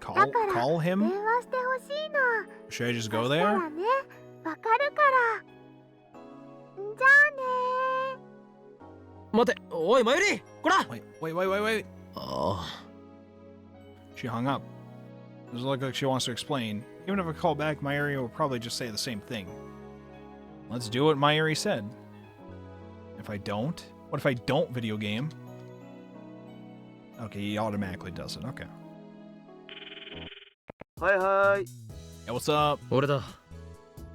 だから Call 電 him? 話してほしいの。 Should I just そ go した there? らね、わかるから。じゃあね。待て、おい、マユリ、こら！ Wait. ああ。 She hung up. Doesn't look like she wants to explain. Even if I call back, Mayuri will probably just say the same thing. Let's do what Mayuri said. If I don't? What if I don't video game? Okay, he automatically does it. Okay. はいはい。 Hey, what's up? 俺だ。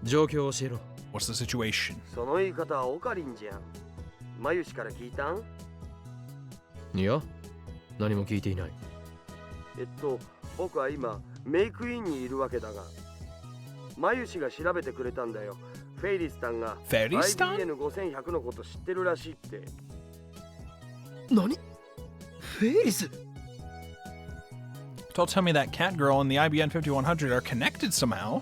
状況を教えろ。 What's the situation? その言い方はオカリンじゃん。マユシから聞いたん？いや、何も聞いていない。僕は今メイクインにいるわけだが、マユシが調べてくれたんだよ。フェイリスタンが IBN5100 のこと知ってるらしいって。何？フェイリス？ Don't tell me that cat girl and the IBM 5100 are connected somehow.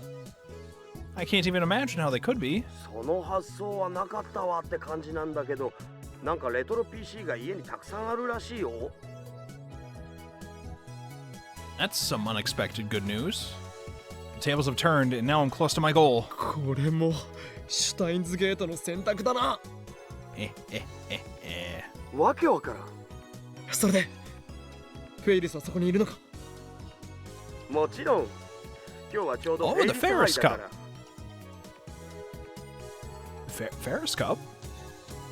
I can't even imagine how they could be. その発想はなかったわって感じなんだけど、なんかレトロ PC が家にたくさんあるらしいよ。That's some unexpected good news. The tables have turned, and now I'm close to my goal. これもシュタインズゲートの選択だな。わけわからん。それで、フェイリスはそこにいるのか？もちろん。今日はちょうど Oh, フェイ the リス Ferris 杯だか Cup. ら。Ferris Cup?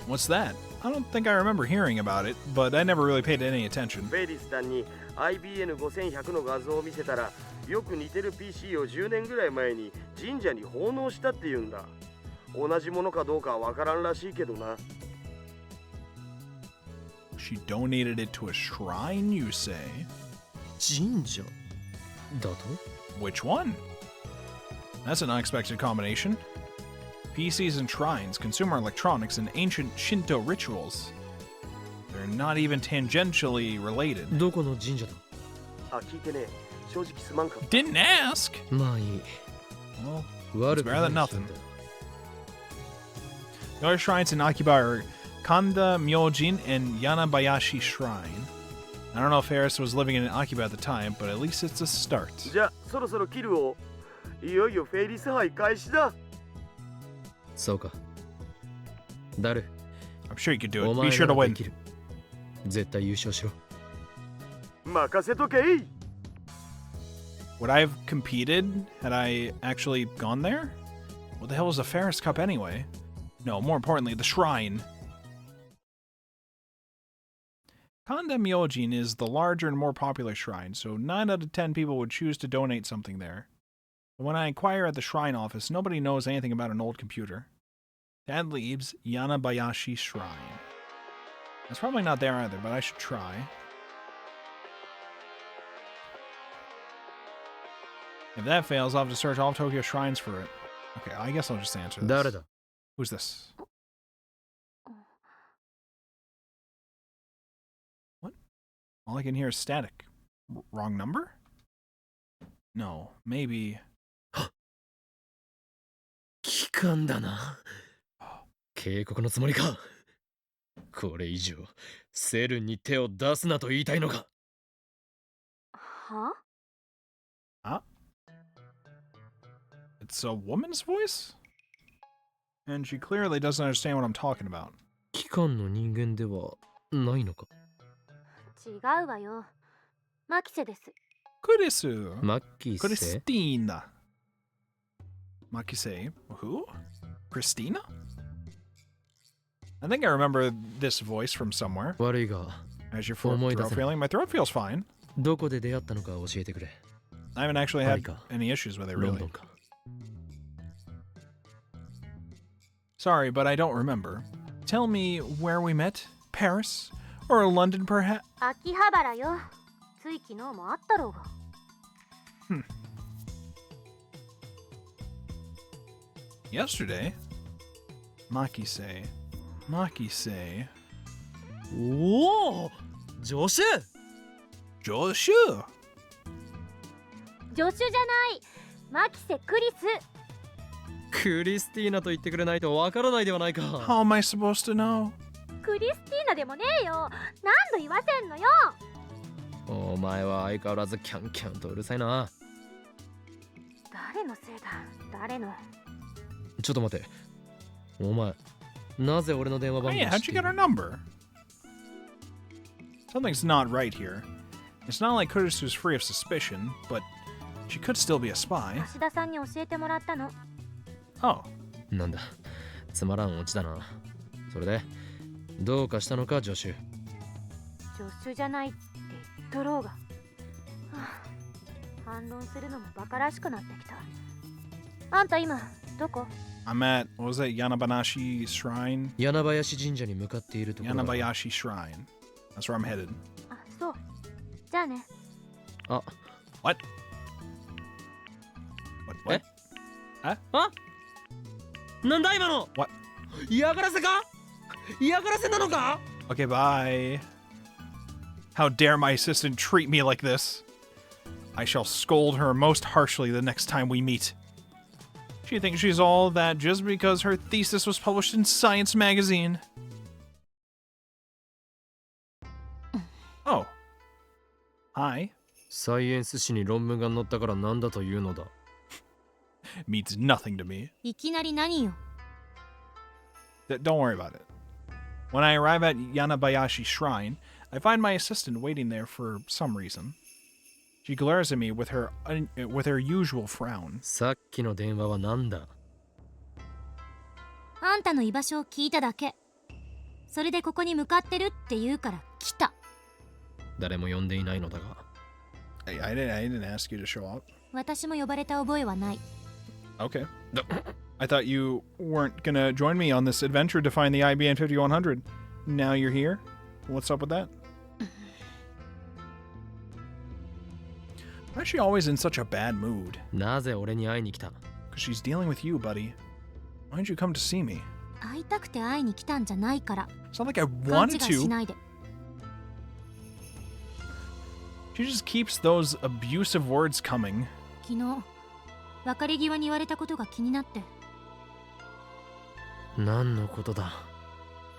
What's that? I don't think I remember hearing about it, but I never really paid any attention. フェイリスタンに IBN5100 の画像を見せたら、よく似てる PC を10年ぐらい前に神社に奉納したって言うんだ。同じものかどうかはわからんらしいけどな。She donated it to a shrine, you say? 神社だと Which one? That's an unexpected combination. PCs and shrines, consumer electronics, and ancient Shinto rituals. They're not even tangentially related. どこの神社だあ、聞いてね。正直すまんかった。Didn't ask! まあいい。 Well, 悪 it's く better な than い nothing. 人だ。The other shrines in Akiba are Kanda Myojin and Yanabayashi Shrine. I don't know if Harris was living in Akiba at the time, but at least it's a start. じゃあ、そろそろ切るを。いよいよフェイリス杯開始だ。そうか。ダル、 I'm sure you could do お it. 前 Be sure な to らで win. きる。絶対優勝しろ。任せとけい。 Would I have competed had I actually gone there? What the hell was the Ferris Cup anyway? No, more importantly, the shrine. Kanda Myojin is the larger and more popular shrine, so 9 out of 10 people would choose to donate something there. But when I inquire at the shrine office, nobody knows anything about an old computer. That leaves Yanabayashi Shrine. It's probably not there either, but I should try. If that fails, I'll have to search all of Tokyo shrines for it. Okay, I guess I'll just answer this. 誰だ Who's this? What? All I can hear is static. Wrong number? No, maybe... 機関だな。警告のつもりか。これ以上、セルンに手を出すなと言いたいのか。は？ Huh? It's a woman's voice? And she clearly doesn't understand what I'm talking about. 機関の人間ではないのか。違うわよ。マキセです。Kurisu. マッキーセ Christina. Makise. Who? Christina? I think I remember this voice from somewhere. 悪いが、 As your throat 思い出せない。 feeling? My throat feels fine. どこで出会ったのか教えてくれ。 I haven't actually had Marika. any issues with it, ロン really. ドンか。 Sorry, but I don't remember. Tell me where we met? Paris? Or London, perhaps? 秋葉原よ。つい昨日もあったろうが。Yesterday? Makise. Makise. おお、助手 Joshu! 助手じゃない。マキセ・クリス。クリスティーナと言ってくれないとわからないではないか。 How am I supposed to know? クリスティーナでもねえよ。何度言わせんのよ。お前は相変わらずキャンキャンとうるさいな。誰のせいだ。誰の。ちょっと待って。お前、なぜ俺の電話 Oh 番号 yeah, 知っ how'd て you い get our る number? Something's not right here. It's not like Kurisu's free of suspicion, but she could still be a spy. 芦田さんに教えてもらったの。 Oh, なんだ、つまらんオチだな。それで、どうかしたのか、助手。助手じゃないって言っとろうが。はあ、反論するのもバカらしくなってきた。あんた今どこ？ I'm at, what was that, Yanabanashi Shrine? 柳林神社に向かっているところだ。 Yanabayashi Shrine. That's where I'm headed. あ、そう。じゃあね。あ、 What? What? あ、なんだ今の What? 嫌がらせか？嫌がらせなのか？ Okay, bye. How dare my assistant treat me like this? I shall scold her most harshly the next time we meet. She thinks she's all that just because her thesis was published in Science magazine. Oh. Hi. サイエンス誌に論文が載ったからなんだというのだ。Means nothing to me. いきなり何よ。Don't worry about it. When I arrive at Yanabayashi Shrine, I find my assistant waiting there for some reason. She glares at me with her usual frown. さっきの電話はなんだ？あんたの居場所を聞いただけ。それでここに向かってるって言うから来た。誰も呼んでいないのだが。I didn't ask you to show up. 私も呼ばれた覚えはない。 Okay. I thought you weren't gonna join me on this adventure to find the IBN 5100. Now you're here? What's up with that? Why is she always in such a bad mood? なぜ俺に会いに来た？ Because she's dealing with you, buddy. Why'd you come to see me? 会いたくて会いに来たんじゃないから。 It's not like I 勘違 wanted いし to. ないで。 She just keeps those abusive words coming. 昨日、別れ際に言われたことが気になって。何のことだ？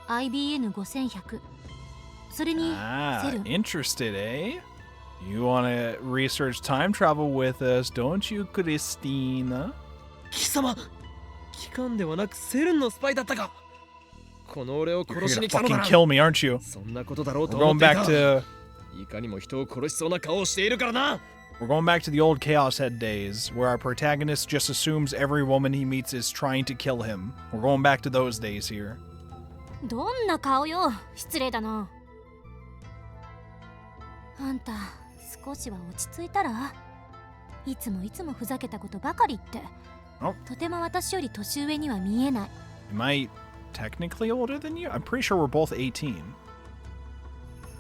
IBN5100。それに、セルン。 Interested, eh? You wanna research time travel with us, don't you, Christina? 貴様、機関ではなくセルンのスパイだったか。この俺を You're 殺し gonna に来たの fucking だ。 kill me, aren't you? そんなことだろうと We're 思 going ってい back た。 to いかにも人を殺しそうな顔をしているからな。we're going back to the old Chaos Head days, where our protagonist just assumes every woman he meets is trying to kill him. We're going back to those days here. どんな顔よ。失礼だな。あんた、少しは落ち着いたら？いつもふざけたことばかり言って。Oh. とても私より年上には見えない。 Am I technically older than you? I'm pretty sure we're both 18.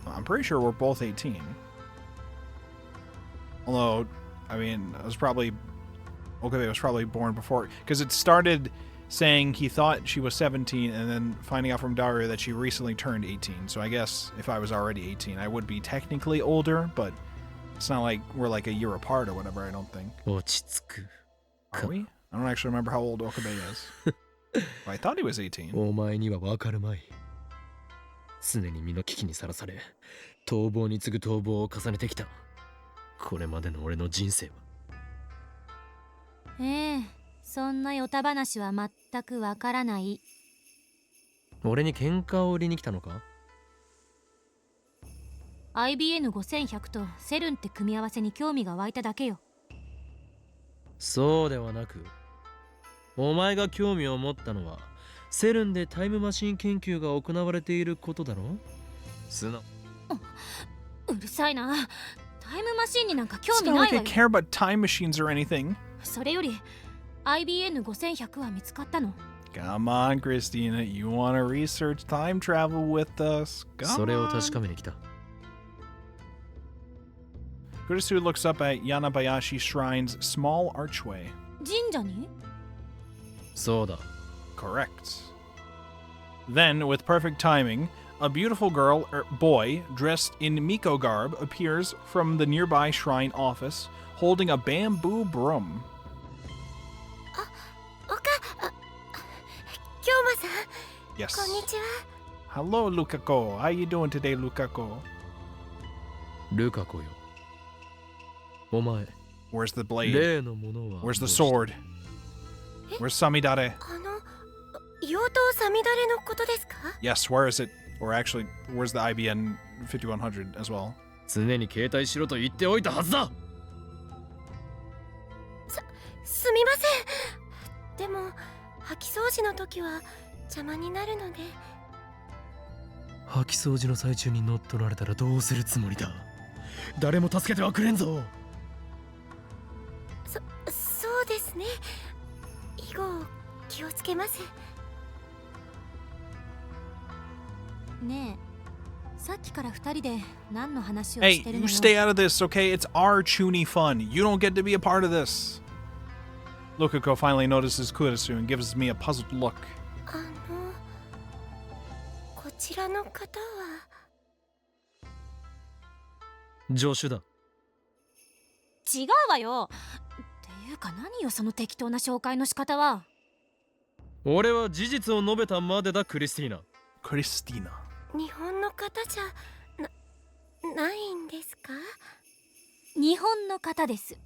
I'm pretty sure we're both 18. Although, I mean, I was probably born before, because it started saying he thought she was 17 and then finding out from Daria that she recently turned 18. So I guess if I was already 18, I would be technically older, but it's not like we're like a year apart or whatever, I don't think. 落ち着く。 Are we? I don't actually remember how old Okabe is. I thought he was 18. お前にはわかるまい。常に身の危機にさらされ、逃亡に次ぐ逃亡を重ねてきた。これまでの俺の人生は。そんなヨタ話は全くわからない。俺に喧嘩を売りに来たのか？ IBN5100 とセルンって組み合わせに興味が湧いただけよ。そうではなく、お前が興味を持ったのはセルンでタイムマシン研究が行われていることだろ？うるさいな。タイムマシンになんか興 It's 味 not ない like わ I よ。 care about time machines or anything. それより IBN5100 は見つかったの？ Come on, Christina. You want to research time travel with us? そ Come れを on. 確かめに来た。Kurisu looks up at Yanabayashi Shrine's small archway. 神社に？そうだ。 Correct. Then, with perfect timing, a beautiful boy dressed in Miko garb appears from the nearby shrine office, holding a bamboo broom. 京馬さん、 Yes. こんにちは。 Hello, Lukako. How you doing today, Lukako? ルカ子よ。お前、 Where's the blade? 例のものは。 Where's the sword? Where's Samidare? 妖刀サミダレのことですか？ Yes, where is it? Or actually, where's the IBN 5100 as well? 常に携帯しろと言っておいたはずだ。すみません。でも掃き掃除の時は邪魔になるので。掃き掃除の最中に乗っ取られたらどうするつもりだ？誰も助けてはくれんぞ。そうですね。以後気をつけます。ねえ、さっきから二人で何の話を Hey, してるの you よ。 stay out of this, okay? It's our Chuny fun. You don't get to be a part of this. Lukako finally notices Kurisu and gives me a puzzled look. こちらの方は。助手だ。違うわよ。っていうか何よその適当な紹介の仕方は。俺は事実を述べたまでだ、クリスティーナ。 Christina. 日本の方じゃないんですか？日本の方です。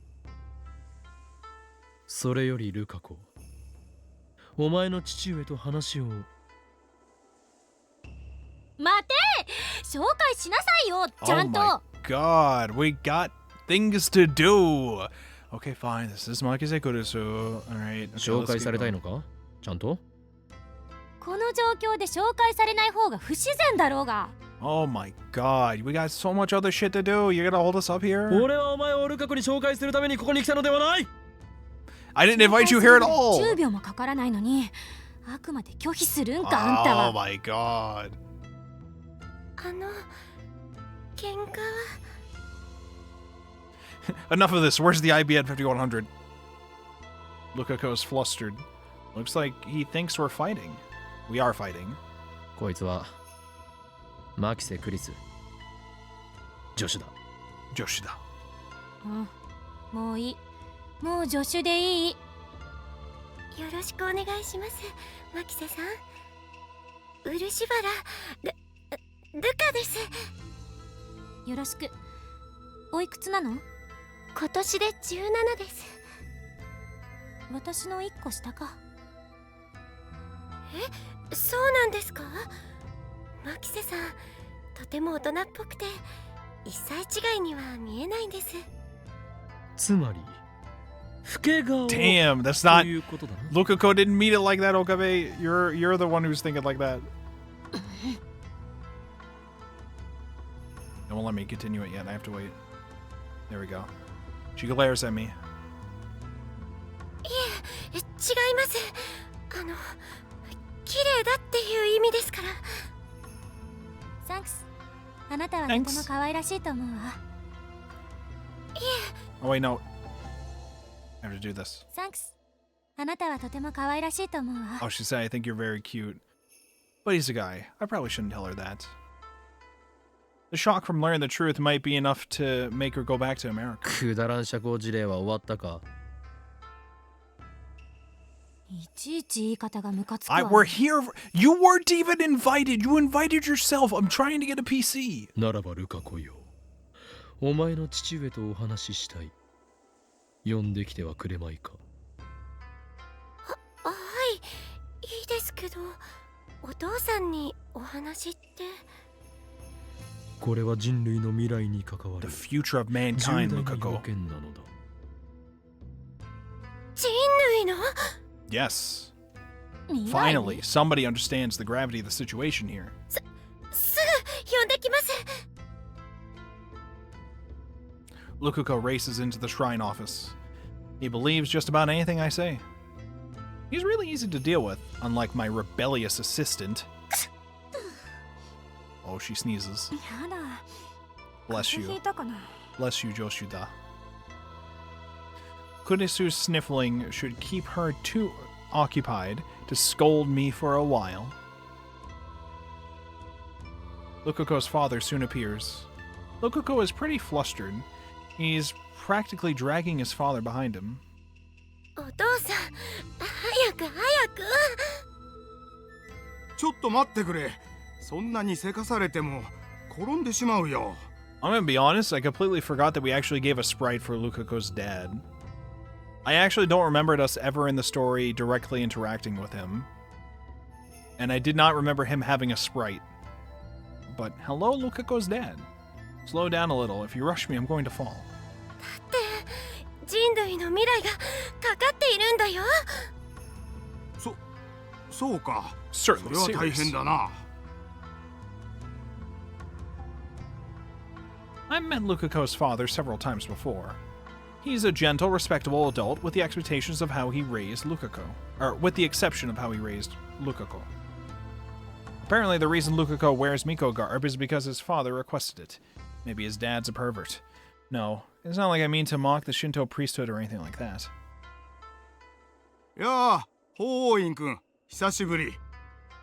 それよりルカ子、お前の父上と話を。待て！紹介しなさいよ、ちゃんと。 Oh my god, we got things to do. Okay, fine. This is Makise Kurisu. Alright. 紹介されたいのか？ちゃんと？この状況で紹介されない方が不自然だろうが。 Oh my god, we got so much other shit to do. You're gonna hold us up here? 俺はお前ををルカ子に紹介するためにここに来たのではない。 I didn't invite you here at all. 10秒もかからないのにあくまで拒否するんかあんたは。 Oh my god. 喧嘩は Enough of this. Where's the IB at 5100? Lukako's flustered. Looks like he thinks we're fighting. We are fighting. こいつはマキセ・クリス助手だ。 Joshida. もういい。もう助手でいい。よろしくお願いします、マキセさん。漆原ルカです。よろしく。おいくつなの？今年で17です。私の1個下か。そうなんですか？マキセさん、とても大人っぽくて1歳違いには見えないんです。つまり老け顔 Damn, that's と not. いうことだな。 Lukako didn't mean it like that, Okabe. You're the one who's thinking like that. It won't let me continue it yet. I have to wait. There we go. She glares at me. いえ、違います。綺麗だっていう意味ですから。サンクス。あなたはとても可愛らしいと思うわ。Oh wait, no. I have to do this. サンクス。あなたはとても可愛らしいと思うわ。 Oh, she said, I think you're very cute. But he's a guy. I probably shouldn't tell her that. The shock from learning the truth might be enough to make her go back to America. くだらん社交辞令は終わったか。いちいち言い方がムカつくわ。We're here. You weren't even invited. You invited yourself. I'm trying to get a PC. ならばルカ子よ。お前の父上とお話ししたい。呼んできてはくれまいか。はい、いいですけど、お父さんにお話って。これは人類の未来に関わ The る future of 重大 mankind, な要 Lukako. 件なのだ。人類の Yes. 未来 Finally, somebody understands the gravity of the situation here. すぐ呼んできます。 Lukako races into the shrine office. He believes just about anything I say. He's really easy to deal with, unlike my rebellious assistant. Oh, she sneezes. やだ。 Bless 風邪 you. ひいたかな。 Bless you, Joshuda. Kurisu's sniffling should keep her too occupied to scold me for a while. Lukako's father soon appears. Lukako is pretty flustered. He's practically dragging his father behind him. お父さん、早く早く。ちょっと待ってくれ。そんなにせかされても転んでしまうよ。 I'm gonna be honest, I completely forgot that we actually gave a sprite for Lukako's dad. I actually don't remember us ever in the story directly interacting with him. And I did not remember him having a sprite. But hello, Lukako's dad. Slow down a little. If you rush me, I'm going to fall. 人類の未来がかかっているんだよ。そうか。 Certainly それは大 serious. 変だな。 I've met Lukako's father several times before. He's a gentle, respectable adult with the expectations of how he raised Lukako. Or with the exception of how he raised Lukako. Apparently the reason Lukako wears Miko garb is because his father requested it. Maybe his dad's a pervert. No, it's not like I mean to mock the Shinto priesthood or anything like that. やあ、ホーイン君、久しぶり。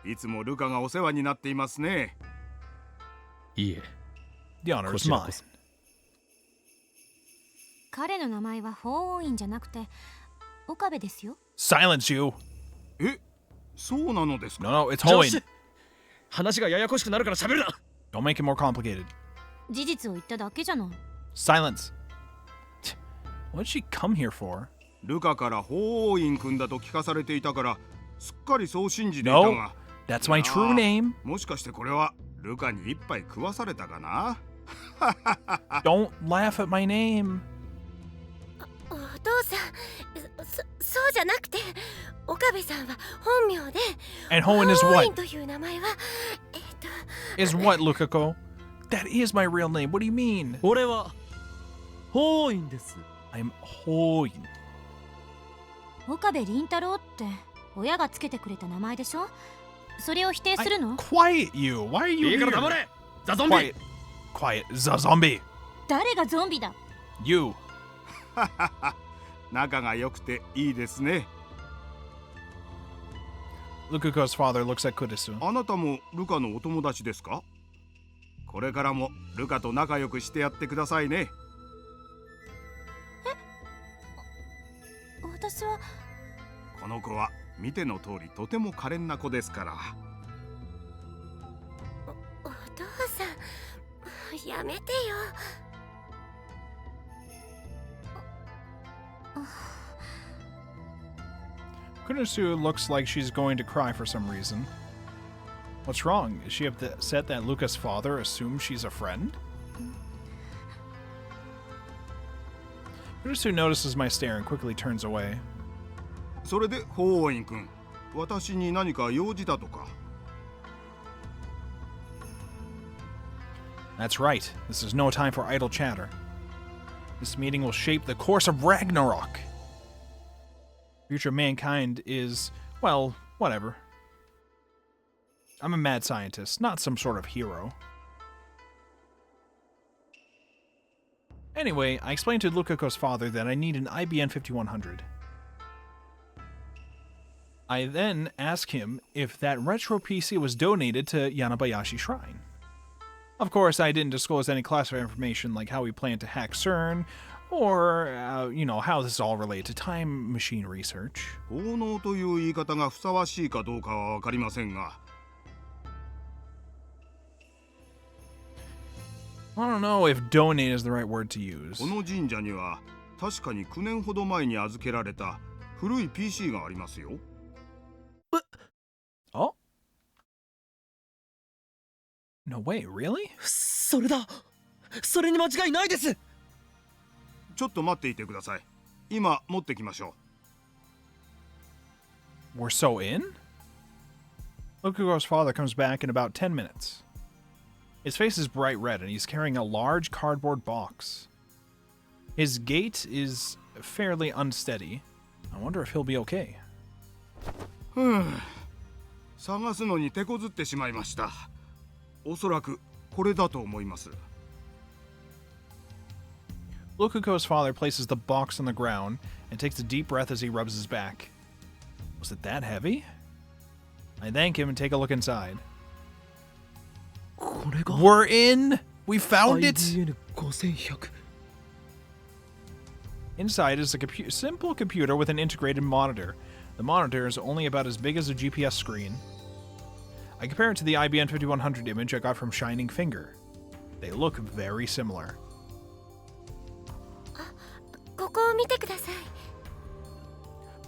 いつもルカがお世話になっていますね。いいえ、 The honor こ is ちら mine. こそ。彼の名前は法王院じゃなくて岡部ですよ。 Silence you! え、そうなのですか？ No, no, it's 上司 Hoenn. 話がややこしくなるから喋るな。 Don't make it more complicated. 事実を言っただけじゃない。 Silence. What did she come here for? ルカからホーイン君だと聞かされていたから、すっかりそう信じていたが。 No, that's my true name. もしかしてこれはルカに一杯食わされたかな？ Don't laugh at my name. お父さん、そうじゃなくて岡部さんは本名で And Hoenn is 法王院 what? という名前はIs what, Lukako? That is my real name. What do you mean? 俺はホーインです。 I'm Hoin. 岡部倫太郎って親がつけてくれた名前でしょ。それを否定するの？ Quiet you. Why are you いい here? から黙れ、ザゾンビ。 Quiet. Quiet. The zombie. 誰がゾンビだ？ You. 仲が良くていいですね。 Lukuko's father looks at Kurisu. あなたもルカのお友達ですか？これからもルカと仲良くしてやってくださいね。私は。この子は見ての通りとても可憐な子ですから。お父さん、やめてよ。Kurisu looks like she's going to cry for some reason. What's wrong? Is she upset that Luca's father assumes she's a friend? Kurisu notices my stare and quickly turns away. それでホーイン君、私に何か用事だとか。 That's right. This is no time for idle chatter. This meeting will shape the course of Ragnarok. Future of mankind is, well, whatever. I'm a mad scientist, not some sort of hero. Anyway, I explained to Lukako's father that I need an IBN 5100. I then asked him if that retro PC was donated to Yanabayashi Shrine. Of course, I didn't disclose any classified information like how we plan to hack CERN, or, how this is all related to time machine research. 奉納という言い方がふさわしいかどうかはわかりませんが。 I don't know if donate is the right word to use. この神社には確かに9年ほど前に預けられた古い PC がありますよ。 Oh? No way, really? それだ。それに間違いないです。ちょっと待っていてください。今持ってきましょう。 We're so in? Lukuko's father comes back in about 10 minutes. His face is bright red and he's carrying a large cardboard box. His gait is fairly unsteady. I wonder if he'll be okay. 探すのに手こずってしまいました。おそらくこれだと思います。 Lukuko's father places the box on the ground and takes a deep breath as he rubs his back. Was it that heavy? I thank him and take a look inside. これが We're in! We found it! IBN 5100。 Inside is a simple computer with an integrated monitor. The monitor is only about as big as a GPS screen. I compare it to the IBN 5100 image I got from Shining Finger. They look very similar. ここを見てください。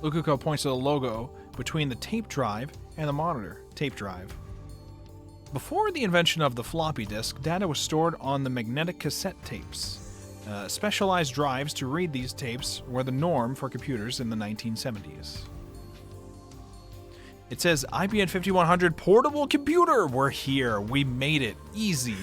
Lukuko points to the logo between the tape drive and the monitor. Tape drive. Before the invention of the floppy disk, data was stored on the magnetic cassette tapes. Specialized drives to read these tapes were the norm for computers in the 1970s. It says IBM 5100 portable computer. We're here. We made it. Easy.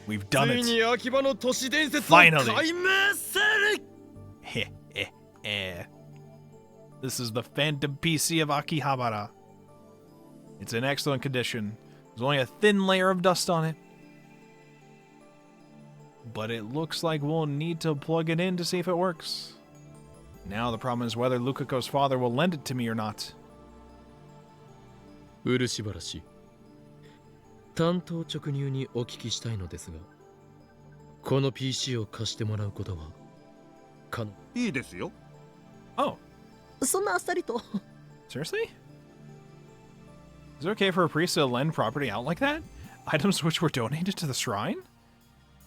We've done つい it. に秋葉の都市伝説を Finally. 解明する。 This is the Phantom PC of Akihabara. It's in excellent condition. There's only a thin layer of dust on it. But it looks like we'll need to plug it in to see if it works. Now the problem is whether Lukako's father will lend it to me or not. 漆原氏、単刀直入にお聞きしたいのですが、この PC を貸してもらうことは可能？いいですよ。 Oh, そんなあっさりと。 seriously? Is it okay for a priest to lend property out like that? Items which were donated to the shrine?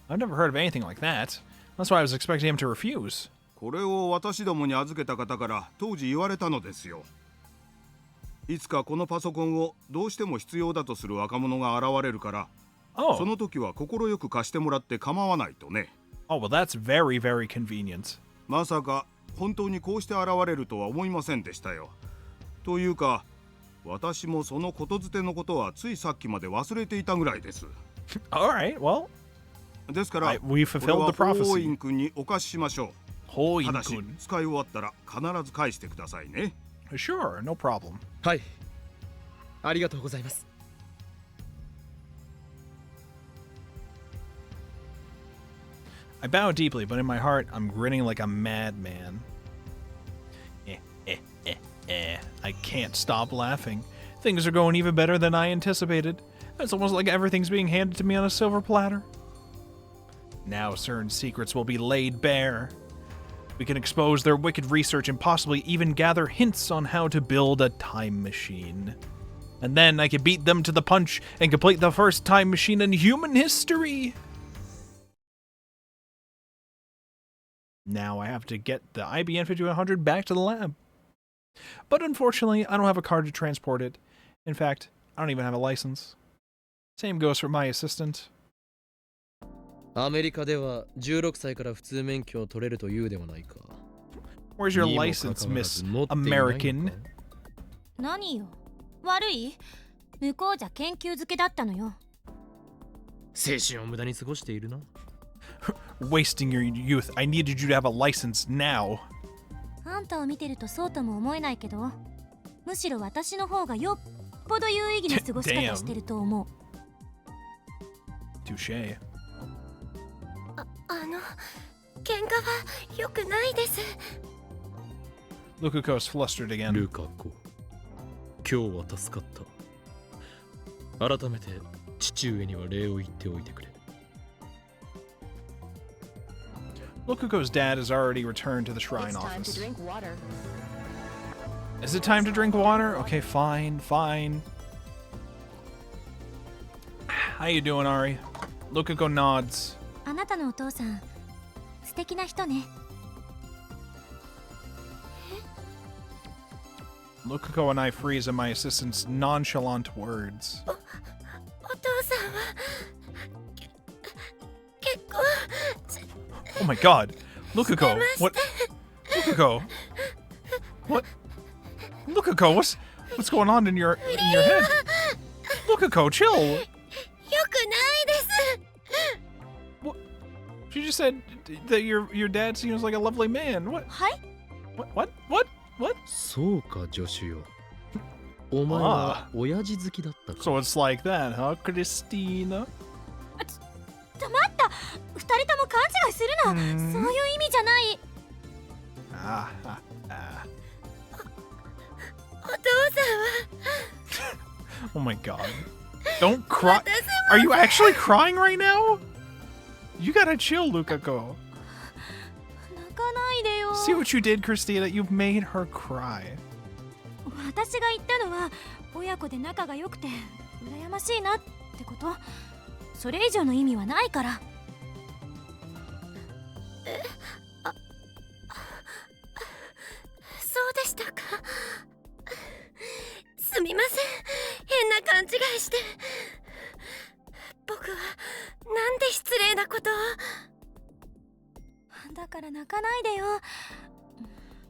I've never heard of anything like that. That's why I was expecting him to refuse. これを私どもに預けた方から当時言われたのですよ。いつかこのパソコンをどうしても必要だとする若者が現れるから、そ Oh, の時は快く貸してもらって構わないとね。 oh well, that's very, very convenient. まさか本当にこうして現れるとは思いませんでしたよ。というか、私もそのことづてのことはついさっきまで忘れていたぐらいです。All right, well, ですから、 we これ fulfilled は the 法 prophecy. 院君にお貸ししましょう。ただし、 Hoin-kun. 使い終わったら必ず返してくださいね。Sure, no problem. はい。ありがとうございます。I bow deeply, but in my heart, I'm grinning like a madman. I can't stop laughing. Things are going even better than I anticipated. It's almost like everything's being handed to me on a silver platter. Now certain secrets will be laid bare. We can expose their wicked research and possibly even gather hints on how to build a time machine. And then I can beat them to the punch and complete the first time machine in human history. Now I have to get the IBN 5100 back to the lab. But unfortunately, I don't have a car to transport it. In fact, I don't even have a license. Same goes for my assistant. アメリカでは16歳から普通免許を取れるというではないか。 Where's your license, Miss American? 何よ、悪い？向こうじゃ研究漬けだったのよ。青春を無駄に過ごしているな。Wasting your youth. I needed you to have a license now. あんたを見てるとそうとも思えないけど、むしろ私の方がよっぽど有意義な過ごし方してると思う。Touche. 喧嘩は良くないです。Lukuko's flustered again. ルカ子、今日は助かった。改めて父上には礼を言っておいてくれ。Lukuko's dad has already returned to the shrine It's time to office. drink water. Is it time to drink water? Okay, fine, fine. How you doing, Ari? Lukuko nods. あなたのお父さん、素敵な人ね。Lukuko and I freeze at my assistant's nonchalant words. お父さんは結婚。 Oh my god. Lukuko, what? Lukuko. What? Lukuko, what's going on in your head? Lukuko, chill. 良くないです。 What? She just said that your dad seems like a lovely man. What? はい。 What? そうか、助手よ。お前は親父好きだったか。 So it's like that, huh, Christina? 待った。二人とも勘違いするな。そういう意味じゃない。 お父さんは。 Oh my god. Don't cry. Are you actually crying right now? You gotta chill, Lukuko. 泣かないでよ。 See what you did, Christina? You've made her cry. 私が言ったのは親子で仲が良くて羨ましいなってこと。それ以上の意味はないから。そうでしたか。すみません、変な勘違いして。僕はなんで失礼なことを。だから泣かないでよ。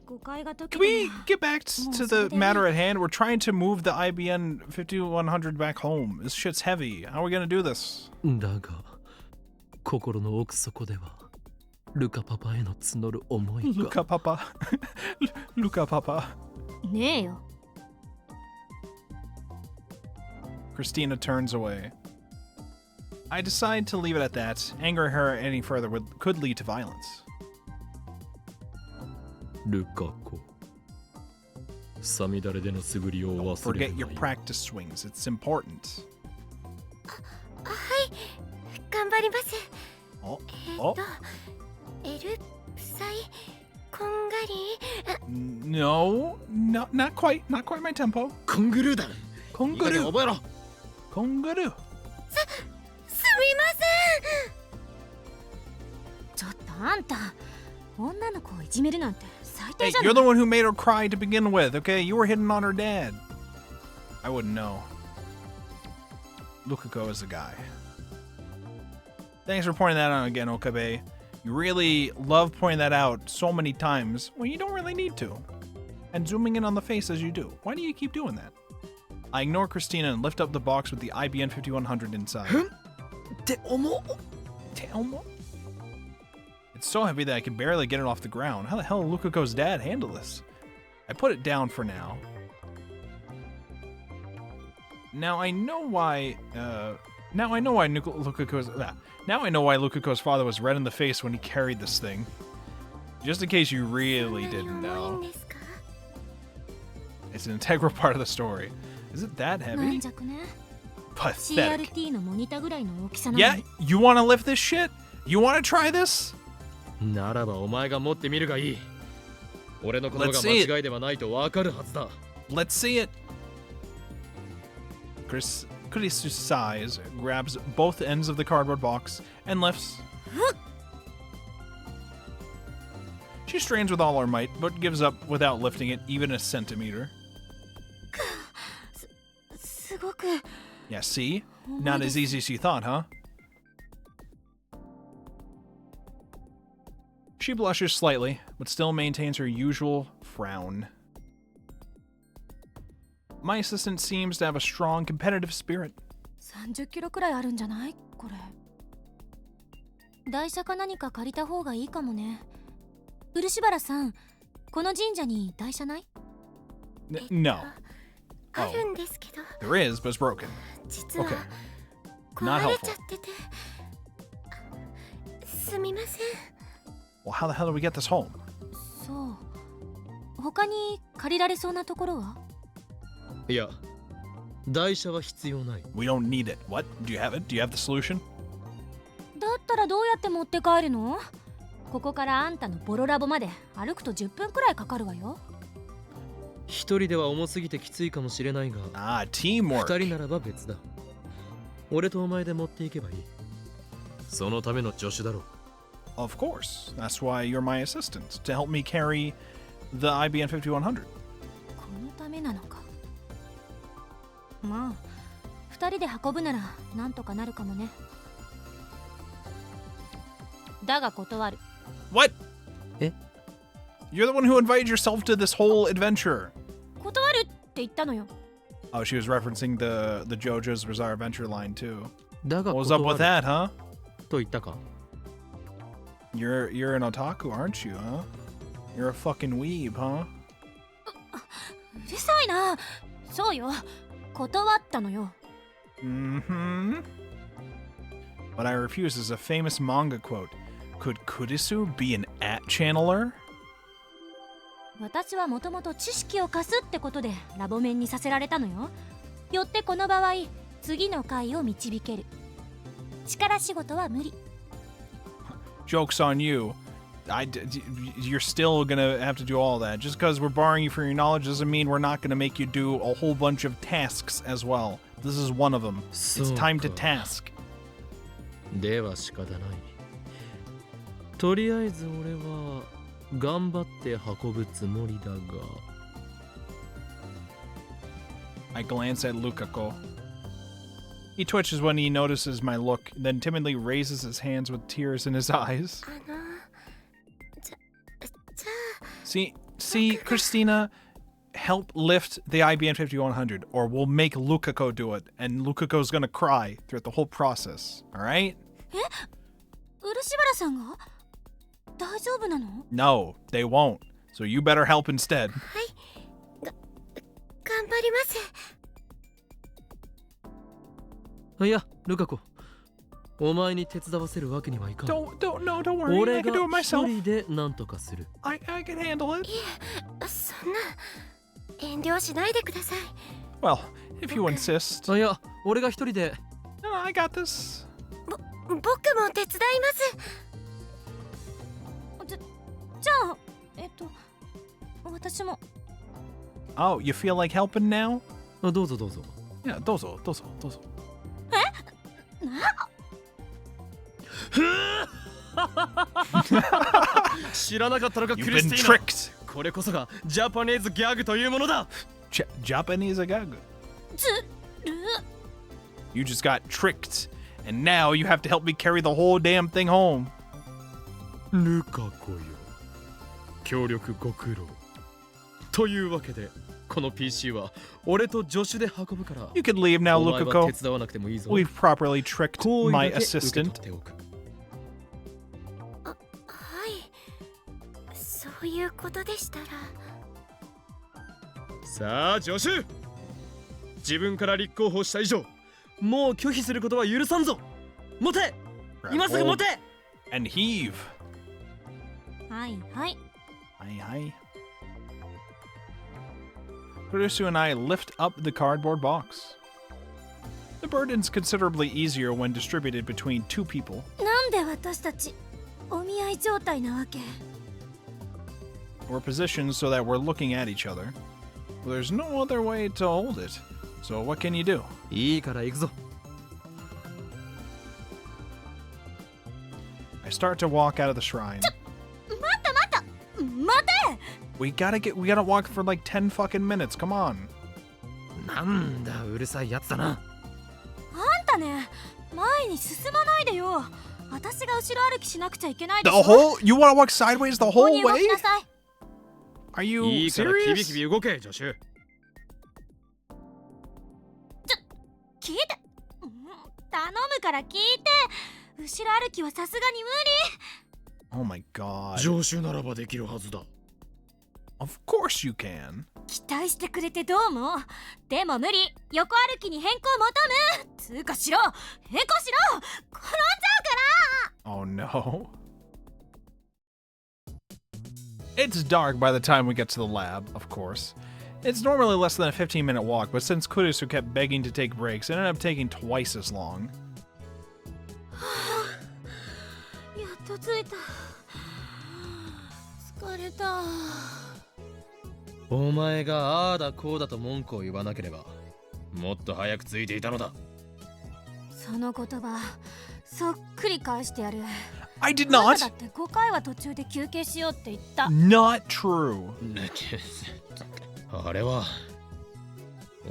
誤解が解け Can て we get back to the matter at hand? We're trying to move the IBN 5100 back home. This shit's heavy. How are we gonna do this? だが、心の奥底では、ルカパパへの募る思いが。 Luka Papa. Luka Papa. ねえよ。 Christina turns away. I decide to leave it at that. Angering her any further could lead to violence. ルカ子、サミダレでの素振りを Don't 忘れ forget る your なよ。 practice swings. It's important. はい、頑張ります。 Oh, oh. L サイこんがり。 No, not quite my tempo. コングルーだ。 Kongaru. 覚えろ。 Kongaru. すみません。ちょっとあんた、女の子をいじめるなんて最 Hey, 低じゃ you're な the い。 one who made her cry to begin with, okay? You were hitting on her dad. I wouldn't know. Lukuko is the guy. Thanks for pointing that out again, Okabe. You really love pointing that out so many times when you don't really need to. and zooming in on the face as you do. Why do you keep doing that? I ignore Christina and lift up the box with the IBN 5100 inside. It's so heavy that I can barely get it off the ground. How the hell did Lukako's dad handle this? I put it down for now. Now I know why Lukako's father was red in the face when he carried this thing. Just in case you really didn't know. It's an integral part of the story. Is it that heavy? Pathetic. Yeah, you want to lift this shit? You want to try this? ならばお前が持ってみるがいい。俺のことが間違いではないとわかるはずだ。Let's see it. Chris sighs, grabs both ends of the cardboard box, and lifts. She strains with all her might, but gives up without lifting it even a centimeter. Yeah, see? Not as easy as you thought, huh? She blushes slightly, but still maintains her usual frown. My assistant seems to have a strong competitive spirit. 30キロくらいあるんじゃない？これ。台車か何か借りた方がいいかもね。漆原さん、この神社に台車ない？ No. あるんですけど。There is, but it's broken. 実は Okay. 壊れちゃってて。すみません。Well, how the hell do we get this home? そう。他に借りられそうなところは？いや、台車は必要ない。We don't need it. What? Do you have it? Do you have the solution? だったらどうやって持って帰るの？ここからあんたのボロラボまで歩くと10分くらいかかるわよ。一人では重すぎてきついかもしれないが、teamwork. 二人ならば別だ。俺とお前で持っていけばいい。そのための助手だろう。Of course. That's why you're my assistant, to help me carry the IBN 5100. このためなのか。まあ、二人で運ぶならなんとかなるかもね。だが断る。What? え？ You're the one who invited yourself to this whole adventure. 断るって言ったのよ。Oh, she was referencing the JoJo's Bizarre Adventure line too. だが What was up with that, huh? と言ったか。You're an otaku, aren't you, huh? You're a fucking weeb, huh? うるさいな。そうよ。断ったのよ。Mm-hmm. But I refuse is a famous manga quote. Could Kurisu be an at channeler? 私はもともと知識を貸すってことでラボ面にさせられたのよ。よってこの場合、次の回を導ける。力仕事は無理。Joke's on you. You're still gonna have to do all that. Just because we're borrowing you for your knowledge doesn't mean we're not gonna make you do a whole bunch of tasks as well. This is one of them. It's time to task. では仕方ない。とりあえず俺は頑張って運ぶつもりだが。I glance at Lukako. He twitches when he notices my look, then timidly raises his hands with tears in his eyes. See, Christina, help lift the IBN 5100, or we'll make Lukako do it, and Lukako's gonna cry throughout the whole process, alright? え？漆原さんが？大丈夫なの？ No, they won't. So you better help instead. はい。頑張ります。いや、ルカコ。お前に手伝わせるわけにはいかん。Don't worry. I can do it myself. 俺が一人で何とかする。I can handle it. いえ、そんな遠慮しないでください。Well, if you insist. いや、俺が一人で。No, I got this. 僕も手伝います。じゃあ、私も。Oh, you feel like helping now? どうぞどうぞ。Yeah, どうぞ。知らなかったのか、クリスティーナ。これこそがジャパニーズギャグというものだ。Japanese gag. You just got tricked, and now you have to help me carry the whole damn thing home. ルカコよ。協力ご苦労。というわけでこの PC は俺と助手で運ぶから You can leave now, お前は Lukako. 手伝わなくてもいいぞ We've properly tricked 好意 my だけ受け取 assistant. っておくはいそういうことでしたらさあ助手自分から立候補した以上もう拒否することは許さんぞ持て Grab 今すぐ持 hold て and heave. はいはい Hi, hi. Kurusu and I lift up the cardboard box. The burden's considerably easier when distributed between two people. なんで私たちお見合い状態なわけ We're positioned so that we're looking at each other. Well, there's no other way to hold it. So what can you do? いいから行くぞ I start to walk out of the shrine. 待て We gotta walk for like 10 fucking minutes. Come on. なんだうるさいやつだなあんたね前に進まないでよ私が後ろ歩きしなくちゃいけないで The しょ whole? You wanna walk sideways the ここ whole に動 way? きなさい Are you いいからキビ serious? キビ動け助手聞いて頼むから聞いて後ろ歩きはさすがに無 Oh my god. 助手ならばできるはずだ Of course you can. 理期待してくれてどうもでも無理横歩きに変更求むつうかしろ変更しろ転んじゃうから Oh no. It's dark by the time we get to the lab, of course. It's normally less than a 15-minute walk, but since Kurusu kept begging to take breaks, it ended up taking twice as long. やっと着いた疲れたお前がああだこうだと文句を言わなければもっと早くついていたのだその言葉そっくり返してやる I did あんただ not. って5回は途中で休憩しようって言った Not true. あれは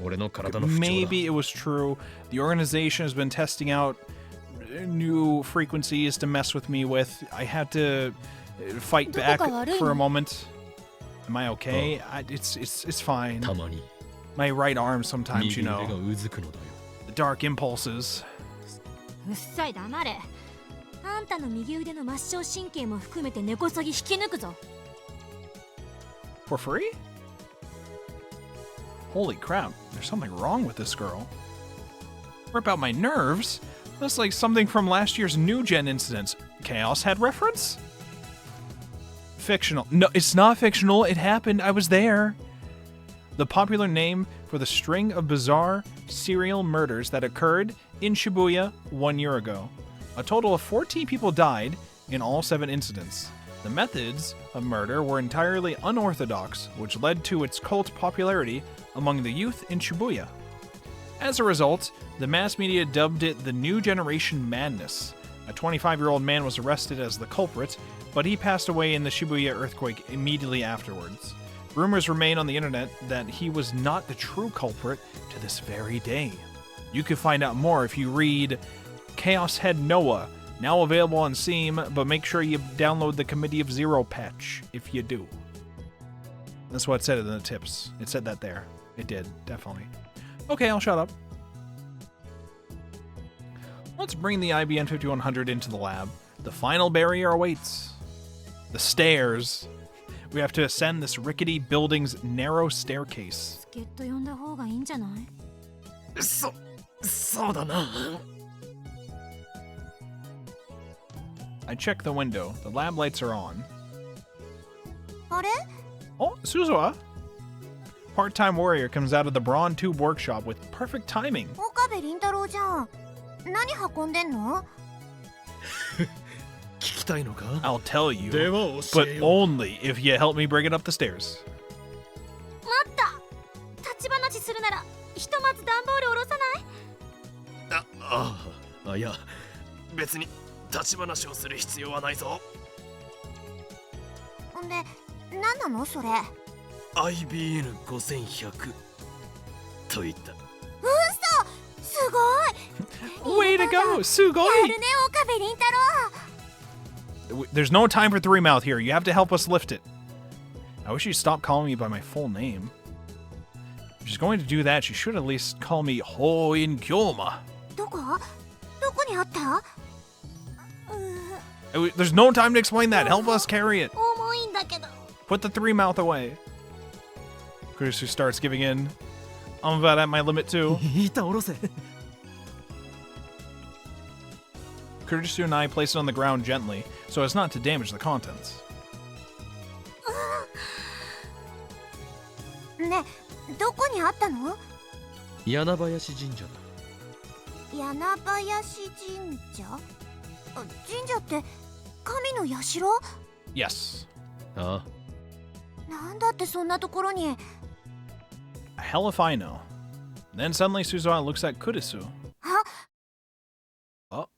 俺の体の不調だ Maybe it was true. The organization has been testing out new frequencies to mess with me with. I had to fight back for a moment. Am I okay? It's fine. たまに My right arm sometimes, 右 you 腕が know. うずくのだよ The dark impulses. うっさい黙れあんたの右腕の末梢神経も含めて根こそぎ引き抜くぞ For free? Holy crap, there's something wrong with this girl. Rip out my nerves? That's like something from last year's New Gen incidents. Chaos Head reference? Fictional. No, it's not fictional. It happened. I was there. The popular name for the string of bizarre serial murders that occurred in Shibuya 1 year ago. A total of 14 people died in all 7 incidents. The methods of murder were entirely unorthodox, which led to its cult popularity among the youth in Shibuya. As a result, the mass media dubbed it the New Generation Madness. A 25-year-old man was arrested as the culprit, but he passed away in the Shibuya earthquake immediately afterwards. Rumors remain on the internet that he was not the true culprit to this very day. You can find out more if you read Chaos Head Noah, now available on Steam, but make sure you download the Committee of Zero patch if you do. That's what it said in the tips. It said that there. It did, definitely. Okay, I'll shut up. Let's bring the IBN 5100 into the lab. The final barrier awaits. The stairs. We have to ascend this rickety building's narrow staircase. 助っ人呼んだ方がいいんじゃない？そうだな I check the window. The lab lights are on. あれ Oh, Suzuha! Part-time warrior comes out of the Brawn Tube workshop with perfect timing. 岡部倫太郎じゃん何運んでんの聞きたいのか I'll tell you, では教 but えよう only if you help me bring it up the stairs. 待った立ち話するならひとまず段ボール下ろさないいや別に立ち話をする必要はないぞほんで何なのそれ IBN5100 と言ったすごい Way to go! Sugoi! やるね岡部倫太郎 There's no time for three mouth here. You have to help us lift it. I wish she'd stop calling me by my full name. If she's going to do that, she should at least call me Hoin Kyoma. どこにあった？ There's no time to explain that. Help us carry it. 重いんだけど。 Put the three mouth away. Kurisu starts giving in. I'm about at my limit too. いたおろせ Kurisu and I place it on the ground gently, so as not to damage the contents. ね、どこにあったの？柳林神社だ柳林神社？神社って神の社？ Yes. ああなんだってそんなところに。 Hell if I know. Then suddenly Suzuha looks at Kurisu. あ、 Oh.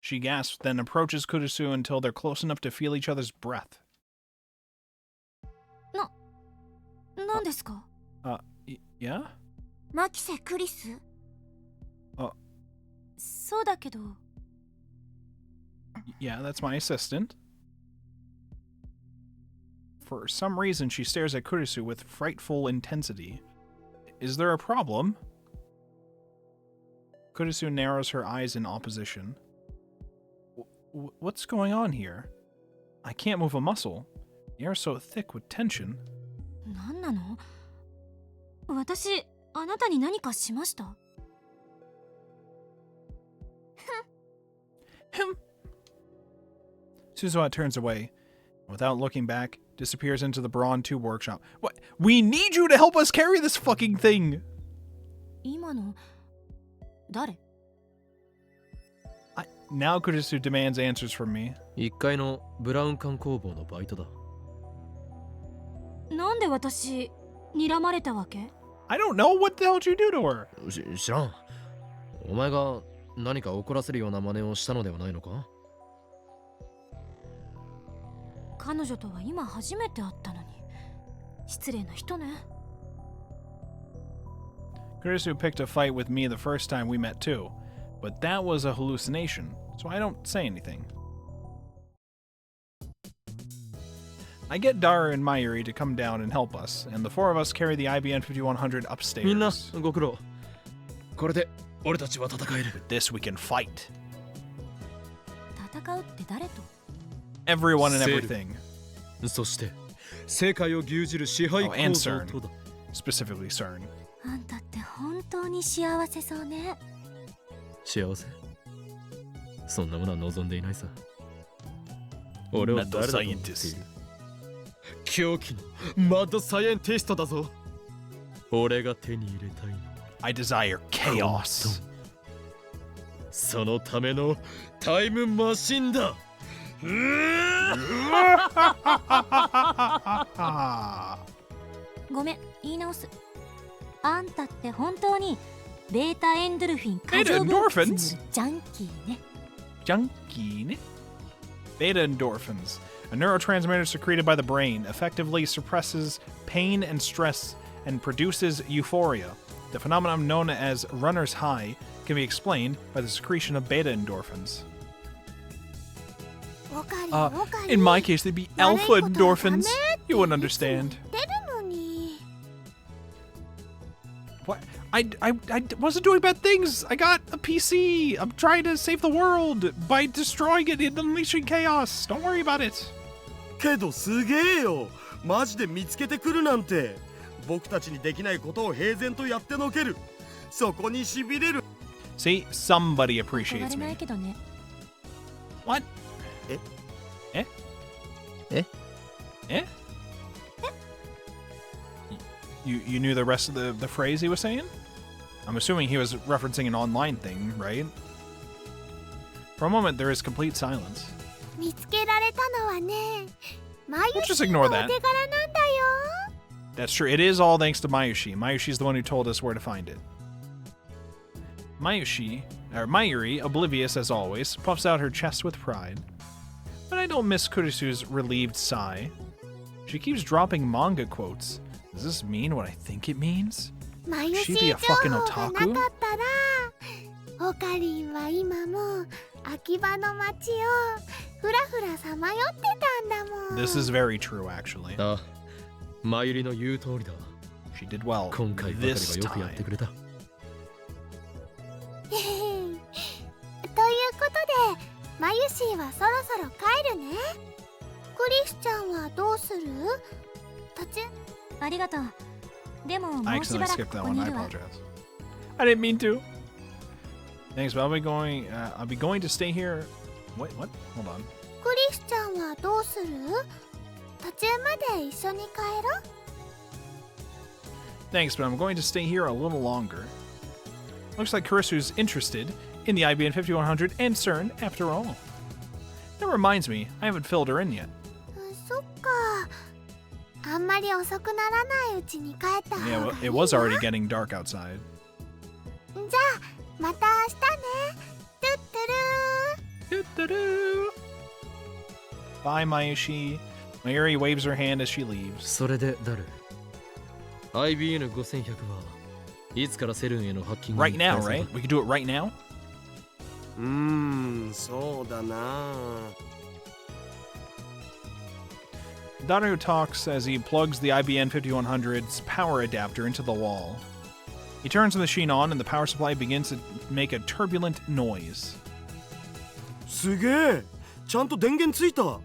She gasps, then approaches Kurisu until they're close enough to feel each other's breath. なんですか？ Yeah? 牧瀬クリス？あ、そうだけど。 Yeah, that's my assistant. For some reason, she stares at Kurisu with frightful intensity. Is there a problem? Kurisu narrows her eyes in opposition. What's going on here? I can't move a muscle. The air's so thick with tension. なんなの？私、あなたに何かしました？ Suzuha turns away. Without looking back, disappears into the Brawn 2 workshop. What? We need you to help us carry this fucking thing! 今の誰？ Now Kurisu demands answers from me. 1階のブラウン管工房のバイトだなんで私、睨まれたわけ？ I don't know. What the hell did you do to her? 知らんお前が何か怒らせるような真似をしたのではないのか彼女とは今初めて会ったのに失礼な人ね。 Kurisu picked a fight with me the first time we met too, but that was a hallucination, so I don't say anything. I get Dara and Mayuri to come down and help us, and the four of us carry the IBN 5100 upstairs. みんなご苦労これで俺たちは戦える With this we can fight. 戦うって誰と？ Everyone and everything. そして世界を牛耳る支配構造とだ Specifically CERN. あんたって本当に幸せそうね。幸せそんなものは望んでいないさ俺は誰だと思っている狂気のマッドサイエンティストだぞ俺が手に入れたいの I desire chaos. そのためのタイムマシンだ ごめん、言い直す。あんたって本当にベータエンドルフィン過剰分泌のジャンキーね。 Junkie, ne? Beta endorphins, a neurotransmitter secreted by the brain, effectively suppresses pain and stress and produces euphoria. The phenomenon known as runner's high can be explained by the secretion of beta endorphins. In my case, they'd be alpha endorphins. You wouldn't understand. What? I wasn't doing bad things. I got a PC. I'm trying to save the world by destroying it and unleashing chaos. Don't worry about it. けどすげえよマジで見つけてくるなんて僕たちにできないことを平然とやってのけるそこにしびれる See, somebody appreciates 憧れな me. いけどね。 What? Eh? Eh? Eh? Eh? You knew the rest of the phrase he was saying? I'm assuming he was referencing an online thing, right? For a moment, there is complete silence. 見つけられたのはね、We'll just ignore that. That's true. It is all thanks to Mayushi. Mayushi's the one who told us where to find it. Mayuri, oblivious as always, puffs out her chest with pride. But I don't miss Kurisu's relieved sigh. She keeps dropping manga quotes. Does this mean what I think it means? Could she be a fucking otaku? オカリンは今も秋葉の街をふらふららさまよってたんだもん。 This is very true, actually. ああ、マユリの言う通りだ。 She did well 今回ばかりは this よくやっ time. てくれた。ということでマユシーはそろそろ帰るね。クリスちゃんはどうする？途中ありがとう。でも I もうし accidentally ばらく skipped こ that こに one. い I るわ。 apologize. I didn't mean to. Thanks, but I'll be going to stay here. Wait, what? Hold on. クリスちゃんはどうする？途中まで一緒に帰ろう。 Thanks, but I'm going to stay here a little longer. Looks like Karisu's interested in the IBN 5100 and CERN after all. That reminds me, I haven't filled her in yet. そっか。あんまり遅くならないうちに帰った方がいい Yeah, な。 it was already getting dark outside. じゃあまた明日ね。トゥットゥルー。 Bye, Mayushi. Mayuri waves her hand as she leaves. それでダル IBN5100 はいつからセルンへのハッキング Right に now, 返せ right? ば We can do it right now? そうだな。 Daru talks as he plugs the IBN 5100's power adapter into the wall. He turns the machine on and the power supply begins to make a turbulent noise. すげえ、ちゃんと電源ついた。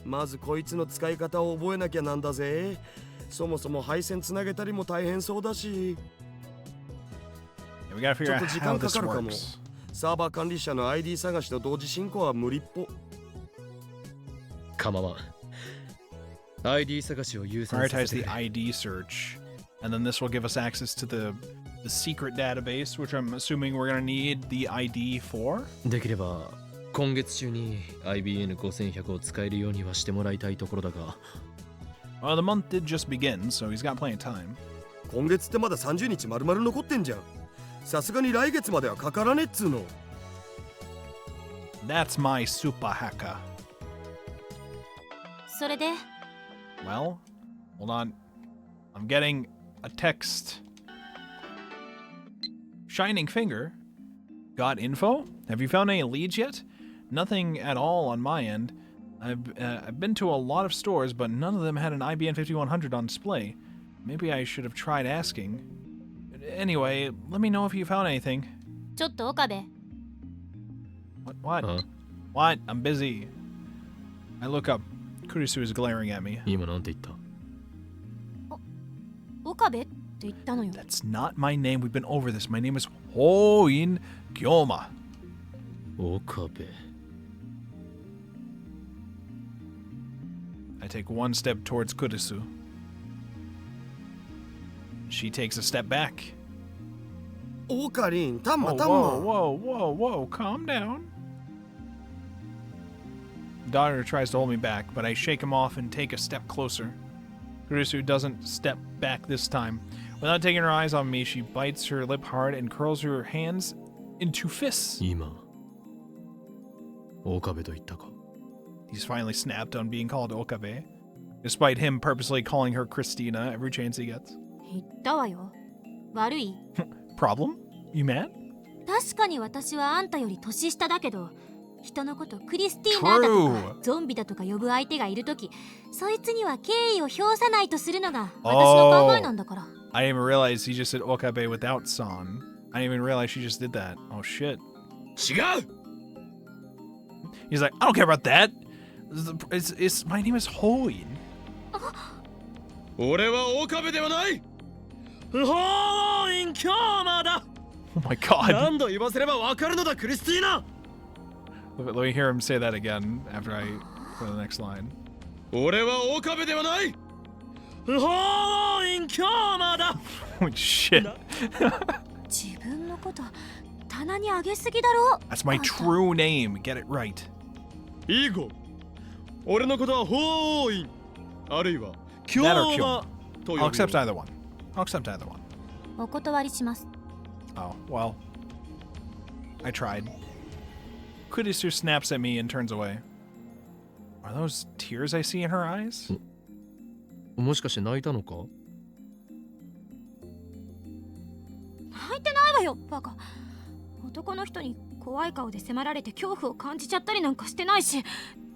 まずこいつの使い方を覚えなきゃなんだぜ。そもそも配線つなげたりも大変そうだし。 Yeah, we gotta figure out ちょっと時 how 間か this かるかも。 works. サーバー管理者の ID 探しと同時進行は無理っぽ。構わん ID 探しを優先さ Prioritize せて the ID search. And then this will give us access to the secret database, which I'm assuming we're gonna need the ID for. できれば今月中に IBN5100 を使えるようにはしてもらいたいところだが Well, the month did just begin, so he's got plenty of time. 今月ってまだ30日丸々残ってんじゃん。さすがに来月まではかからねっつうの。 That's my super hacker. それで Well, hold on. I'm getting a text. Shining Finger. Got info? Have you found any leads yet? Nothing at all on my end. I've been to a lot of stores, but none of them had an IBN 5100 on display. Maybe I should have tried asking. Anyway, let me know if you found anything. ちょっと岡部。 What? Huh? What? I'm busy. I look up. Kurisu is glaring at me. 今なんて言った岡部って言ったのよ。 That's not my name. We've been over this. My name is Hoin Gyoma. 岡部 I take one step towards Kurisu. She takes a step back. オーカリン、タン Whoa, マタン whoa, マ。 whoa, whoa, whoa, calm down. Daughter tries to hold me back, but I shake him off and take a step closer. Kurisu doesn't step back this time. Without taking her eyes on me, she bites her lip hard and curls her hands into fists. 今岡部と言ったか He's finally snapped on being called Okabe, despite him purposely calling her Christina every chance he gets. 言ったわよ。悪い？ Problem? You mad? 確かに私はあんたより年下だけど、人のことクリスティーナだとか True. ゾンビだとか呼ぶ相手がいるとき、そいつには敬意を表さないとするのが私の考えなんだから。I didn't even realize he just said Okabe without san. I didn't even realize she just did that. Oh shit. 違う He's like, I don't care about that. My name is Hoin. 俺は岡部ではないホーイン京馬だ Oh my god. 何度言わせればわかるのだクリスティーナ Let me hear him say that again after I go to the next line. 俺は岡部ではないホーイン京馬だ Oh shit. 自分のこと棚に上げすぎだろ。 That's my true name. Get it right. いいご俺のことはホーインあるいは京 That or 馬 Kyom. と呼ぶ I'll よ accept either one. I'll accept either one. お断りします。 Oh, well. I tried. Kurisu snaps at me and turns away. Are those tears I see in her eyes? もしかして泣いたのか泣いてないわよ、バカ。男の人に怖い顔で迫られて恐怖を感じちゃったりなんかしてないし、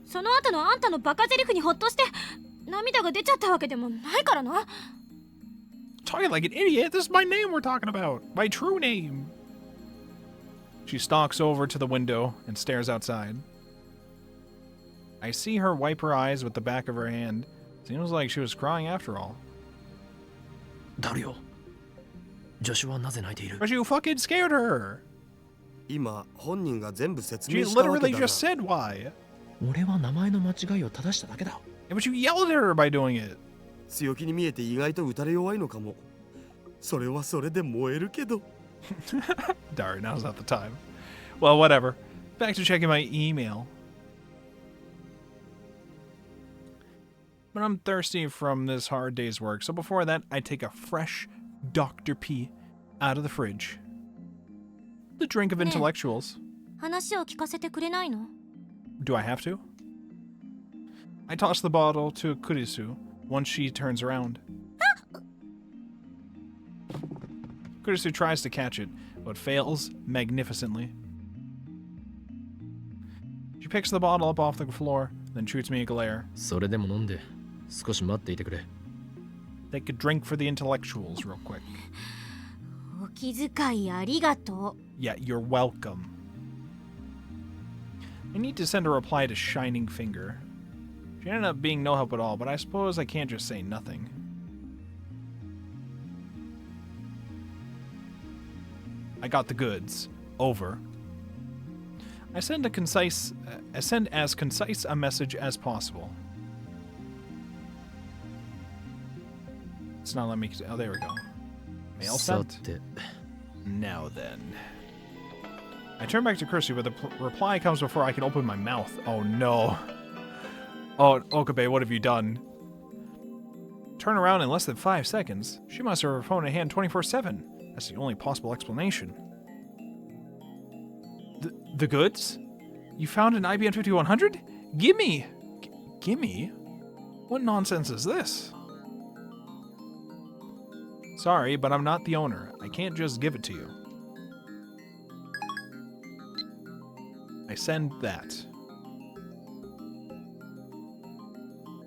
その後のあんたのバカゼリフにホッとして涙が出ちゃったわけでもないからな。 Talking like an idiot. This is my name we're talking about. My true name. She stalks over to the window and stares outside. I see her wipe her eyes with the back of her hand. Seems like she was crying after all. 誰よ。助手はなぜ泣いている？ But you fucking scared her. 今本人が全部説 She 明したわけ literally だが just said why. 俺は名前の間違いを正しただけだ。Yeah, but you yelled at her by doing it. 強気に見えて意外と打たれ弱いのかも。それはそれで燃えるけど。Darn, now's not the time. Well, whatever. Back to checking my email. But I'm thirsty from this hard day's work, so before that, I take a fresh Dr. P out of the fridge. The drink of intellectuals. 話を聞かせてくれないの？ Do I have to? I toss the bottle to Kurisu once she turns around. Kurisu tries to catch it, but fails magnificently. She picks the bottle up off the floor, then shoots me a glare. それでも飲んで少し待っていてくれ。 Take a drink for the intellectuals real quick. お気遣いありがとう。 Yeah, you're welcome. I need to send a reply to Shining Finger. She ended up being no help at all, but I suppose I can't just say nothing. I got the goods. Over. I send as concise a message as possible. It's not letting me. Oh, there we go. Mail さ sent. て、 Now then. I turn back to Kirsty, but the reply comes before I can open my mouth. Oh no. Oh, Okabe, what have you done? Turn around in less than 5 seconds. She must have her phone in hand 24/7. That's the only possible explanation. The goods? You found an IBM 5100? Gimme! Gimme? What nonsense is this? Sorry, but I'm not the owner. I can't just give it to you. I send that.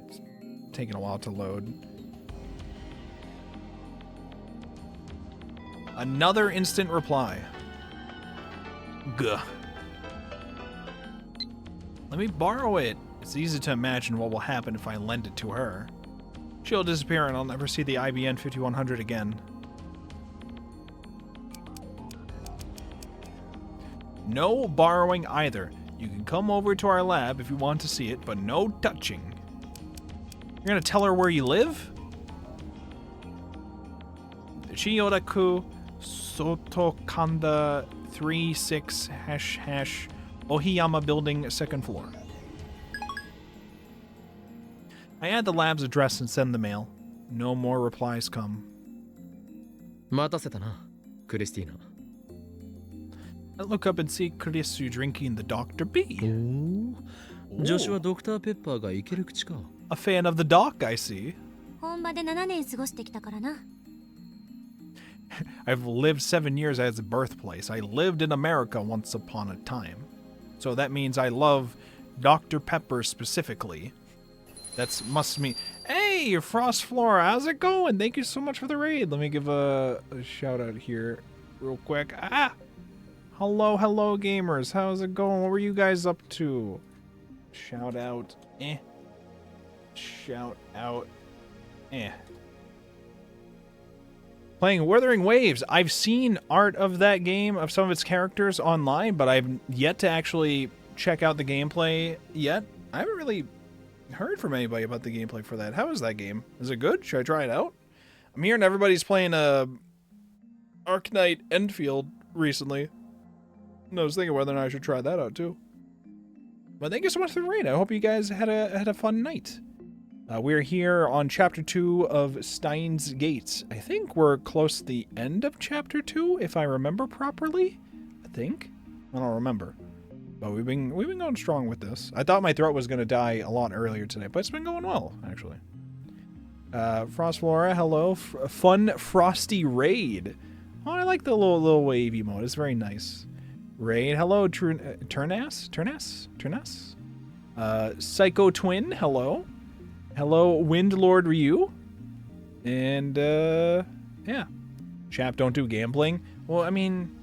It's taking a while to load. Another instant reply. Gah. Let me borrow it. It's easy to imagine what will happen if I lend it to her. She'll disappear and I'll never see the IBM 5100 again. No borrowing either. You can come over to our lab if you want to see it, but no touching. You're gonna tell her where you live? Chiyodaku Sotokanda 36 # Ohiyama Building, 2nd floor. I add the lab's address and send the mail. No more replies come. 待たせたな、クリスティーナ。 I look up and see Kurisu drinking the Dr. B. 助手はドクターペッパーがいける口か。A fan of the doc, I see. 本場で7年過ごしてきたからな。 I've lived 7 years as a birthplace. I lived in America once upon a time. So that means I love Dr. Pepper specifically. That must mean... Hey, Frost Flora, how's it going? Thank you so much for the raid. Let me give a shout out here real quick. Ah! Hello, gamers. How's it going? What were you guys up to? Shout out. Shout out. Playing Wuthering Waves. I've seen art of that game, of some of its characters online, but I've yet to actually check out the gameplay yet. I haven't really heard from anybody about the gameplay for that. How is that game? Is it good? Should I try it out? I'm hearing everybody's playing Arknight Enfield recently. And I was thinking whether or not I should try that out too. But thank you so much for the raid. I hope you guys had a fun night. We're here on Chapter 2 of Steins Gate. I think we're close to the end of Chapter 2, if I remember properly. I think. I don't remember. But we've been going strong with this. I thought my throat was going to die a lot earlier today, but it's been going well, actually. Frost Flora, hello. Fun Frosty Raid. Oh, I like the little wave emote. It's very nice. Raid, hello, Turnas? Psycho Twin, hello. Hello, Windlord Ryu. And, yeah. Chap, don't do gambling. Well, I mean,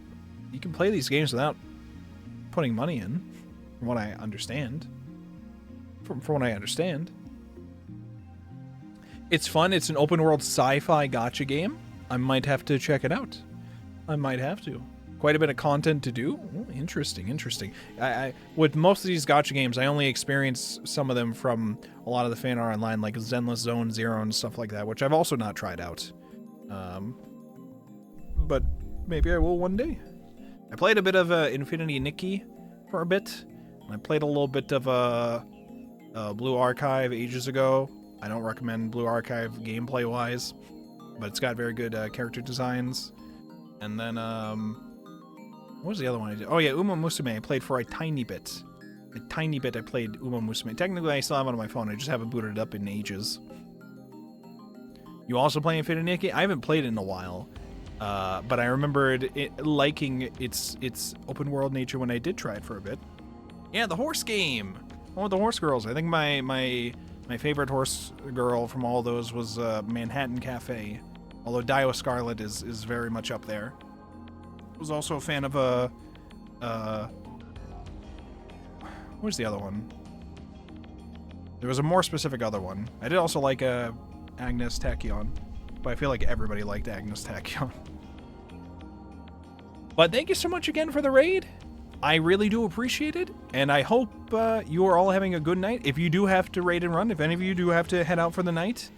you can play these games without putting money in, from what I understand. From what I understand. It's fun. It's an open-world sci-fi gacha game. I might have to check it out. I might have to. Quite a bit of content to do. Oh, interesting. With most of these gacha games, I only experience some of them from a lot of the fan art online, like Zenless Zone Zero and stuff like that, which I've also not tried out. But maybe I will one day. I played a bit of Infinity Nikki for a bit. I played a little bit of Blue Archive ages ago. I don't recommend Blue Archive gameplay-wise, but it's got very good character designs. And then, what was the other one I did? Oh yeah, Uma Musume I played for a tiny bit. I played Uma Musume. Technically, I still have it on my phone. I just haven't booted it up in ages. You also play Infinity Nikki? I haven't played it in a while, but I remembered liking its open world nature when I did try it for a bit. Yeah, the horse game. Oh, the horse girls. I think my favorite horse girl from all those was Manhattan Cafe. Although Dio Scarlet is very much up there. I was also a fan of where's the other one? There was a more specific other one. I did also like Agnes Tachyon, but I feel like everybody liked Agnes Tachyon. But thank you so much again for the raid. I really do appreciate it, and I hope you are all having a good night. If you do have to raid and run, if any of you do have to head out for the night,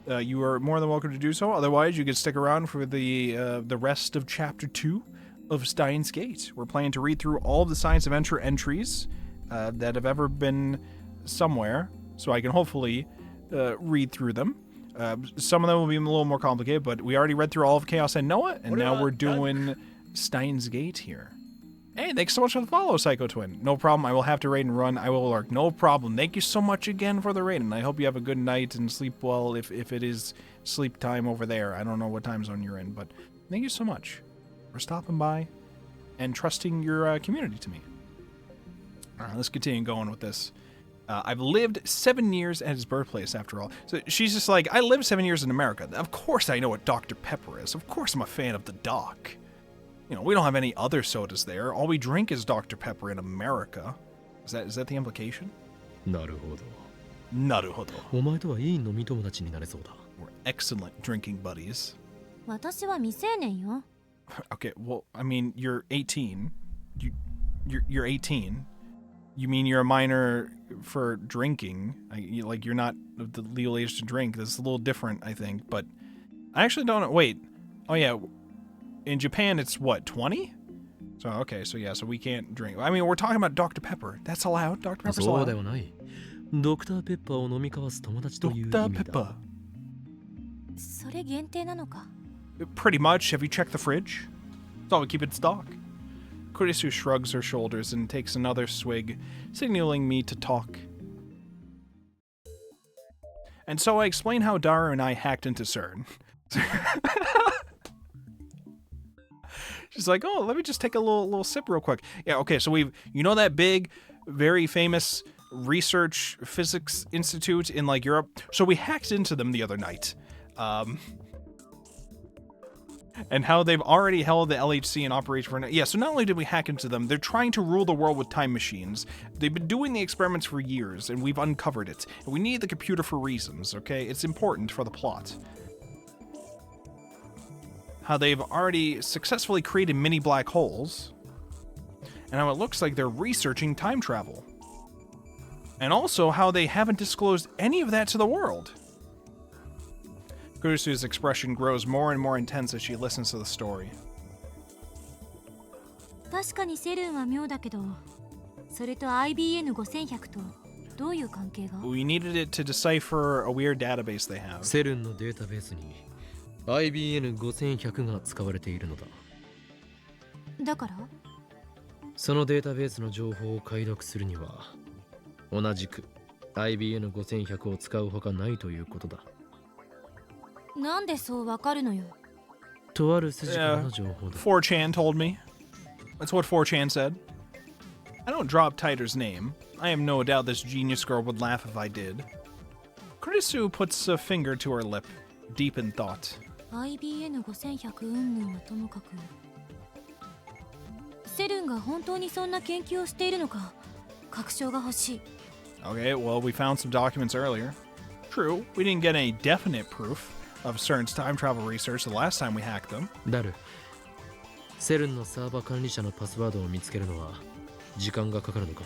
you are more than welcome to do so. Otherwise, you can stick around for the rest of Chapter 2 of Steins Gate. We're planning to read through all of the Science Adventure entries that have ever been somewhere, so I can hopefully read through them. Some of them will be a little more complicated, but we already read through all of Chaos and Noah, and now we're doing Steins Gate here. Hey, thanks so much for the follow, Psycho Twin. No problem. I will have to raid and run. I will lurk. No problem. Thank you so much again for the raid, and I hope you have a good night and sleep well if it is sleep time over there. I don't know what time zone you're in, but thank you so much for stopping by and trusting your community to me. All right, let's continue going with this. I've lived 7 years at his birthplace, after all. So she's just like, I lived 7 years in America. Of course I know what Dr. Pepper is. Of course I'm a fan of the Doc. You know, we don't have any other sodas there. All we drink is Dr. Pepper in America. Is that the implication? なるほど。なるほど。お前とはいい飲み友達になれそうだ。We're excellent drinking buddies. 私は未成年よ。 Okay, well, I mean, you're 18. You're 18. You mean you're a minor for drinking? You're not of the legal age to drink. That's a little different, I think. But I actually don't know. Wait. Oh yeah. In Japan, it's what, 20? So, okay, so yeah, so we can't drink. I mean, we're talking about Dr. Pepper. That's allowed? Dr. Pepper's allowed? そうではない。ドクターペッパーを飲み交わす友達という意味だ。 Dr. Pepper. それ限定なのか? Pretty much. Have you checked the fridge? That's all we keep in stock. Kurisu shrugs her shoulders and takes another swig, signaling me to talk. And so I explain how Daru and I hacked into CERN. She's like, oh, let me just take a little sip real quick. Yeah, okay, so you know that big, very famous research physics institute in, like, Europe? So we hacked into them the other night. And how they've already held the LHC in operation for... Yeah, so not only did we hack into them, they're trying to rule the world with time machines. They've been doing the experiments for years, and we've uncovered it. And we need the computer for reasons, okay? It's important for the plot. How they've already successfully created mini black holes, and how it looks like they're researching time travel. And also how they haven't disclosed any of that to the world. Kurisu's expression grows more and more intense as she listens to the story. 確かにセルンは妙だけど、それと IBN5100 とどういう関係が? We needed it to decipher a weird database they have. セルンのデータベースに IBN5100 が使われているのだ。だから?そのデータベースの情報を解読するには、同じく IBN5100 を使うほかないということだ。なんでそうわかるのよ? とある筋からの情報だ。 4chan told me. That's what 4chan said. I don't drop Titer's name. I have no doubt this genius girl would laugh if I did. Kurisu puts a finger to her lip, deep in thought. IBN5100 云々はともかくセルンが本当にそんな研究をしているのか確証が欲しい Okay, well, we found some documents earlier. True, we didn't get any definite proof of CERN's time travel research the last time we hacked them. ダル、セルンのサーバー管理者のパスワードを見つけるのは時間がかかるのか？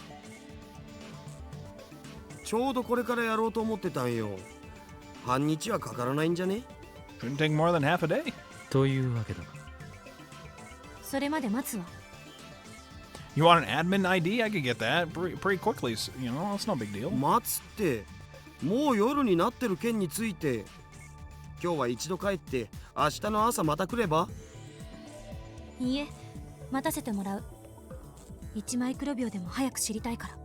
ちょうどこれからやろうと思ってたんよ。半日はかからないんじゃね？ Shouldn't take more than half a day. というわけだ。それまで待つわ You want an admin ID? I could get that pretty quickly. You know, it's no big deal. 待つって、もう夜になってる件について。今日は一度帰って明日の朝また来れば？いいえ、待たせてもらう。1マイクロ秒でも早く知りたいから。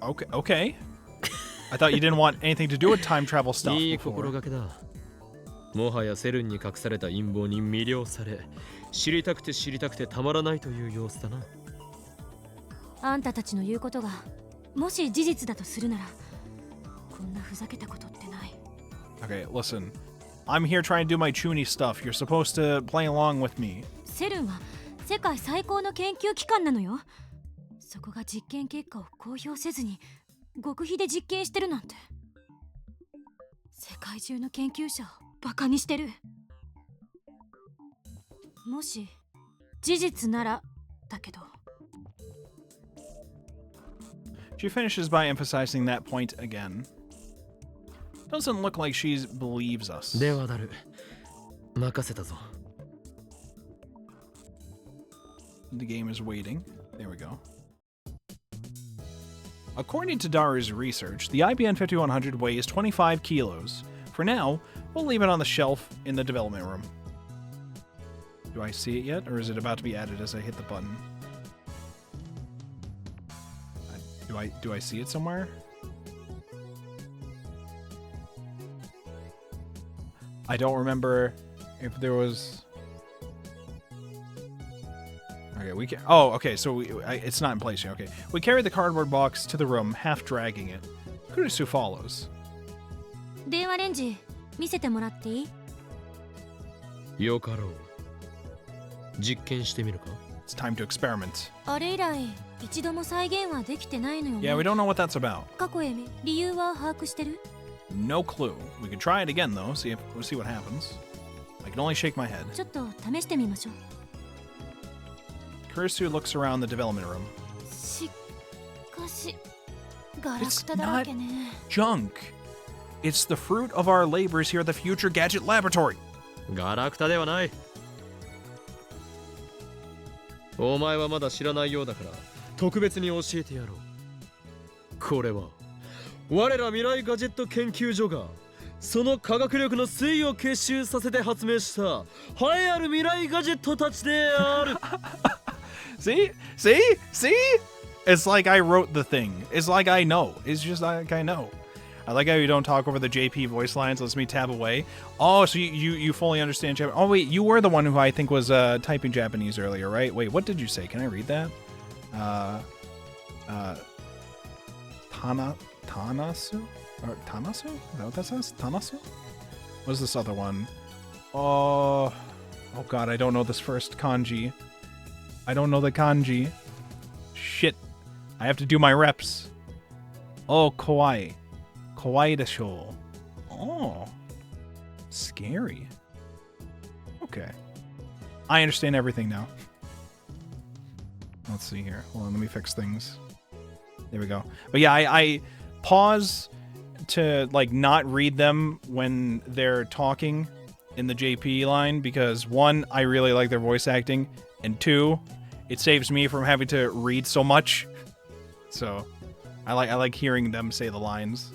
Okay. I thought you didn't want anything to do with time travel stuff. いい心がけだ。もはやセルンに隠された陰謀に魅了され、知りたくてたまらないという様子だな。あんたたちの言うことがもし事実だとするなら、こんなふざけたことってない。Okay, listen. I'm here trying to do my Chuny stuff. You're supposed to play along with me. セルンは世界最高の研究機関なのよ。そこが実験結果を公表せずに極秘で実験してるなんて。世界中の研究者をバカにしてる。もし事実ならだけど。She finishes by emphasizing that point again. Doesn't look like she believes us. ではダル、任せたぞ。The game is waiting. There we go. According to Daru's research, the IBN 5100 weighs 25 kilos. For now, we'll leave it on the shelf in the development room. Do I see it yet, or is it about to be added as I hit the button? Do I see it somewhere? I don't remember if there was... Okay, we can... Oh, okay, so it's not in place yet. Okay. We carry the cardboard box to the room, half dragging it. Kurisu follows. 電話レンジ見せてもらっていい？よかろう。実験してみるか？ It's time to experiment. あれ以来一度も再現はできてないのよね。Yeah, we don't know what that's about. 過去へ理由は把握してる？ No clue. We can try it again though, we'll see what happens. I can only shake my head. ちょっと試してみましょう。Kurisu looks around the development room. しかしガラクタだらけね。Junk. It's the fruit of our labors here at the Future Gadget Laboratory. ガラクタではない。お前はまだ知らないようだから特別に教えてやろう。これは我ら未来ガジェット研究所がその科学力の粋を結集させて発明した栄えある未来ガジェットたちである。See? It's like I wrote the thing. It's like I know. It's just like I know. I like how you don't talk over the JP voice lines. Lets me tab away. Oh, so you fully understand Japanese. Oh, wait, you were the one who I think was typing Japanese earlier, right? Wait, what did you say? Can I read that? Tanasu? Or Tanasu? Is that what that says? Tanasu? What's this other one? Oh god, I don't know this first kanji. I don't know the kanji. Shit. I have to do my reps. Oh, kawaii. Kawaii desho. Oh. Scary. Okay. I understand everything now. Let's see here. Hold on, let me fix things. There we go. But yeah, I pause to like not read them when they're talking in the JP line because one, I really like their voice acting, and two, it saves me from having to read so much. So I like hearing them say the lines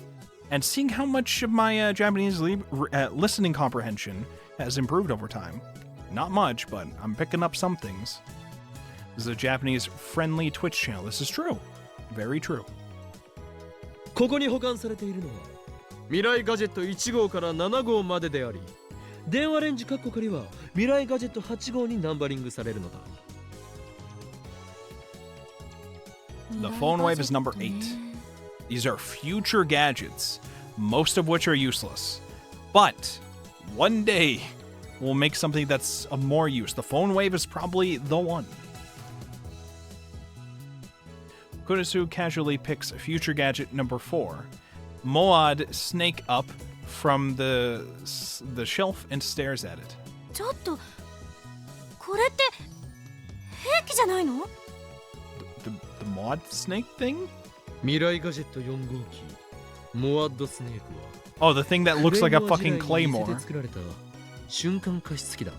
and seeing how much of my Japanese listening comprehension has improved over time. Not much, but I'm picking up some things. This is a Japanese-friendly Twitch channel. This is true. Very true. ここに保管されているのは未来ガジェット1号から7号までであり、電話レンジカッコ仮は未来ガジェット8号にナンバリングされるのだ。The phone wave is number 8. These are future gadgets, most of which are useless. But one day we'll make something that's of more use. The phone wave is probably the one. Kurisu casually picks future gadget number 4. Moad snake up from the shelf and stares at it. ちょっとこれって兵器じゃないの？ The Moad snake thing? 未来ガジェット4号機モアッドスネークは Oh, the thing that looks like a fucking claymore. 作られた瞬間加湿器だ。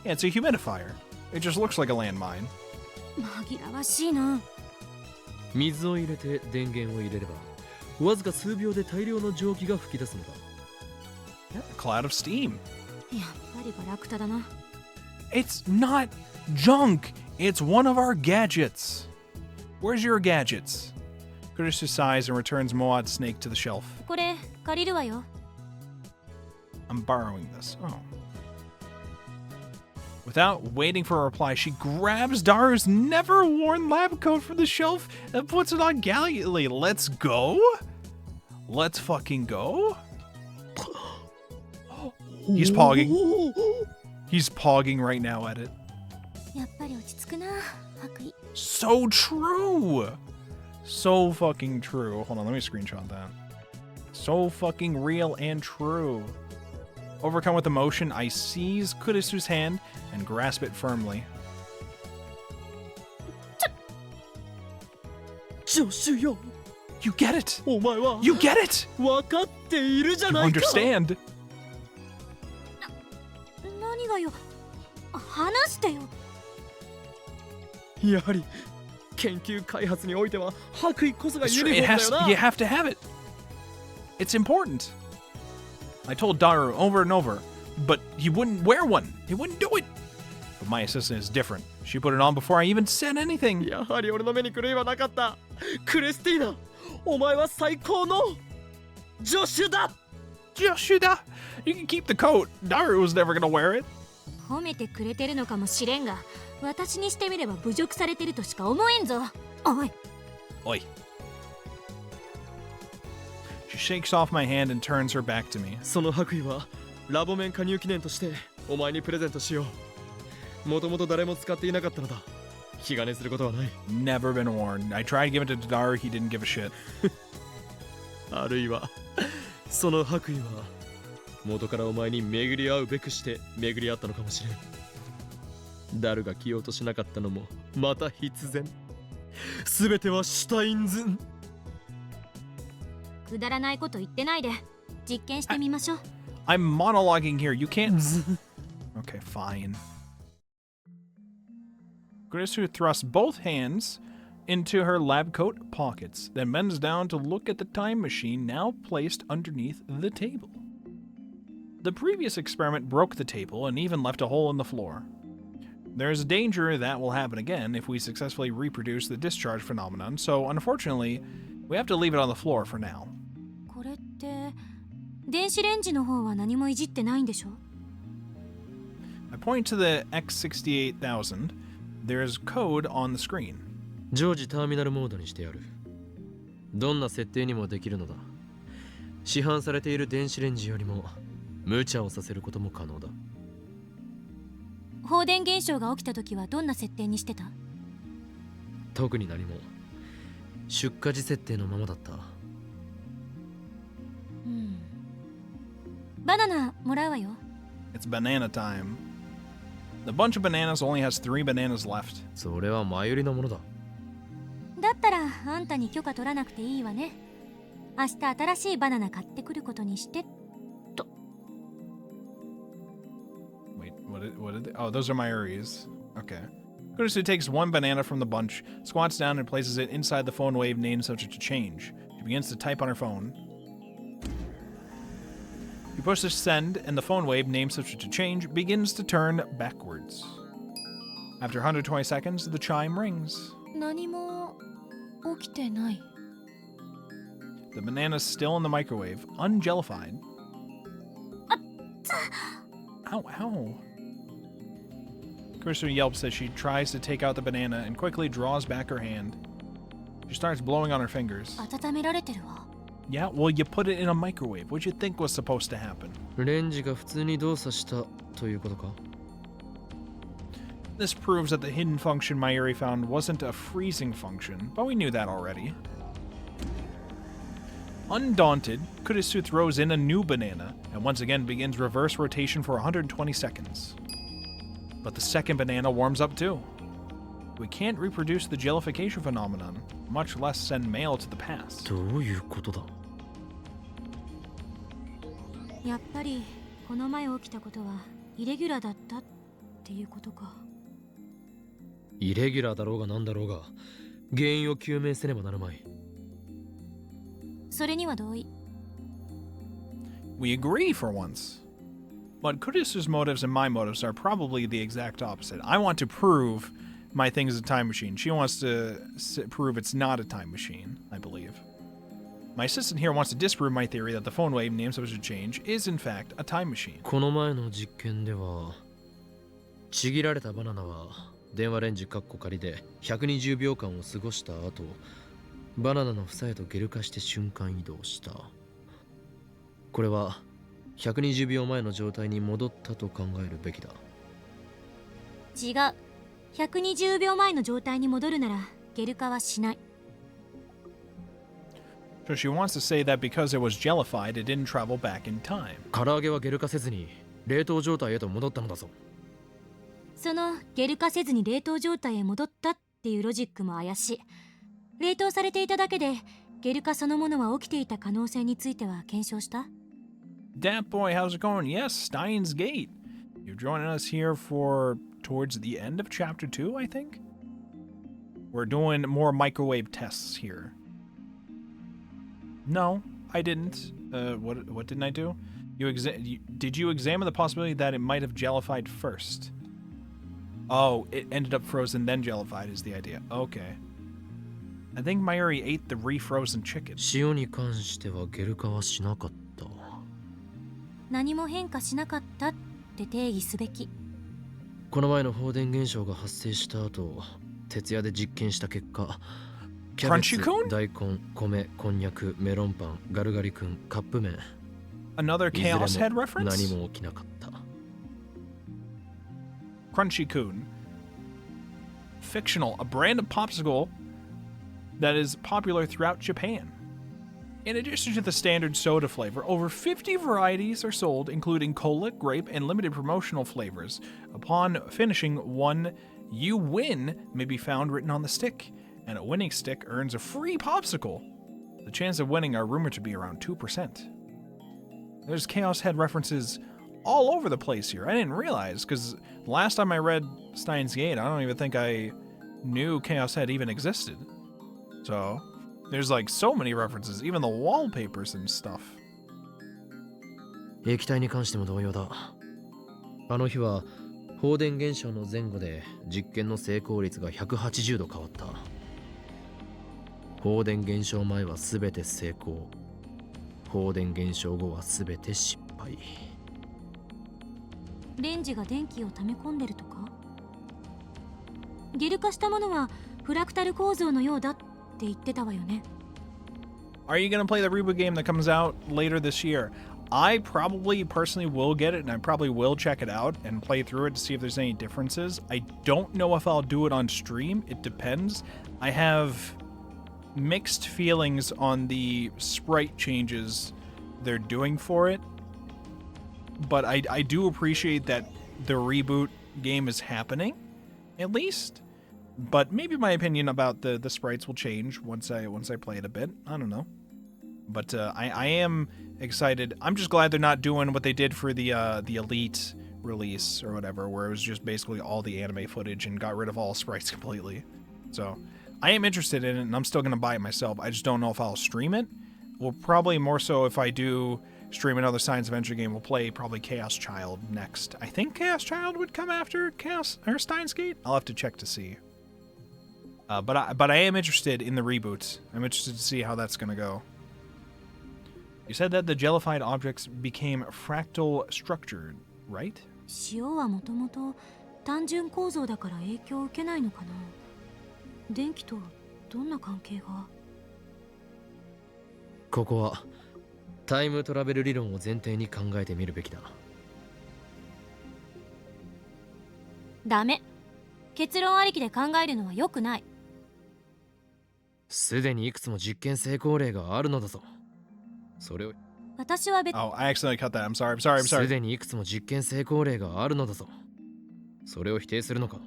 Yeah, it's a humidifier. It just looks like a landmine. 紛らわしいな。水を入れて電源を入れればわずか数秒で大量の蒸気が吹き出すのだ。 Yeah, a cloud of steam. やっぱりガラクタだな。 It's not junk. It's one of our gadgets. Where's your gadgets? Kurisu sighs and returns Moad's snake to the shelf. これ借りるわよ。 I'm borrowing this. Oh. Without waiting for a reply, she grabs Daru's never-worn lab coat from the shelf and puts it on gallantly. Let's go? Let's fucking go? He's pogging. He's pogging right now at it. やっぱり落ち着くな、白衣。 So true! So fucking true. Hold on, let me screenshot that. So fucking real and true. Overcome with emotion, I seize Kurisu's hand and grasp it firmly. 助手よ、 You get it! お前は You get it! 分かっているじゃ You ないか。 understand? 何がよ。話してよ。やはり研究開発においては白衣こそが It's ユ true. ニ It フォームだ has, よ you な。 have to have it. It's important. I told Daru over and over, but he wouldn't wear one. He wouldn't do it. But my assistant is different. She put it on before I even said anything. やはり俺の目に狂いはなかった。クリスティーナ、お前は最高の助手だ。 Yoshida, you can keep the coat. Daru was never gonna wear it. 褒めてくれてるのかもしれんが、私にしてみれば侮辱されてるとしか思えんぞ。おい。 Oi. She shakes off my hand and turns her back to me. その白衣はラボ面加入記念としてお前にプレゼントしよう。もともと誰も使っていなかったのだ。気兼ねすることはない。 Never been worn. I tried to give it to Daru, he didn't give a shit. あるいはその白衣は元からお前に巡り合うべくして巡り合ったのかもしれん。ダルが着ようとしなかったのもまた必然。すべてはシュタインズ。くだらないこと言ってないで。実験してみましょう。 I'm monologuing here. You can't. Okay, fine. Kurisu thrusts both hands into her lab coat pockets, then bends down to look at the time machine now placed underneath the table. The previous experiment broke the table and even left a hole in the floor. There is a danger that will happen again if we successfully reproduce the discharge phenomenon, so unfortunately, we have to leave it on the floor for now. これって電子レンジの方は何もいじってないんでしょ？ I point to the X68000. There's code on the screen. 常時ターミナルモードにしてやる。どんな設定にもできるのだ。市販されている電子レンジよりも無茶をさせることも可能だ。放電現象が起きた時はどんな設定にしてた？特に何も。出荷時設定のままだった。バナナもらうわよ。 It's banana time. The bunch of bananas only has 3 bananas left. それは前売りのものだ。だったらあんたに許可取らなくていいわね。明日新しいバナナ買ってくることにして。 Wait, what did they? Oh, those are Mayuri's. Okay. Kurisu takes 1 banana from the bunch, squats down and places it inside the phone wave name subject to change. She begins to type on her phone. He pushes send, and the phone wave name subject to change begins to turn backwards. After 120 seconds, the chime rings. 何も起きてない。 The banana's still in the microwave, unjellified. Ow, ow. Kurisu yelps as she tries to take out the banana and quickly draws back her hand. She starts blowing on her fingers. 温められてるわ。 Yeah, well, you put it in a microwave. What'd you think was supposed to happen? レンジが普通に動作したということか？ This proves that the hidden function Mayuri found wasn't a freezing function, but we knew that already. Undaunted, Kurisu throws in a new banana, and once again begins reverse rotation for 120 seconds. But the second banana warms up too. We can't reproduce the jellification phenomenon, much less send mail to the past. どういうことだ？やっぱりこの前起きたことはイレギュラーだったっていうことか。イレギュラーだろうがなんだろうが、原因を究明せねばなるまい。それには同意。We agree for once. But Kurisu's motives and my motives are probably the exact opposite. I want to prove my thing is a time machine. She wants to prove it's not a time machine, I believe. My assistant here wants to disprove my theory that the phone wave name supposed to change is in fact a time machine. この前の実験では、ちぎられたバナナは電話レンジカッコ仮で120秒間を過ごした後、バナナの房へとゲル化して瞬間移動した。これは120秒前の状態に戻ったと考えるべきだ。違う。120秒前の状態に戻るならゲル化はしない。So she wants to say that because it was jellified, it didn't travel back in time. 唐揚げはゲル化せずに冷凍状態へと戻ったのだぞ。そのゲル化せずに冷凍状態へ戻ったっていうロジックも怪しい。冷凍されていただけでゲル化そのものは起きていた可能性については検証した？ Dat boy, how's it going? Yes, Steins Gate. You're joining us here for towards the end of chapter 2, I think? We're doing more microwave tests here. No, I didn't. What didn't I do? Did you examine the possibility that it might have jellified first? Oh, it ended up frozen then jellified is the idea. Okay. I think Mayuri ate the refrozen chicken. 塩に関してはゲル化はしなかった。何も変化しなかったって定義すべき。この前の放電現象が発生した後、徹夜で実験した結果、キャベツ、大根、米、こんにゃく、メロンパン、ガルガリ君、カップ麺。 Another Chaos Head reference? 何も起きなかった。Crunchy-kun. Fictional, a brand of popsicle that is popular throughout Japan. In addition to the standard soda flavor, over 50 varieties are sold, including cola, grape, and limited promotional flavors. Upon finishing one, you win may be found written on the stick, and a winning stick earns a free popsicle. The chance of winning are rumored to be around 2%. There's Chaos Head references all over the place here. I didn't realize, because last time I read Steins Gate, I don't even think I knew Chaos Head even existed. So, there's like so many references, even the wallpapers and stuff. 液体に関しても同様だ。あの日は放電現象の前後で実験の成功率が180度変わった。放電現象前は全て成功。放電現象後は全て失敗。レンジが電気を溜め込んでるとか？ゲル化したものはフラクタル構造のようだって言ってたわよね。Are you gonna play the reboot game that comes out later this year? I probably personally will get it, and I probably will check it out and play through it to see if there's any differences. I don't know if I'll do it on stream. It depends. I have mixed feelings on the sprite changes they're doing for it, but I do appreciate that the reboot game is happening, at least. But maybe my opinion about the sprites will change once I play it a bit. I don't know. But I am excited. I'm just glad they're not doing what they did for the Elite release or whatever, where it was just basically all the anime footage and got rid of all sprites completely. So I am interested in it, and I'm still going to buy it myself. I just don't know if I'll stream it. Well, probably more so if I do stream another Science Adventure game, we'll play probably Chaos Child next. I think Chaos Child would come after Chaos or Steins Gate. I'll have to check to see. But I am interested in the reboot. I'm interested to see how that's going to go. You said that the jellified objects became fractal structured, right? 塩はもともと単純構造だから影響を受けないのかな。電気とどんな関係が？ここはタイムトラベル理論を前提に考えてみるべきだ。ダメ。結論ありきで考えるのは良くない。すでにいくつも実験成功例があるのだぞ。それを私は別 Oh, I accidentally cut that. I'm sorry. I'm sorry. I'm す sorry. でにいくつも実験成功例があるのだぞ。それを否定するのか？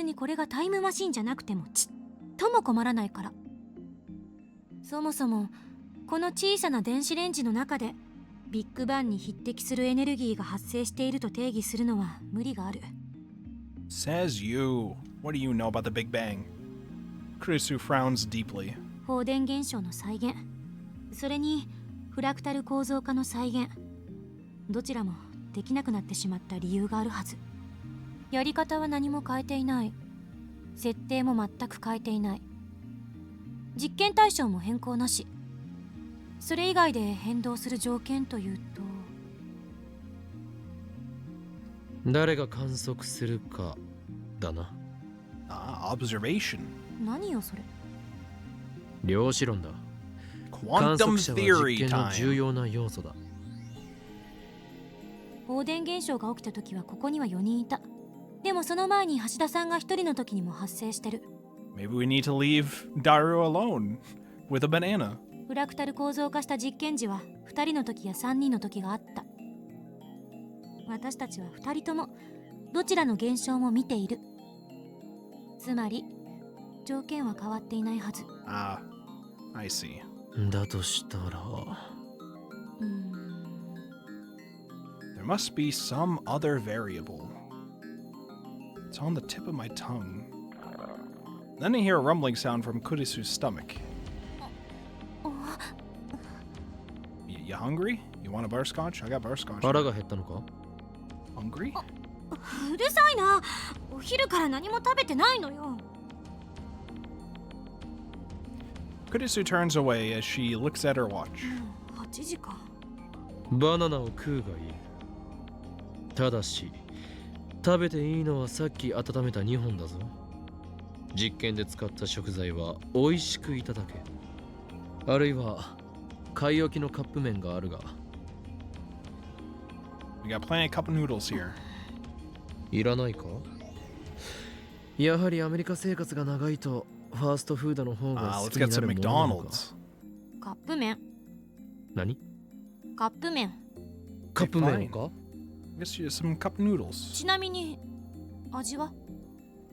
にこれがタイムマシンじゃなくてもちっとも困らないから。そもそもこの小さな電子レンジの中でビッグバンに匹敵するエネルギーが発生していると定義するのは無理がある。 Says you. What do you know about the Big Bang? Kurisu frowns deeply. 放電現象の再現、それにフラクタル構造化の再現、どちらもできなくなってしまった理由があるはず。やり方は何も変えていない。設定も全く変えていない。実験対象も変更なし。それ以外で変動する条件というと、誰が観測するかだな。Observation. 何よそれ。量子論だ。観 Quantum 測者は theory 実験の重 time. 要な要素だ。放電現象が起きた時はここには4人いた。でもその前に橋田さんが1人の時にも発生してる。 Maybe we need to leave Daru alone with a banana. フラクタル構造化した実験時は2人の時や3人の時があった。私たちは2人ともどちらの現象も見ている。つまり条件は変わっていないはず。Ah, I see. だとしたら There must be some other variable. It's on the tip of my tongue. Then I hear a rumbling sound from Kurisu's stomach. You hungry? You want a butterscotch? I got butterscotch. 腹が減ったのか？ Hungry? うるさいな。お昼から何も食べてないのよ。 Kurisu turns away as she looks at her watch. 8時か。バナナを食うがいい。ただし食べていいのはさっき温めた2本だぞ。実験で使った食材は美味しくいただけ。あるいは買い置きのカップ麺があるが。 We got plenty of cup noodles here. いらないか？やはりアメリカ生活が長いとファーストフードの方が好 Let's きに get な some るものなのか。 McDonald's. カップ麺。何？カップ麺。カップ麺か？ I guess you some cup noodles. ちなみに味は？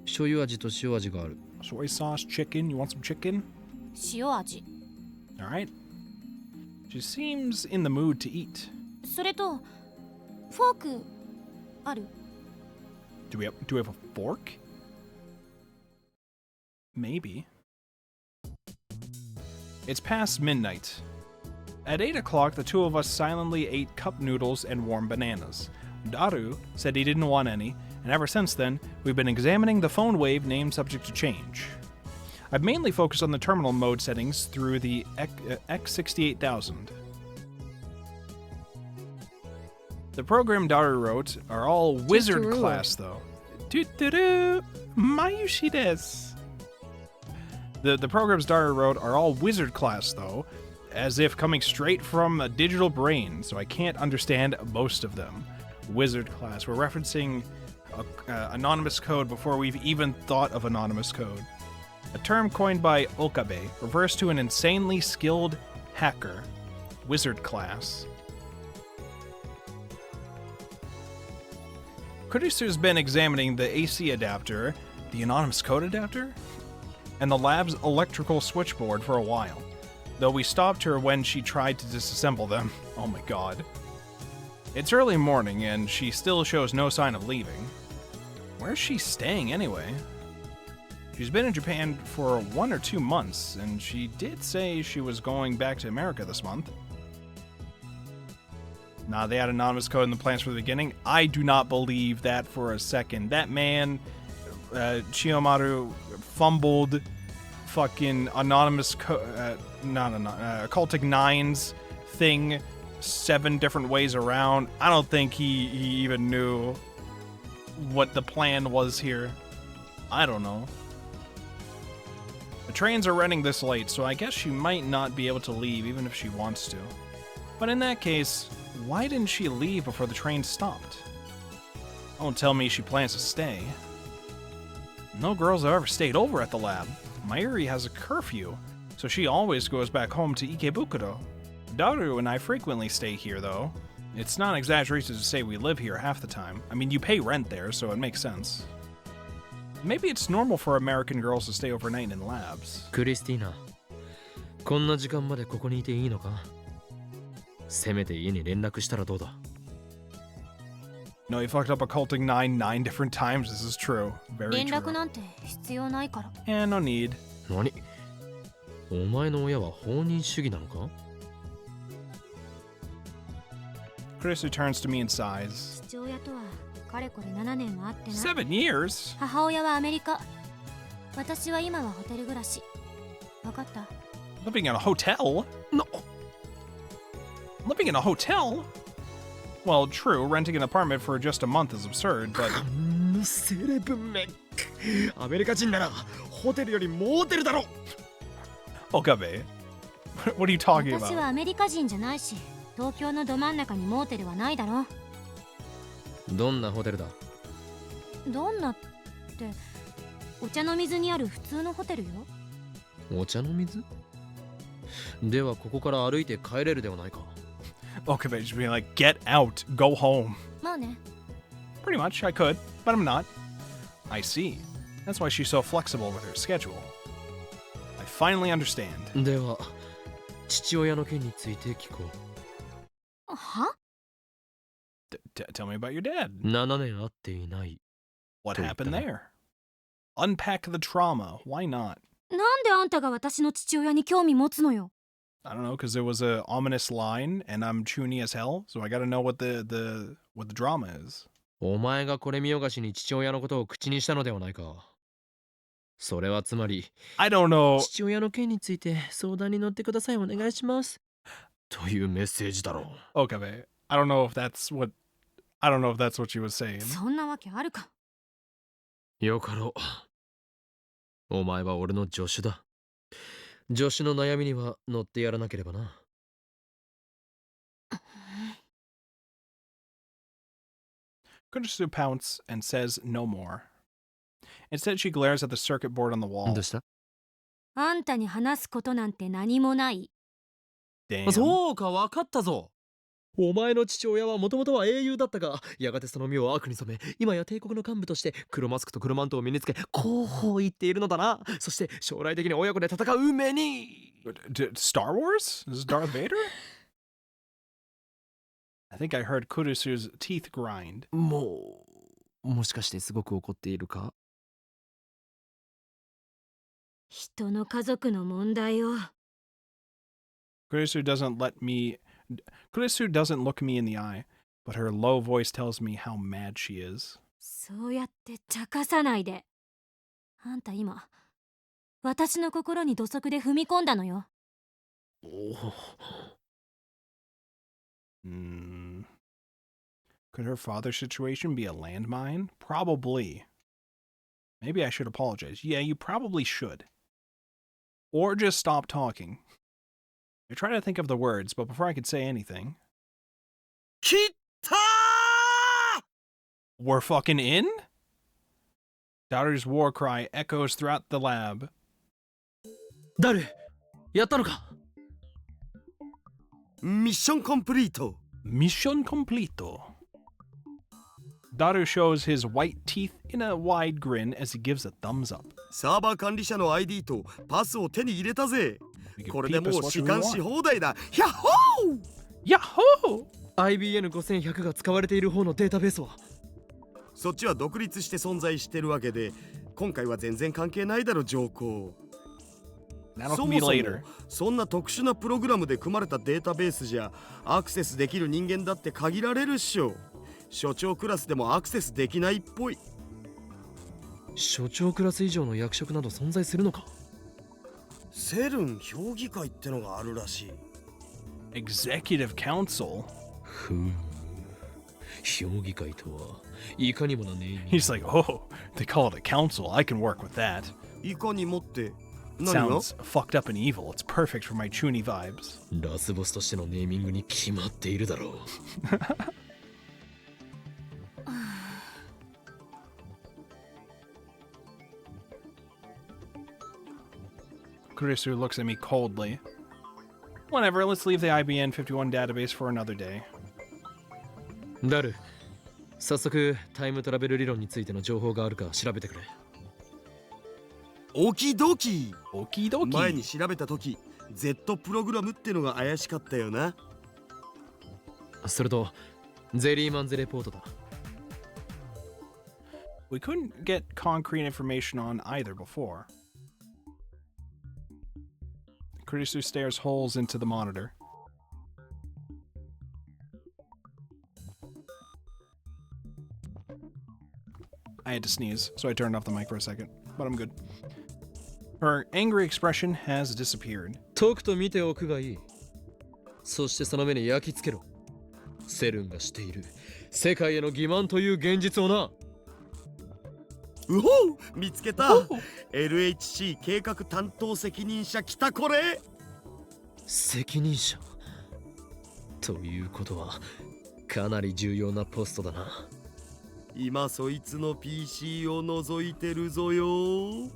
醤油味と塩味がある。 Soy sauce, chicken. You want some chicken? 塩味。 All right. She seems in the mood to eat. それとフォークある？ Do we have a fork? Maybe. It's past midnight. At 8 o'clock, the two of us silently ate cup noodles and warm bananas. Daru said he didn't want any, and ever since then, we've been examining the phone wave name subject to change. I've mainly focused on the terminal mode settings through the X68000. The program Daru wrote are all wizard Tutorua. class, though. Mayushi desu. The programs Daru wrote are all wizard class, though, as if coming straight from a digital brain, so I can't understand most of them. Wizard class. We're referencing anonymous code before we've even thought of anonymous code. A term coined by Okabe refers to an insanely skilled hacker. Wizard class. Kurisu's been examining the AC adapter, the anonymous code adapter, and the lab's electrical switchboard for a while, though we stopped her when she tried to disassemble them. Oh my god. It's early morning and she still shows no sign of leaving. Where's she staying anyway? She's been in Japan for 1 or 2 months, and she did say she was going back to America this month. Nah, they had anonymous code in the plans from the beginning. I do not believe that for a second. That man, Chiyomaru, fumbled fucking anonymous occultic nines thing 7 different ways around. I don't think he even knew what the plan was here. I don't know. The trains are running this late, so I guess she might not be able to leave even if she wants to. But in that case, why didn't she leave before the train stopped? Don't tell me she plans to stay. No girls have ever stayed over at the lab. Mayuri has a curfew, so she always goes back home to Ikebukuro. Daru and I frequently stay here, though. It's not an exaggeration to say we live here half the time. I mean, you pay rent there, so it makes sense. Maybe it's normal for American girls to stay overnight in labs. クリスティーナ、こんな時間までここにいていいのか？せめて家に連絡したらどうだ？ No, you fucked up occulting 9 different times. This is true. Very 連 true. 絡なんて必要ないから。 And no need. 何？お前の親は放任主義なのか？ Chris turns to me and sighs. 父親とはかれこれ7年は会ってない。 7 years? 母親はアメリカ。私は今はホテル暮らし。わかった？ Living in a hotel? No. Living in a hotel? Well, true, renting an apartment for just a month is absurd, but... セレブメン。アメリカ人ならホテルよりモーテルだろ。Okabe, what are you talking 私 about? はアメリカ人じゃないし、東京のど真ん中にモーテルはないだろ。どんなホテルだ？どんなって、お茶の水にある普通のホテルよ。お茶の水？ではここから歩いて帰れるではないか。Okabe just being like, get out, go home. まあね。 Pretty much, I could, but I'm not. I see. That's why she's so flexible with her schedule. I finally understand. では父親の件について聞こう。は？ Tell me about your dad. 7年会っていない。 What happened there? Unpack the trauma. Why not? なんであんたが私の父親に興味持つのよ。 I don't know, because there was a ominous line, and I'm chuny as hell, so I gotta know what the drama is. お前がこれ見よがしに父親のことを口にしたのではないか。それはつまり、 I don't know. 父親の件について相談に乗ってください、お願いします。というメッセージだろう。Okay, I don't know if that's what she was saying. そんなわけあるか。よかろう。お前は俺の助手だ。助手の悩みには乗ってやらなければな。Kurisu pouts and says no more. Instead, she glares at the circuit board on the wall. どうした？あんたに話すことなんて何もない。Damn. そうか、わかったぞ。お前の父親はもともとは英雄だったが、やがてその身を悪に染め、今や帝国の幹部として黒マスクと黒マントを身につけ、こう言っているのだな。そして将来的に親子で戦う目に。Star Wars? Is this Darth Vader? I think I heard Kurisu's teeth grind. もしかしてすごく怒っているか？人の家族の問題を。Kurisu doesn't look me in the eye, but her low voice tells me how mad she is. そうやって茶化さないで。あんた今、私の心に土足で踏み込んだのよ。Could her father's situation be a landmine? Probably. Maybe I should apologize. Yeah, you probably should. Or just stop talking. I try to think of the words, but before I could say anything... Kitta! We're fucking in? Daru's war cry echoes throughout the lab. 誰？やったのか？ミッションコンプリート。 Mission completo. Daru shows his white teeth in a wide grin as he gives a thumbs up. サーバー管理者の ID とパスを手に入れたぜ。これでもう主観し放題だ。ヤッホー！ Yahoo! IBN5100 が使われている方のデータベースは？そっちは独立して存在してるわけで、今回は全然関係ないだろ上皇。そもそもそんな特殊なプログラムで組まれたデータベースじゃアクセスできる人間だって限られるっしょ。所長クラスでもアクセスできないっぽい。所長クラス以上の役職など存在するのか？セルン評議会ってのがあるらしい。Executive Council? ふう、評議会とはいかにもなネーミング。 He's like, oh, they call it a council. I can work with that. いかにもって Sounds fucked up and evil. It's perfect for my Chuny vibes. ラスボスとしてのネーミングに決まっているだろう。Kurisu looks at me coldly. Whatever, let's leave the IBN 51 database for another day. ダル、早速タイムトラベル理論についての情報があるか調べてくれ。オキドキ。オキドキ。前に調べた時 Z プログラムってのが怪しかったよな。それとゼリーマンズレポートだ。We couldn't get concrete information on either before. Kurisu stares holes into the monitor. I had to sneeze, so I turned off the mic for a second, but I'm good. Her angry expression has disappeared. とくと見ておくがいい。そしてその目に焼き付けろ。セルンがしている世界への欺瞞という現実をな。うほう、見つけた。LHC 計画担当責任者来たこれ。責任者ということはかなり重要なポストだな。今そいつの PC を覗いてるぞよ。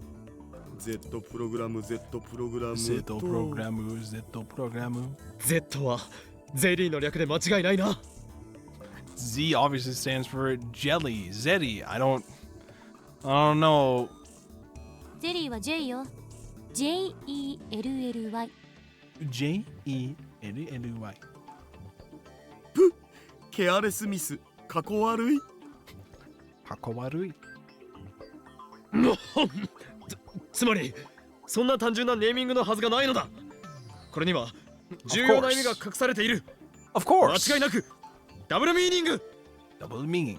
Z プログラム Z プログラム Z プログラム Z プログラム Z はゼリーの略で間違いないな。 Z obviously stands for jelly. Zeddy. I don't know. ゼリーは J よ。 J-E-L-L-Y。 J-E-L-L-Y。 ぷっ、ケアレスミス。かこ悪い。かこ悪い。つまりそんな単純なネーミングのはずがないのだ。これには重要な意味が隠されている。 Of course. 間違いなくダブルミーニング。 Double meaning.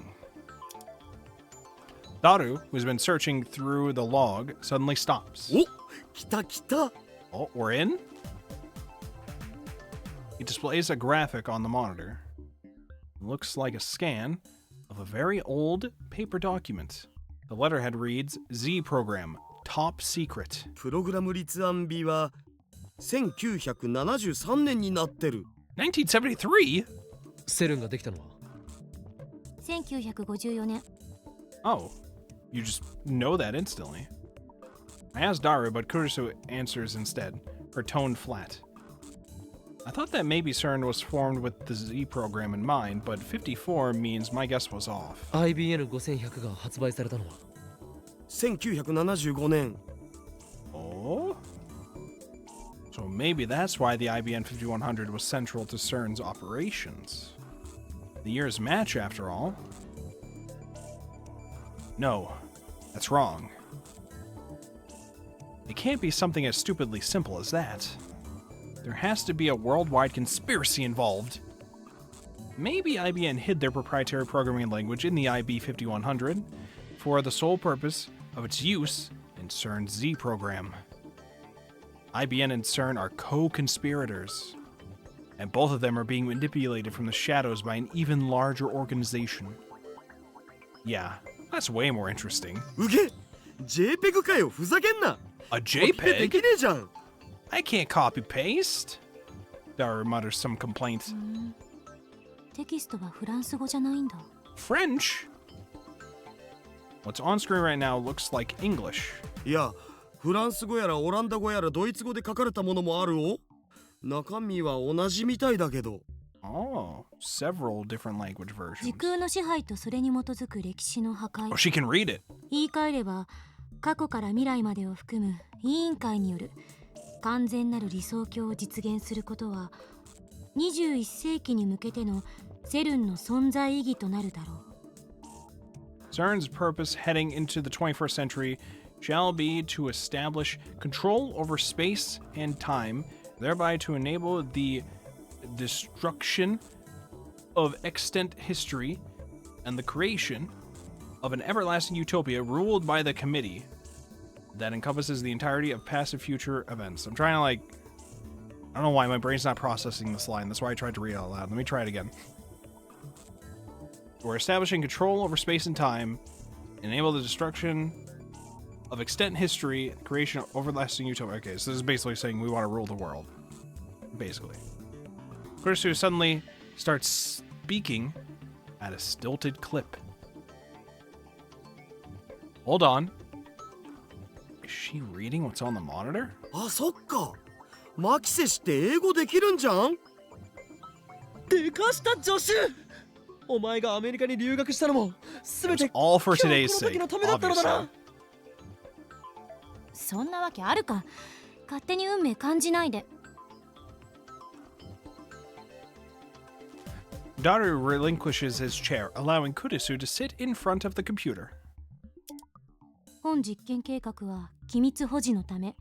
Daru, who's been searching through the log, suddenly stops. お、来た来た。 Oh, we're in? He displays a graphic on the monitor. It looks like a scan of a very old paper document. The letterhead reads, Z program, top secret. プログラム立案日は1973年になってる。1973? セルンができたのは1954年。 Oh, you just know that instantly. I asked Daru, but Kurisu answers instead, her tone flat. I thought that maybe CERN was formed with the Z program in mind, but 54 means my guess was off. IBN5100 が発売されたのは1975年。 Oh? So maybe that's why the IBN 5100 was central to CERN's operations. The years match, after all. No, that's wrong. It can't be something as stupidly simple as that. There has to be a worldwide conspiracy involved. Maybe IBM hid their proprietary programming language in the IB 5100 for the sole purpose of its use in CERN's Z program. IBM and CERN are co-conspirators, and both of them are being manipulated from the shadows by an even larger organization. Yeah, that's way more interesting. うげ、JPEG かよ、ふざけんな。 A コピペでき JPEG? ねえじゃん。 I can't copy paste. Daru mutters some complaint. テキストはフランス語じゃないんだ。 French? What's on screen right now looks like English. いや、フランス語やらオランダ語やらドイツ語で書かれたものもあるお。中身は同じみたいだけど。 Oh, several different language versions. 時空の支配とそれに基づく歴史の破壊。 Oh, she can read it. 言い換えれば、過去から未来までを含む委員会による完全なる理想郷を実現することは、21世紀に向けてのセルンの存在意義となるだろう。 CERN's purpose heading into the 21st century shall be to establish control over space and time, thereby to enable the destruction of extant history and the creation of an everlasting utopia ruled by the committee that encompasses the entirety of past and future events. I'm trying to I don't know why my brain's not processing this line. That's why I tried to read it out loud. Let me try it again. We're establishing control over space and time, enable the destruction of extent history, creation of everlasting utopia. Okay, so this is basically saying we want to rule the world. Basically. Kurisu suddenly starts speaking at a stilted clip. Hold on. Is she reading what's on the monitor? あ、そっか。マキセ氏って英語できるんじゃん。でかした助手。お前がアメリカに留学したのもすべて all for 今 today's 日この時 sake, のためだったのだな。 obviously. そんなわけあるか。勝手に運命感じないで。Daru relinquishes his chair, allowing Kurisu to sit in front of the computer. 本実験計画は機密保持のため、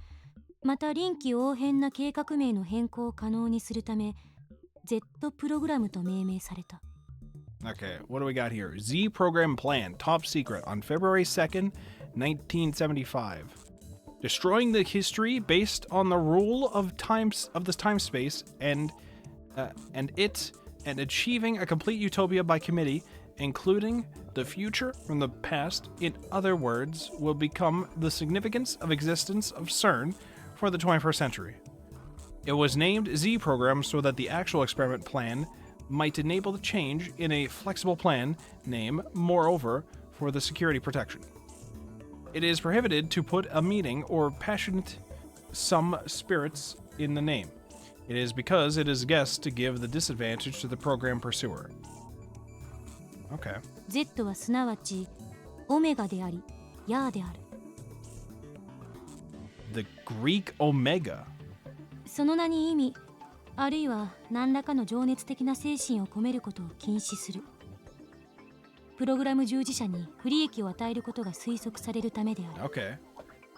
また臨機応変な計画名の変更を可能にするため、Z プログラムと命名された。Okay, what do we got here? Z program plan, top secret, on February 2nd, 1975. Destroying the history based on the rule of this time space and achieving a complete utopia by committee, including the future from the past. In other words, will become the significance of existence of CERN for the 21st century. It was named Z program so that the actual experiment plan might enable the change in a flexible plan name, moreover, for the security protection. It is prohibited to put a meaning or passionate some spirits in the name. It is because it is guessed to give the disadvantage to the program pursuer. Okay. Z はすなわちオメガであり、ヤーである。The Greek Omega. その名に意味、あるいは何らかの情熱的な精神を込めることを禁止する。プログラム従事者に不利益を与えることが推測されるためである。Okay.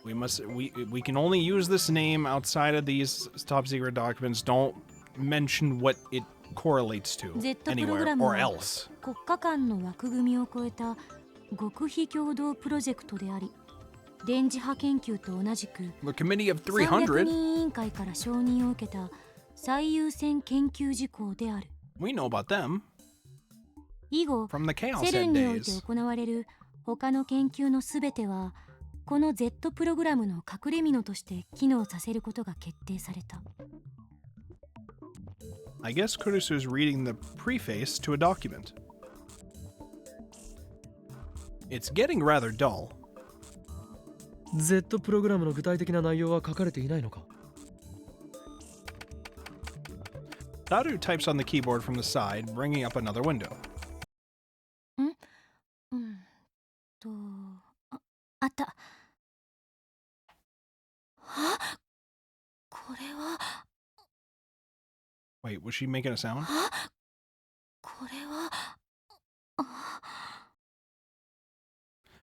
We can only use this name outside of these top secret documents. Don't mention what it correlates to Z プログ anywhere ラム or は else. 国家間の枠組みを超えた極秘共同プロジェクトであり、電磁波研究と同じく The Committee of 300 300? 人委員会から承認を受けた最優先研究事項である。 We know about them 以後、 from the セ Chaos ル Head ンにおいて days. 行われる他の研究のすべては、この Z プログラムの隠れ蓑として機能させることが決定された。I guess Kurisu is reading the preface to a document. It's getting rather dull. Z プログラムの具体的な内容は書かれていないのか。 Daru types on the keyboard from the side, bringing up another window. と、あった。あ、これは。 Wait, was she making a sound? これは。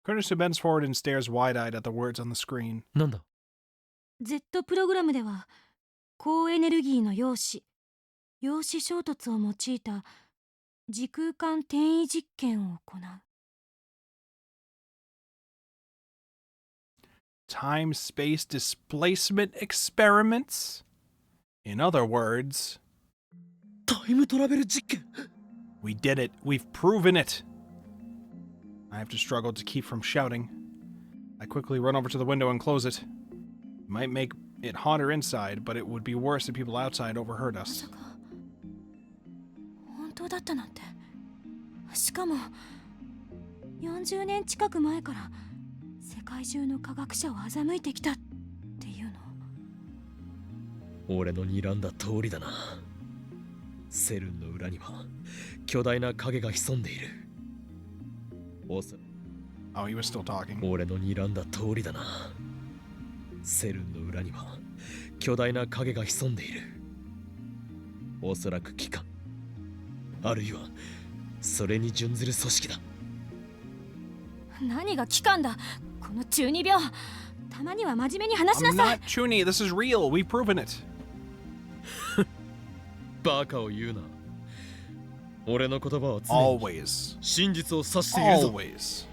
Kurisu bends forward and stares wide-eyed at the words on the screen. なんだ。 Z プログラムでは高エネルギーの陽子衝突を用いた時空間転移実験を行う。 Time-space displacement experiments? In other words, タイムトラベル実験。 we did it. We've proven it. I have to struggle to keep from shouting. I quickly run over to the window and close it. It might make it hotter inside, but it would be worse if people outside overheard us. 本当だったなんて。しかも40年近く前から世界中の科学者を欺いてきたっていうの。俺の睨んだ通りだな。セルンの裏には巨大な影が潜んでいる。Oh, he was still talking. 俺の睨んだ通りだな。セルンの裏には巨大な影が潜んでいる。おそらく機関、あるいはそれに準ずる組織だ。何が機関だ、この中二病。たまには真面目に話しな I'm さい。 not Chuni. This is real. We've proven it. バカを言うな。俺の言葉は常に Always. 真実を指しているぞ。 Always.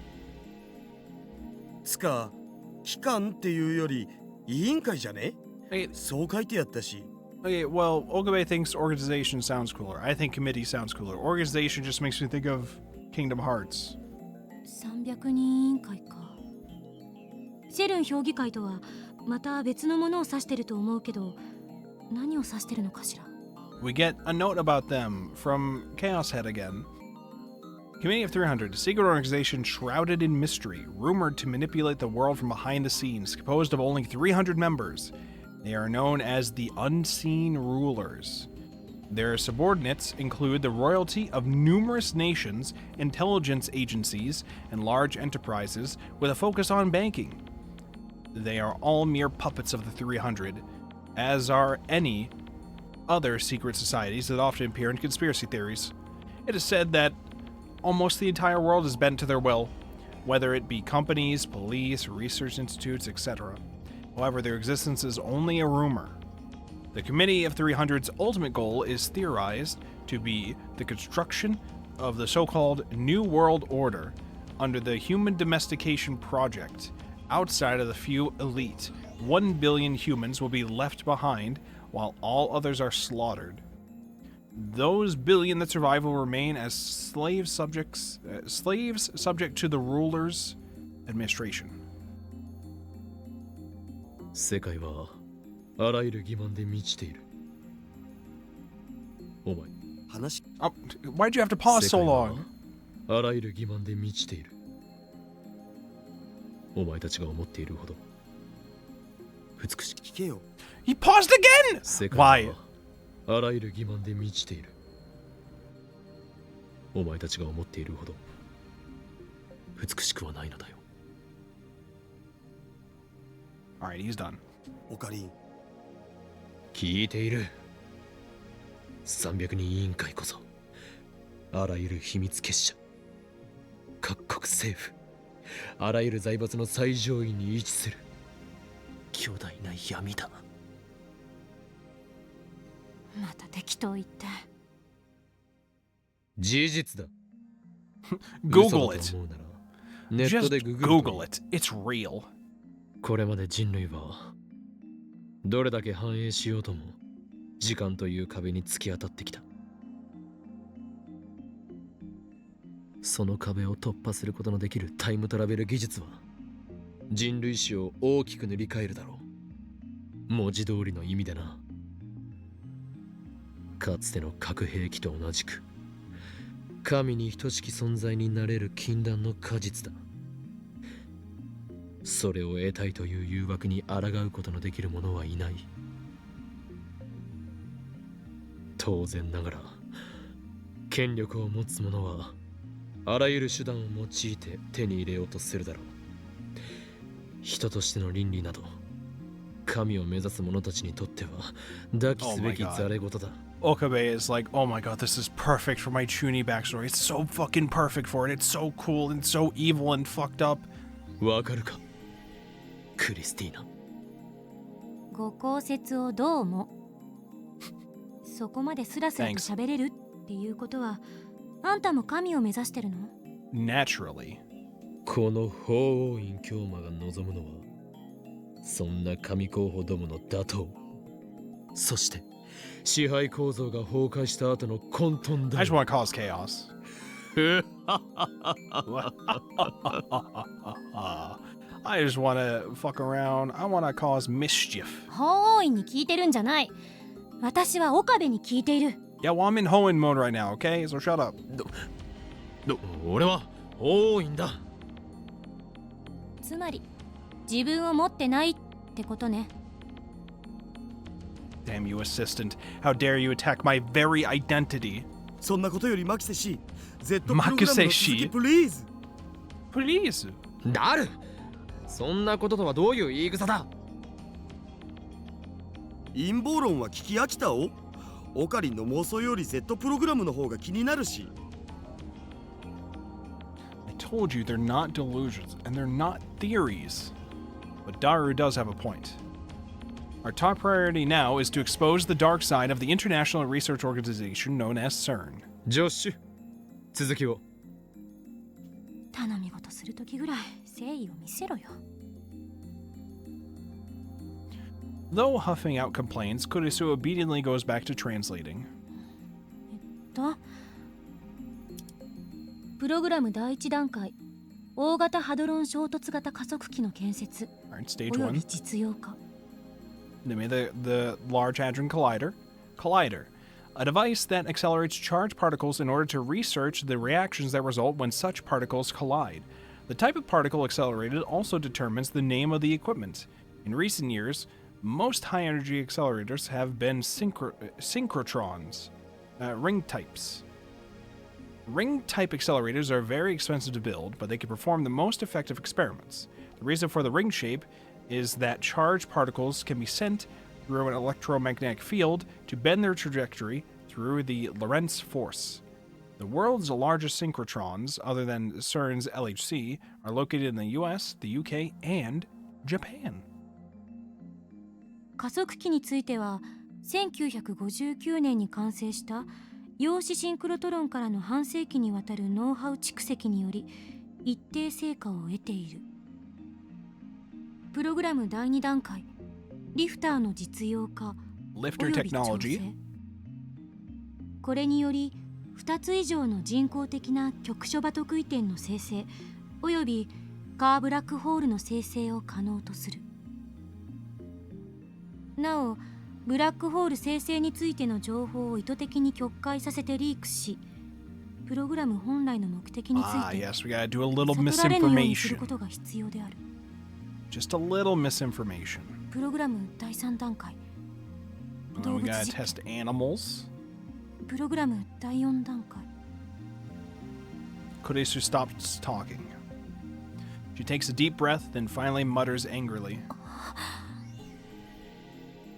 つか機関っていうより委員会じゃね？ Hey, そう書いてやったし。 okay, well, Okabe thinks organization sounds cooler. I think committee sounds cooler. Organization just makes me think of Kingdom Hearts. 300人委員会か。セルン評議会とはまた別のものを指してると思うけど、何を指してるのかしら。 We get a note about them from Chaos Head again. Committee of 300, a secret organization shrouded in mystery, rumored to manipulate the world from behind the scenes, composed of only 300 members. They are known as the Unseen Rulers. Their subordinates include the royalty of numerous nations, intelligence agencies, and large enterprises with a focus on banking. They are all mere puppets of the 300, as are any other secret societies that often appear in conspiracy theories. It is said that almost the entire world is bent to their will, whether it be companies, police, research institutes, etc. However, their existence is only a rumor. The Committee of 300's ultimate goal is theorized to be the construction of the so-called New World Order under the Human Domestication Project. Outside of the few elite, 1 billion humans will be left behind while all others are slaughtered. Those billion that survive will remain as slaves subject to the ruler's administration. 世界はあらゆる欺瞞で満ちている。お前、話 Oh, why'd you have to pause 世 so 界は long? あらゆる欺瞞で満ちている。お前たちが思っているほど美しく。聞けよ。 He paused again! 世界 Why? はあらゆる欺瞞で満ちている。お前たちが思っているほど美しくはないのだよ。Alright, he's done. オカリン、聞いている。300人委員会こそあらゆる秘密結社、各国政府、あらゆる財閥の最上位に位置する巨大な闇だ。また適当言って。事実だ。 Google 嘘だ it. と思うならネット Just でググるといい。 Google it. It's real. これまで人類はどれだけ繁栄しようとも時間という壁に突き当たってきた。その壁を突破することのできるタイムトラベル技術は人類史を大きく塗り替えるだろう。文字通りの意味でな。かつての核兵器と同じく神に等しき存在になれる禁断の果実だ。それを得たいという誘惑に抗うことのできる者はいない。当然ながら権力を持つ者はあらゆる手段を用いて手に入れようとするだろう。人としての倫理など神を目指す者たちにとっては抱きすべきざれ言だ。Okabe is like, oh my god, this is perfect for my Chuny backstory. It's so fucking perfect for it. It's so cool and so evil and fucked up. わかるかクリスティーナ。ご公説をどうも。そこまでスラスラと喋れるっていうことは、あんたも神を目指してるの？ Naturally. この法王院教魔が望むのはそんな神候補どもの打倒、そして支配構造が崩壊した後の混沌だ。 I just want to cause chaos. I just want to fuck around. I want to cause mischief. 法王院に聞いてるんじゃない。私は岡部に聞いている。Yeah, well, I'm in Hoenn mode right now, okay? So shut up. 俺は法王院だ。つまり自分を持ってないってことね。Damn you, assistant. How dare you attack my very identity? そんなことよりマキセ氏、Z プログラムの続マキセ氏きプリーズ。 Please. ダル、そんなこととはどういう言い草だ。陰謀論は聞き飽きたお。オカリンの妄想より Z プログラムの方が気になるし。I told you they're not delusions and they're not theories. But Daru does have a point. Our top priority now is to expose the dark side of the international research organization known as CERN. ジョッシュ、続きを。頼み事するときぐらい誠意を見せろよ。Though huffing out complaints, Kurisu obediently goes back to translating. プログラム第一段階、大型ハドロン衝突型加速器の建設。Alright, stage および 1. 実用化。 They made the Large Hadron Collider. Collider. A device that accelerates charged particles in order to research the reactions that result when such particles collide. The type of particle accelerated also determines the name of the equipment. In recent years, most high-energy accelerators have been synchrotrons, ring types. Ring-type accelerators are very expensive to build, but they can perform the most effective experiments. The reason for the ring shape is that charged particles can be sent through an electromagnetic field to bend their trajectory through the Lorentz force. The world's largest synchrotrons, other than CERN's LHC, are located in the US, the UK, and Japan. 加速器については1959年に完成した陽子シンクロトロンからの半世紀にわたるノウハウ蓄積により一定成果を得ている。プログラム第2段階リフターの実用化 Lifter および調 technology. 整。これにより2つ以上の人工的な極諸場得意点の生成およびカーブラックホールの生成を可能とする。なおブラックホール生成についての情報を意図的に曲解させてリークしプログラム本来の目的について Yes, we gotta do a little 悟られぬようにする misinformation. ことが必要である。 Just a little misinformation. プログラム第3段階 And then we 動物 gotta 実験 test animals. プログラム第4段階 Kurisu stops talking. She takes a deep breath, then finally mutters angrily.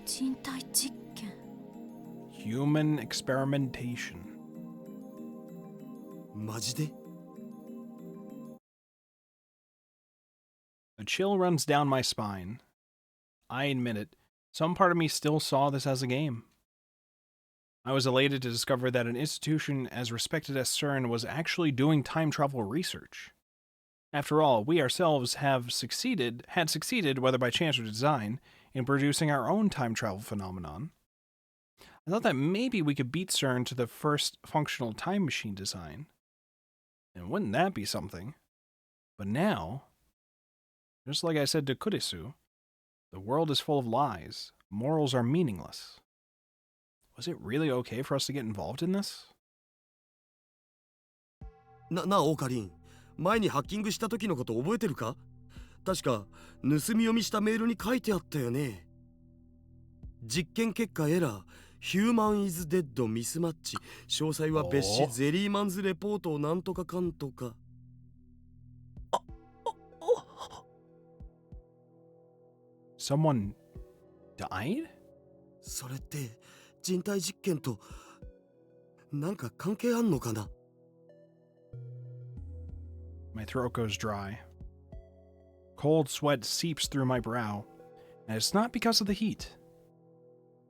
人体実験 Human experimentation. マジで？ A chill runs down my spine. I admit it, some part of me still saw this as a game. I was elated to discover that an institution as respected as CERN was actually doing time travel research. After all, we ourselves had succeeded, whether by chance or design, in producing our own time travel phenomenon. I thought that maybe we could beat CERN to the first functional time machine design. And wouldn't that be something? But now, just like I said to Kurisu, the world is full of lies. Morals are meaningless. Was it really okay for us to get involved in this? なあオカリン、前にハッキングした時のこと覚えてるか？確か盗み読みしたメールに書いてあったよね。実験結果エラー、ヒューマンイズデッドミスマッチ、詳細は別紙ゼリーマンズレポートをなんとかかんとか。Someone died? それって人体実験となんか関係あんのかな？ My throat goes dry. Cold sweat seeps through my brow, and it's not because of the heat.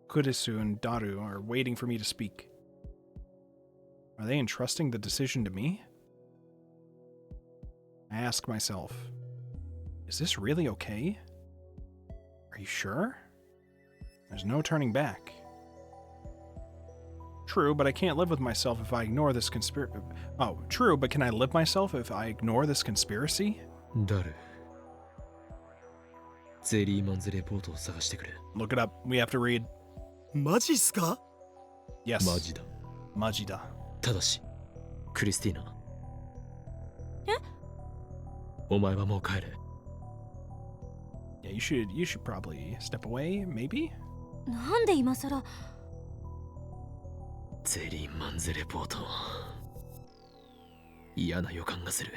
Kurisu and Daru are waiting for me to speak. Are they entrusting the decision to me? I ask myself, is this really okay? Are you sure? There's no turning back. True, but I can't live with myself if I ignore this conspiracy. Oh, true, but can I live myself if I ignore this conspiracy? 誰？ゼリーマンズレポートを探してくれ。 Look it up. We have to read. マジっすか？ Yes. マジだ。 Majida. ただし、クリスティーナ。え？お前はもう帰れ。Yeah, you should probably step away, maybe? なんで今さらゼリーマンズレポート。嫌な予感がする。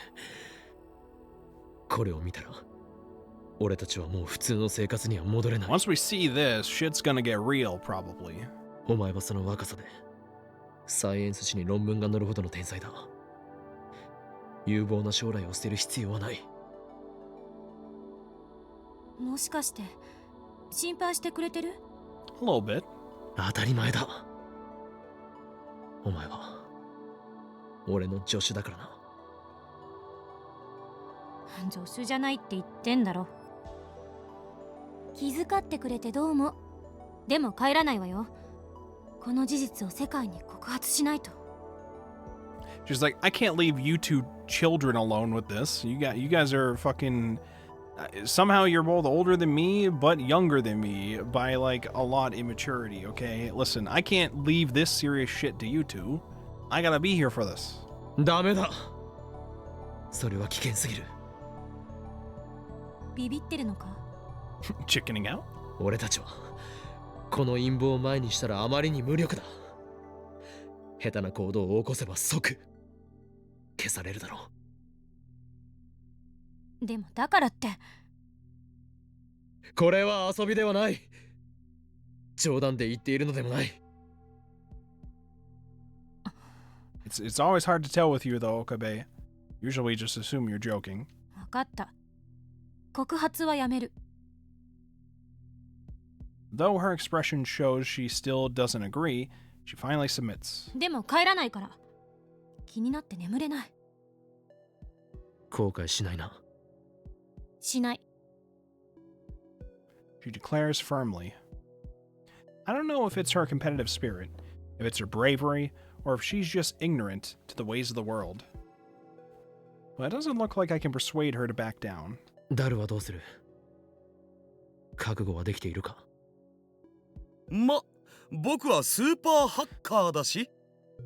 これを見たら、俺たちはもう普通の生活には戻れない。 Once we see this, shit's gonna get real, probably. お前はその若さで、サイエンス誌に論文が載るほどの天才だ。有望な将来を捨てる必要はない。もしかして心配してくれてる？ A little bit. 当たり前だ。お前は俺の助手だからな。助手じゃないって言ってんだろ。気遣ってくれてどうも。でも帰らないわよ。この事実を世界に告発しないと。 She's like, I can't leave you two children alone with this. You guys are fucking Somehow you're both older than me, but younger than me by like a lot in maturity, okay? Listen, I can't leave this serious shit to you two. I gotta be here for this. ダメだ。それは危険すぎる。ビビってるのか？ Chickening out? 俺たちはこの陰謀を前にしたらあまりに無力だ。下手な行動を起こせば即消されるだろう。でもだからってこれは遊びではない。冗談で言っているのでもない。It's always hard to tell with you though, Okabe. Usually we just assume you're joking. 分かった。告発はやめる。Though her expression shows she still doesn't agree, she finally submits. でも帰らないから。気になって眠れない。後悔しないな。しない。She declares firmly. I don't know if it's her competitive spirit, if it's her bravery, or if she's just ignorant to the ways of the world. But it doesn't look like I can persuade her to back down. ダルはどうする？覚悟はできているか？僕はスーパーハッカーだし。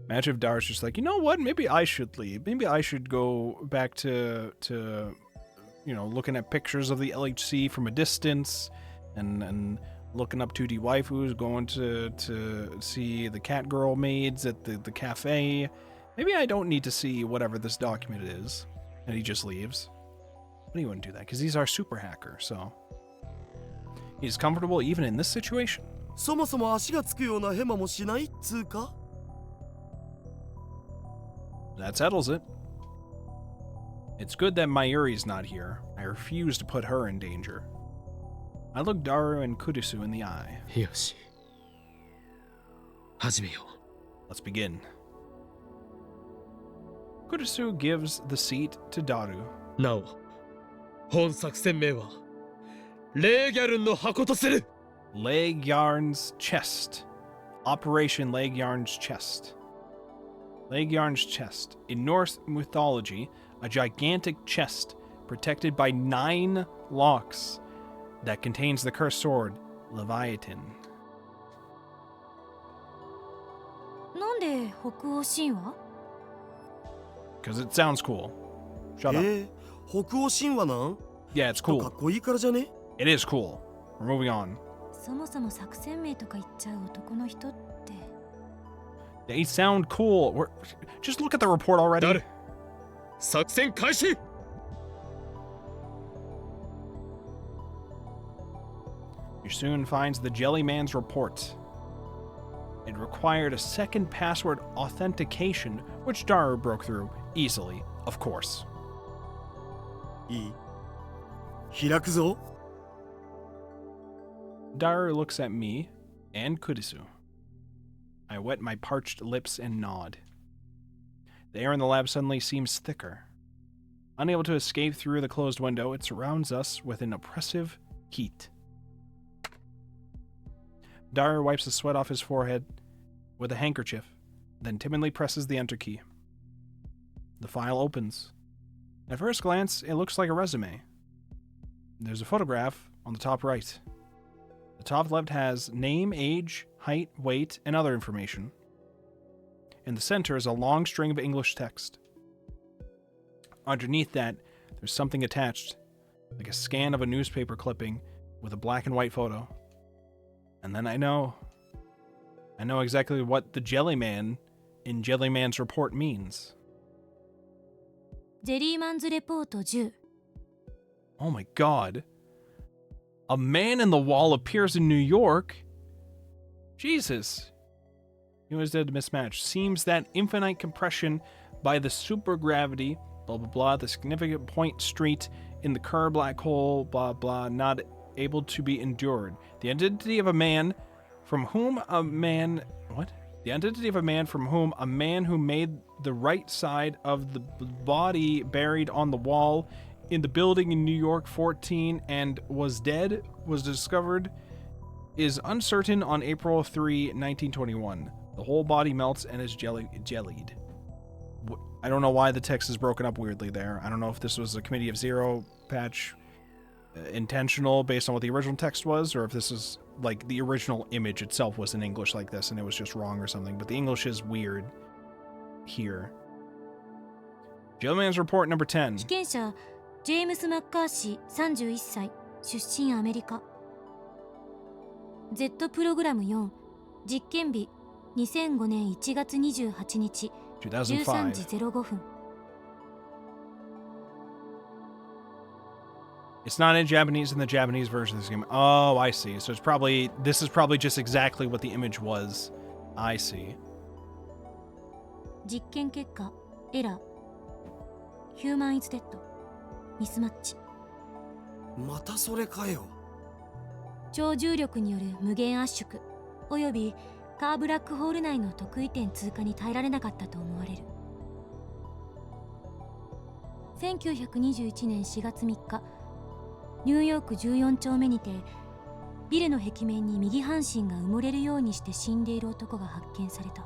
Imagine if Dar's just like, you know what? Maybe I should leave. Maybe I should go back to you know, looking at pictures of the LHC from a distance and looking up 2D waifus, going to see the cat girl maids at the cafe. Maybe I don't need to see whatever this document is. And he just leaves. But he wouldn't do that because he's our super hacker, so he's comfortable even in this situation. そもそも足がつくようなヘマもしないっつうか? That settles it. It's good that Mayuri's not here. I refuse to put her in danger. I look Daru and Kurisu in the eye. よし。始めよう。 Let's begin. Kurisu gives the seat to Daru. なお、本作戦名はレーギャルンの箱とする。Leg Yarn's chest. Operation Leg Yarn's chest. Leg Yarn's chest. In Norse mythology, a gigantic chest protected by 9 locks that contains the cursed sword, Leviathan. なんで北欧神話？ Because it sounds cool. Shut up. 北欧神話なん? Yeah, it's cool. かっこいいからじゃね? It is cool. We're moving on. そもそも作戦名とか言っちゃう男の人って。They sound cool. Just look at the report already. ダル、作戦開始! You soon finds the Jellyman's report. It required a second password authentication, which Daru broke through easily, of course. いい? 開くぞ. Daru looks at me and Kurisu. I wet my parched lips and nod. The air in the lab suddenly seems thicker. Unable to escape through the closed window, it surrounds us with an oppressive heat. Daru wipes the sweat off his forehead with a handkerchief, then timidly presses the enter key. The file opens. At first glance, it looks like a resume. There's a photograph on the top right. The top left has name, age, height, weight, and other information. In the center is a long string of English text. Underneath that, there's something attached, like a scan of a newspaper clipping with a black and white photo. And then I know exactly what the Jellyman in Jellyman's report means. ジェリーマンズレポート10。 Oh my god. A man in the wall appears in New York? Jesus. He was dead to mismatch. Seems that infinite compression by the supergravity, blah blah blah, the significant point street in the Kerr black hole, blah blah, not able to be endured. The identity of a man from whom a man... What? The identity of a man from whom a man who made the right side of the body buried on the wall in the building in New York 14 and was dead was discovered is uncertain on April 3, 1921. The whole body melts and is jellied. I don't know why the text is broken up weirdly there. I don't know if this was a Committee of Zero patch. intentional based on what the original text was, or if this is like the original image itself was in English like this and it was just wrong or something. But the English is weird here. Jailman's report number 10. 被験者ジェームス・マッカーシー31歳出身アメリカ Z プログラム4実験日2005年1月28日13時05分 It's not in Japanese in the Japanese version of this game. Oh, I see. So this is probably just exactly what the image was. I see. 実験結果エラーヒューマンイズデッドミスマッチまたそれかよ。超重力による無限圧縮およびカーブラックホール内の特異点通過に耐えられなかったと思われる1921年4月3日ニューヨーク14丁目にてビルの壁面に右半身が埋もれるようにして死んでいる男が発見された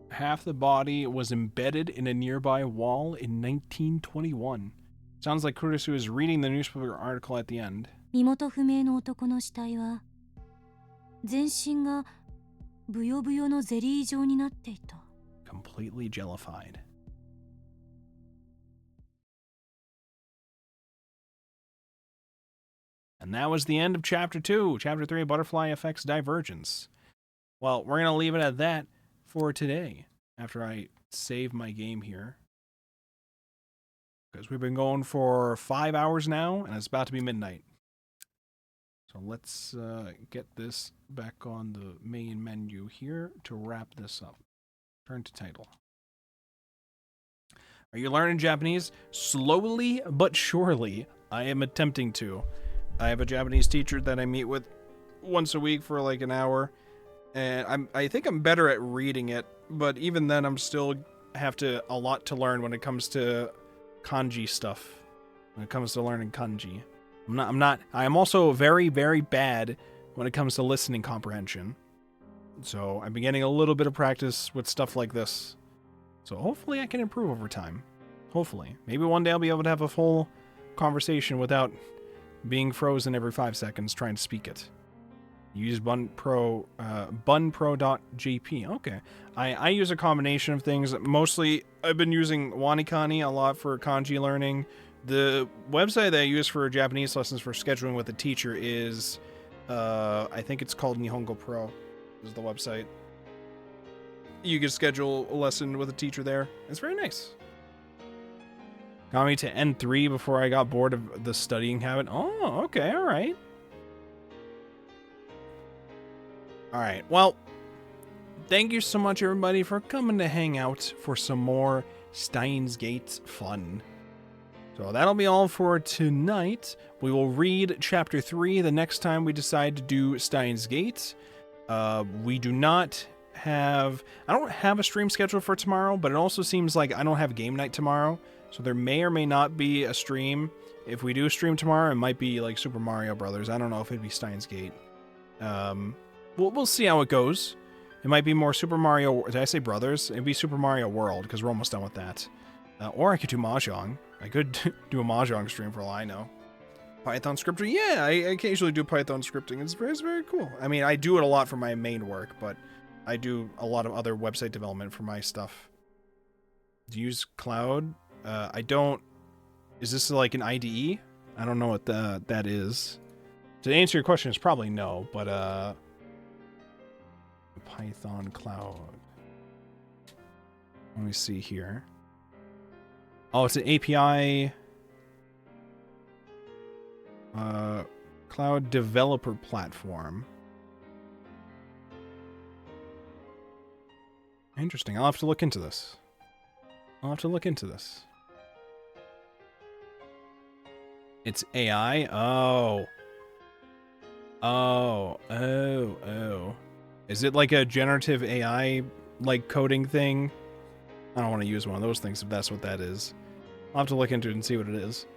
Half the body was embedded in a nearby wall in 1921. Sounds like Kurisu is reading the newspaper article at the end. 身元不明の男の死体は全身がブヨブヨのゼリー状になっていた Completely jellified. And that was the end of Chapter 2. Chapter 3, Butterfly Effects Divergence. Well, we're going to leave it at that for today, after I save my game here. Because we've been going for 5 hours now, and it's about to be midnight. So let's get this back on the main menu here to wrap this up. Turn to title. Are you learning Japanese? Slowly but surely, I am attempting to. I have a Japanese teacher that I meet with once a week for like an hour. And I think I'm better at reading it, but even then I'm still have a lot to learn when it comes to kanji stuff. When it comes to learning kanji. I am also very, very bad when it comes to listening comprehension. So I'm getting a little bit of practice with stuff like this. So hopefully I can improve over time. Hopefully. Maybe one day I'll be able to have a full conversation without being frozen every 5 seconds trying to speak it. Use bunpro.jp. Okay. I use a combination of things. Mostly, I've been using Wanikani a lot for kanji learning. The website that I use for Japanese lessons for scheduling with a teacher is, I think it's called Nihongo Pro, is the website. You can schedule a lesson with a teacher there. It's very nice. Got me to N3 before I got bored of the studying habit. Oh, okay, all right. All right, well, thank you so much, everybody, for coming to hang out for some more Steins Gate fun. So that'll be all for tonight. We will read Chapter 3 the next time we decide to do Steins Gate. We do not have... I don't have a stream schedule for tomorrow, but it also seems like I don't have game night tomorrow. So there may or may not be a stream. If we do stream tomorrow, it might be like Super Mario Brothers. I don't know if it'd be Steins Gate. We'll see how it goes. It might be more Super Mario... Did I say Brothers? It'd be Super Mario World, because we're almost done with that. Or I could do Mahjong. I could do a Mahjong stream for all I know. Python scripting? Yeah, I occasionally do Python scripting. It's very cool. I mean, I do it a lot for my main work, but I do a lot of other website development for my stuff. Do you use Cloud? I don't... Is this like an IDE? I don't know what that is. To answer your question, it's probably no, but Python Cloud. Let me see here. Oh, it's an API cloud developer platform. Interesting. I'll have to look into this. It's AI? Oh. Is it like a generative AI like coding thing? I don't want to use one of those things if that's what that is. I'll have to look into it and see what it is.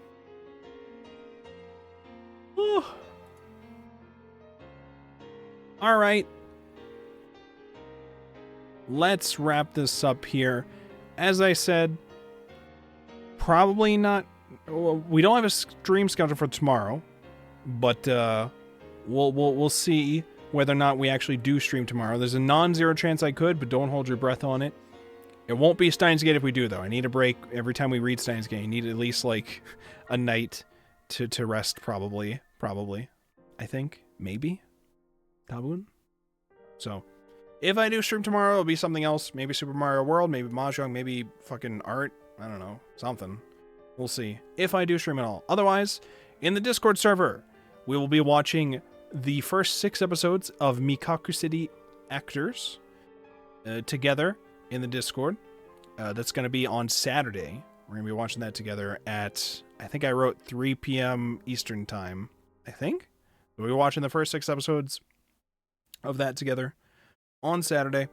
Whew. All right. Let's wrap this up here as I said, probably not. We don't have a stream schedule for tomorrow, but we'll see whether or not we actually do stream tomorrow. There's a non-zero chance I could, but don't hold your breath on it. It won't be Steins Gate if we do, though. I need a break every time we read Steins Gate. I need at least, like, a night to rest, probably. I think. Maybe. Tabun? So, if I do stream tomorrow, it'll be something else. Maybe Super Mario World, maybe Mahjong, maybe fucking art. I don't know. Something. We'll see. If I do stream at all. Otherwise, in the Discord server, we will be watching the first 6 episodes of Mikaku City Actors together in the Discord. That's going to be on Saturday. We're going to be watching that together at, I think I wrote 3 p.m. Eastern time. I think? So we're watching the first 6 episodes of that together on Saturday.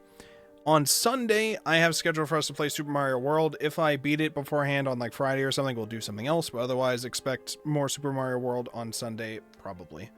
On Sunday, I have scheduled for us to play Super Mario World. If I beat it beforehand on like Friday or something, we'll do something else. But otherwise, expect more Super Mario World on Sunday, probably.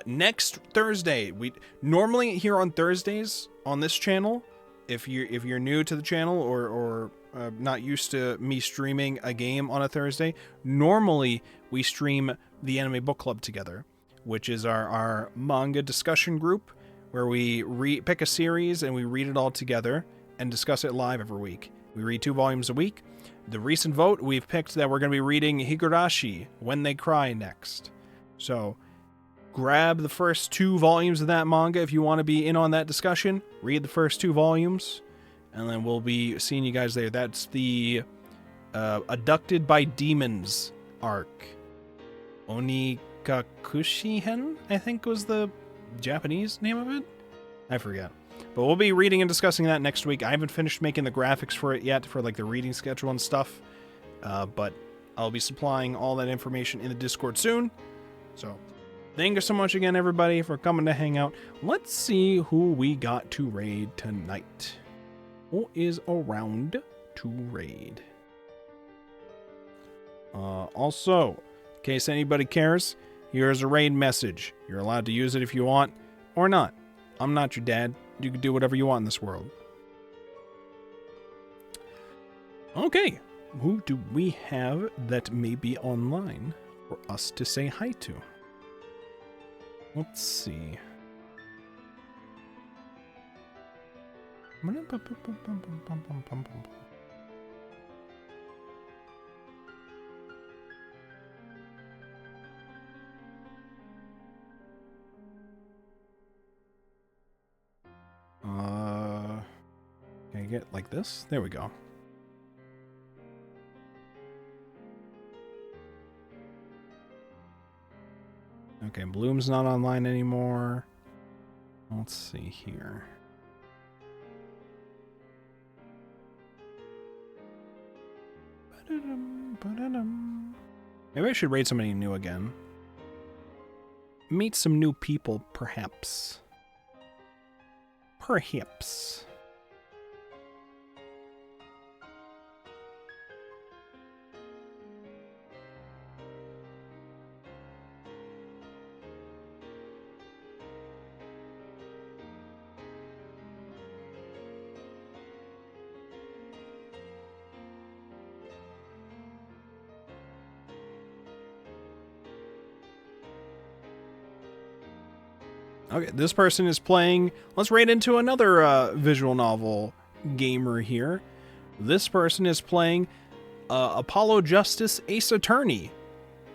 Next Thursday, we normally here on Thursdays on this channel, if you're new to the channel or not used to me streaming a game on a Thursday, normally we stream the Anime Book Club together, which is our manga discussion group where we pick a series and we read it all together and discuss it live every week. We read 2 volumes a week. The recent vote, we've picked that we're going to be reading Higurashi, When They Cry, next. So grab the first 2 volumes of that manga if you want to be in on that discussion. Read the first 2 volumes, and then we'll be seeing you guys there. That's the Abducted by Demons arc. Onikakushihen, I think was the Japanese name of it? I forget. But we'll be reading and discussing that next week. I haven't finished making the graphics for it yet, for like the reading schedule and stuff. But I'll be supplying all that information in the Discord soon. So thank you so much again, everybody, for coming to hang out. Let's see who we got to raid tonight. Who is around to raid? Also, in case anybody cares, here's a raid message. You're allowed to use it if you want, or not. I'm not your dad. You can do whatever you want in this world. Okay, who do we have that may be online for us to say hi to? Let's see. Can I get like this? There we go. Okay, Bloom's not online anymore. Let's see here. Maybe I should raid somebody new again. Meet some new people, perhaps. Perhaps. Okay, this person is playing. Let's raid into another visual novel gamer here. This person is playing Apollo Justice Ace Attorney.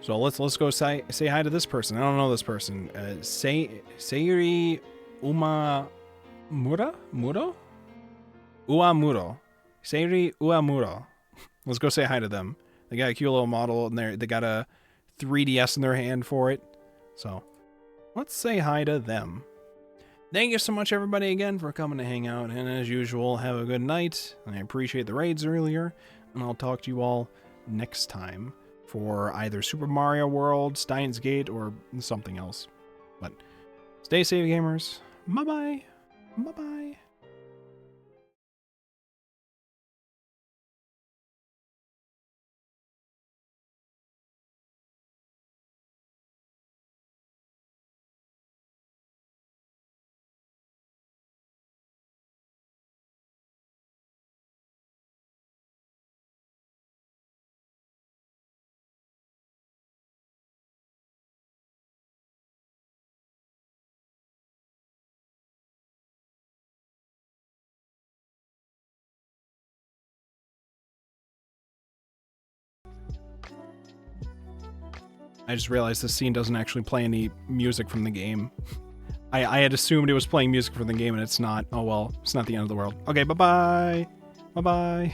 So let's go say hi to this person. I don't know this person. Seiri Uamuro? Seiri Uamuro. Let's go say hi to them. They got a cute little model, and they got a 3DS in their hand for it. So let's say hi to them. Thank you so much, everybody, again, for coming to hang out. And as usual, have a good night. And I appreciate the raids earlier. And I'll talk to you all next time for either Super Mario World, Steins Gate, or something else. But stay safe, gamers. Bye-bye. Bye-bye. I just realized this scene doesn't actually play any music from the game. I had assumed it was playing music from the game, and it's not. Oh well, it's not the end of the world. Okay, bye-bye. Bye-bye.